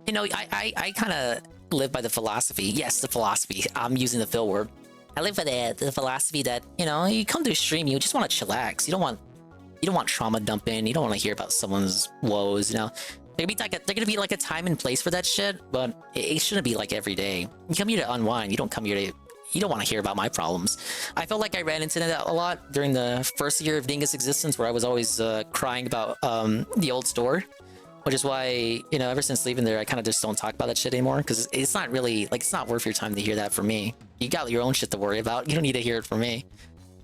A: you know, I kind of live by the philosophy. Yes, the philosophy. I'm using the Phil word. I live by the philosophy that, you know, you come to a stream, you just want to chillax. You don't want trauma dumping. You don't want to hear about someone's woes. You know, they're gonna be like a time and place for that shit, but it shouldn't be like every day. You come here to unwind. You don't come here to. You don't want to hear about my problems. I felt like I ran into that a lot during the first year of Dingo's existence, where I was always crying about the old store, which is why, you know, ever since leaving there, I kind of just don't talk about that shit anymore, because it's not really, like, it's not worth your time to hear that from me. You got your own shit to worry about. You don't need to hear it from me.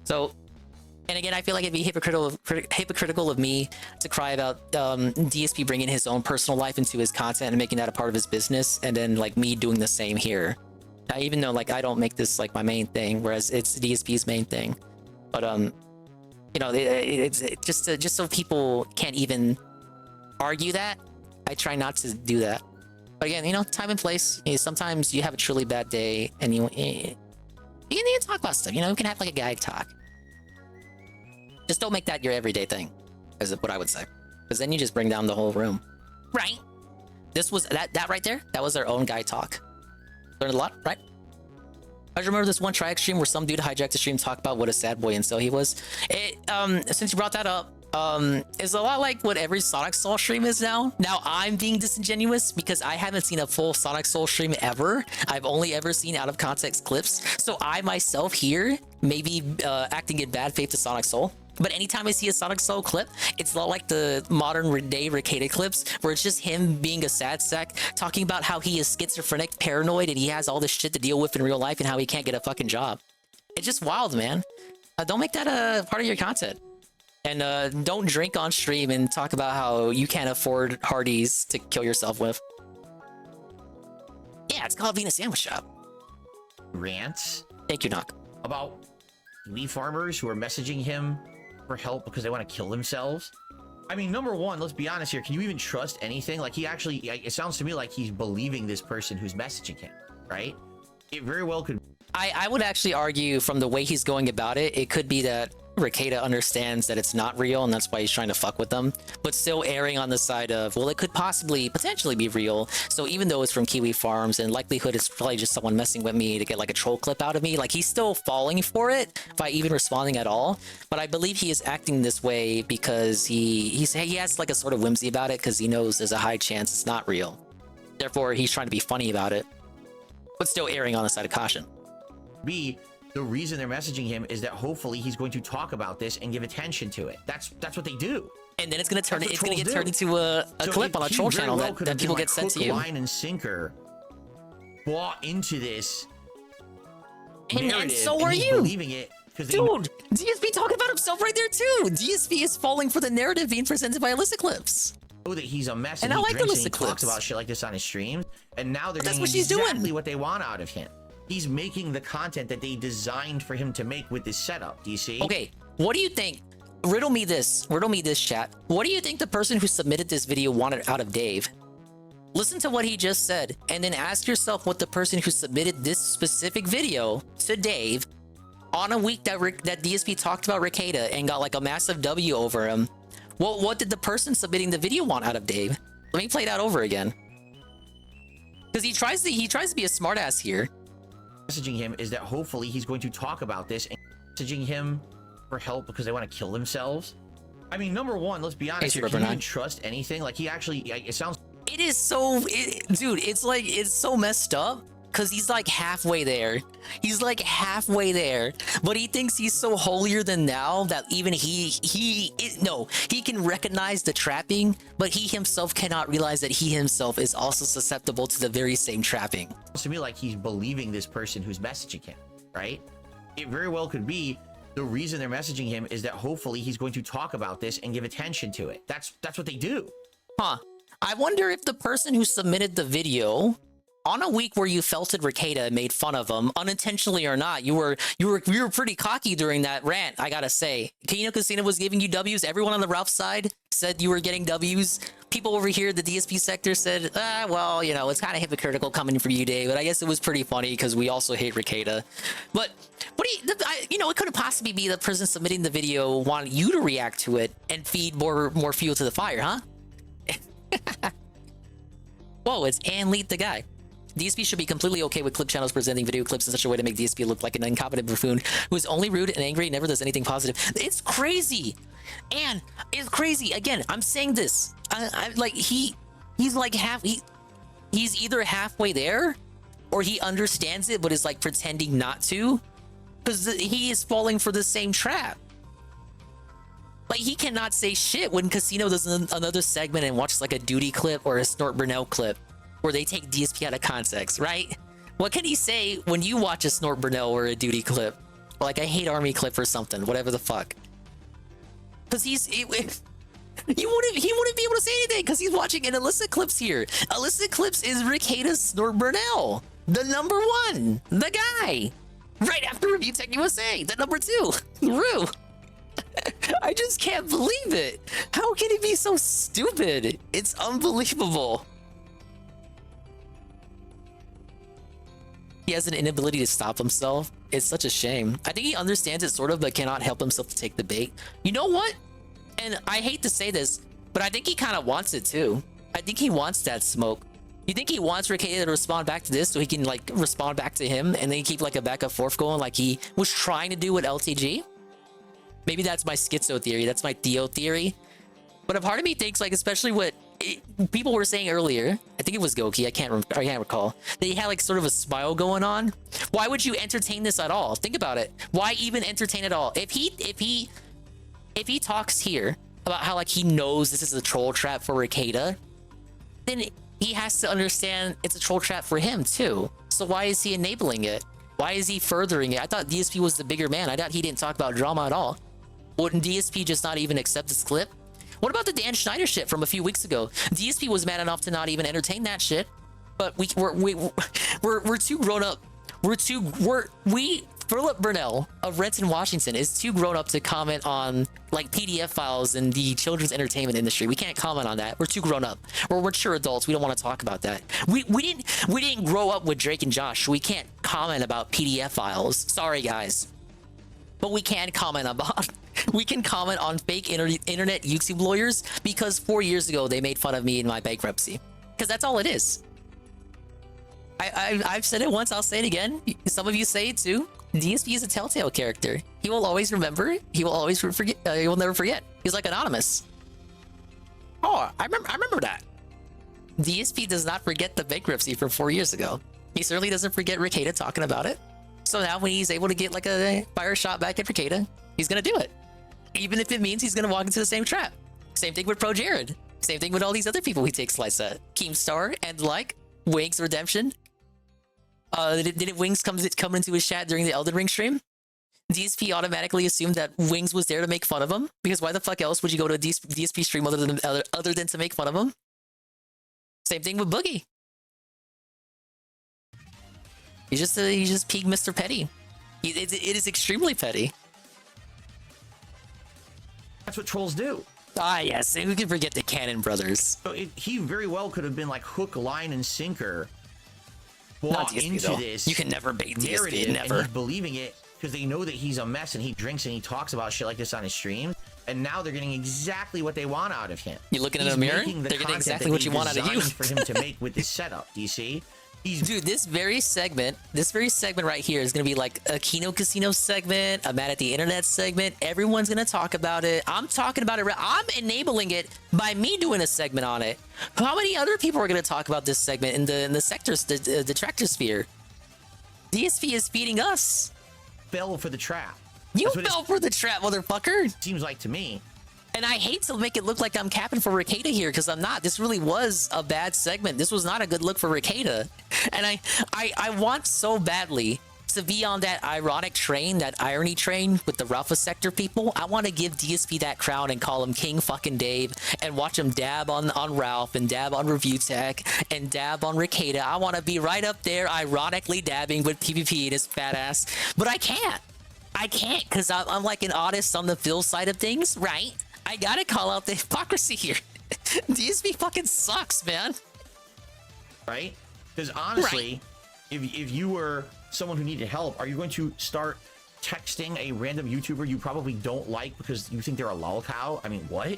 A: So, and again, I feel like it'd be hypocritical of me to cry about DSP bringing his own personal life into his content and making that a part of his business, and then, like, me doing the same here. Even though, like, I don't make this like my main thing, whereas it's DSP's main thing. But you know, it's just so people can't even argue that, I try not to do that. But again, you know, time and place. You know, sometimes you have a truly bad day, and you need to talk about stuff. You know, you can have like a gag talk. Just don't make that your everyday thing, is what I would say, because then you just bring down the whole room. Right? This was that right there. That was our own guy talk. Learned a lot, right? I just remember this one Triax stream where some dude hijacked the stream, talked about what a sad boy incel he was. Since you brought that up, it's a lot like what every Sonic Soul stream is now. Now I'm being disingenuous because I haven't seen a full Sonic Soul stream ever. I've only ever seen out of context clips. So I myself here may be acting in bad faith to Sonic Soul. But anytime I see a Sonic Soul clip, it's a lot like the modern day Rekieta clips, where it's just him being a sad sack, talking about how he is schizophrenic, paranoid, and he has all this shit to deal with in real life, and how he can't get a fucking job. It's just wild, man. Don't make that a part of your content. And don't drink on stream and talk about how you can't afford Hardee's to kill yourself with. Yeah, it's called Venus Sandwich Shop.
B: Rants?
A: Thank you, Knock.
B: About wheat farmers who are messaging him for help because they want to kill themselves. I mean, number one, let's be honest here. Can you even trust anything? Like, he actually, it sounds to me like he's believing this person who's messaging him, right? It very well could.
A: I would actually argue from the way he's going about it, it could be that Rekieta understands that it's not real and that's why he's trying to fuck with them, but still erring on the side of, well, it could potentially be real. So even though it's from Kiwi Farms, and likelihood it's probably just someone messing with me to get like a troll clip out of me, like he's still falling for it by even responding at all. But I believe he is acting this way because he has like a sort of whimsy about it, because he knows there's a high chance it's not real. Therefore, he's trying to be funny about it, but still erring on the side of caution.
B: The reason they're messaging him is that hopefully he's going to talk about this and give attention to it. That's what they do.
A: And then it's gonna get turned into a clip on a troll channel that people get sent to you.
B: Line and sinker bought into this
A: and so are you
B: believing it,
A: dude. DSP talking about himself right there too. DSP is falling for the narrative being presented by Illicit Clips.
B: Oh, that he's a mess,
A: and I like Illicit Clips.
B: Talks about shit like this on his streams, and now they're
A: that's
B: getting
A: what she's
B: exactly
A: doing.
B: What they want out of him. He's making the content that they designed for him to make with this setup. Do you see?
A: Okay, what do you think? Riddle me this, chat. What do you think the person who submitted this video wanted out of Dave? Listen to what he just said, and then ask yourself what the person who submitted this specific video to Dave on a week that DSP talked about Rekieta and got like a massive W over him. What did the person submitting the video want out of Dave? Let me play that over again. Because he tries to be a smartass here.
B: Messaging him is that hopefully he's going to talk about this, and messaging him for help because they want to kill themselves. I mean, number one, let's be honest here. Can you even trust anything? Like, he actually, it sounds...
A: It is so... dude, it's like, it's so messed up. Because he's like halfway there. He's like halfway there. But he thinks he's so holier than thou that even he can recognize the trapping, but he himself cannot realize that he himself is also susceptible to the very same trapping.
B: To me, like, he's believing this person who's messaging him, right? It very well could be the reason they're messaging him is that hopefully he's going to talk about this and give attention to it. That's what they do.
A: Huh. I wonder if the person who submitted the video on a week where you felted Rekieta and made fun of him, unintentionally or not, you were pretty cocky during that rant, I gotta say. Kino Casino was giving you W's. Everyone on the Ralph side said you were getting W's. People over here, the DSP sector said, well, you know, it's kind of hypocritical coming from you, Dave. But I guess it was pretty funny because we also hate Rekieta. But what do you know, it couldn't possibly be the person submitting the video wanted you to react to it and feed more fuel to the fire, huh? Whoa, it's Lead the guy. DSP should be completely okay with clip channels presenting video clips in such a way to make DSP look like an incompetent buffoon who is only rude and angry and never does anything positive. It's crazy. And it's crazy. Again, I'm saying this. Like, he's like he's either halfway there or he understands it but is like pretending not to, because he is falling for the same trap. Like, he cannot say shit when Casino does another segment and watches like a Duty clip or a Snort Burnell clip where they take DSP out of context, right? What can he say when you watch a Snort Burnell or a Duty clip? Or like a Hate Army clip or something, whatever the fuck. Because he wouldn't be able to say anything because he's watching an illicit clips here. Illicit clips is Rekieta's Snort Burnell, the number one, the guy. Right after Review Tech USA, the number two, Rue. I just can't believe it. How can he be so stupid? It's unbelievable. He has an inability to stop himself. It's such a shame. I think he understands it sort of, but cannot help himself to take the bait. You know what? And I hate to say this, but I think he kind of wants it too. I think he wants that smoke. You think he wants Rekieta to respond back to this so he can like respond back to him and then keep like a back and forth going like he was trying to do with LTG? Maybe that's my schizo theory. That's my Theo theory. But a part of me thinks, like, especially what people were saying earlier, I think it was Goki, I can't recall, that he had like sort of a smile going on. Why would you entertain this at all? Think about it. Why even entertain it all? If he talks here about how like he knows this is a troll trap for Rekieta, then he has to understand it's a troll trap for him too. So why is he enabling it? Why is he furthering it? I thought DSP was the bigger man. I thought he didn't talk about drama at all. Wouldn't DSP just not even accept this clip? What about the Dan Schneider shit from a few weeks ago? DSP was mad enough to not even entertain that shit. But we're too grown up. Philip Burnell of Renton, Washington is too grown up to comment on like PDF files in the children's entertainment industry. We can't comment on that. We're too grown up. We're mature adults. We don't want to talk about that. We didn't grow up with Drake and Josh. So we can't comment about PDF files. Sorry guys. But we can comment about on fake internet YouTube lawyers because 4 years ago they made fun of me in my bankruptcy. Because that's all it is. I've said it once, I'll say it again. Some of you say it too. DSP is a telltale character. He will always remember. He will always forget. He will never forget. He's like anonymous. Oh, I remember that. DSP does not forget the bankruptcy from 4 years ago. He certainly doesn't forget Rekieta talking about it. So now when he's able to get like a fire shot back at Rekieta, he's gonna do it. Even if it means he's gonna walk into the same trap. Same thing with Pro Jared. Same thing with all these other people he takes slice at. Keemstar and like Wings Redemption. Didn't Wings come into his chat during the Elden Ring stream? DSP automatically assumed that Wings was there to make fun of him, because why the fuck else would you go to a DSP stream other than to make fun of him? Same thing with Boogie. He's just peak Mr. Petty. It is extremely petty.
B: That's what trolls do.
A: Ah, yes. And we can forget the Cannon brothers.
B: So he very well could have been like hook, line, and sinker. Bought
A: DSP,
B: into
A: though.
B: this.
A: You can never bait DSP. Never.
B: And he's believing it because they know that he's a mess and he drinks and he talks about shit like this on his stream. And now they're getting exactly what they want out of him.
A: You looking in a mirror? They're getting exactly what you want out of you.
B: For him to make with this setup. Do you see?
A: Dude, this very segment right here is gonna be like a Kino Casino segment, a Mad at the Internet segment. Everyone's gonna talk about it. I'm talking about it. I'm enabling it by me doing a segment on it. How many other people are gonna talk about this segment in the sectors, the tractor sphere? DSP is feeding us.
B: Fell for the trap.
A: You fell for the trap, motherfucker.
B: Seems like to me.
A: And I hate to make it look like I'm capping for Rekieta here, because I'm not. This really was a bad segment. This was not a good look for Rekieta. And I want so badly to be on that ironic train, that irony train with the Ralpha sector people. I want to give DSP that crown and call him King fucking Dave and watch him dab on Ralph and dab on Review Tech and dab on Rekieta. I want to be right up there ironically dabbing with PvP and his fat ass. But I can't. I can't, because I'm like an artist on the Phil side of things, right? I gotta call out the hypocrisy here. DSP fucking sucks, man.
B: Right? Because honestly, if you were someone who needed help, are you going to start texting a random YouTuber you probably don't like because you think they're a lolcow? I mean, what?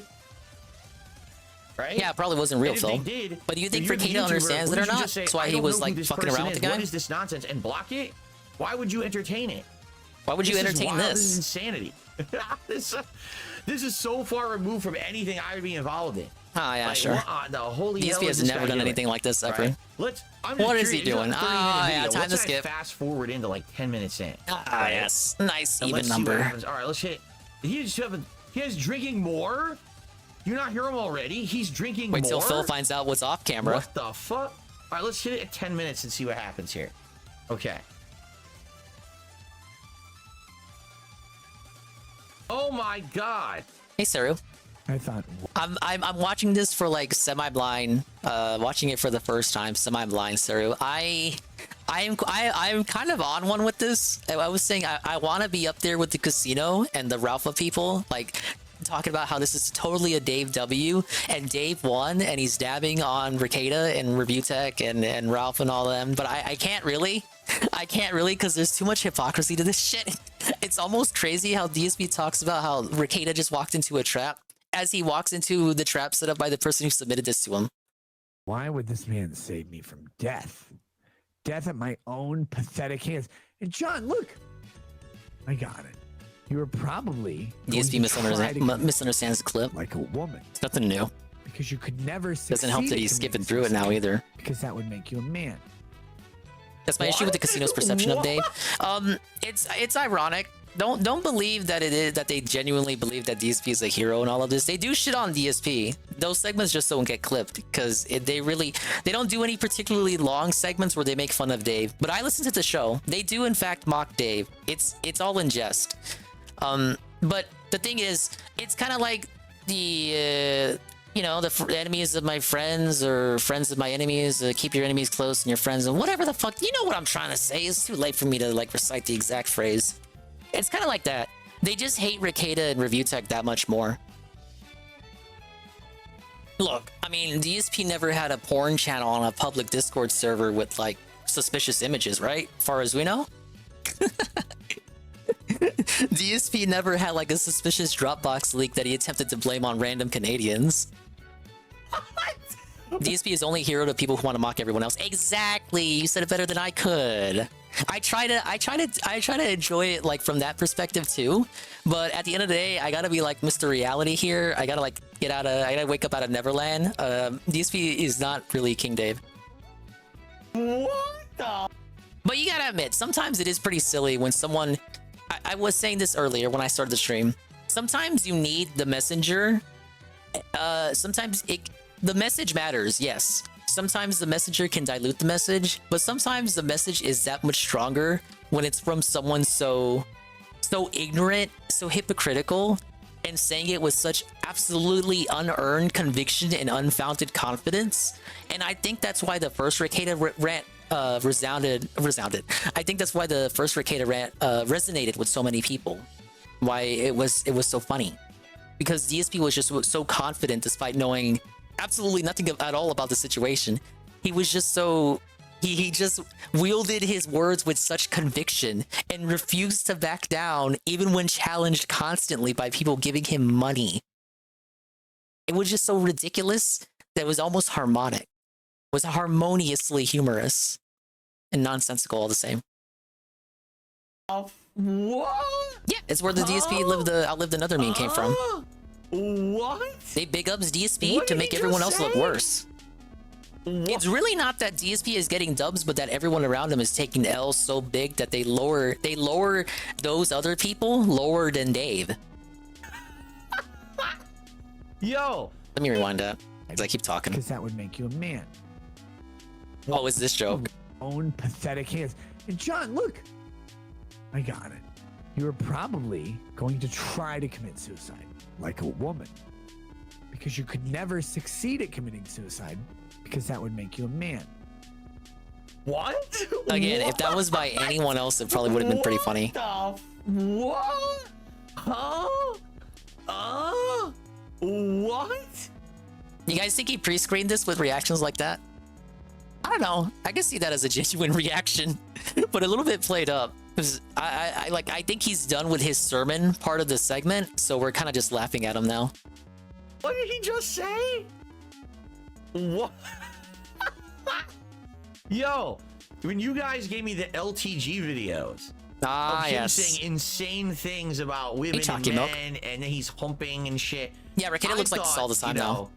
B: Right?
A: Yeah, it probably wasn't real, Phil. But do you think Rekieta understands it or not? That's why he was like fucking around with the guy.
B: What is this nonsense? And block it? Why would you entertain it?
A: Why would you entertain this?
B: This is insanity. This is so far removed from anything I would be involved in.
A: Oh yeah,
B: like,
A: sure.
B: The holy
A: DSP has never done anything like this ever.
B: Right.
A: What is he doing? Yeah, time to skip.
B: Fast forward into like 10 minutes in.
A: Yes, nice
B: and
A: even number.
B: All right, let's hit. He has drinking more. You not hear him already? He's drinking more.
A: Wait till Phil finds out what's off camera.
B: What the fuck? All right, let's hit it at 10 minutes and see what happens here. Okay. Oh my god.
A: Hey, Saru.
T: I thought
A: I'm watching this for like semi-blind, watching it for the first time, semi-blind, Saru. I'm kind of on one with this. I was saying I want to be up there with the casino and the Ralpha people, like talking about how this is totally a Dave W and Dave won and he's dabbing on Rekieta and Review Tech and Ralph and all them, but I can't really. I can't really, because there's too much hypocrisy to this shit. It's almost crazy how DSP talks about how Rekieta just walked into a trap as he walks into the trap set up by the person who submitted this to him.
T: Why would this man save me from death? Death at my own pathetic hands. And John, look, I got it. You were probably
A: DSP misunderstands the clip.
T: Like a woman.
A: It's nothing new.
T: Because you could never succeed.
A: Doesn't help that he's skipping through it now either.
T: Because that would make you a man.
A: That's my issue with the casino's perception of Dave. It's ironic. Don't believe that it is that they genuinely believe that DSP is a hero and all of this. They do shit on DSP. Those segments just don't get clipped because they don't do any particularly long segments where they make fun of Dave. But I listen to the show. They do in fact mock Dave. It's all in jest. But the thing is, it's kind of like the the enemies of my friends or friends of my enemies. Keep your enemies close and your friends and whatever the fuck. You know what I'm trying to say. It's too late for me to like recite the exact phrase. It's kind of like that. They just hate Rekieta and Review Tech that much more. Look, I mean, DSP never had a porn channel on a public Discord server with like suspicious images, right? Far as we know. DSP never had like a suspicious Dropbox leak that he attempted to blame on random Canadians. DSP is only hero to people who want to mock everyone else. Exactly. You said it better than I could. I try to enjoy it like from that perspective too, but at the end of the day, I gotta be like Mr. Reality here. I gotta like I gotta wake up out of Neverland. DSP is not really King Dave.
B: What the?
A: But you gotta admit, sometimes it is pretty silly when someone. I was saying this earlier when I started the stream. Sometimes you need the messenger. Sometimes the message matters, yes. Sometimes the messenger can dilute the message, but sometimes the message is that much stronger when it's from someone so ignorant, so hypocritical, and saying it with such absolutely unearned conviction and unfounded confidence. And I think that's why the first Rekieta rant resounded. I think that's why the first Rekieta rant resonated with so many people. Why it was so funny. Because DSP was just so confident despite knowing absolutely nothing at all about the situation. He was just so he just wielded his words with such conviction and refused to back down even when challenged constantly by people giving him money. It was just so ridiculous that it was almost harmonic. It was harmoniously humorous. and nonsensical all the same.
B: What?
A: Yeah, it's where the DSP outlived another meme came from.
B: What?
A: They big ups DSP
B: What
A: to
B: did
A: make
B: he
A: everyone
B: just
A: else look
B: say?
A: worse. It's really not that DSP is getting dubs, but that everyone around him is taking L's so big that they lower those other people lower than Dave.
B: Yo,
A: let me rewind that because I keep talking.
T: Because that would make you a man.
A: Oh, is this joke?
T: Own pathetic hands. And John, look, I got it. You were probably going to try to commit suicide like a woman because you could never succeed at committing suicide because that would make you a man.
B: What?
A: Again, if that was by anyone else, it probably would have been pretty funny.
B: What? Huh? What?
A: You guys think he pre-screened this with reactions like that? I don't know. I can see that as a genuine reaction, but a little bit played up. Because I think he's done with his sermon part of the segment, so we're kind of just laughing at him now.
B: What did he just say? What? Yo, when you guys gave me the LTG videos of him
A: yes.
B: saying insane things about women and
A: Chalky
B: men,
A: Milk.
B: and then he's humping and shit.
A: Yeah, Rekieta looks like this all the time now.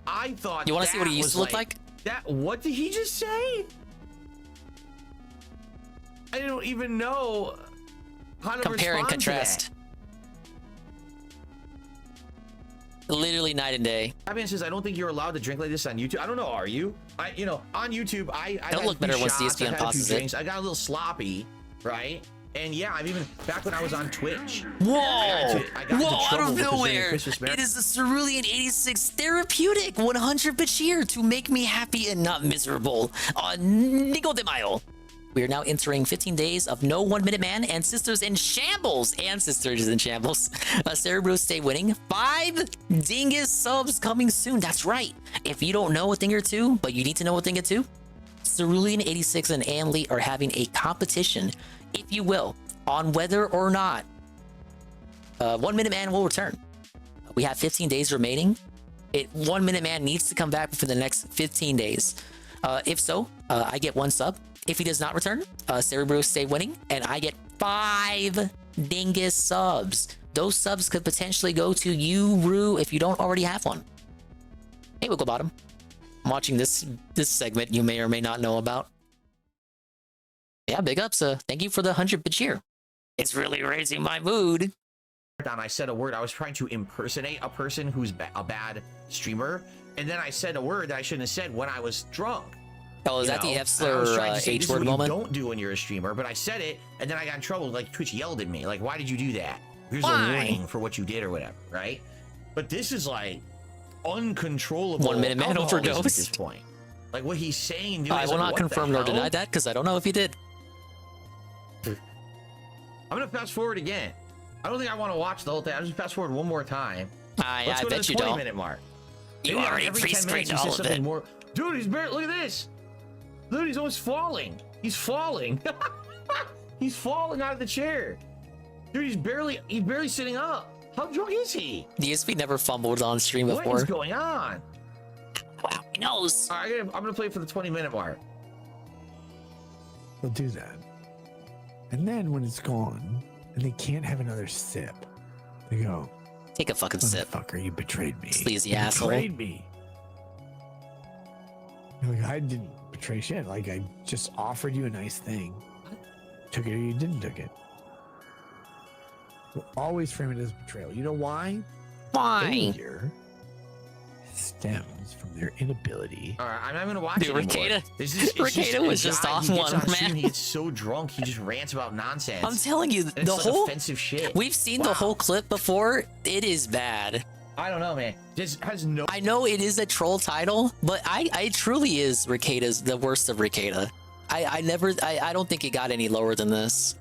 B: I thought
A: You want to see what he
B: that
A: used
B: was
A: to look like?
B: That. What did he just say? I don't even know how to
A: Compare and
B: respond to
A: contrast. Literally night and day.
B: Fabian says, I don't think you're allowed to drink like this on YouTube. I don't know, are you? On YouTube, I
A: It'll
B: got
A: look
B: a few
A: better once
B: shots,
A: DSP
B: I've had a few
A: unpauses it.
B: drinks. I got a little sloppy, right? And yeah, I've even, back when I was on Twitch.
A: Whoa!
B: I got into
A: Whoa, out
B: trouble
A: of
B: for presenting
A: nowhere!
B: Christmas
A: It is the Cerulean 86 therapeutic 100 cheer to make me happy and not miserable. Dingo de Mayo. We are now entering 15 days of no 1 Minute Man and Sisters in Shambles. And Sisters in Shambles. Cerebro stay winning. 5 Dingus subs coming soon. That's right. If you don't know a thing or two, but you need to know a thing or two, Cerulean 86 and Anli are having a competition, if you will, on whether or not 1 Minute Man will return. We have 15 days remaining. 1 Minute Man needs to come back for the next 15 days. If so, I get 1 sub. If he does not return, Cerebro stay winning, and I get 5 Dingus subs. Those subs could potentially go to you, Rue, if you don't already have one. Hey, Wigglebottom. I'm watching this segment you may or may not know about. Yeah, big ups. Thank you for the 100 cheer. It's really raising my mood.
B: I said a word. I was trying to impersonate a person who's a bad streamer, and then I said a word that I shouldn't have said when I was drunk.
A: Oh, is that the F-slur H-word moment?
B: Don't do when you're a streamer, but I said it, and then I got in trouble. Like Twitch yelled at me, like, "Why did you do that? Here's
A: Why?
B: a warning for what you did or whatever." Right? But this is like uncontrollable
A: 1 Minute Man
B: alcoholism
A: overdose.
B: at this point. Like what he's saying. Dude,
A: I will not confirm nor deny
B: that.
A: that because I don't know if he did.
B: I'm gonna fast forward again. I don't think I want to watch the whole thing. I'll just fast forward one more time. Let's
A: I
B: go to
A: bet
B: the
A: you
B: 20
A: don't.
B: minute mark.
A: You
B: Maybe
A: already
B: every 10 minutes
A: pre-screened
B: he says
A: all of
B: something
A: it.
B: more. Dude, he's barely. Look at this. Dude, he's almost falling. He's falling. He's falling out of the chair. Dude, he's barely sitting up. How drunk is he?
A: DSP never fumbled on stream before.
B: What is going on?
A: Wow, he knows.
B: All right, I'm gonna play for the 20 minute mark.
T: They'll do that. And then when it's gone and they can't have another sip, they go,
A: Take a fucking sip.
T: Motherfucker, you betrayed me.
A: Sleazy
T: You
A: asshole.
T: betrayed me. You're like, I didn't betray shit. Like, I just offered you a nice thing. Took it or you didn't took it. We'll always frame it as betrayal. You know why?
A: Why?
T: Failure stems from their inability.
B: All right, I'm not gonna watch
A: Dude,
B: it anymore.
A: Rekieta- Rekieta was just off
B: he gets
A: one,
B: on stream,
A: man.
B: He gets so drunk, he just rants about nonsense.
A: I'm telling you,
B: And
A: the
B: it's like
A: whole
B: offensive shit.
A: We've seen the whole clip before. It is bad.
B: I don't know, man. Just has no.
A: I know it is a troll title, but I truly is Rekieta's the worst of Rekieta. I don't think it got any lower than this.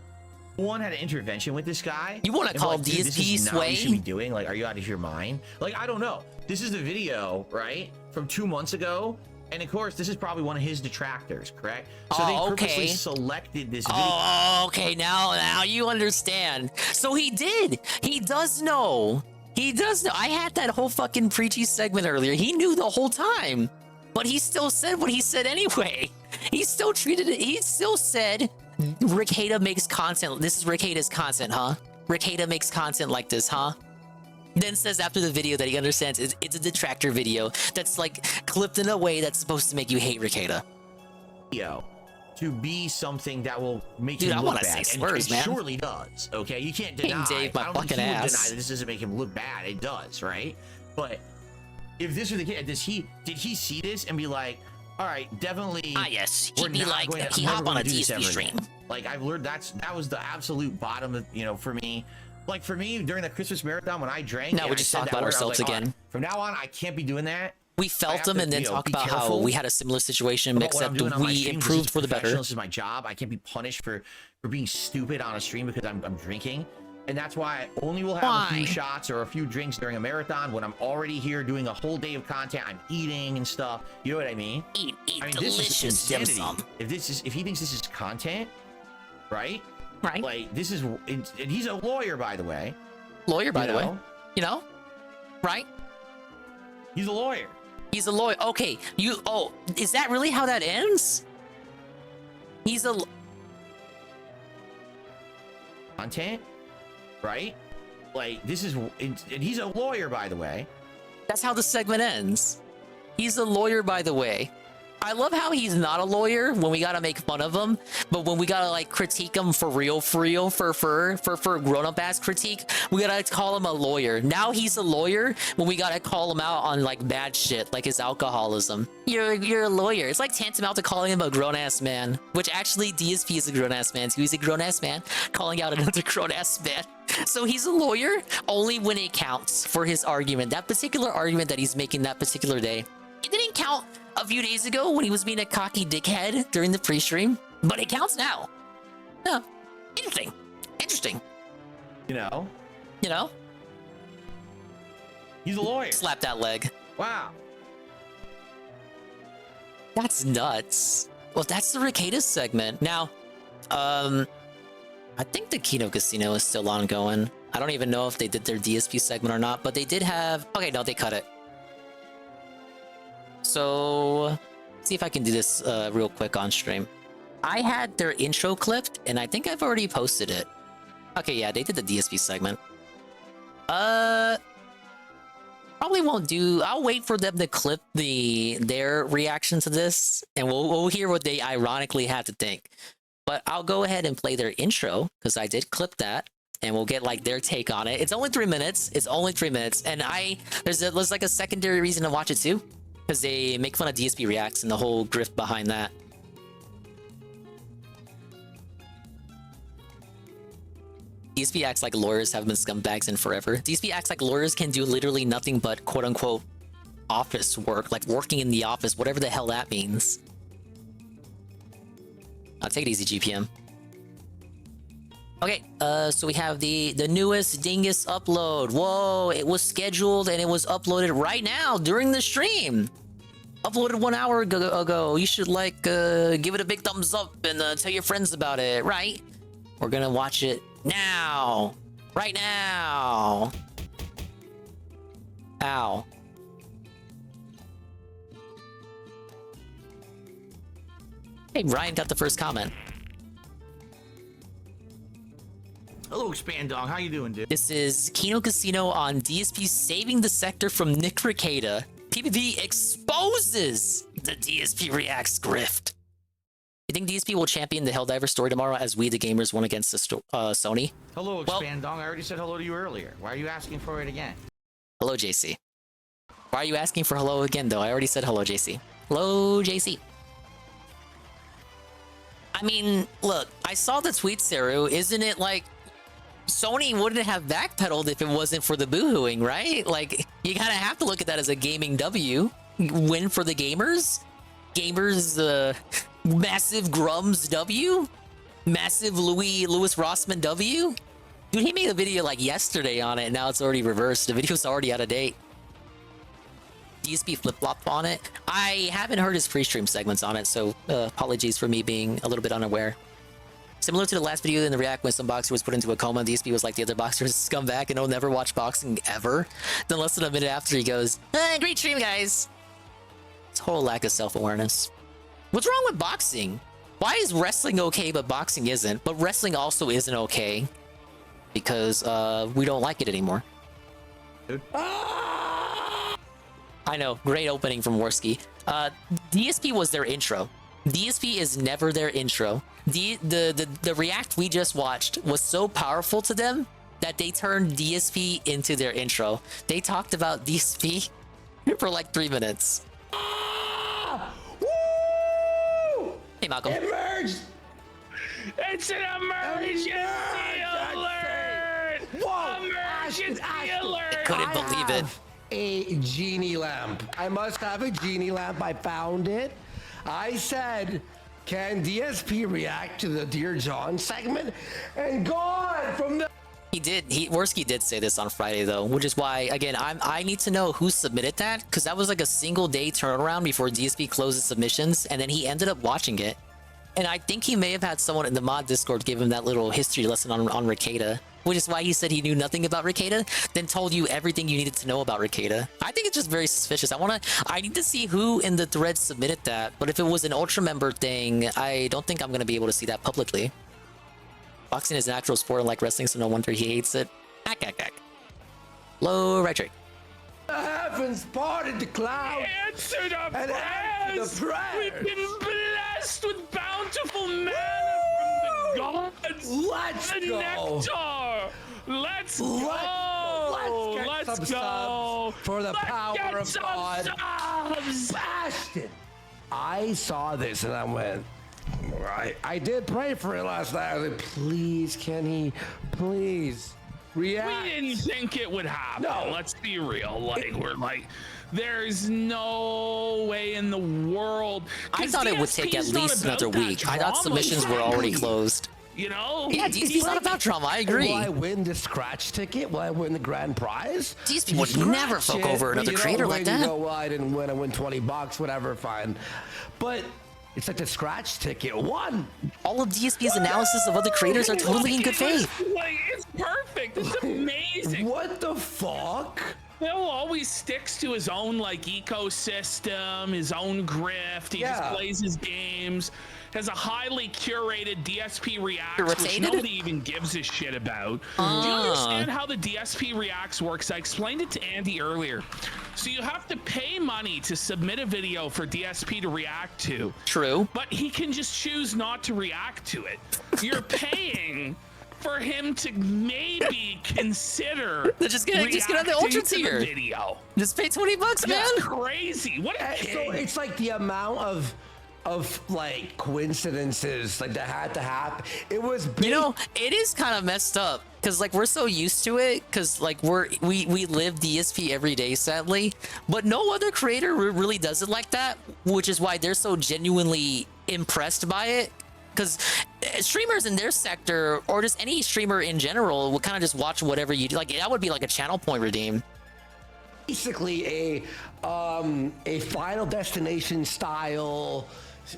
B: One had an intervention with this guy.
A: You wanna
B: and
A: call
B: like, dude, this
A: DSP
B: is not what you
A: sway?
B: should be doing? Like, are you out of your mind? Like, I don't know. This is the video, right, from 2 months ago, and of course, this is probably one of his detractors, correct? So they purposely selected this video.
A: Oh, okay. Now you understand. So he did. He does know. He does know. I had that whole fucking preachy segment earlier. He knew the whole time, but he still said what he said anyway. he still treated it. He still said, Rekieta makes content. This is Rekieta's content, huh? Rekieta makes content like this, huh? Then says after the video that he understands it's a detractor video that's like clipped in a way that's supposed to make you hate Rekieta.
B: Yo, to be something that will make
A: Dude,
B: him
A: I
B: look
A: wanna
B: bad.
A: say
B: And
A: slurs,
B: it
A: man.
B: surely does. Okay, you can't
A: King
B: deny.
A: Dave, my
B: I don't think
A: fucking
B: he would
A: ass.
B: deny that this doesn't make him look bad. It does, right? But if this were the case, did he see this and be like, all right, definitely.
E: Ah, yes.
B: we're
E: He'd be
B: not
E: like,
B: going to,
E: he
B: I'm never
E: hop on
B: going
E: a
B: to do this
E: DSP
B: ever
E: stream.
B: again. Like I've learned that was the absolute bottom of, for me. Like for me during the Christmas marathon when I drank.
A: Now
B: and
A: we
B: I
A: just
B: said
A: talk
B: that
A: about
B: word, I was
A: ourselves
B: like, all
A: again.
B: right, from now on, I can't be doing that.
A: We
B: I
A: felt
B: have
A: them
B: to,
A: and then talk
B: be
A: about how
B: careful
A: we had a similar situation,
B: about what I'm
A: except
B: doing on my
A: we
B: stream, 'cause this
A: improved
B: is
A: for the better.
B: professional. This is my job. I can't be punished for being stupid on a stream because I'm drinking. And that's why I only will have a few shots or a few drinks during a marathon when I'm already here doing a whole day of content. I'm eating and stuff. You know what I mean?
E: Eat
B: I mean,
E: delicious
B: this is
E: dim
B: insanity.
E: sum.
B: If he thinks this is content, right?
E: Right.
B: Like this is, and he's a lawyer, by the way.
A: Lawyer, by the way. You know? Right?
B: He's a lawyer.
A: He's a lawyer. Okay, oh, is that really how that ends? He's a
B: content, right? Like this is, and he's a lawyer, by the way.
A: That's how the segment ends. He's a lawyer, by the way. I love how he's not a lawyer when we gotta make fun of him, but when we gotta like critique him for real, for grown-up ass critique, we gotta call him a lawyer. Now he's a lawyer when we gotta call him out on like bad shit, like his alcoholism. You're a lawyer. It's like tantamount to calling him a grown-ass man, which actually DSP is a grown-ass man too. He's a grown-ass man calling out another grown-ass man. So he's a lawyer only when it counts for his argument, that particular argument that he's making that particular day. It didn't count a few days ago when he was being a cocky dickhead during the pre-stream, but it counts now. Yeah, interesting.
B: You know? He's a lawyer.
A: Slap that leg.
B: Wow.
A: That's nuts. Well, that's the Rekieta segment. Now, I think the Kino Casino is still ongoing. I don't even know if they did their DSP segment or not, but they did have... Okay, no, they cut it. So, see if I can do this real quick on stream. I had their intro clipped, and I think I've already posted it. Okay, yeah, they did the DSP segment. Probably won't do... I'll wait for them to clip their reaction to this, and we'll hear what they ironically had to think. But I'll go ahead and play their intro, because I did clip that, and we'll get like their take on it. It's only 3 minutes. It's only 3 minutes, and there's like a secondary reason to watch it too. Because they make fun of DSP reacts and the whole grift behind that. DSP acts like lawyers have been scumbags in forever. DSP acts like lawyers can do literally nothing but quote-unquote office work, like working in the office, whatever the hell that means. I'll take it easy, GPM. Okay, so we have the newest Dingus upload. Whoa, it was scheduled and it was uploaded right now during the stream. Uploaded 1 hour ago. You should like give it a big thumbs up and tell your friends about it, right? We're gonna watch it now. Right now. Ow. Hey, Ryan got the first comment.
B: Hello, Expand Dog. How you doing, dude?
A: This is Kino Casino on DSP saving the sector from Nick Rekieta. PvP exposes the DSP Reacts grift. You think DSP will champion the Helldiver story tomorrow as we, the gamers, won against the Sony?
B: Hello, Expand Dog. I already said hello to you earlier. Why are you asking for it again?
A: Hello, JC. Why are you asking for hello again, though? I already said hello, JC. Hello, JC. I mean, look, I saw the tweet, Saru. Isn't it like... Sony wouldn't have backpedaled if it wasn't for the boohooing, right? Like, you kind of have to look at that as a gaming W. Win for the gamers? Gamers, massive Grums W? Massive Louis Rossman W? Dude, he made a video like yesterday on it, and now it's already reversed. The video's already out of date. DSP flip-flopped on it. I haven't heard his pre-stream segments on it, so apologies for me being a little bit unaware. Similar to the last video in the React when some boxer was put into a coma, DSP was like the other boxers, scumbag, and he'll never watch boxing ever. Then less than a minute after he goes, great stream, guys. Total lack of self-awareness. What's wrong with boxing? Why is wrestling okay but boxing isn't? But wrestling also isn't okay because we don't like it anymore. I know, great opening from Worski. DSP was their intro. DSP is never their intro. The react we just watched was so powerful to them that they turned DSP into their intro. They talked about DSP for like 3 minutes. Hey, Malcolm.
Q: Emerged!
J: It's an emergency alert!
Q: Whoa!
J: Emergency alert!
A: Couldn't believe it.
Q: A genie lamp. I must have a genie lamp. I found it. I said, can DSP react to the Dear John segment? And gone from the...
A: He did. Worski did say this on Friday though, which is why again I need to know who submitted that because that was like a single day turnaround before DSP closed submissions, and then he ended up watching it. And I think he may have had someone in the mod Discord give him that little history lesson on Rekieta, which is why he said he knew nothing about Rekieta, then told you everything you needed to know about Rekieta. I think it's just very suspicious. I need to see who in the thread submitted that, but if it was an ultra member thing, I don't think I'm gonna be able to see that publicly. Boxing is an actual sport like wrestling, so no wonder he hates it. Ack. Low right trick.
Q: The heavens parted the clouds.
J: Answer the prayers! We've been blessed with bountiful manna from the gods!
Q: Let's
J: the
Q: go!
J: Nectar! Let's go!
Q: Let's go! For the power of God. Bastion! I saw this and I went... I did pray for it last night. I was like, please, can he please react?
J: We didn't think it would happen. No. Let's be real. We're like, there's no way in the world.
A: I thought it would take at least another week. I thought submissions were already closed.
J: You know?
A: Yeah, DSP's not about drama. I agree.
Q: Will I win the scratch ticket? Will I win the grand prize?
A: DSP would never fuck over another creator like that.
Q: You know, well, I didn't win. I win $20. Whatever, fine. But it's like the scratch ticket won.
A: All of DSP's analysis of other creators are totally in good faith.
J: It's perfect. It's amazing.
Q: What the fuck?
J: Bill always sticks to his own ecosystem, his own grift. He just plays his games. Has a highly curated DSP Reacts, which nobody even gives a shit about. Do you understand how the DSP Reacts works? I explained it to Andy earlier. So you have to pay money to submit a video for DSP to react to.
A: True.
J: But he can just choose not to react to it. You're paying for him to maybe consider
A: just get on the ultra tier
J: video.
A: Just pay $20, man.
J: That's crazy. What a
Q: so it's like the amount of like coincidences like that had to happen. It was big.
A: You know, it is kind of messed up because like we're so used to it because like we live DSP every day, sadly, but no other creator really does it like that, which is why they're so genuinely impressed by it. Because streamers in their sector or just any streamer in general will kind of just watch whatever you do. Like that would be like a channel point redeem.
Q: Basically a Final Destination style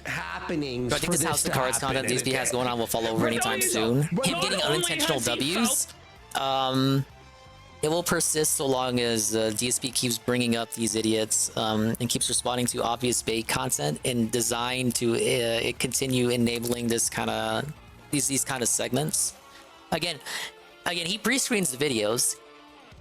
Q: happenings.
A: I think this House of Cards content DSP has going on will fall over anytime soon. Him getting unintentional W's, it will persist so long as DSP keeps bringing up these idiots and keeps responding to obvious bait content and designed to continue enabling this kind of these kind of segments. Again, he pre-screens the videos.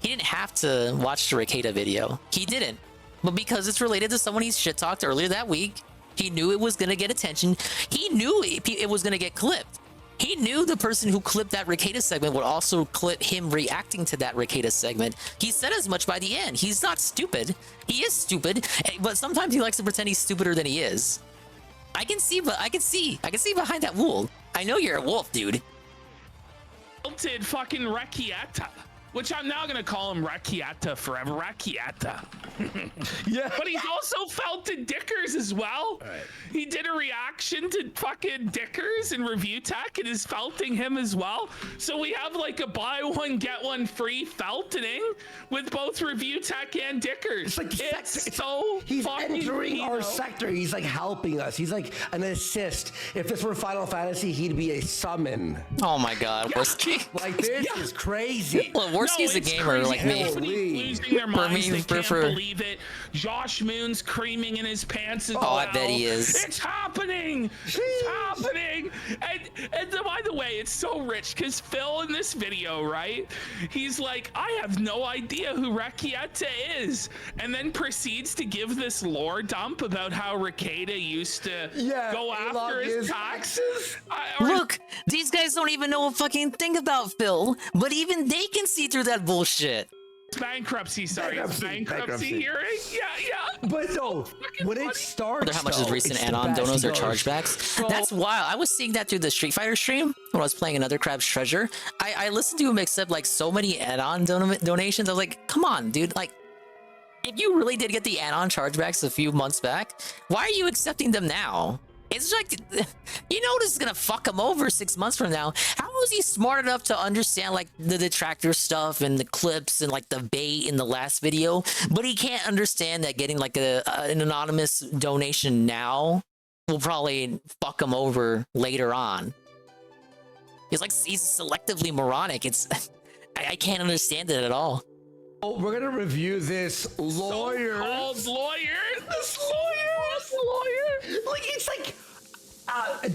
A: He didn't have to watch the Rekieta video. He didn't. But because it's related to someone he's shit-talked earlier that week, he knew it was going to get attention. He knew it was going to get clipped. He knew the person who clipped that Rekieta segment would also clip him reacting to that Rekieta segment. He said as much by the end. He's not stupid. He is stupid, but sometimes he likes to pretend he's stupider than he is. I can see behind that wool. I know you're a wolf, dude.
J: Tilted fucking Rekieta. Which I'm now gonna call him Rekieta forever. Rekieta.
Q: Yeah.
J: But he's also felted Dickers as well.
Q: Right.
J: He did a reaction to fucking Dickers in Review Tech and is felting him as well. So we have like a buy one, get one free felting with both Review Tech and Dickers.
Q: It's like
J: it's so
Q: he's
J: fucking,
Q: entering our sector. He's like helping us. He's like an assist. If this were Final Fantasy, he'd be a summon.
A: Oh my god.
Q: Like this is crazy.
A: Well, Gorski's a
J: it's
A: gamer
J: crazy.
A: like me.
J: Everybody's losing their minds. They can't
A: for-
J: believe it. Josh Moon's creaming in his pants as
A: Oh,
J: well.
A: I bet he is.
J: It's happening. It's happening. And by the way, it's so rich because Phil in this video, right? He's like, I have no idea who Rekieta is, and then proceeds to give this lore dump about how Rekieta used to go after his taxes.
A: Look, these guys don't even know a fucking thing about Phil, but even they can see through that bullshit.
J: Bankruptcy hearing. Yeah.
Q: But no, when it
A: I
Q: starts,
A: wonder how much is recent
Q: it's the
A: anon
Q: best.
A: donos
Q: He
A: or
Q: goes,
A: chargebacks. That's wild. I was seeing that through the Street Fighter stream when I was playing Another Crab's Treasure. I listened to him accept like so many anon donations. I was like, come on, dude. Like, if you really did get the anon chargebacks a few months back, why are you accepting them now? It's like, you know this is gonna fuck him over 6 months from now. How is he smart enough to understand like the detractor stuff and the clips and like the bait in the last video, but he can't understand that getting like an anonymous donation now will probably fuck him over later on. He's selectively moronic. It's I can't understand it at all.
Q: Oh, we're gonna review this lawyer.
J: So-called lawyer.
Q: This lawyer. Like it's like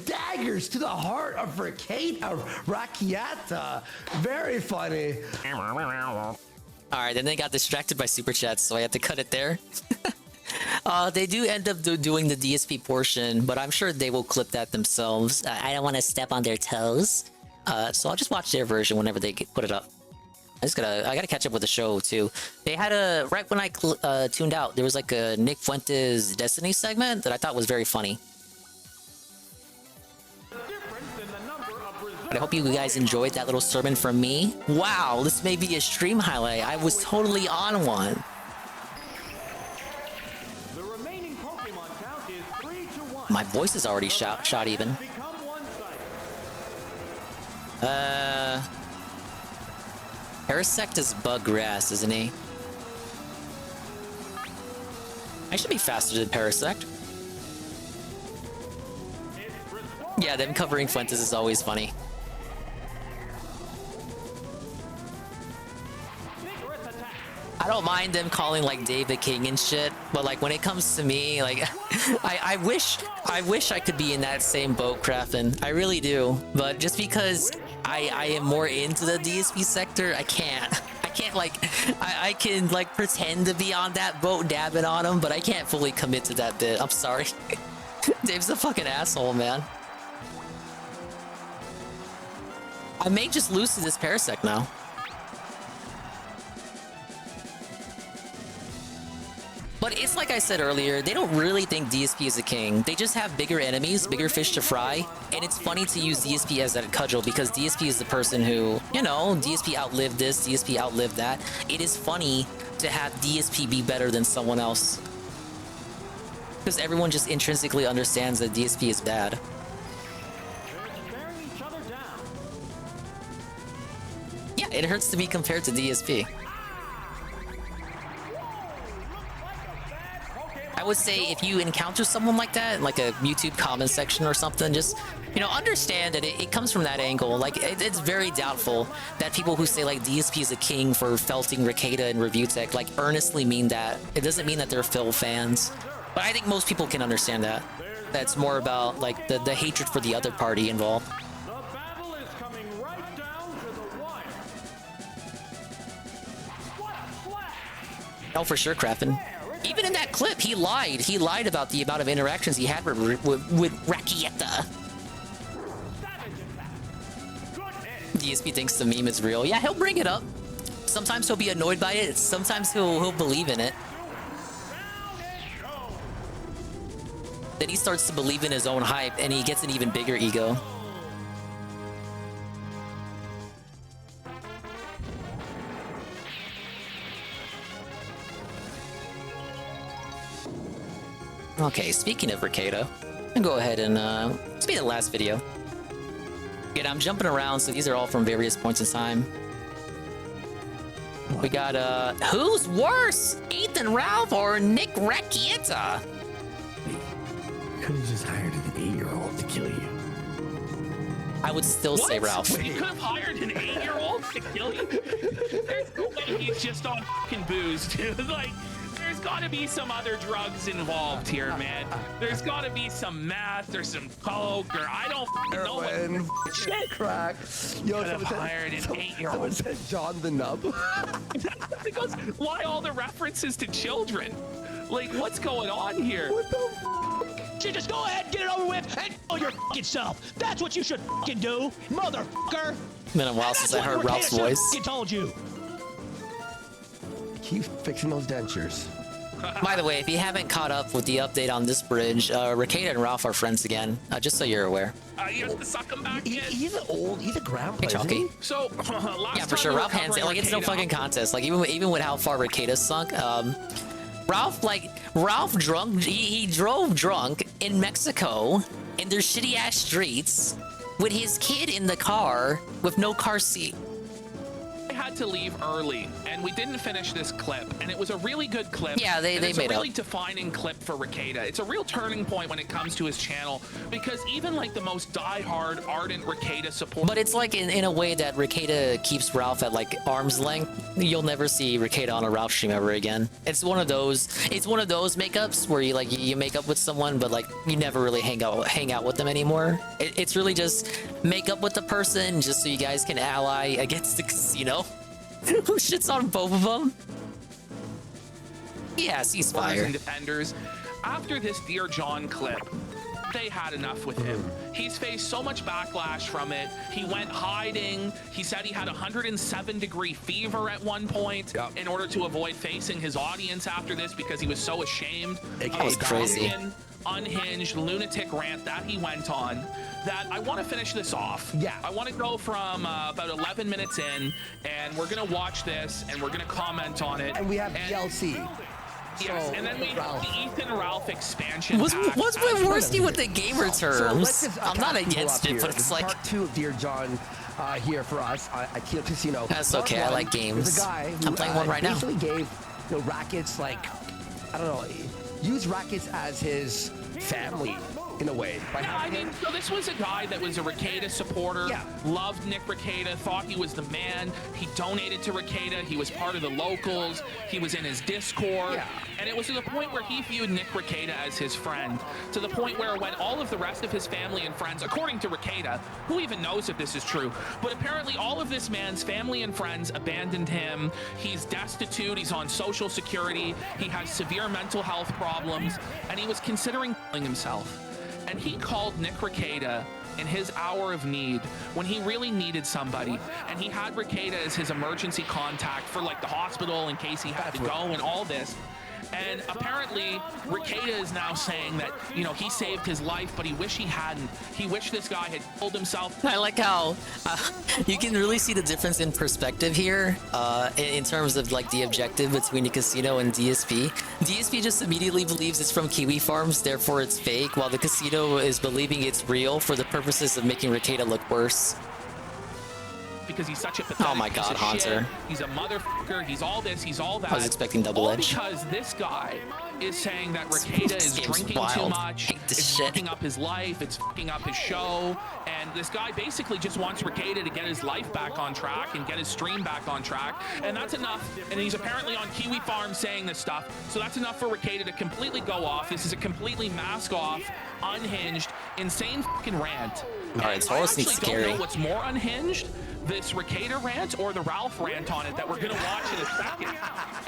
Q: daggers to the heart of Rekieta. Very funny.
A: All right, then they got distracted by super chats, so I had to cut it there. They do end up doing the DSP portion, but I'm sure they will clip that themselves. I don't want to step on their toes, so I'll just watch their version whenever they put it up. I gotta catch up with the show too. They had right when I tuned out, there was like a Nick Fuentes Destiny segment that I thought was very funny. But I hope you guys enjoyed that little sermon from me. Wow, this may be a stream highlight. I was totally on one.
N: The remaining Pokemon count is 3-1.
A: My voice is already shot even. Parasect is bug grass, isn't he? I should be faster than Parasect. Yeah, them covering Fuentes is always funny. I don't mind them calling like David King and shit, but like when it comes to me, like I wish I could be in that same boat, Craftin. I really do. But just because I am more into the DSP sector, I can't like I can like pretend to be on that boat dabbing on him, but I can't fully commit to that bit. I'm sorry. Dave's a fucking asshole, man. I may just lose to this Parasect now. But it's like I said earlier, they don't really think DSP is a king. They just have bigger enemies, bigger fish to fry, and it's funny to use DSP as that cudgel because DSP is the person who, you know, DSP outlived this, DSP outlived that. It is funny to have DSP be better than someone else. Because everyone just intrinsically understands that DSP is bad. Yeah, it hurts to be compared to DSP. I would say if you encounter someone like that, like a YouTube comment section or something, just, you know, understand that it comes from that angle. Like, it's very doubtful that people who say, like, DSP is a king for felting Rekieta and Review Tech, like, earnestly mean that. It doesn't mean that they're Phil fans. But I think most people can understand that. That's more about, like, the hatred for the other party involved. Oh, for sure, Krafen. Even in that clip, he lied. He lied about the amount of interactions he had with Rekieta. DSP thinks the meme is real. Yeah, he'll bring it up. Sometimes he'll be annoyed by it. Sometimes he'll believe in it. Then he starts to believe in his own hype, and he gets an even bigger ego. Okay, speaking of Rekieta, I'll go ahead and, this will be the last video. Again, I'm jumping around, so these are all from various points in time. We got, who's worse? Ethan Ralph or Nick Rekieta?
T: Could have just hired an 8-year-old to kill you.
A: I would still say Ralph.
J: You could have hired an 8-year-old to kill you. There's no way he's just on fucking booze, dude. Like, there's got to be some other drugs involved here, man. There's got to be some meth or some coke or I don't know what shit.
Q: Crack. Yo,
J: could have hired an 8-year-old.
Q: Someone said John the Nub.
J: Because why all the references to children? Like, what's going on here?
Q: What the
D: You just go ahead, get it over with, and kill your fucking self. That's what you should fucking do, motherfucker.
A: Been a while since I heard Ralph's voice.
D: I told you.
Q: Keep fixing those dentures.
A: By the way, if you haven't caught up with the update on this bridge, Rekieta and Ralph are friends again. Just so you're aware.
J: You have to suck him back in.
Q: He's a grandpa.
A: Hey, Chalky.
J: So, last
A: Yeah, for sure. Ralph hands it. Like, it's no fucking contest. Like, even with how far Rekieta sunk, Ralph drunk. He drove drunk in Mexico in their shitty ass streets with his kid in the car with no car seat.
J: I had to leave early, and we didn't finish this clip, and it was a really good clip.
A: Yeah, they
J: it's
A: made
J: a really
A: up.
J: defining clip for Rekieta. It's a real turning point when it comes to his channel, because even like the most diehard, ardent Rekieta supporter.
A: But it's like in a way that Rekieta keeps Ralph at like arm's length. You'll never see Rekieta on a Ralph stream ever again. It's one of those makeups where you make up with someone, but like you never really hang out with them anymore. It's really just make up with the person just so you guys can ally against the casino. Who shits on both of them? Yeah, ceasefire.
J: And defenders. After this Dear John clip, they had enough with him. He's faced so much backlash from it. He went hiding. He said he had 107-degree fever at one point in order to avoid facing his audience after this because he was so ashamed.
A: That was crazy.
J: Unhinged lunatic rant that he went on, that I want to finish this off.
Q: Yeah.
J: I want to go from about 11 minutes in, and we're going to watch this, and we're going to comment on it.
Q: And we have DLC.
J: Yes, and then we have the Ethan Ralph expansion.
A: What's my worsty with the gamer terms? I'm not against it, but it's like
Q: part 2 of Dear John here for us at Kilo Casino.
A: That's okay. I like games.
Q: There's a guy who
A: I'm playing one right now.
Q: basically gave rackets, like, I don't know, use rackets as his family in a way.
J: Yeah, I mean, so this was a guy that was a Rekieta supporter, loved Nick Rekieta, thought he was the man. He donated to Rekieta. He was part of the locals. He was in his Discord. And it was to the point where he viewed Nick Rekieta as his friend, to the point where when all of the rest of his family and friends, according to Rekieta, who even knows if this is true, but apparently all of this man's family and friends abandoned him. He's destitute. He's on social security. He has severe mental health problems, and he was considering killing himself. And he called Nick Rekieta in his hour of need when he really needed somebody, and he had Rekieta as his emergency contact for like the hospital in case he had to go and all this. And apparently Rekieta is now saying that, you know, he saved his life, but he wished he hadn't. He wished this guy had killed himself.
A: I like how you can really see the difference in perspective here in terms of like the objective between the casino and DSP. DSP just immediately believes it's from Kiwi Farms, therefore it's fake, while the casino is believing it's real for the purposes of making Rekieta look worse.
J: Because he's such a pathetic
A: Oh my
J: piece
A: god,
J: of
A: Hunter.
J: shit. He's a motherfucker. He's all this. He's all that.
A: I was expecting double
J: all
A: edge.
J: Because this guy is saying that Rekieta is drinking too much. It's fucking up his life. It's fucking up his show. And this guy basically just wants Rekieta to get his life back on track and get his stream back on track. And that's enough. And he's apparently on Kiwi Farm saying this stuff. So that's enough for Rekieta to completely go off. This is a completely mask off, unhinged, insane fucking rant.
A: Alright, it's honestly
J: I actually
A: scary.
J: don't know what's more unhinged, this Rekieta rant or the Ralph rant on it that we're gonna watch in a second.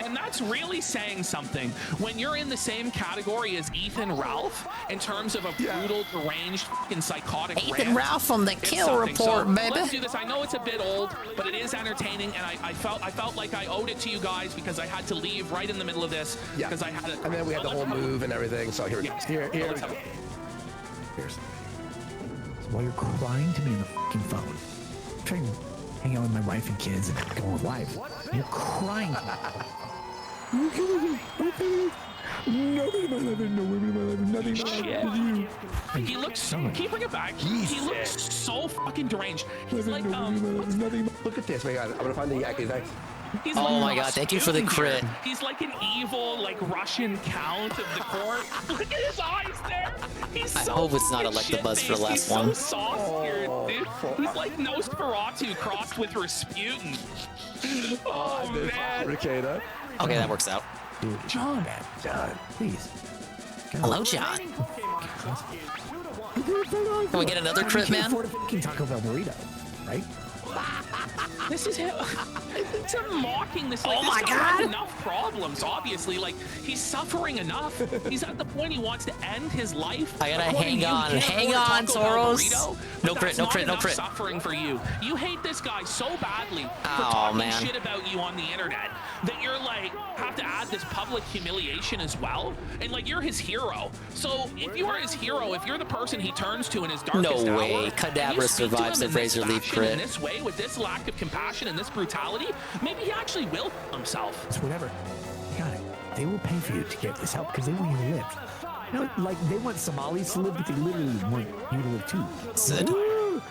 J: And that's really saying something. When you're in the same category as Ethan Ralph in terms of a brutal, deranged, fucking psychotic
A: Ethan
J: rant,
A: Ralph from the
J: it's
A: Kill
J: something.
A: Report,
J: So
A: baby.
J: let's do this. I know it's a bit old, but it is entertaining, and I felt like I owed it to you guys because I had to leave right in the middle of this because I had a,
Q: And then we had the whole move and everything. So here, here's.
T: So while you're crying to me on the fucking phone, I'm trying to hang out with my wife and kids and go with life. You're crying to me. Nothing in my life, no women in my life, nothing in my life is you.
J: He looks, can you bring it back? He looks so fucking deranged. He's like,
Q: Look at this. My God, I'm gonna find the exact.
J: He's
A: Oh
J: like
A: my god, thank you for the crit.
J: He's like an evil, like Russian count of the court. Look at his eyes there. He's
A: I
J: so
A: hope it's not
J: fucking
A: Electabuzz for the
J: shit-faced.
A: last
J: He's
A: one.
J: so soft-spirited, dude. He's like Nosferatu crossed with Rasputin. Oh man.
Q: Rekieta.
A: Okay, that works out.
T: Dude, John, please.
A: Hello, John. Can we get another crit, man?
T: Can Taco Bell burrito, right?
J: This is him. It's him mocking this. Like,
A: Oh my
J: this guy has
A: God.
J: enough problems. Obviously, like he's suffering enough. He's at the point he wants to end his life.
A: I gotta
J: According
A: hang
J: to you,
A: on,
J: can't
A: hang
J: afford
A: on,
J: Taco Bell
A: Soros.
J: burrito,
A: No
J: but
A: crit,
J: that's
A: no
J: not
A: crit, no
J: enough
A: crit.
J: Suffering for you. You hate this guy so badly for
A: Oh,
J: talking
A: man.
J: shit about you on the internet that you're like have to add this public humiliation as well. And like you're his hero. So if you are his hero, if you're the person he turns to in his darkest
A: No
J: hour,
A: way.
J: and you
A: Kadabra
J: speak to
A: survives
J: him
A: the
J: in this
A: Razor Leaf
J: fashion, in
A: crit.
J: this way, with this lack of compassion and this brutality, maybe he actually will himself.
T: It's whatever. You got it. They will pay for you to get this help because they want you to live. You know, like they want Somalis to live, but they literally want you to live too.
A: Sid.
T: Please.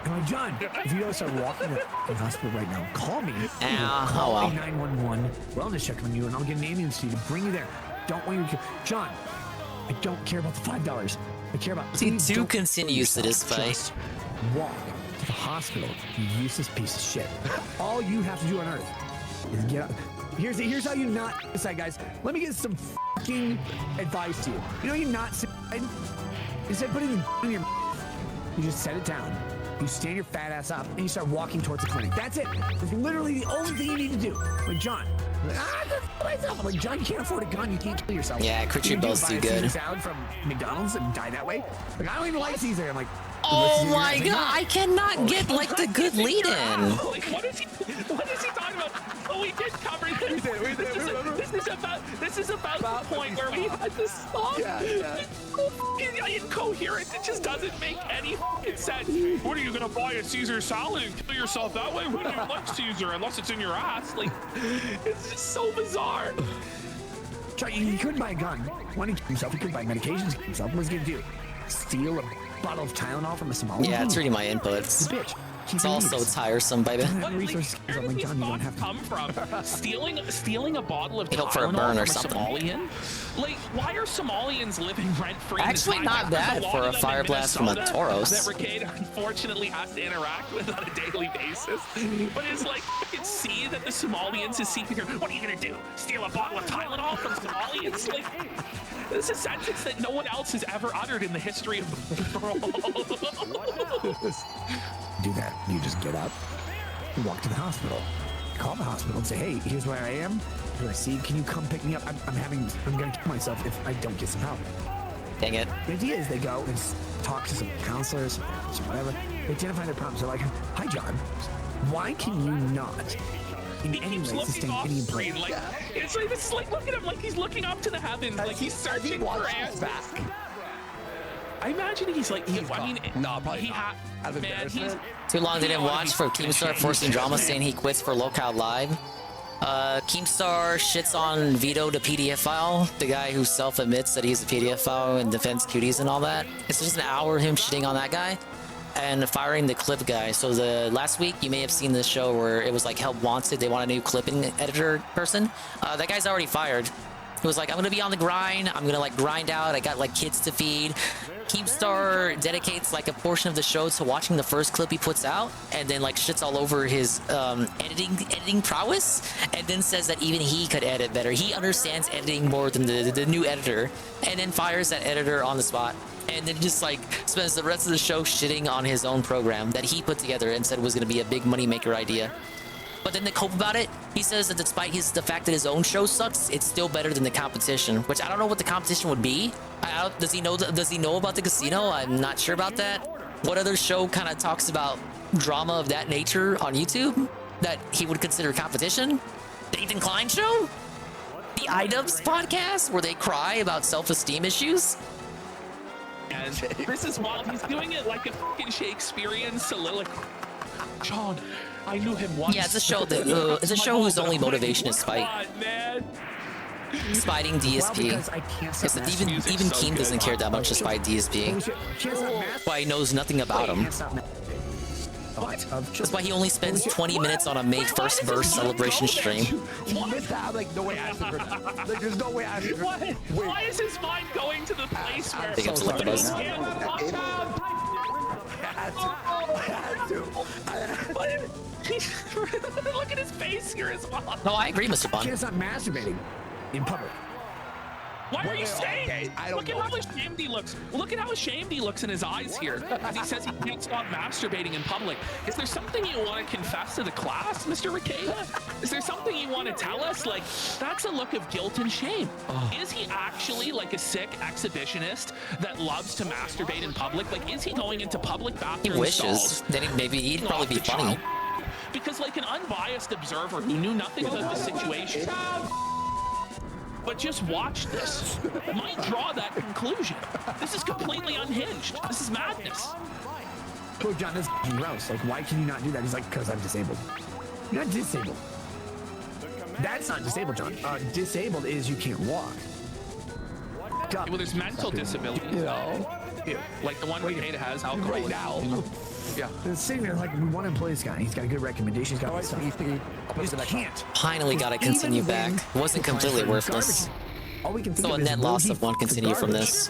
T: I'm like, John, if you don't start walking to the hospital right now, call me.
A: Ow,
T: Call
A: oh well.
T: me 911. Wellness check on you, and I'll get an ambulance to you to bring you there. Don't want you to. John, I don't care about the $5. I care about.
A: He
T: please
A: too
T: don't
A: continues to
T: kill
A: this
T: yourself.
A: fight.
T: Just walk to the hospital, you useless piece of shit. All you have to do on Earth is get up. Here's how you not decide, guys. Let me get some fucking advice to you. You know, you not suicide. Instead of putting the in your, you just set it down. You stand your fat ass up and you start walking towards the clinic. That's it. It's literally the only thing you need to do. Like John. Like, I just kill myself. I'm like, John, you can't afford a gun. You can't kill yourself.
A: Yeah, crit
T: You
A: your
T: can
A: bell's
T: buy
A: too
T: a Caesar
A: good.
T: salad from McDonald's and die that way. Like, I don't even like Caesar. I'm like,
A: Oh my god, I cannot get like the good lead in.
J: Like, what is he talking about? Oh, we did cover this. This is about the point where we had to stop.
Q: Yeah.
J: It's incoherent. It just doesn't make any fucking sense. What are you gonna buy a Caesar salad and kill yourself that way? Who do you like Caesar unless it's in your ass? Like, it's just so bizarre.
T: John, he couldn't buy a gun. Why didn't he kill himself? He couldn't buy medications to kill himself. What's he gonna do? Steal a bottle of Tylenol from a Somali?
A: Yeah, it's reading my inputs.
T: Bitch.
A: It's all so tiresome, baby.
J: Where did these thoughts come from? Stealing a bottle of
A: You hope for a
J: Tylenol
A: burn or
J: from a
A: something.
J: Somalian? Like, why are Somalians living rent-free? in this
A: Actually,
J: country?
A: not bad
J: There's
A: for
J: lot
A: a
J: of them
A: fire
J: in
A: blast from a
J: Minnesota
A: Tauros.
J: that Rekieta unfortunately has to interact with on a daily basis. But it's like, you can see that the Somalians is seeking her. What are you gonna do? Steal a bottle of Tylenol from Somalians? Like, this is a sentence that no one else has ever uttered in the history of the world.
T: Do that. You just get up, you walk to the hospital, call the hospital and say, hey, here's where I am. Here I see. Can you come pick me up? I'm gonna kill myself if I don't get some help.
A: Dang it.
T: The idea is they go and talk to some counselors, some whatever. They identify their problems. They're like, hi, John. Why can you not in any way sustain any employment?
J: Like, it's like, look at him, like he's looking up to the heavens, like he's searching for answers. I imagine he's like, I mean,
Q: no, probably
J: he
Q: not. Out of
J: man, he's
Q: embarrassment.
A: Too long didn't watch for Keemstar forcing drama saying he quits for Lockout Live. Keemstar shits on Vito, the PDF file, the guy who self-admits that he's a PDF file and defends cuties and all that. It's just an hour of him shitting on that guy and firing the clip guy. So the last week, you may have seen this show where it was like Help Wanted. They want a new clipping editor person. That guy's already fired. He was like, I'm gonna be on the grind. I'm gonna like grind out. I got like kids to feed. Keemstar dedicates like a portion of the show to watching the first clip he puts out, and then like shits all over his editing prowess, and then says that even he could edit better. He understands editing more than the new editor, and then fires that editor on the spot, and then just like spends the rest of the show shitting on his own program that he put together and said was gonna be a big moneymaker idea. But then to cope about it, he says that despite the fact that his own show sucks, it's still better than the competition. Which I don't know what the competition would be. Does he know about the casino? I'm not sure about that. What other show kind of talks about drama of that nature on YouTube that he would consider competition? The Ethan Klein show? The iDubbbz podcast where they cry about self-esteem issues?
J: And this is wild. He's doing it like a fucking Shakespearean soliloquy. John, I knew him once.
A: Yeah, it's a show that it's a show whose only motivation is spite. Spiting DSP. Because even Keem doesn't care that much to spite DSP. Why he knows nothing about him. That's why he only spends 20 minutes on a May 1st burst celebration stream.
Q: He missed that. Like, no way I asked him for that. Like, there's no way I asked him for that.
J: Why is his mind going to the place where...
A: Big ups to the buzz.
Q: I had to.
J: Look at his face here as well.
A: No, I agree, Mr. Bond.
T: Can't stop masturbating in public.
J: Why are you saying?
Q: Okay, I don't
J: Look at how ashamed he looks. Look at how ashamed he looks in his eyes here as he says he can't stop masturbating in public. Is there something you want to confess to the class, Mr. Rekieta? Is there something you want to tell us? Like, that's a look of guilt and shame. Is he actually like a sick exhibitionist that loves to masturbate in public? Like, is he going into public
A: He
J: bathroom
A: wishes.
J: stalls?
A: Then maybe he'd probably be funny.
J: Because like an unbiased observer who knew nothing about the situation, but just watch this, might draw that conclusion. This is completely unhinged. This is madness.
T: Poor John, this is gross. Like, why can you not do that? He's like, because I'm disabled. You're not disabled. That's not disabled, John. Disabled is you can't walk.
J: Well, there's mental disability.
T: You know?
J: Like the one Rekieta has, alcohol.
T: Right now.
J: Yeah.
T: They're sitting there like, we want to employ this guy. He's got a good recommendation. He's got stuff. You just can't.
A: Finally got to continue back. Wasn't completely worthless.
T: All we can think
A: So a
T: of is,
A: net
T: will
A: loss
T: he
A: of one continue from this.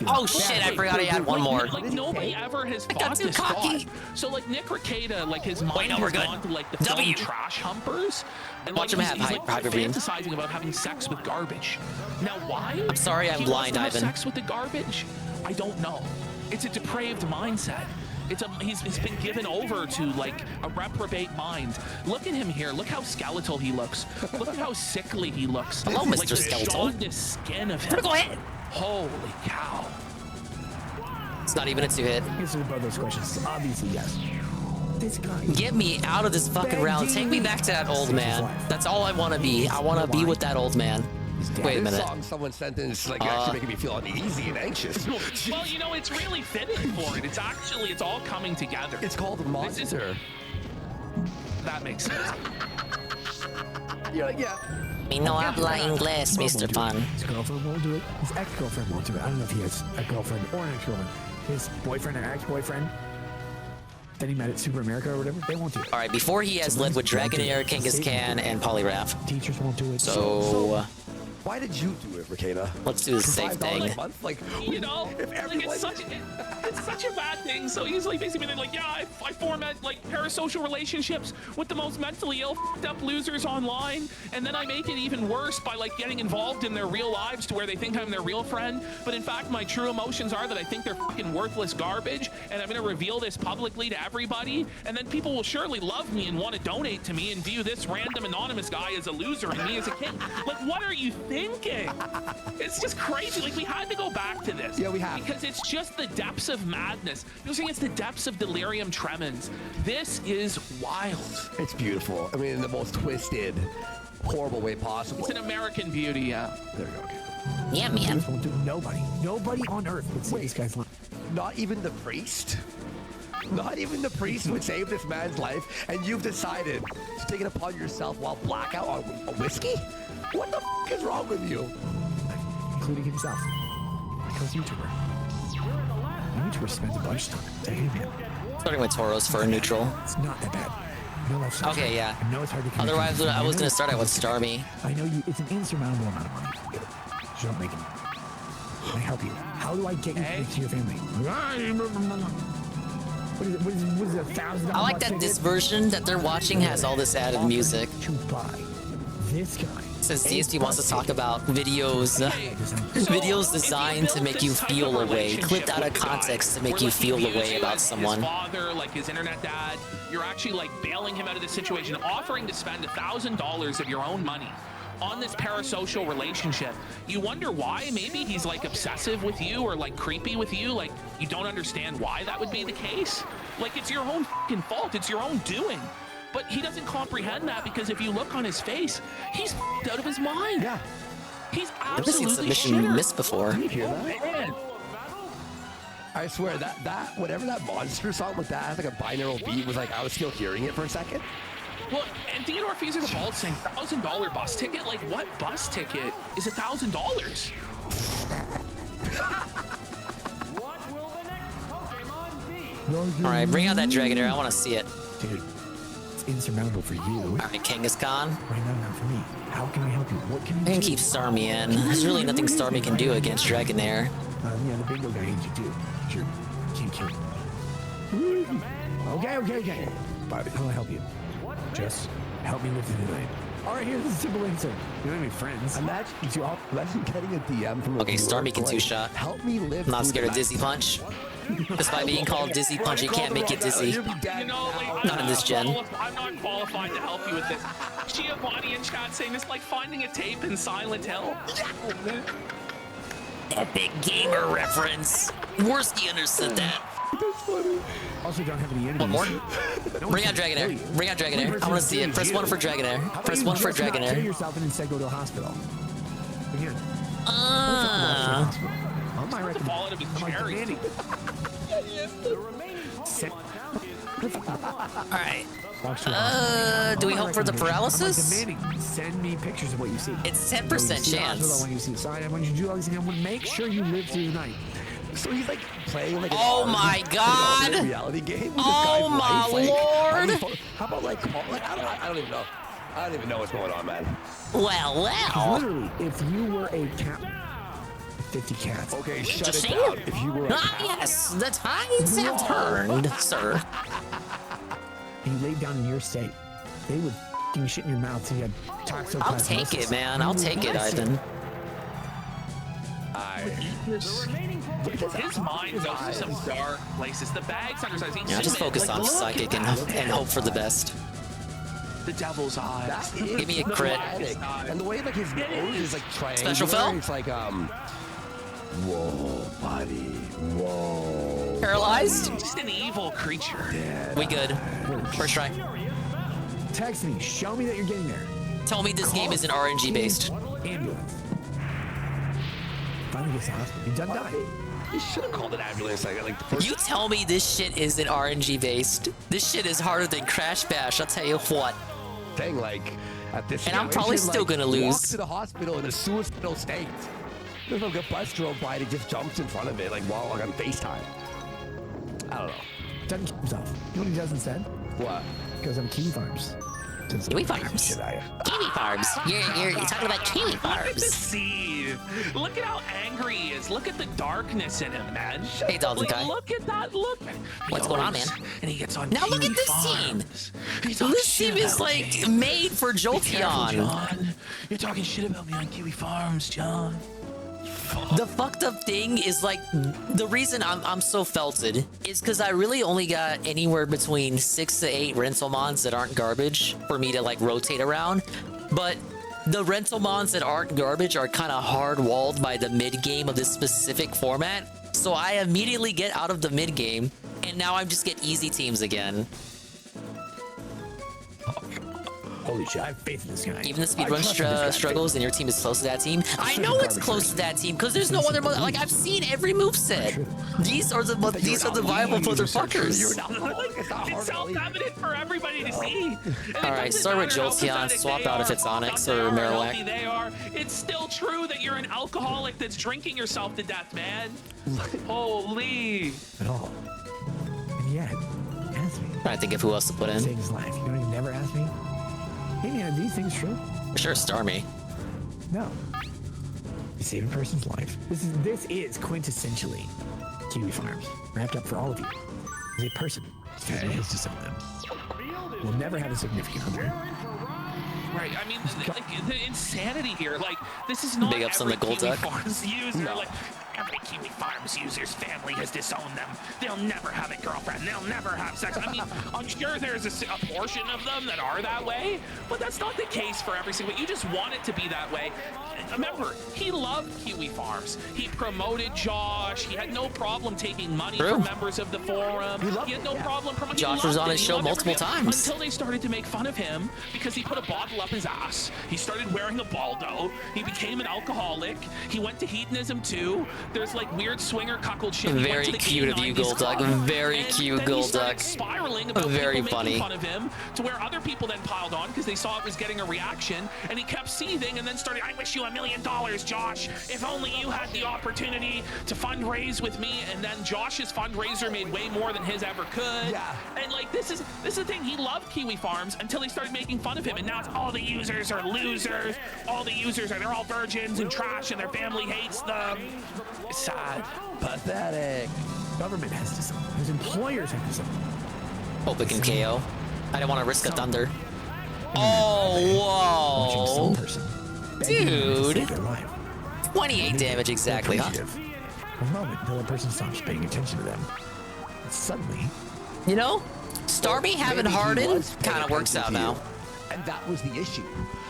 A: Oh shit, I
J: Wait,
A: forgot I had one more.
J: Like nobody ever has fought
A: too
J: this
A: cocky.
J: thought. So like Nick Rekieta, like his mind
A: no, we're
J: has
A: good.
J: gone to like the film trash humpers. And
A: Watch
J: like,
A: him have
J: he's like
A: hyper beam.
J: fantasizing about having sex with garbage. Now why?
A: I'm sorry, I'm
J: he
A: blind,
J: wants to have
A: Ivan.
J: sex with the garbage? I don't know. It's a depraved mindset. He's been given over to like a reprobate mind. Look at him here. Look how skeletal he looks. Look at how sickly he looks.
A: Hello,
J: like
A: Mr.
J: the
A: Skeletal.
J: jaundiced skin of him.
A: Go ahead.
J: Holy cow.
A: It's not even a 2-hit.
T: Answer to both those questions. Obviously, yes. This guy.
A: Get me out of this fucking round. Take me back to that old man. That's all I want to be. I want to be with that old man. Wait a
Q: This
A: minute.
Q: song someone sent in is like actually making me feel uneasy and anxious.
J: Well, you know, it's really fitting for it. It's all coming together.
Q: It's called Monster.
J: That makes sense.
Q: You're like, yeah.
A: Me no habla inglés, Mr. Pan.
T: His girlfriend won't do it. His ex-girlfriend won't do it. I don't know if he has a girlfriend or an ex-girlfriend. His boyfriend or ex-boyfriend that he met at Super America or whatever, they won't do it.
A: All right, before he has led with Dragonair, Kangaskhan, and Polygraph.
T: Teachers won't do it.
A: So
Q: why did you do it, Rekieta?
A: let's do the safe thing.
Q: $5 a month? Like,
J: You know,
Q: if
J: like
Q: everyone...
J: it's such a bad thing. So he's like basically been like, yeah, I format like parasocial relationships with the most mentally ill, f***ed up losers online, and then I make it even worse by like getting involved in their real lives to where they think I'm their real friend. But in fact, my true emotions are that I think they're fucking worthless garbage, and I'm gonna reveal this publicly to everybody, and then people will surely love me and want to donate to me and view this random anonymous guy as a loser and me as a king. Like, what are you thinking? It's just crazy. Like, we had to go back to this.
Q: Yeah, we have.
J: Because it's just the depths of madness. You're saying it's the depths of delirium tremens. This is wild.
Q: It's beautiful. I mean, in the most twisted, horrible way possible.
J: It's an American beauty, yeah.
Q: There we go. Okay.
A: Yeah, man.
T: Won't do nobody. Nobody on earth would say this guy's lying.
Q: Not even the priest? Not even the priest would save this man's life, and you've decided to take it upon yourself while blackout on a whiskey? What the f is wrong with you?
T: Including himself. Because YouTuber. YouTuber spends a bunch of time taking him.
A: Starting with Tauros for a neutral.
T: It's not that bad. I know that's
A: Okay, yeah.
T: I know it's hard to connect.
A: Otherwise, I was gonna start out with Starmie.
T: I know you. It's an insurmountable amount of money. Just don't make it. Can I help you? How do I get you to your family? What is it, $1,000?
A: I like that this version that they're watching has all this added music.
T: To buy this guy.
A: Since DSP wants to talk about videos, videos designed to make you feel a way, clipped out of context to make you feel a way about someone.
J: His father, like his internet dad, you're actually like bailing him out of this situation, offering to spend $1,000 of your own money on this parasocial relationship. You wonder why? Maybe he's like obsessive with you or like creepy with you. Like you don't understand why that would be the case. Like it's your own fucking fault. It's your own doing. But he doesn't comprehend that because if you look on his face, he's out of his mind.
Q: Yeah.
J: He's
A: I've never seen
J: absolutely
A: submission missed before.
Q: Did you hear that?
J: Man.
Q: I swear that whatever that monster song with that has like a binaural beat was like I was still hearing it for a second.
J: Well, and Theodore Feezer the Bald saying $1,000 bus ticket? Like what bus ticket is $1,000?
A: All right, bring out that Dragonair. I want to see it.
T: Dude, it's insurmountable for you.
A: All right, Kangaskhan.
T: Right now, not for me. How can I help you? What can you do?
A: I can keep Starmie in. There's really nothing Starmie can do against Dragonair.
T: Yeah, the bingo guy needs you too. Sure. Can't kill him. Okay. But how do I help you? Just help me live through the night. All right, here's the simple answer. You don't have any friends.
Q: Imagine getting a DM from a
A: Okay, Starmie can two-shot.
Q: Help me live.
A: I'm not
Q: through
A: scared
Q: the
A: of Dizzy Punch. Despite being called Dizzy Punch, you can't make it dizzy.
J: You know, like,
A: Not in this gen.
J: I'm not qualified to help you with this. Giovanni in chat saying it's like finding a tape in Silent Hill.
E: Epic gamer reference. Worski understood that.
T: That's funny. Also, don't have any enemies.
A: One more. Bring out Dragonair. Bring out Dragonair. I want to see it. Press 1 for Dragonair. Press 1 for
T: Kill
A: Dragonair.
T: yourself and instead go to a hospital. Again. On my record.
J: Fall out of his cherry.
A: Alright. Do we hope for the paralysis?
T: Send me pictures of what you see.
A: It's 10% chance.
T: When you see, so I want you to do all these things. I want to make sure you live through the night.
Q: So he's like playing like.
A: Oh my God!
Q: Reality game.
A: Oh my Lord!
Q: How about like I don't even know. I don't even know what's going on, man.
A: Well.
T: Literally, if you were a cat. 50 cats.
Q: Okay, shut it down. If you were
A: yes, the tides have turned, sir.
T: And you laid down in your state, they would f***ing shit in your mouth so you had toxoplasmosis.
A: I'll take it, man. I'll take it, Ivan.
J: His mind goes to some dark places. The bag's undersized.
A: Yeah, just focus on psychic and hope for the best.
J: The devil's eyes.
A: Give me a crit.
Q: And the way like his nose is like triangular.
A: Special Phil?
Q: It's like whoa, buddy. Whoa.
A: Paralyzed?
J: Just an evil creature.
A: We good. First try.
T: Text me. Show me that you're getting there.
A: Tell me this game isn't RNG based.
T: Ambulance. Finally gets to the hospital. He done died.
Q: You should have called an ambulance. Like the first.
A: You tell me this shit isn't RNG based. This shit is harder than Crash Bash. I'll tell you what.
Q: Thing like at this.
A: And I'm probably still gonna
Q: Walk
A: lose.
Q: to the hospital in a suicidal state. There's like a bus drove by and he just jumps in front of it like while like on FaceTime. I don't know.
T: Doesn't kill himself. You know what he does instead?
Q: What?
T: Goes on Kiwi Farms.
A: Kiwi Farms. Kiwi Farms. You're talking about Kiwi Farms.
J: Deceive. Look at how angry he is. Look at the darkness in him, man.
A: Hey, Dalton Kai.
J: Look at that. Look.
A: What's going on, man?
J: And he gets on.
A: Now look at this team. This team is like made for Jolteon.
J: John. You're talking shit about me on Kiwi Farms, John.
A: The fucked up thing is like the reason I'm so felted is because I really only got anywhere between 6 to 8 rental mons that aren't garbage for me to like rotate around. But the rental mons that aren't garbage are kind of hard walled by the mid game of this specific format. So I immediately get out of the mid game and now I just get easy teams again.
T: Holy shit, I have faith in this guy.
A: Even the speedrun struggles and your team is close to that team. I know it's close to that team because there's no other like I've seen every moveset. These are the viable motherfuckers.
J: It's self-evident for everybody to see.
A: All right, start with Jolteon. Swap out if it's Onyx or Marowak.
J: They are. It's still true that you're an alcoholic that's drinking yourself to death, man. Holy.
T: At all. And yet, ask me.
A: I think of who else to put in.
T: Save his life. You know, you never asked me. Hey man, are these things true?
A: For sure, Starmie.
T: No. You save a person's life. This is quintessentially Kiwi Farms, wrapped up for all of you. As a person, it is to some of them. We'll never have a significant other.
J: Right, I mean, like, the insanity here, like, this is not
A: Big ups on
J: every
A: the Gold
J: Kiwi
A: Duck.
J: Farms user, like, every Kiwi Farms user's family has disowned them. They'll never have a girlfriend. They'll never have sex. I mean, I'm sure there's a portion of them that are that way, but that's not the case for every single. You just want it to be that way. Remember, he loved Kiwi Farms. He promoted Josh. He had no problem taking money from members of the forum. He had no problem promoting.
A: Josh was on his show multiple times.
J: Until they started to make fun of him because he put a bottle up his ass. He started wearing a Baldo. He became an alcoholic. He went to hedonism too. like there's like weird swinger cuckold shit. He
A: Very
J: went to the
A: cute of you,
J: K90s
A: Golduck.
J: club,
A: Very
J: and
A: cute,
J: then he started
A: Golduck.
J: spiraling about
A: Very
J: people
A: funny.
J: making fun of him, to where other people then piled on because they saw it was getting a reaction, and he kept seething and then started, I wish you $1 million, Josh. If only you had the opportunity to fundraise with me. And then Josh's fundraiser made way more than his ever could.
Q: Yeah.
J: And like this is the thing. He loved Kiwi Farms until they started making fun of him, and now it's all the users are losers. All the users are, they're all virgins and trash, and their family hates them. It's sad.
T: Pathetic. Government has discipline. His employers have discipline.
A: Hope it can KO. I don't want to risk a thunder. Oh, whoa. Dude. 28 damage exactly, huh?
T: A moment until a person stops paying attention to them. And suddenly,
A: you know, Starmie having hardened kind of works out now.
Q: And that was the issue.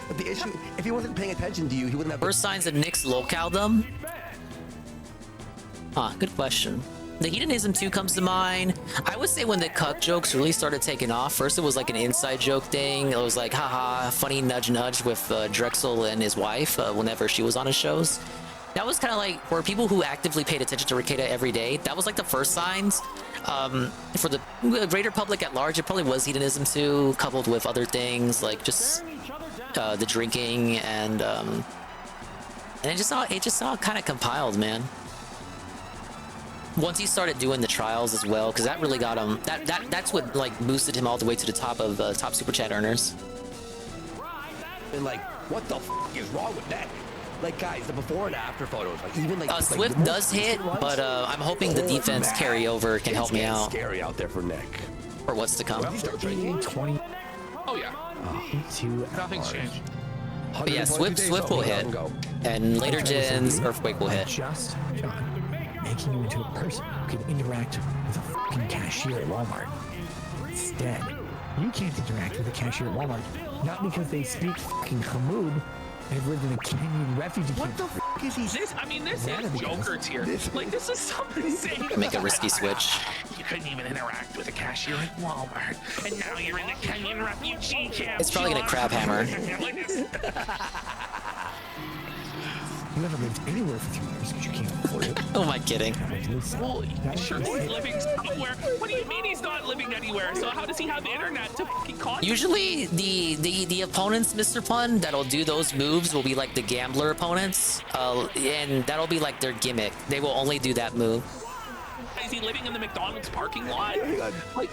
Q: But the issue, if he wasn't paying attention to you, he wouldn't have.
A: First signs of Nick's localdom? Huh, good question. The hedonism too comes to mind. I would say when the cuck jokes really started taking off, first it was like an inside joke thing. It was like, haha, funny nudge nudge with Drexel and his wife whenever she was on his shows. That was kind of like for people who actively paid attention to Rekieta every day. That was like the first signs. For the greater public at large, it probably was hedonism too, coupled with other things like just the drinking and it just all kind of compiled, man. Once he started doing the trials as well, because that really got him. That's what like boosted him all the way to the top of top super chat earners.
Q: And like, what the f is wrong with that? Like, guys, the before and after photos, like even like
A: Swift
Q: like,
A: does hit, but I'm hoping the defense carryover can help me out.
Q: Scary out there for Nick.
A: For what's to come.
T: 20.
J: Oh yeah. Nothing's changed.
A: But yeah, Swift will hit, and later gens Earthquake will hit.
T: Just John, making you into a person who can interact with a fucking cashier at Walmart. Instead, you can't interact with a cashier at Walmart, not because they speak fucking Hamoud and have lived in a Kenyan refugee camp.
J: What the f is he? This, I mean, this is Joker tier. Like, this is something insane.
A: Make a risky switch.
J: You couldn't even interact with a cashier at Walmart, and now you're in a Kenyan refugee camp.
A: It's probably gonna crab hammer.
T: You haven't lived anywhere for 3 years because you can't afford it.
A: Oh, am I kidding?
J: Well, sure, he's living somewhere. What do you mean he's not living anywhere? So how does he have internet to fucking contact?
A: Usually, the opponents, Mr. Pun, that'll do those moves will be like the gambler opponents, and that'll be like their gimmick. They will only do that move.
J: Is he living in the McDonald's parking lot?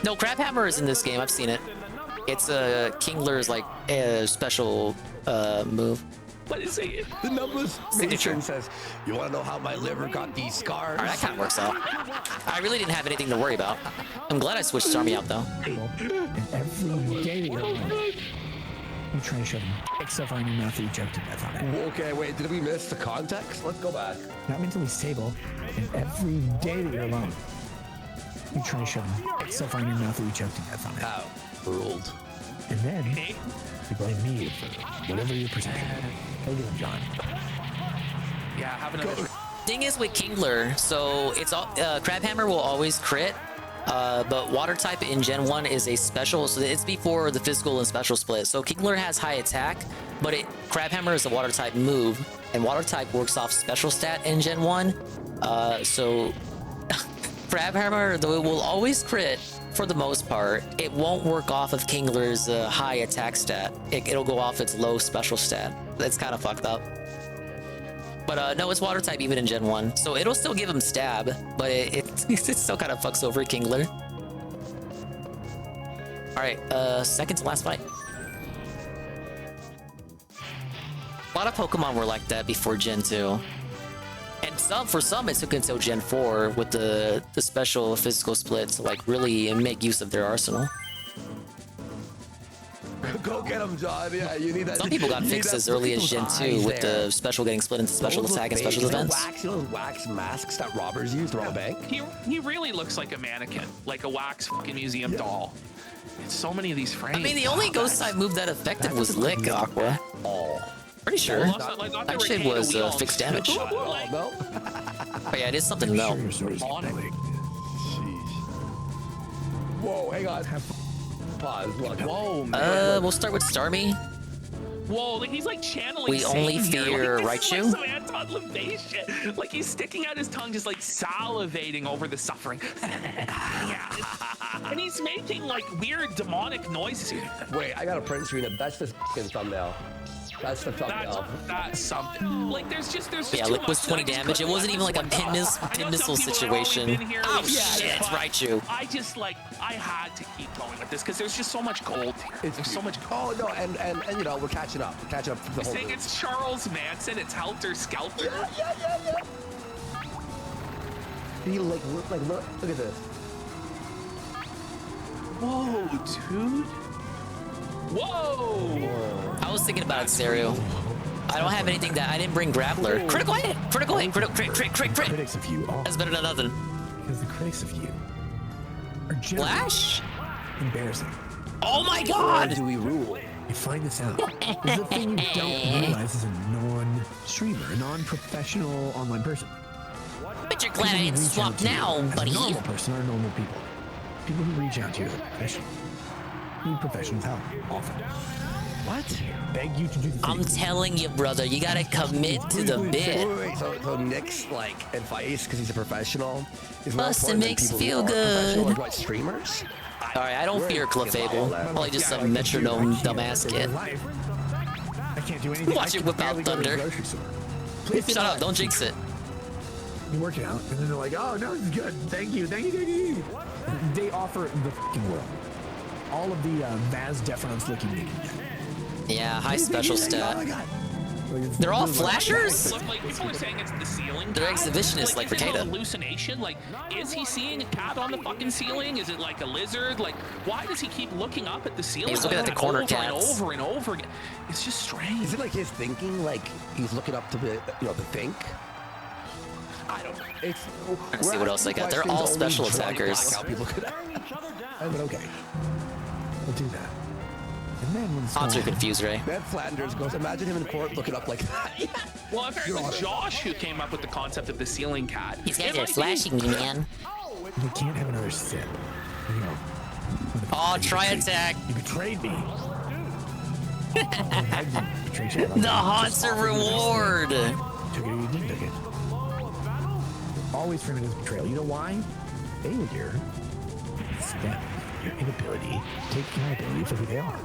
A: No, Crab Hammer is in this game. I've seen it. It's Kingler's like special move.
J: What is it?
Q: The numbers.
A: Signature
Q: Says, you want to know how my liver got these scars?
A: All right, that kind of works out. I really didn't have anything to worry about. I'm glad I switched Starmie out though.
T: And every day that you're alone, you try to shove stuff on your mouth that you joke to death on it.
Q: Okay, wait, did we miss the context? Let's go back.
T: Not mentally stable, and every day that you're alone, you try to shove stuff on your mouth that you joke to death on it.
Q: How? Ruled.
T: And then you blame me for whatever your perception is. Look at him, John.
J: Yeah, have another.
A: Thing is with Kingler, so it's all Crab Hammer will always crit, but Water type in Gen 1 is a special, so it's before the physical and special split. So Kingler has high attack, but Crab Hammer is a Water type move, and Water type works off special stat in Gen 1. So Crab Hammer though it will always crit for the most part. It won't work off of Kingler's high attack stat. It'll go off its low special stat. That's kind of fucked up. But no, it's Water type even in Gen 1. So it'll still give him stab, but it still kind of fucks over Kingler. Alright, second to last fight. A lot of Pokemon were like that before Gen 2. And for some, it took until Gen 4 with the special physical split to like really make use of their arsenal.
Q: Go get him, John. Yeah, you need that.
A: Some people got fixed as early as Gen 2 with the special getting split into special attack and special defense.
Q: Those wax masks that robbers use to rob a bank.
J: He really looks like a mannequin, like a wax fucking museum doll. It's so many of these frames.
A: I mean, the only ghost type move that affected was Lick Aqua. Pretty sure. That shit was fixed damage.
Q: No.
A: But yeah, it is something to know.
Q: Whoa, hang on. Pause. Look.
J: Whoa.
A: We'll start with Starmie.
J: Whoa, like he's like channeling.
A: We only
J: Satan here.
A: fear
J: Like, this is
A: Raichu?
J: like some Anton LaVey shit. Like he's sticking out his tongue, just like salivating over the suffering. Yeah. And he's making like weird demonic noises.
Q: Wait, I got a print screen. That's the fucking thumbnail. That's the thumbnail.
J: That's something. Like there's just
A: Yeah,
J: too
A: Lick was
J: much
A: 20
J: that I just
A: damage. It
J: couldn't
A: wasn't even like a
J: let
A: pin,
J: this one
A: pin
J: go. I know some
A: missile
J: people are
A: situation.
J: always in here,
A: Oh
J: like,
A: shit,
J: yeah,
A: it's
J: but
A: Raichu.
J: I just like I had to keep going with this because there's just so much gold here. There's so much gold.
Q: Oh no, and you know we're catching up. We're catching up to the
J: You're
Q: whole.
J: saying it's Charles Manson. It's Helter Skelter.
Q: Yeah. You look at this.
J: Whoa, dude. Whoa.
A: I was thinking about it, Serio. I don't have anything that I didn't bring grappler. Critical hit! Critical hit! Crit!
T: Critics of you all.
A: That's better than nothing.
T: Because the critics of you are generally
A: Flash?
T: embarrassing.
A: Oh my god!
T: Where do we rule? You find this out. There's a thing you don't realize as a non-streamer, a non-professional online person.
A: But you're glad I didn't swap now, buddy.
T: As a normal person are normal people. People who reach out to you are professional. Need professional help often. What? Beg you to do the thing.
A: I'm telling you, brother, you gotta commit to the bit.
Q: Wait. So Nick's like advice because he's a professional is more
A: Bustin'
Q: important than
A: makes
Q: people
A: feel
Q: who aren't
A: good.
Q: professionable, like what, streamers?
A: Alright, I don't fear Clefable. Probably just some metronome dumbass kid.
T: I can't do anything.
A: Watch it whip out thunder. Shut up, don't jinx it.
T: You work it out, and then they're like, oh, no, it's good. Thank you. They offer the fucking world. All of the Vaz deference looking you can get.
A: Yeah, high special stat.
T: Oh my god.
A: They're all flashers?
J: Like people are saying it's the ceiling.
A: They're
J: cat.
A: exhibitionists like
J: is it an
A: Rekieta.
J: hallucination? Like, is he seeing a cat on the fucking ceiling? Is it like a lizard? Like, why does he keep looking up at the ceiling?
A: He's looking at the
J: like
A: corner
J: over
A: cats.
J: and over and over again. It's just strange.
Q: Is it like his thinking? Like he's looking up to the, to think?
J: I don't know.
Q: It's.
A: Let's see what else I got. They're all special attackers.
Q: People could.
T: But okay. We'll do that. And then when
A: Odds are confused, Ray.
Q: Ned Flanders goes, imagine him in court looking up like that.
J: Well, apparently it was Josh who came up with the concept of the ceiling cat.
A: These guys are flashing me, man.
T: You can't have another sip. You know.
A: Oh, try attack.
T: You betrayed me.
A: The haunts are reward.
T: Took it or you didn't take it. Always framed as betrayal. You know why? Failure is them. Your inability to take accountability for who they are.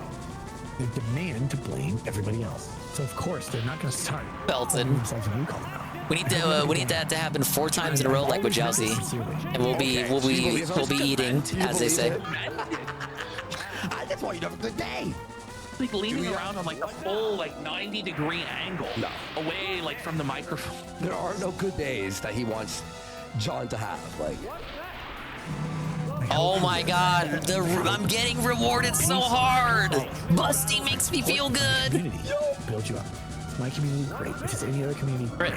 T: They demand to blame everybody else. So of course they're not going to start
A: Belton.
T: themselves when you call them out.
A: We need that to happen 4 times in a row, like with Jousy, and we'll be eating, as they say.
Q: I just want you to have a good day.
J: Like leaning around on like a full like 90-degree angle, away like from the microphone.
Q: There are no good days that he wants John to have. Like,
A: oh my God, I'm getting rewarded so hard. Busty makes me feel good.
T: Build you up. It's my community, great. If it's any other community, great.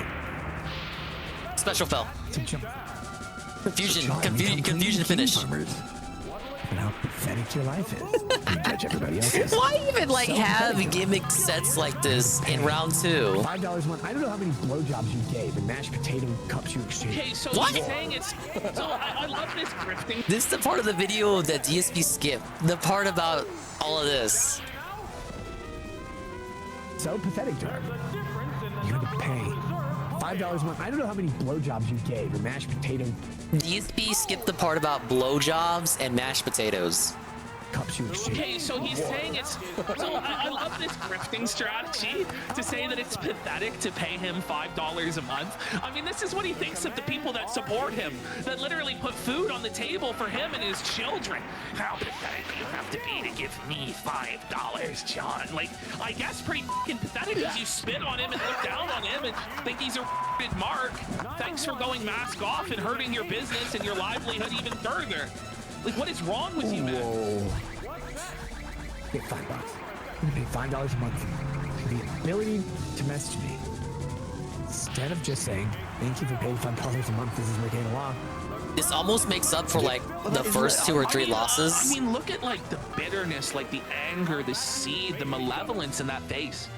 A: Special fell. Confusion finish.
T: And how pathetic your life is. You judge everybody else's.
A: Why even like have gimmick sets like this in round 2?
T: $5 a month. I don't know how many blowjobs you gave and mashed potato cups you exchanged.
J: Okay, so
A: What?
J: you're saying it's so I love this grifting.
A: This is the part of the video that DSP skipped. The part about all of this.
T: So pathetic, Jar. You had to pay $5 a month. I don't know how many blowjobs you gave or mashed potato
A: DSP skipped the part about blowjobs and mashed potatoes.
T: cups you exchanged.
J: Okay, so he's saying it's so I love this grifting strategy to say that it's pathetic to pay him $5 a month. I mean, this is what he thinks of the people that support him, that literally put food on the table for him and his children. How pathetic do you have to be to give me $5, John? Like, I guess pretty fucking pathetic because you spit on him and look down on him and think he's a f***ing mark. Thanks for going mask off and hurting your business and your livelihood even further. Like, what is wrong with you, man?
T: Get $5. You pay $5 a month for the ability to message me. Instead of just saying, thank you for paying $5 a month, this is Rekieta Law.
A: This almost makes up for like the first 2 or 3 losses.
J: I mean, look at like the bitterness, like the anger, the seed, the malevolence in that face.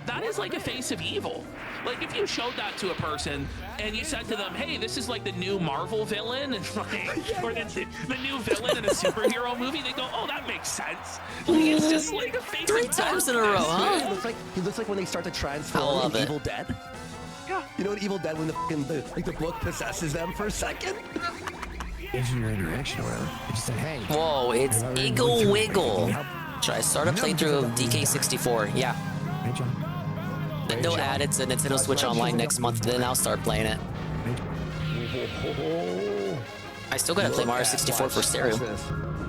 J: that is like a face of evil. Like if you showed that to a person and you said to them, hey, this is like the new Marvel villain and like, or the new villain in a superhero movie, they go, oh, that makes sense. Like it's just like a face
A: 3
J: of
A: times in a row, huh?
Q: He looks like when they start to transform
A: I love
Q: in
A: it.
Q: Evil Dead.
J: Yeah.
Q: You know in Evil Dead when the book possesses them for a second?
T: Engineer interaction around. You just said, hey.
A: Whoa, it's Iggle Wiggle. Should I start a playthrough of DK64? Yeah.
T: Hey, John.
A: Nintendo added to Nintendo Switch Online next month, then I'll start playing it. I still gotta play Mario 64 for stereo.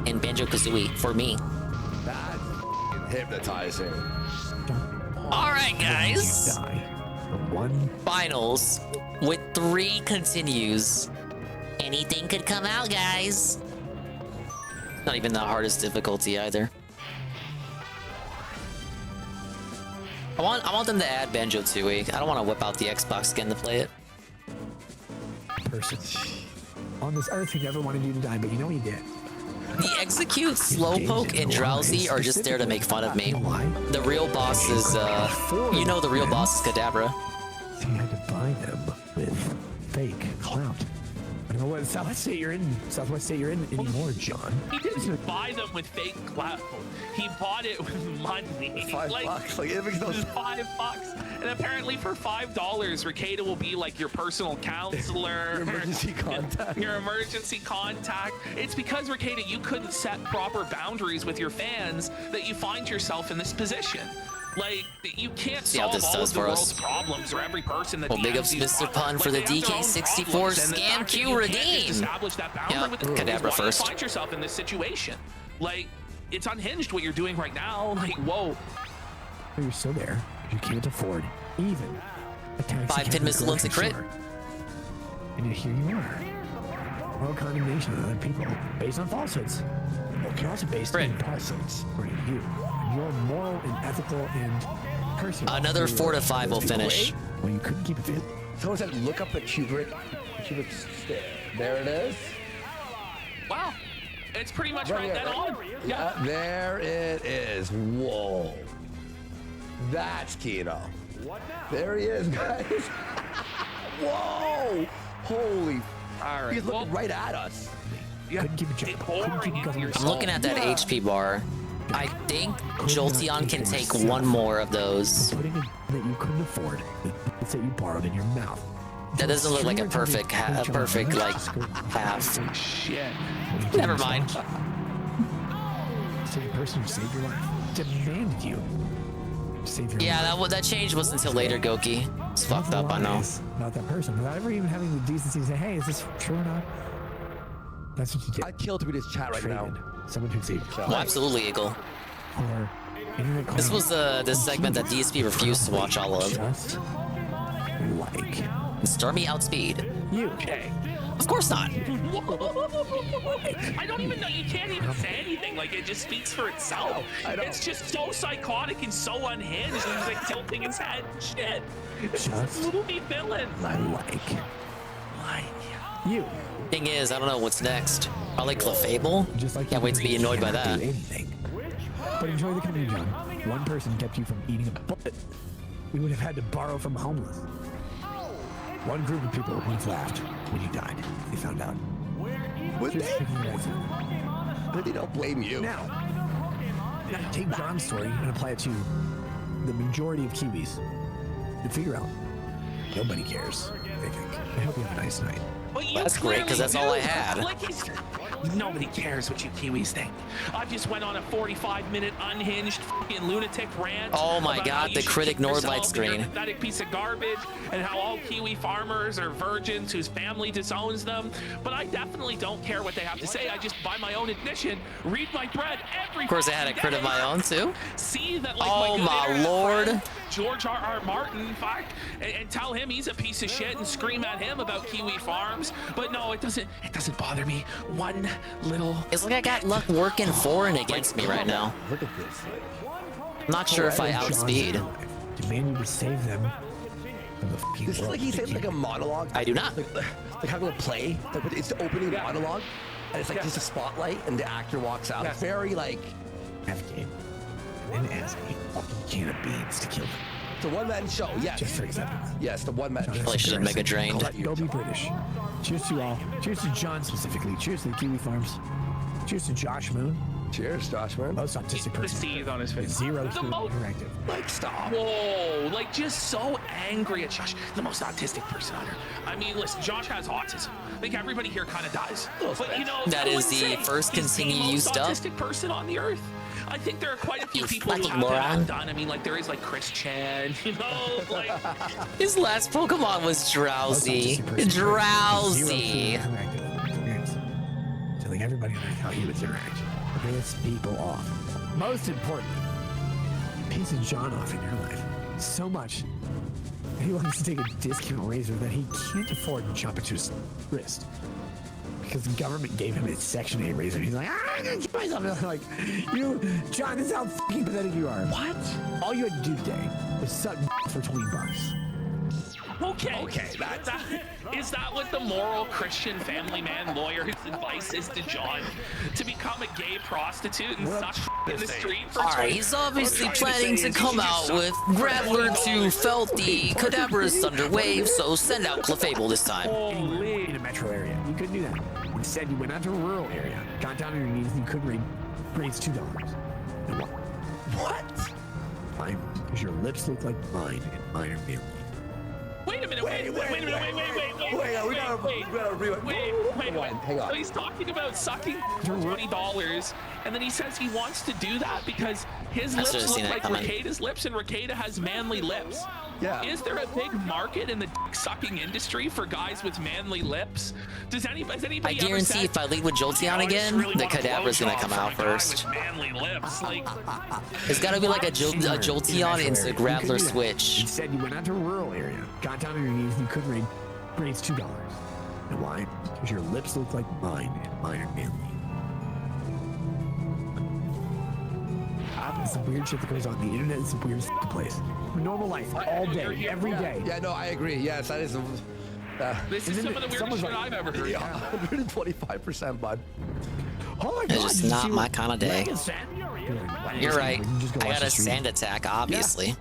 A: And Banjo-Kazooie for me.
Q: That's hypnotizing.
A: Alright, guys. Finals with 3 continues. Anything could come out, guys. Not even the hardest difficulty either. I want them to add Banjo-Tooie. I don't want to whip out the Xbox again to play it.
T: Person on this earth who never wanted you to die, but you know he did.
A: The Execute, Slowpoke, and Drowsy are just there to make fun of me. The real boss is, you know the real boss is Kadabra.
T: So you had to buy them with fake clout. I don't know what Southwest State you're in anymore, John.
J: He didn't buy them with fake clout. He bought it with money.
Q: $5. Like it makes no sense.
J: $5. And apparently for $5, Rekieta will be like your personal counselor.
Q: Your emergency contact.
J: Your emergency contact. It's because, Rekieta, you couldn't set proper boundaries with your fans that you find yourself in this position. Like, you can't
A: See how
J: solve
A: this
J: all
A: does
J: of the
A: for
J: world's
A: us.
J: problems or every person that
A: Well, big ups Mr. Pun for the DK64 scam Q redeem.
J: Establish that boundary
A: Yeah,
J: with the
A: Kadabra
J: why
A: first.
J: you find yourself in this situation. Like, it's unhinged what you're doing right now. Like, whoa.
T: But you're still there. You can't afford even a taxi
A: 5-pin missile into crit.
T: And yet here you are. Moral condemnation of other people based on falsehoods. You're also based on falsehoods for you. Your moral and ethical and personal.
A: Another 4 to 5 will finish.
T: Well, you couldn't keep it fit.
Q: Someone said, look up the Kubrick stair. There it is.
J: Wow. It's pretty much right then on. Yeah.
Q: There it is. Whoa. That's Kino. There he is, guys. Whoa. Holy.
J: All right.
Q: He's looking right at us.
T: Couldn't keep it jump. Couldn't keep it going.
A: I'm looking at that HP bar. I think Jolteon can take 1 more of those.
T: Putting it that you couldn't afford. It's that you borrowed in your mouth.
A: That doesn't look like a perfect, half.
J: Shit.
A: Never mind.
T: Same person who saved your life demanded you save your
A: Yeah,
T: life.
A: that change wasn't until later, Goki. It's fucked up, I know.
T: Not that person, without ever even having the decency to say, "Hey, is this true or not?" That's what you get.
Q: I'd kill to read his chat right now.
T: Someone who saved your life.
A: Well, absolutely, Eagle.
T: Or internet
A: This was the segment that DSP refused to watch all of.
T: Just like
A: Stormy outspeed.
T: you.
J: Okay.
A: Of course not.
J: I don't even know. You can't even say anything. Like, it just speaks for itself. It's just so psychotic and so unhinged. And he's like tilting his head. Shit. It's
T: Just
J: a movie villain.
T: I like you.
A: Thing is, I don't know what's next. Probably Clefable?
T: Just like
A: Can't wait to be annoyed by that.
T: Anything. But enjoy the company, John. One person kept you from eating a bullet. We would have had to borrow from homeless. One group of people would have laughed when you died. They found out.
Q: Would
T: Just
Q: they?
T: picking it out.
Q: But they don't blame you.
T: Now, take John's story and apply it to the majority of Kiwis and figure out nobody cares. They think. I hope you have a nice night.
J: But you
A: That's great, 'cause that's all I had.
J: Like nobody cares what you Kiwis think. I just went on a 45-minute unhinged fucking lunatic rant.
A: Oh my
J: about
A: God,
J: how you
A: the
J: should
A: crit
J: keep
A: ignored
J: yourself
A: light
J: and you're
A: screen.
J: a pathetic piece of garbage, and how all Kiwi farmers are virgins whose family disowns them. But I definitely don't care what they have to say. I just, by my own admission, read my bread every.
A: Of course, I had a crit of my own too.
J: See that, like,
A: Oh
J: my,
A: my
J: good internet
A: lord.
J: friend, George R.R. Martin, fuck, and tell him he's a piece of shit and scream at him about Kiwi farms. But no, it doesn't bother me one little.
A: It's like I got luck working for and against me right now.
Q: Look at this.
A: I'm not sure if I outspeed.
T: Demand you to save them from the fucking
Q: This is like he said like a monologue.
A: I do not.
Q: Like having a play. Like it's the opening monologue, and it's like just a spotlight, and the actor walks out. It's very like.
T: Have game. And then ask me a fucking can of beans to kill them.
Q: the one-man show. Yes.
T: Just for acceptance.
Q: Yes, the one-man show.
A: Probably should make a drained.
T: Don't be British. Cheers to you all. Cheers to John specifically. Cheers to the Kiwi Farms. Cheers to Josh Moon.
Q: Cheers, Josh Moon.
T: Most autistic
J: The
T: person.
J: C's on his face.
T: Zero
J: The most
T: interactive.
Q: Like, stop.
J: Whoa, like just so angry at Josh, the most autistic person on earth. I mean, listen, Josh has autism. I think everybody here kind of does. But you know,
A: That is the first continue used up.
J: autistic person on the earth. I think there are quite a few people who
A: fucking
J: have
A: moron.
J: that done. I mean, like there is like Chris Chan, you know, like
A: His last Pokemon was Drowsy. Drowsy.
T: Telling everybody on Earth how humans interact. Piss people off. Most importantly, pisses John off in your life so much that he wants to take a discount razor that he can't afford and chop it to his wrist. Because the government gave him a Section 8 razor. He's like, I'm gonna kill myself. And I'm like, John, this is how fucking pathetic you are. What? All you had to do today was suck for $20.
J: okay. Is that what the moral Christian family man lawyer's advice is to John? To become a gay prostitute and suck in the street for
A: Alright, he's obviously planning to come out with Graveler 2 felt the Cadaverous Thunder Wave, so send out Clefable this time.
T: Anywhere in a metro area. You couldn't do that. Instead, you went out to a rural area, got down on your knees, and you could raise $2. And what? Fine, because your lips look like mine, and mine are milky.
J: Wait a minute, wait.
Q: We gotta rewind. Hang on.
J: So he's talking about sucking $20, and then he says he wants to do that because his lips look like Rekieta's lips, and Rekieta has manly lips.
Q: Yeah.
J: Is there a big market in the dick sucking industry for guys with manly lips? Has anybody
A: I guarantee if I lead with Jolteon again, the Cadaver's gonna come out first.
J: Manly lips, like
A: It's gotta be like a Jolteon into Graveler switch.
T: Instead, you went out to a rural area, got down on your knees, and you could raise $2. And why? Because your lips look like mine, and mine are manly. It's some weird shit that goes on. The internet is a weird place. Normal life, all day, every day.
Q: Yeah, no, I agree. Yes, that is.
J: This is some of the weirdest shit I've ever heard.
Q: Yeah, 125%, bud.
T: Oh my
A: It's
T: God,
A: just
T: did you
A: not
T: see
A: my
T: what
A: kind of day.
T: Reagan said?
A: You're right.
T: Just go
A: I
T: watch
A: got
T: the
A: a
T: stream.
A: sand attack, obviously.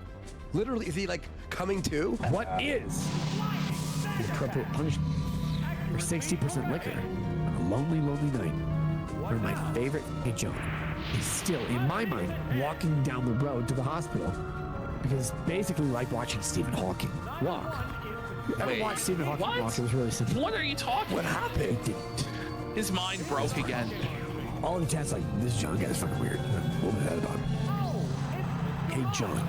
Q: Literally, is he like coming to?
T: What is the appropriate punishment for 60% liquor on a lonely, lonely night where my favorite joke is still, in my mind, walking down the road to the hospital? Because it's basically like watching Stephen Hawking walk. You ever watch Stephen Hawking walk? It was really simple.
J: What are you talking
Q: What
J: about?
Q: happened?
T: It didn't.
J: His mind broke again.
T: All of the tests like, this John guy is fucking weird. What was that about? Hey, John.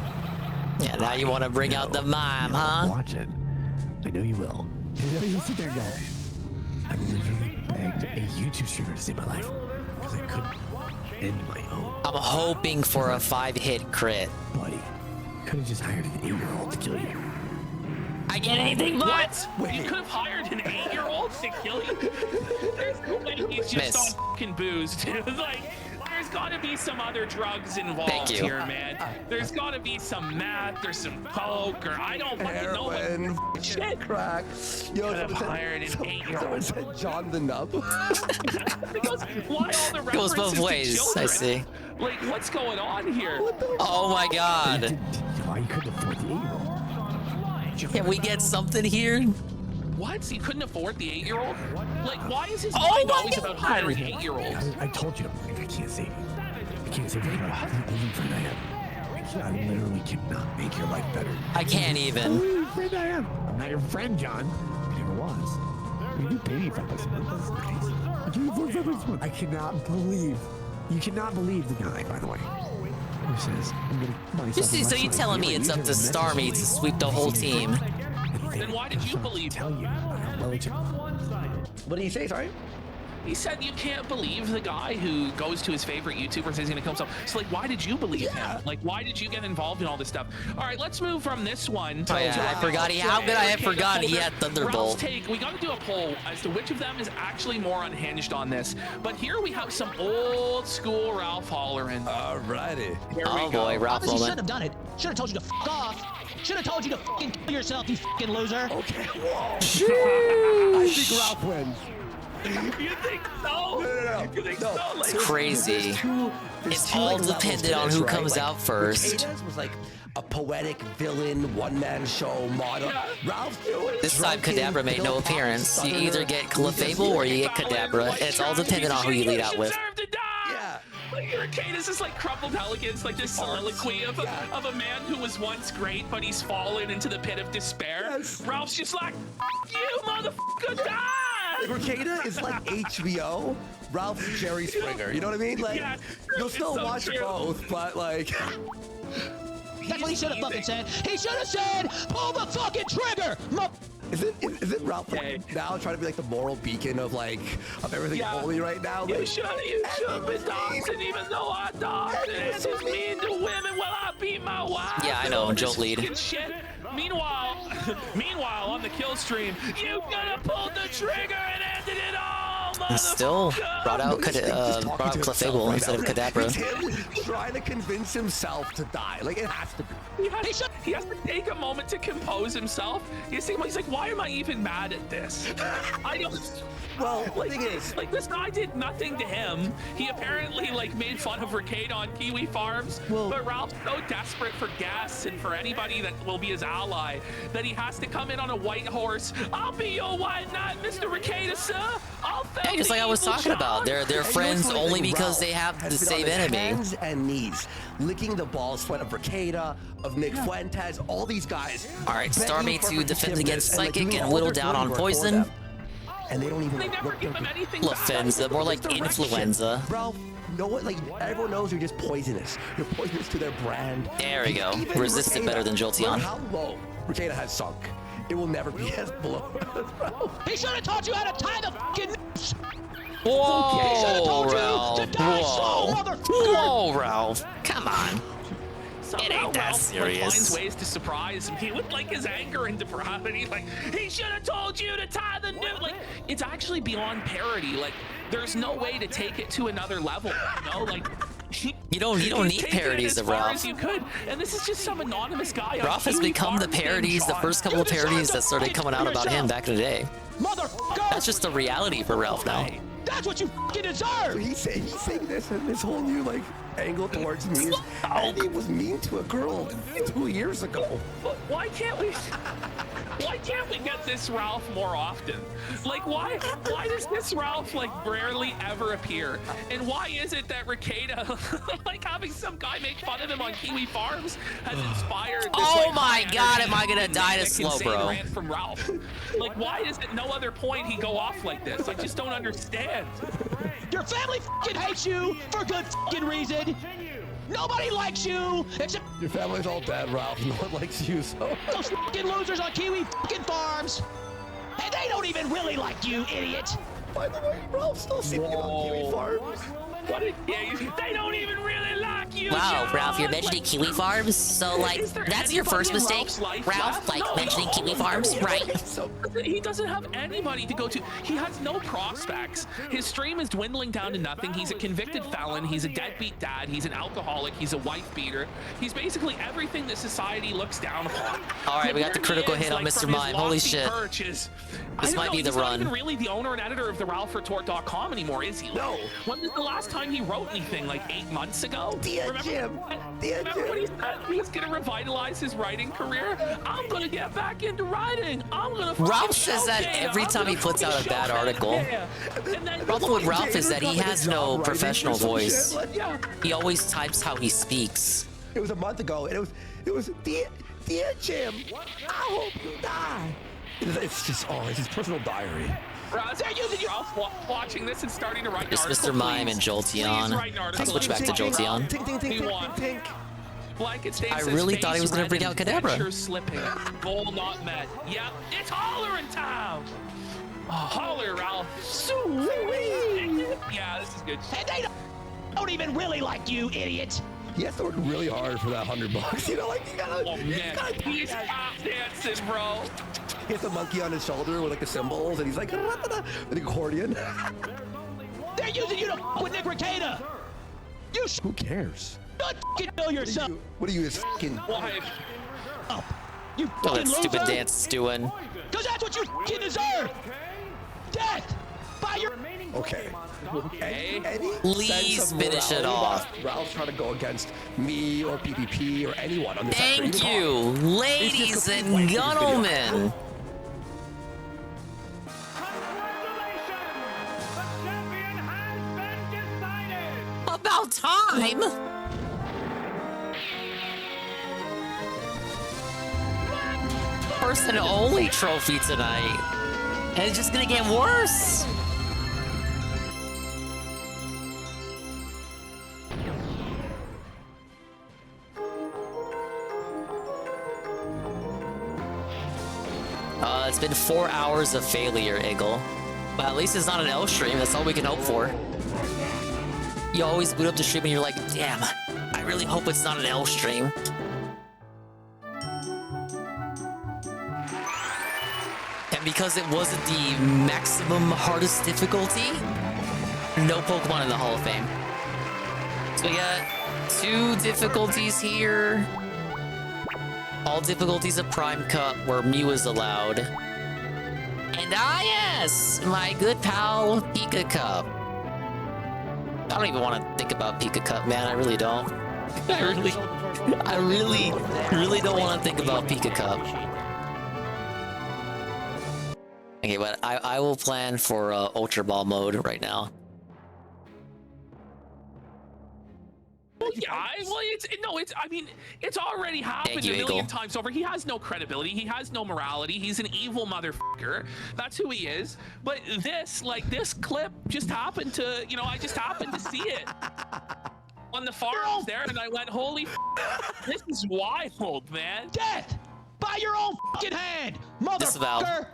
A: Yeah, now you want to bring out the mime, huh?
T: Watch it. I know you will. You know, you sit there and go, I literally begged a YouTube streamer to save my life because I couldn't end my own.
A: I'm hoping for a 5-hit crit.
T: Buddy, could have just hired an 8-year-old to kill you.
A: I get anything but.
J: What? You could have hired an 8-year-old to kill you? There's no way he's just on fucking booze, dude. Like, there's gotta be some other drugs involved here, man. There's gotta be some meth, there's some coke, or I don't fucking know what shit.
Q: Crack. Yo,
J: Could have hired an 8-year-old.
Q: Someone said John the Nub.
J: Why all the references
A: Goes both ways,
J: to children?
A: I see.
J: Like, what's going on here?
A: Oh my god.
T: Why you couldn't afford the 8-year-old?
A: Can we get something here?
J: What? You couldn't afford the 8-year-old? Like, why is his
A: Oh
J: mind
A: my
J: always about hiring
T: God.
J: 8-year-olds?
T: I told you, I can't save you. I can't save you. I'm the only friend I have. I literally cannot make your life better.
A: I can't
T: I'm
A: even.
T: the only friend I am. I'm not your friend, John. I never was. You do pay me for this. That's nice. I cannot believe. You cannot believe the guy, by the way, who says, I'm gonna buy
A: You see, so you're telling me it's up to Starmie to sweep the whole team.
J: Then why did you believe
T: Tell you.
Q: What did he say? Sorry.
J: He said you can't believe the guy who goes to his favorite YouTuber and says he's gonna kill himself. So like, why did you believe him? Like, why did you get involved in all this stuff? All right, let's move from this one to.
A: Oh yeah, I forgot he. How could I have forgotten he had
J: Ralph's
A: Thunderbolt?
J: take. We got to do a poll as to which of them is actually more unhinged on this. But here we have some old school Ralph hollering.
Q: Alrighty.
J: Here
A: Oh
J: we go.
A: boy, Ralph
D: Obviously,
A: moment.
D: shouldn't have done it. Should have told you to f off. Should have told you to fucking kill yourself, you fucking loser.
Q: Okay. Whoa.
T: I
Q: think Ralph wins.
J: You think so?
Q: No.
J: You think so? Like,
A: It's crazy. It's all dependent on who comes out first.
Q: Rekieta's was like a poetic villain, one-man show model. Ralph
A: This time, Kadabra made no appearance. You either get Clefable or you get Kadabra, and it's all dependent on who you lead out with.
J: Yeah. Like Rekieta's is like crumpled elegance, like this soliloquy of a man who was once great, but he's fallen into the pit of despair. Ralph's just like, you motherfucker, die!
Q: Rekieta is like HBO. Ralph's Jerry Springer. You know what I mean? Like, you'll still watch both, but like.
D: That's what he should have fucking said. He should have said, pull the fucking trigger!
Q: Is it Ralph now trying to be like the moral beacon of everything holy right now?
J: You should have been dancing even though I danced. It's just mean to women while I beat my wife.
A: Yeah, I know, Jolt lead.
J: Shit. Meanwhile, on the kill stream, you could have pulled the trigger and ended it all.
A: And still brought out Clefable instead of Kadabra.
Q: It's him trying to convince himself to die. Like, it has to be.
J: He has to take a moment to compose himself. He's like, why am I even mad at this? I don't.
Q: Well,
J: like,
Q: the thing is,
J: like this guy did nothing to him. He apparently made fun of Rekieta on Kiwi Farms. But Ralph's so desperate for guests and for anybody that will be his ally that he has to come in on a white horse. I'll be your white knight, Mr. Rekieta, sir.
A: Yeah, just like I was talking about, they're friends only because they have the same enemy.
Q: Hands and knees, licking the ball sweat of Rekieta, of Nick Fuentes, all these guys.
A: All right, Starmie to defend against Psychic and whittle down on Poison.
Q: And they don't even
J: never give him anything.
A: Lafenza, more like Influenza.
Q: Bro, know what? Like, everyone knows you're just poisonous. You're poisonous to their brand.
A: There we go.
Q: Even
A: Resisted
Q: Rekieta,
A: better than Jolteon.
Q: How low Rekieta has sunk. It will never be as below.
D: He should have taught you how to tie the fucking noose.
A: Whoa,
D: He should have told
A: Ralph.
D: you to die slow, motherfucker.
A: Whoa, Ralph. Come on. It ain't that serious.
J: Finds ways to surprise me with like his anger and depravity. Like, he should have told you to tie the noose. Like, it's actually beyond parody. Like, there's no way to take it to another level. You know, like.
A: You don't need parodies of Ralph.
J: As you could, and this is just some anonymous guy.
A: Ralph has become the parodies, the first couple of parodies that started coming out about him back in the day. That's just the reality for Ralph now.
D: That's what you fucking deserve.
Q: He's saying this and this whole new angle towards me. And he was mean to a girl 2 years ago.
J: But why can't we get this Ralph more often? Like, why does this Ralph rarely ever appear? And why is it that Rekieta, having some guy make fun of him on Kiwi Farms, has inspired this,
A: oh my god, am I gonna die to slow, bro?
J: Rant from Ralph. Like, why is it no other point he go off like this? I just don't understand.
D: Your family fucking hates you for good fucking reason. Nobody likes you except
Q: your family's all dead, Ralph. No one likes you, so
D: those fucking losers on Kiwi fucking Farms. And they don't even really like you, idiot.
Q: By the way, Ralph's still singing on Kiwi Farms.
J: What a they don't even really like you.
A: Wow,
J: John.
A: Ralph, you're mentioning Kiwi Farms? So, that's your first mistake, Ralph? Mentioning Kiwi Farms, right?
J: He doesn't have anybody to go to. He has no prospects. His stream is dwindling down to nothing. He's a convicted felon. He's a deadbeat dad. He's an alcoholic. He's a wife beater. He's basically everything that society looks down upon.
A: All right, we got the critical hit on Mr. Mime. Holy shit. This might be the run.
J: He's not even really the owner and editor of the RalphRetort.com anymore, is he?
Q: No.
J: When was the last time he wrote anything? 8 months ago?
Q: Jim.
J: Remember when he said he was going to revitalize his writing career? I'm going to get back into writing. I'm going to.
A: Ralph says that every time he puts out a bad article. The problem with Ralph is that he has no professional voice. He always types how he speaks.
Q: It was a month ago, and it was dear Jim, I hope you die. It's just it's his personal diary.
J: Ralph watching this and starting to write an
A: It's
J: article.
A: Mr. Mime and Jolteon. I'll switch back to Jolteon. I really thought he was going to bring out Kadabra.
J: Slipping. Goal not met. Yep, it's hollering time. Holler, Ralph. Yeah, this is good.
D: And they don't even really like you, idiot.
Q: He has to work really hard for that $100. You know, you gotta.
J: Oh man, he's tap dancing, bro.
Q: He has the monkey on his shoulder with the cymbals, and he's like with the accordion.
D: They're using you to with Nick Rekieta.
Q: Who cares?
D: Don't fucking know yourself.
Q: What are you, his fucking
J: wife?
D: Up. You
A: Oh,
D: fucking
A: that stupid
D: loser.
A: dance is doing.
D: Cause that's what you fucking deserve. Death by your
Q: Okay.
A: Please finish it off.
Q: Ralph's trying to go against me or PPP or anyone on this sector.
A: Thank you, ladies and gentlemen. About time. First and only trophy tonight. And it's just gonna get worse. It's been 4 hours of failure, Eagle. But at least it's not an L stream. That's all we can hope for. You always boot up the stream and you're like, damn, I really hope it's not an L stream. And because it wasn't the maximum hardest difficulty, no Pokemon in the Hall of Fame. So we got 2 difficulties here. All difficulties of Prime Cup where Mew is allowed. And yes, my good pal Pika Cup. I don't even want to think about Pika Cup, man. I really don't. I really don't want to think about Pika Cup. Okay, but I will plan for Ultra Ball mode right now.
J: Yeah, I mean, it's already happened a million times over. He has no credibility. He has no morality. He's an evil motherfucker. That's who he is. But this clip just happened to, I just happened to see it on the forums there, and I went, holy this is wild, man.
D: Death by your own fucking hand, motherfucker.
A: Disavow.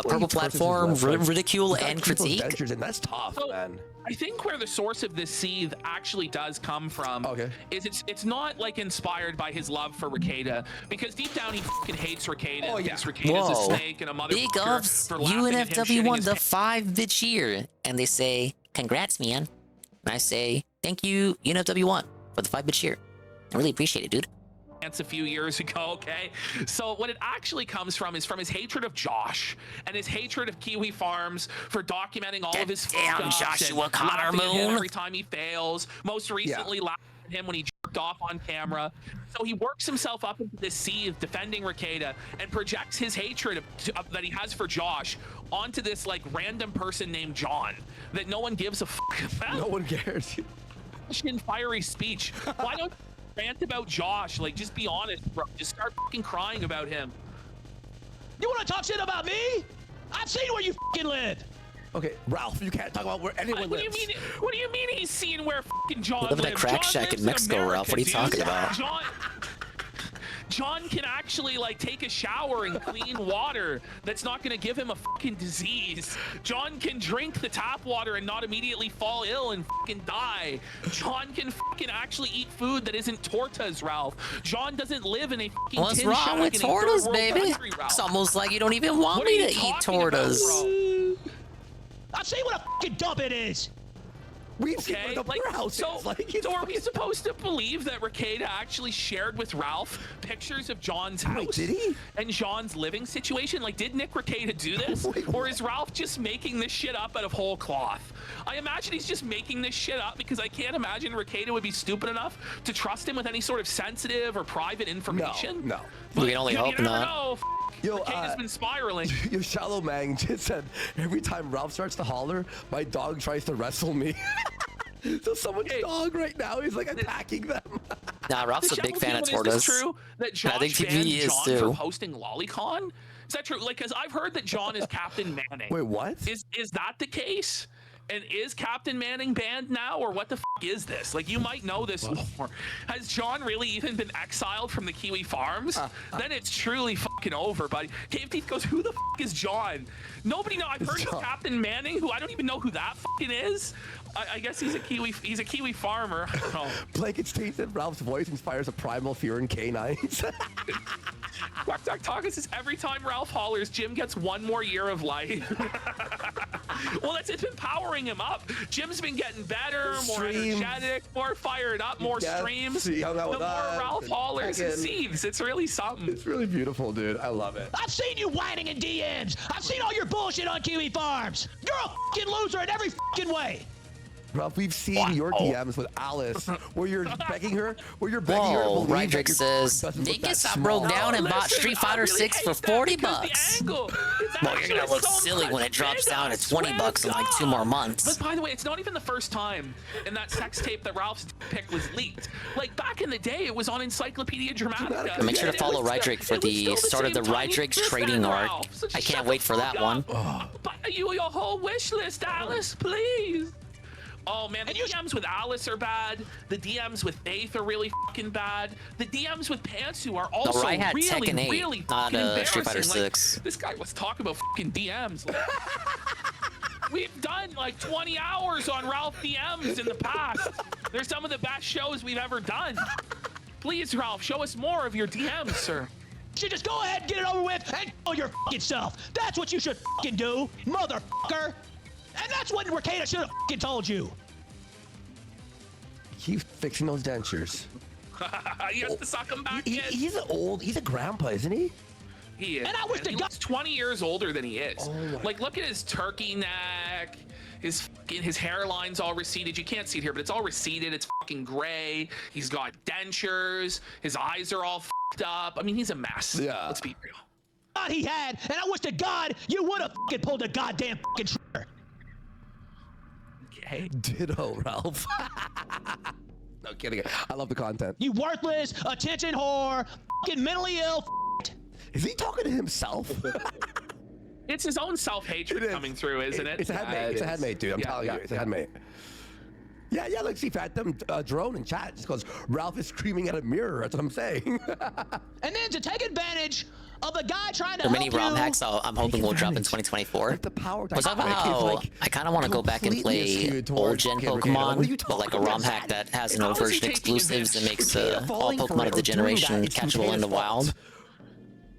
A: Purple platform, ridicule, and critique.
Q: And that's tough, man.
J: I think where the source of this seethe actually does come from is it's not like inspired by his love for Rekieta, because deep down he fucking hates Rekieta. Oh, yeah. Rekieta's a snake and a motherfucker.
A: Big ups, UNFW won the 5-bit year, and they say, congrats, man. And I say, thank you, UNFW1, for the 5-bit year. I really appreciate it, dude.
J: A few years ago, okay? So what it actually comes from is from his hatred of Josh and his hatred of Kiwi Farms for documenting all of his
A: damn Joshua Connor
J: Moon every time he fails. Most recently, laughing at him when he jerked off on camera. So he works himself up into this seethe defending Rekieta and projects his hatred that he has for Josh onto this like random person named John that no one gives a fuck about.
Q: No one cares.
J: In fiery speech. Why don't rant about Josh? Like, just be honest, bro. Just start fucking crying about him.
D: You want to talk shit about me? I've seen where you fucking live.
Q: Okay, Ralph, you can't talk about where anyone lives.
J: What do you mean he's seeing where fucking John lives?
A: We live in a crack shack in Mexico, Ralph. What are you talking about?
J: John can actually like take a shower in clean water that's not gonna give him a fucking disease. John can drink the tap water and not immediately fall ill and fucking die. John can fucking actually eat food that isn't tortas, Ralph. John doesn't live in a fucking
A: What's
J: tin
A: wrong
J: shack
A: with
J: in a
A: tortas,
J: third world
A: baby?
J: country, Ralph.
A: It's almost like you don't even want me to eat tortas.
D: I've seen what a fucking dump it is.
Q: We've seen where the warehouse
J: so,
Q: is. Like,
J: so are we supposed to believe that Rekieta actually shared with Ralph pictures of John's house?
Q: Wait, did he?
J: And John's living situation? Like, did Nick Rekieta do this? Or is Ralph just making this shit up out of whole cloth? I imagine he's just making this shit up because I can't imagine Rekieta would be stupid enough to trust him with any sort of sensitive or private information.
Q: No.
A: We can only hope not.
J: Know.
Q: Yo,
J: Rekieta's been spiraling.
Q: Yo, Shallow Mang just said, every time Ralph starts to holler, my dog tries to wrestle me. So someone's dog right now is like attacking them.
A: Nah, Ralph's a big fan of tortas.
J: Is this true that Josh
A: I think
J: banned
A: he is
J: John
A: too.
J: from hosting LollyCon? Is that true? Like, because I've heard that John is Captain Manning.
Q: Wait, what?
J: Is that the case? And is Captain Manning banned now, or what the fuck is this? Like, you might know this more. Has John really even been exiled from the Kiwi Farms? Then it's truly fucking over, buddy. Cave Teeth goes, who the fuck is John? Nobody knows. I've heard of Captain Manning, who I don't even know who that fucking is. I guess he's a Kiwi farmer. I don't know.
Q: Blanket states that Ralph's voice inspires a primal fear in canines.
J: Talk says every time Ralph hollers, Jim gets 1 more year of life. Well, it's been powering him up. Jim's been getting better, more
Q: Streams.
J: energetic, more fired up, more streams.
Q: He hung out
J: The
Q: with
J: more
Q: us
J: Ralph
Q: and
J: hollers and
Q: fucking-
J: seethes. It's really something.
Q: It's really beautiful, dude. I love it.
D: I've seen you whining in DMs. I've seen all your bullshit on Kiwi Farms. You're a fucking loser in every fucking way.
Q: Ralph, we've seen your DMs with Alice, where you're begging her, to
A: Whoa,
Q: believe that
A: Rydrick
Q: your
A: says,
Q: doesn't look that
A: Dingus, I
Q: small.
A: broke down and bought
J: Listen,
A: Street
J: I
A: Fighter
J: really
A: 6 for
J: hate that
A: 40
J: because
A: bucks.
J: the angle is
A: Well, you're gonna
J: actually
A: look
J: so
A: silly when it
J: much
A: drops
J: bigger,
A: down
J: I
A: to 20
J: swear
A: bucks
J: to
A: in like 2
J: God.
A: more months.
J: But by the way, it's not even the first time in that sex tape that Ralph's pick was leaked. Like back in the day, it was on Encyclopedia Dramatica.
A: Make sure to
J: And it
A: follow
J: was
A: Rydrick for the start of the Rydrick trading arc. I can't wait for that one.
J: Buy you your whole wish list, Alice, please. Oh man, the DMs with Alice are bad. The DMs with Faith are really fucking bad. The DMs with Pantsu are also
A: Rye had
J: really,
A: Tekken 8,
J: really
A: not,
J: fucking
A: Street Fighter
J: embarrassing.
A: 6.
J: Like, this guy was talking about fucking DMs. Like, we've done like 20 hours on Ralph DMs in the past. They're some of the best shows we've ever done. Please, Ralph, show us more of your DMs, sir.
D: You should just go ahead and get it over with and kill your fucking self. That's what you should fucking do, motherfucker. And that's what Rekieta should have fucking told you.
Q: Keep fixing those dentures.
J: You have to suck him back in.
Q: He's a grandpa, isn't he?
J: He is.
D: And I wish
J: he looks 20 years older than he is. Like, look at his turkey neck. His hairline's all receded. You can't see it here, but it's all receded. It's fucking gray. He's got dentures. His eyes are all fucked up. I mean, he's a mess.
Q: Yeah.
J: Let's be real.
D: God, he had, and I wish to God you would have fucking pulled the goddamn fucking trigger.
J: Okay.
Q: Ditto, Ralph. No kidding. I love the content.
D: You worthless, attention whore, fucking mentally ill.
Q: Is he talking to himself?
J: It's his own self-hatred coming through, isn't it?
Q: It's a headmate. It's a headmate, dude. I'm telling you, it's a headmate. Yeah, look, see, Phantom drone in chat just goes, Ralph is screaming at a mirror. That's what I'm saying.
D: And then to take advantage of the guy trying to
A: The many
D: help
A: ROM
D: you.
A: hacks I'm hoping will drop in 2024.
Q: The power
A: Was that about
Q: dynamic is,
A: how
Q: like,
A: I kind of want to go back and
Q: completely
A: play
Q: skewed towards
A: old gen
Q: fucking Rekieta. What are you
A: Pokemon, but like a
Q: talking
A: ROM
Q: about?
A: hack that has
Q: It's
A: no
Q: obviously
A: version
Q: taking
A: exclusives and makes all
Q: falling for
A: Pokemon
Q: it
A: of the
Q: or doing
A: generation
Q: that is
A: catchable in the
Q: Rekieta's
A: wild.
Q: fault.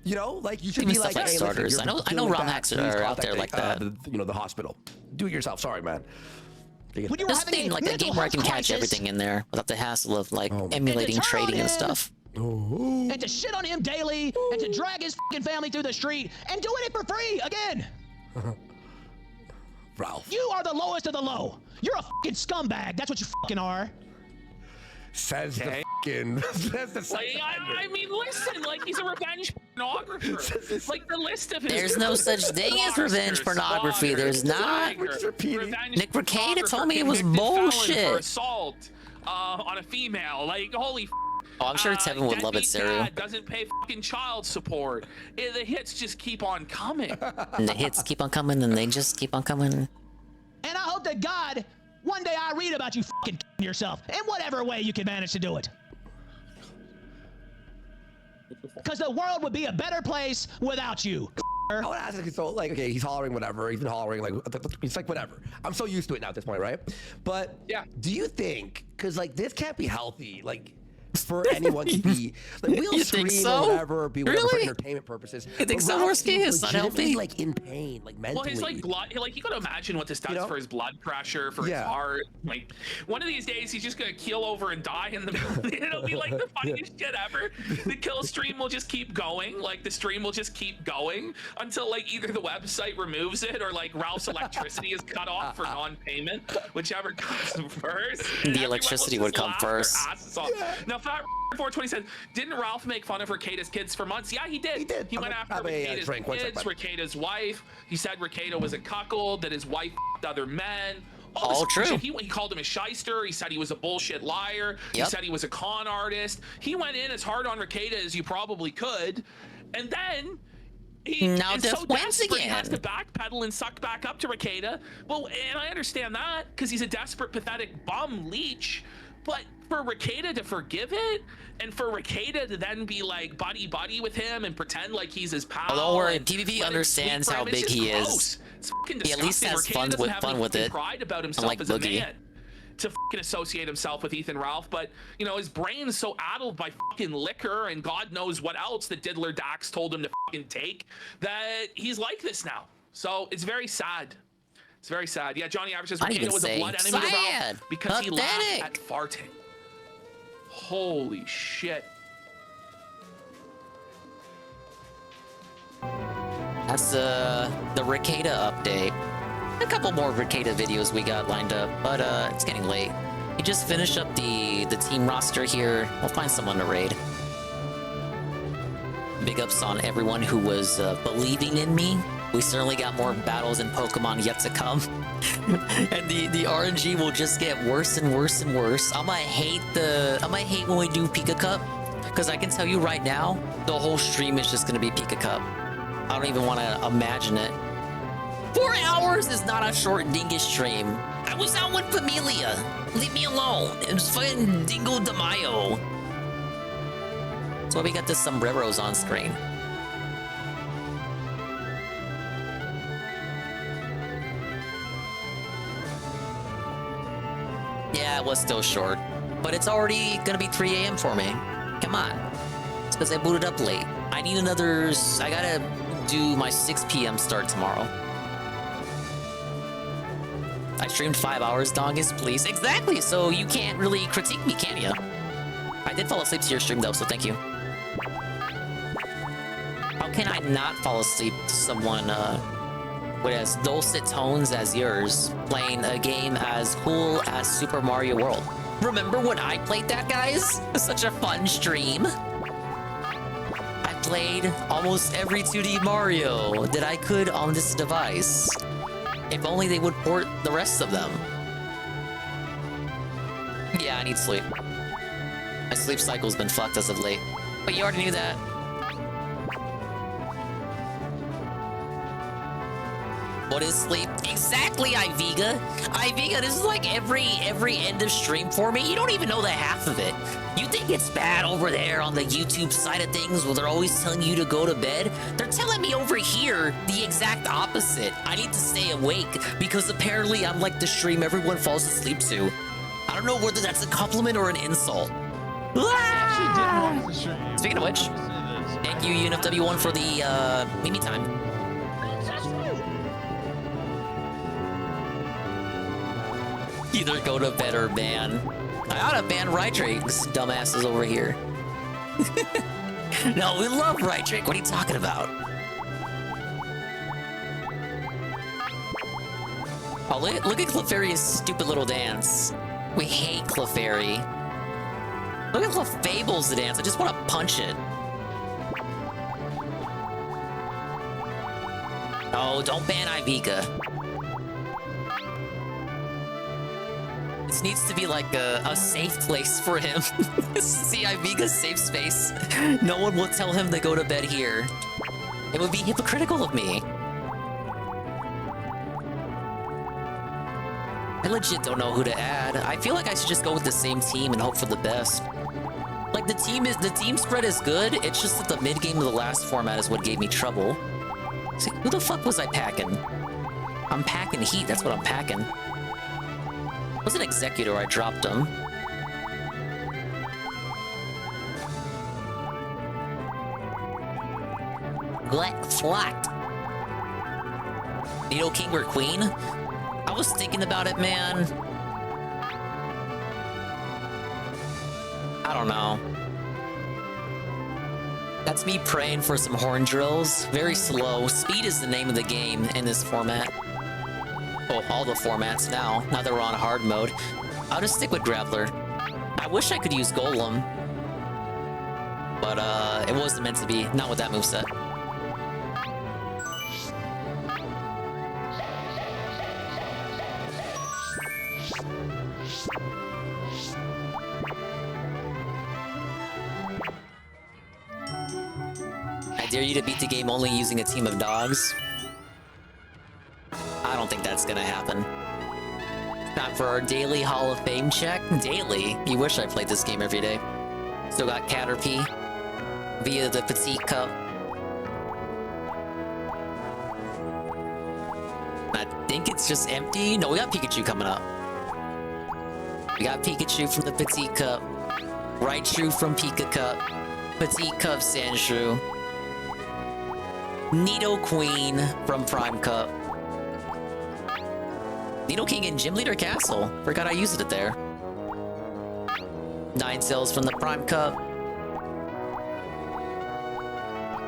Q: You know, like you should
A: Even
Q: be
A: stuff
Q: like,
A: like
Q: hey,
A: starters.
Q: listen,
A: I know
Q: feeling
A: ROM
Q: bad,
A: hacks
Q: please
A: are out
Q: contact
A: there like that.
Q: the hospital. Do it yourself. Sorry, man.
D: When you were
A: Just
D: having
A: being
D: a
A: like a
D: mental
A: game where I can
D: health
A: catch
D: crisis,
A: everything in there without the hassle of like
Q: Oh
A: emulating
D: And to turn
A: trading
D: on
A: and
D: him.
A: stuff.
D: and to shit on him daily, and to drag his fucking family through the street, and doing it for free again.
Q: Ralph.
D: You are the lowest of the low. You're a fucking scumbag. That's what you fucking are.
Q: Says the fucking. Says the
J: Like, I mean, listen, like he's a revenge pornographer. Like the list of his.
A: There's no such thing as revenge pornography. There's not. Nick Rekieta told me it was bullshit.
J: For assault on a female. Like, holy.
A: Oh, I'm sure Tevin would love it,
J: deadbeat
A: Saru.
J: dad doesn't pay fucking child support. The hits just keep on coming.
A: And the hits keep on coming, and they just keep on coming.
D: And I hope to God one day I read about you fucking yourself in whatever way you can manage to do it. Because the world would be a better place without you.
Q: I would ask, so like, okay, he's hollering whatever. He's been hollering like, it's like whatever. I'm so used to it now at this point, right? But
J: yeah,
Q: do you think, because like this can't be healthy, like for anyone to be like we'll
A: You
Q: scream
A: think so?
Q: or whatever, be whatever for
A: Really?
Q: entertainment purposes.
A: You think
Q: But
A: so,
Q: Ralph
A: Morsky?
Q: seems
A: It's not
Q: legitimately,
A: healthy?
Q: like in pain, like mentally.
J: Well, his like blood, like you gotta imagine what this does for his blood pressure, for his
Q: Yeah.
J: heart. Like one of these days, he's just gonna keel over and die in the middle. It'll be like the funniest shit ever. The kill stream will just keep going. Like the stream will just keep going until like either the website removes it or like Ralph's electricity is cut off for non-payment, whichever comes first.
A: The electricity would come first.
J: Now, Fat 420 said, didn't Ralph make fun of Rekieta's kids for months? Yeah, he did. He did. He went after Rekieta's kids, Rekieta's wife. He said Rekieta was a cuckold, that his wife f***ed other men.
A: All true.
J: Bullshit. He called him a shyster. He said he was a bullshit liar. He
A: Yep.
J: said he was a con artist. He went in as hard on Rekieta as you probably could. And then he
A: Now
J: is
A: Def
J: so
A: wins
J: desperate he has
A: again.
J: to backpedal and suck back up to Rekieta. Well, and I understand that because he's a desperate, pathetic bum leech. But for Rekieta to forgive it, and for Rekieta to then be like buddy with him and pretend like he's his pal.
A: Oh, don't worry,
J: and
A: PvP
J: let it
A: understands
J: sweep for
A: how
J: him, it's
A: big
J: just
A: he is.
J: gross. It's fucking
A: He at least
J: disgusting.
A: has
J: Rekieta
A: fun
J: doesn't
A: with-
J: have
A: fun
J: any
A: with
J: fucking
A: it,
J: pride about himself
A: unlike
J: as a
A: Boogie.
J: man to fucking associate himself with Ethan Ralph, but you know his brain's so addled by fucking liquor and God knows what else that Diddler Dax told him to fucking take that he's like this now. So it's very sad It's very sad. Yeah, Johnny Average says
A: I'd even
J: Rekieta was a
A: say
J: blood enemy to Ralph
A: sad.
J: because he laughed
A: Pathetic.
J: at farting. Holy shit.
A: That's the Rekieta update. A couple more Rekieta videos we got lined up, but it's getting late. We just finished up the team roster here. We'll find someone to raid. Big ups on everyone who was believing in me. We certainly got more battles and Pokemon yet to come. And the RNG will just get worse and worse and worse. I might hate when we do Pika Cup, because I can tell you right now, the whole stream is just gonna be Pika Cup. I don't even want to imagine it. 4 hours is not a short Dingus stream. I was out with Familia. Leave me alone. It was fucking Dingo de Mayo. That's why we got the sombreros on screen. Yeah, it was still short, but it's already gonna be 3 a.m. for me. Come on. It's because I booted up late. I need another... I gotta do my 6 p.m. start tomorrow. I streamed 5 hours, Dongus, please. Exactly, so you can't really critique me, can you? I did fall asleep to your stream, though, so thank you. How can I not fall asleep to someone with as dulcet tones as yours, playing a game as cool as Super Mario World? Remember when I played that, guys? Such a fun stream. I played almost every 2D Mario that I could on this device. If only they would port the rest of them. Yeah, I need sleep. My sleep cycle's been fucked as of late. But you already knew that. What is sleep? Exactly, Iviga. Iviga, this is like every end of stream for me. You don't even know the half of it. You think it's bad over there on the YouTube side of things where they're always telling you to go to bed? They're telling me over here the exact opposite. I need to stay awake because apparently I'm like the stream everyone falls asleep to. I don't know whether that's a compliment or an insult. Ah! Speaking of which, thank you UNFW1 for the Mimi time. Either go to bed or ban. I ought to ban Rydrake's dumbasses over here. No, we love Rydrake. What are you talking about? Oh, look at Clefairy's stupid little dance. We hate Clefairy. Look at Clefable's dance. I just want to punch it. Oh, don't ban Ivica. This needs to be like a safe place for him. See, Iviga's safe space. No one will tell him to go to bed here. It would be hypocritical of me. I legit don't know who to add. I feel like I should just go with the same team and hope for the best. Like the team spread is good. It's just that the mid game of the last format is what gave me trouble. See, who the fuck was I packing? I'm packing heat. That's what I'm packing. It was an Executor, I dropped him. Flat. Nido King or Queen? I was thinking about it, man. I don't know. That's me praying for some horn drills. Very slow. Speed is the name of the game in this format. Oh, all the formats now. Now that we're on hard mode. I'll just stick with Graveler. I wish I could use Golem. But, it wasn't meant to be. Not with that moveset. I dare you to beat the game only using a team of dogs. I don't think that's gonna happen. Time for our daily Hall of Fame check. Daily? You wish I played this game every day. Still got Caterpie via the Petite Cup. I think it's just empty. No, we got Pikachu coming up. We got Pikachu from the Petite Cup. Raichu from Pika Cup. Petite Cup Sandshrew. Nido Queen from Prime Cup. Needle King in Gym Leader Castle. Forgot I used it there. 9 cells from the Prime Cup.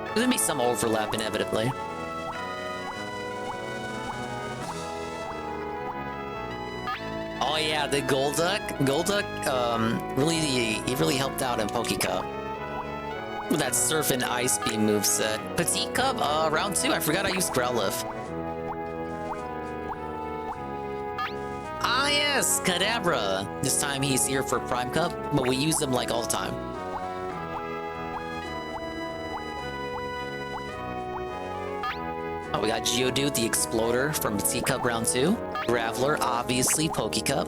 A: There's gonna be some overlap inevitably. Oh yeah, the Golduck. Golduck, he really helped out in Poke Cup. With that Surf and Ice Beam moveset. Petite Cup, round 2. I forgot I used Growlithe. Ah yes, Kadabra. This time he's here for Prime Cup, but we use him like all the time. Oh, we got Geodude, the Exploder from Petite Cup round 2. Graveler, obviously, Poke Cup.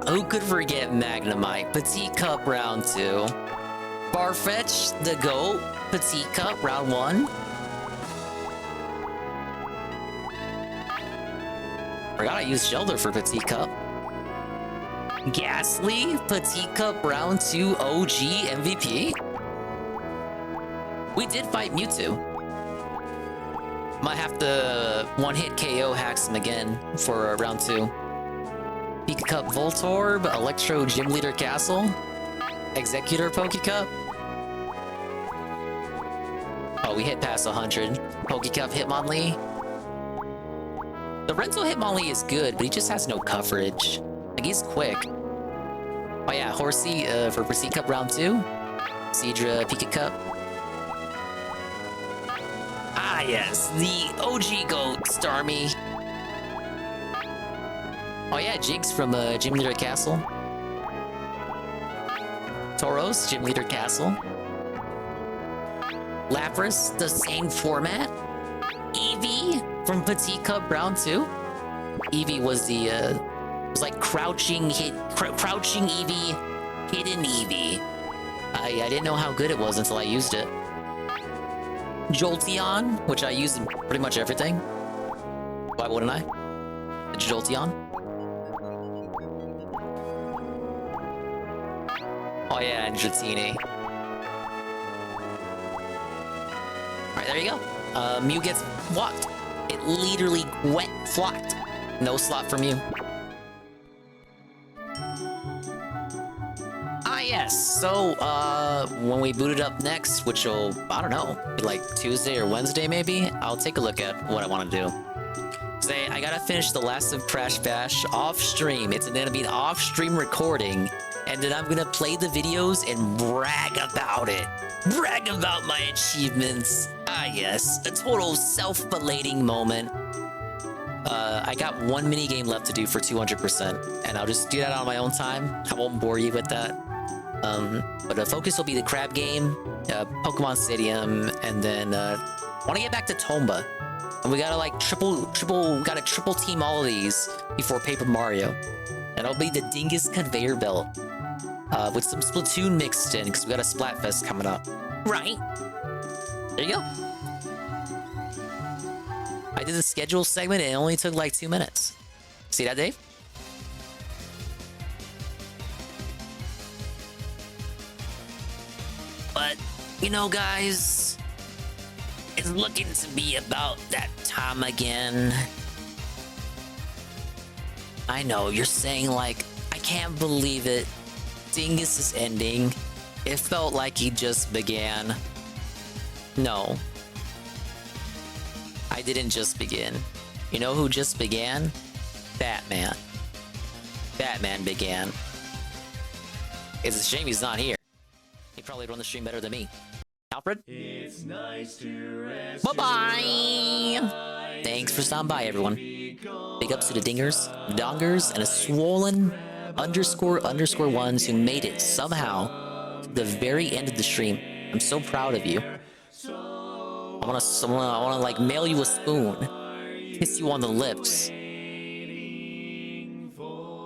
A: Who could forget Magnemite? Petite Cup round 2. Farfetch, the GOAT, Petite Cup round 1. Forgot I used Shelter for Petite Cup. Ghastly, Petite Cup round 2 OG MVP. We did fight Mewtwo. Might have to one-hit KO hacks him again for round 2. Pika Cup Voltorb, Electro Gym Leader Castle, Executor Poke Cup. Oh, we hit past 100. Poke Cup Hitmonlee. The rental Hitmonlee is good, but he just has no coverage. Like, he's quick. Oh yeah, Horsey for Petite Cup round 2. Seadra Pika Cup. Ah yes, the OG GOAT, Starmie. Oh yeah, Jigs from Gym Leader Castle. Tauros, Gym Leader Castle. Lapras, the same format. Eevee from Petite Cup round 2. Eevee was the was like crouching Eevee, hidden Eevee. I didn't know how good it was until I used it. Jolteon, which I use in pretty much everything. Why wouldn't I? Jolteon. Oh yeah, and Dratini. Alright, there you go. Mew gets walked. It literally went flocked. No slot for Mew. Ah yes, so when we boot it up next, which will, I don't know, be like Tuesday or Wednesday maybe, I'll take a look at what I want to do. Say, I gotta finish the last of Crash Bash off stream. It's gonna be an off stream recording, and then I'm gonna play the videos and brag about it. Brag about my achievements. Ah yes, a total self-belating moment. I got one mini game left to do for 200%, and I'll just do that on my own time. I won't bore you with that. But the focus will be the crab game, Pokemon Stadium, and then want to get back to Tomba. And we gotta like gotta triple team all of these before Paper Mario. And it'll be the Dingus conveyor belt with some Splatoon mixed in, because we got a Splatfest coming up. Right. There you go. I did the schedule segment, and it only took like 2 minutes. See that, Dave? But, you know, guys, it's looking to be about that time again. I know, you're saying, like, I can't believe it. Dingus is ending. It felt like he just began. No. I didn't just begin. You know who just began? Batman. Batman began. It's a shame he's not here. He probably run the stream better than me. Alfred? It's nice to rest. Bye-bye! Thanks for stopping by, everyone. Big ups to the Dingers, Dongers, and a swollen __ ones who made it somehow to the very end of the stream. I'm so proud of you. I wanna like mail you a spoon, kiss you on the lips.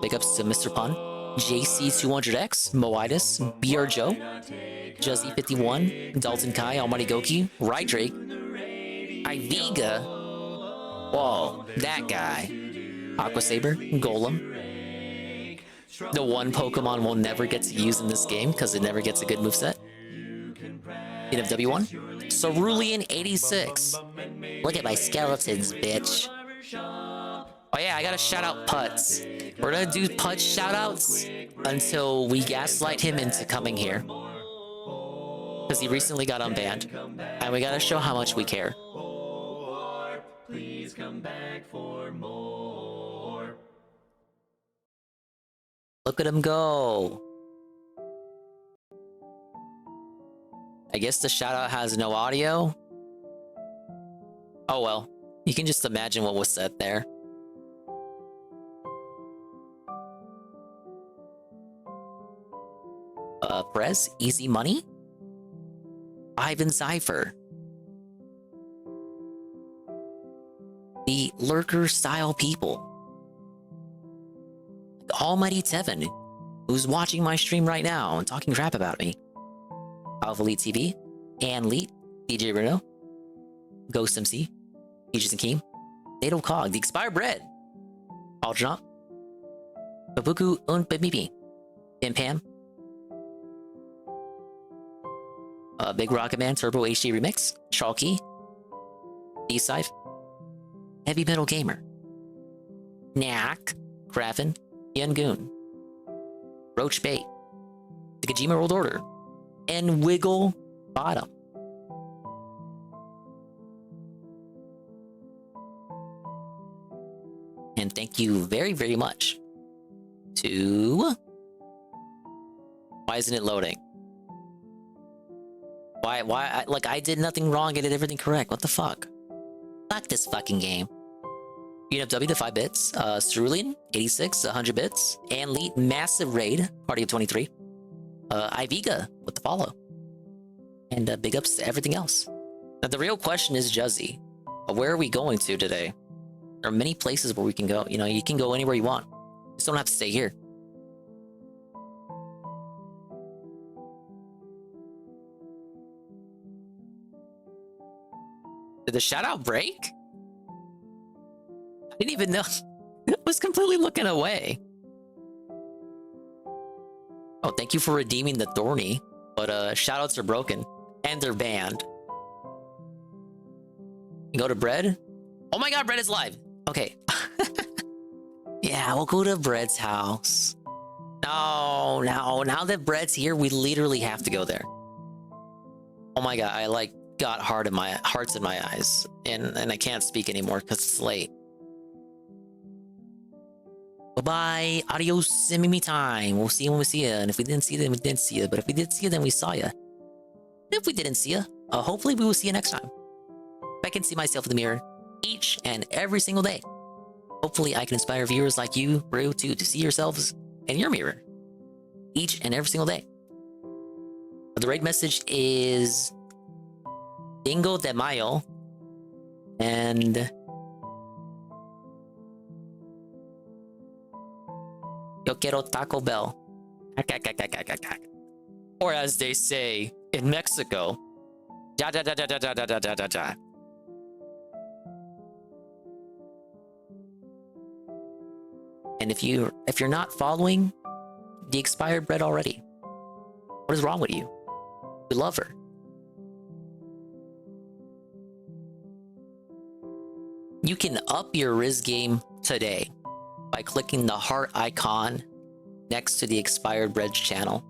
A: Big ups to Mr. Pun, JC200X, Moitis, BR Joe, Juzzy51, Dalton Kai, Almighty Goki, Rydrake, Iviga, whoa, that guy, Aqua Saber, Golem. The one Pokemon we'll never get to use in this game because it never gets a good moveset. NFW1, Cerulean86, Look at my skeletons, bitch. Oh yeah, I gotta shout out Putz. We're gonna do Putz shout outs until we gaslight him into coming here. Because he recently got unbanned. And we gotta show how much we care.
I: Please come back for more.
A: Look at him go. I guess the shout out has no audio. Oh well. You can just imagine what was said there. Prez, easy money? Ivan Cypher. The lurker style people. Almighty Tevin, who's watching my stream right now and talking crap about me. Alpha Elite TV, Ann Leet, DJ Bruno, Ghost MC, Aegis and Keem, Nato Cog, The Expired Bread, Algernon, Babuku Unbemibi, Pim Pam, Big Rocket Man Turbo HD Remix, Chalky, D-Scythe, Heavy Metal Gamer, Knack, Graffin, Yangoon, Roach Bait, The Kojima World Order, and Wiggle Bottom. And thank you very, very much to... Why isn't it loading? Why, like, I did nothing wrong, I did everything correct. What the fuck? Fuck this fucking game. UNFW to 5 bits, Cerulean, 86, 100 bits, and Lead, massive raid, Party of 23, Iviga with the follow, and big ups to everything else. Now, the real question is, Juzzy, where are we going to today? There are many places where we can go. You know, you can go anywhere you want. You just don't have to stay here. Did the shout out break? I didn't even know. I was completely looking away. Oh, thank you for redeeming the Thorny. But shoutouts are broken. And they're banned. You go to Bread? Oh my god, Bread is live! Okay. Yeah, we'll go to Bread's house. No, now that Bread's here, we literally have to go there. Oh my god, I like got hearts in my eyes. And I can't speak anymore because it's late. Bye-bye. Adios, Mimi time. We'll see you when we see you. And if we didn't see you, then we didn't see you. But if we did see you, then we saw you. If we didn't see you, hopefully we will see you next time. I can see myself in the mirror each and every single day. Hopefully I can inspire viewers like you, Brew, too, to see yourselves in your mirror each and every single day. The raid message is Dingo de Mayo and Yo quiero Taco Bell. Or as they say in Mexico, ja ja ja ja ja ja ja ja ja ja. And if you're not following the Expired Bread already, what is wrong with you? We love her. You can up your Riz game today by clicking the heart icon next to the Expired Bread channel.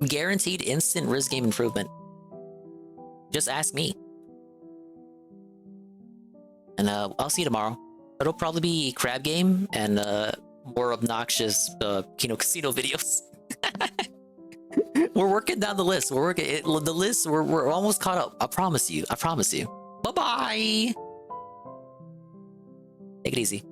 A: Guaranteed instant Riz game improvement. Just ask me. And I'll see you tomorrow. It'll probably be Crab Game and more obnoxious Kino Casino videos. We're working down the list. We're almost caught up. I promise you. Bye-bye. Take it easy.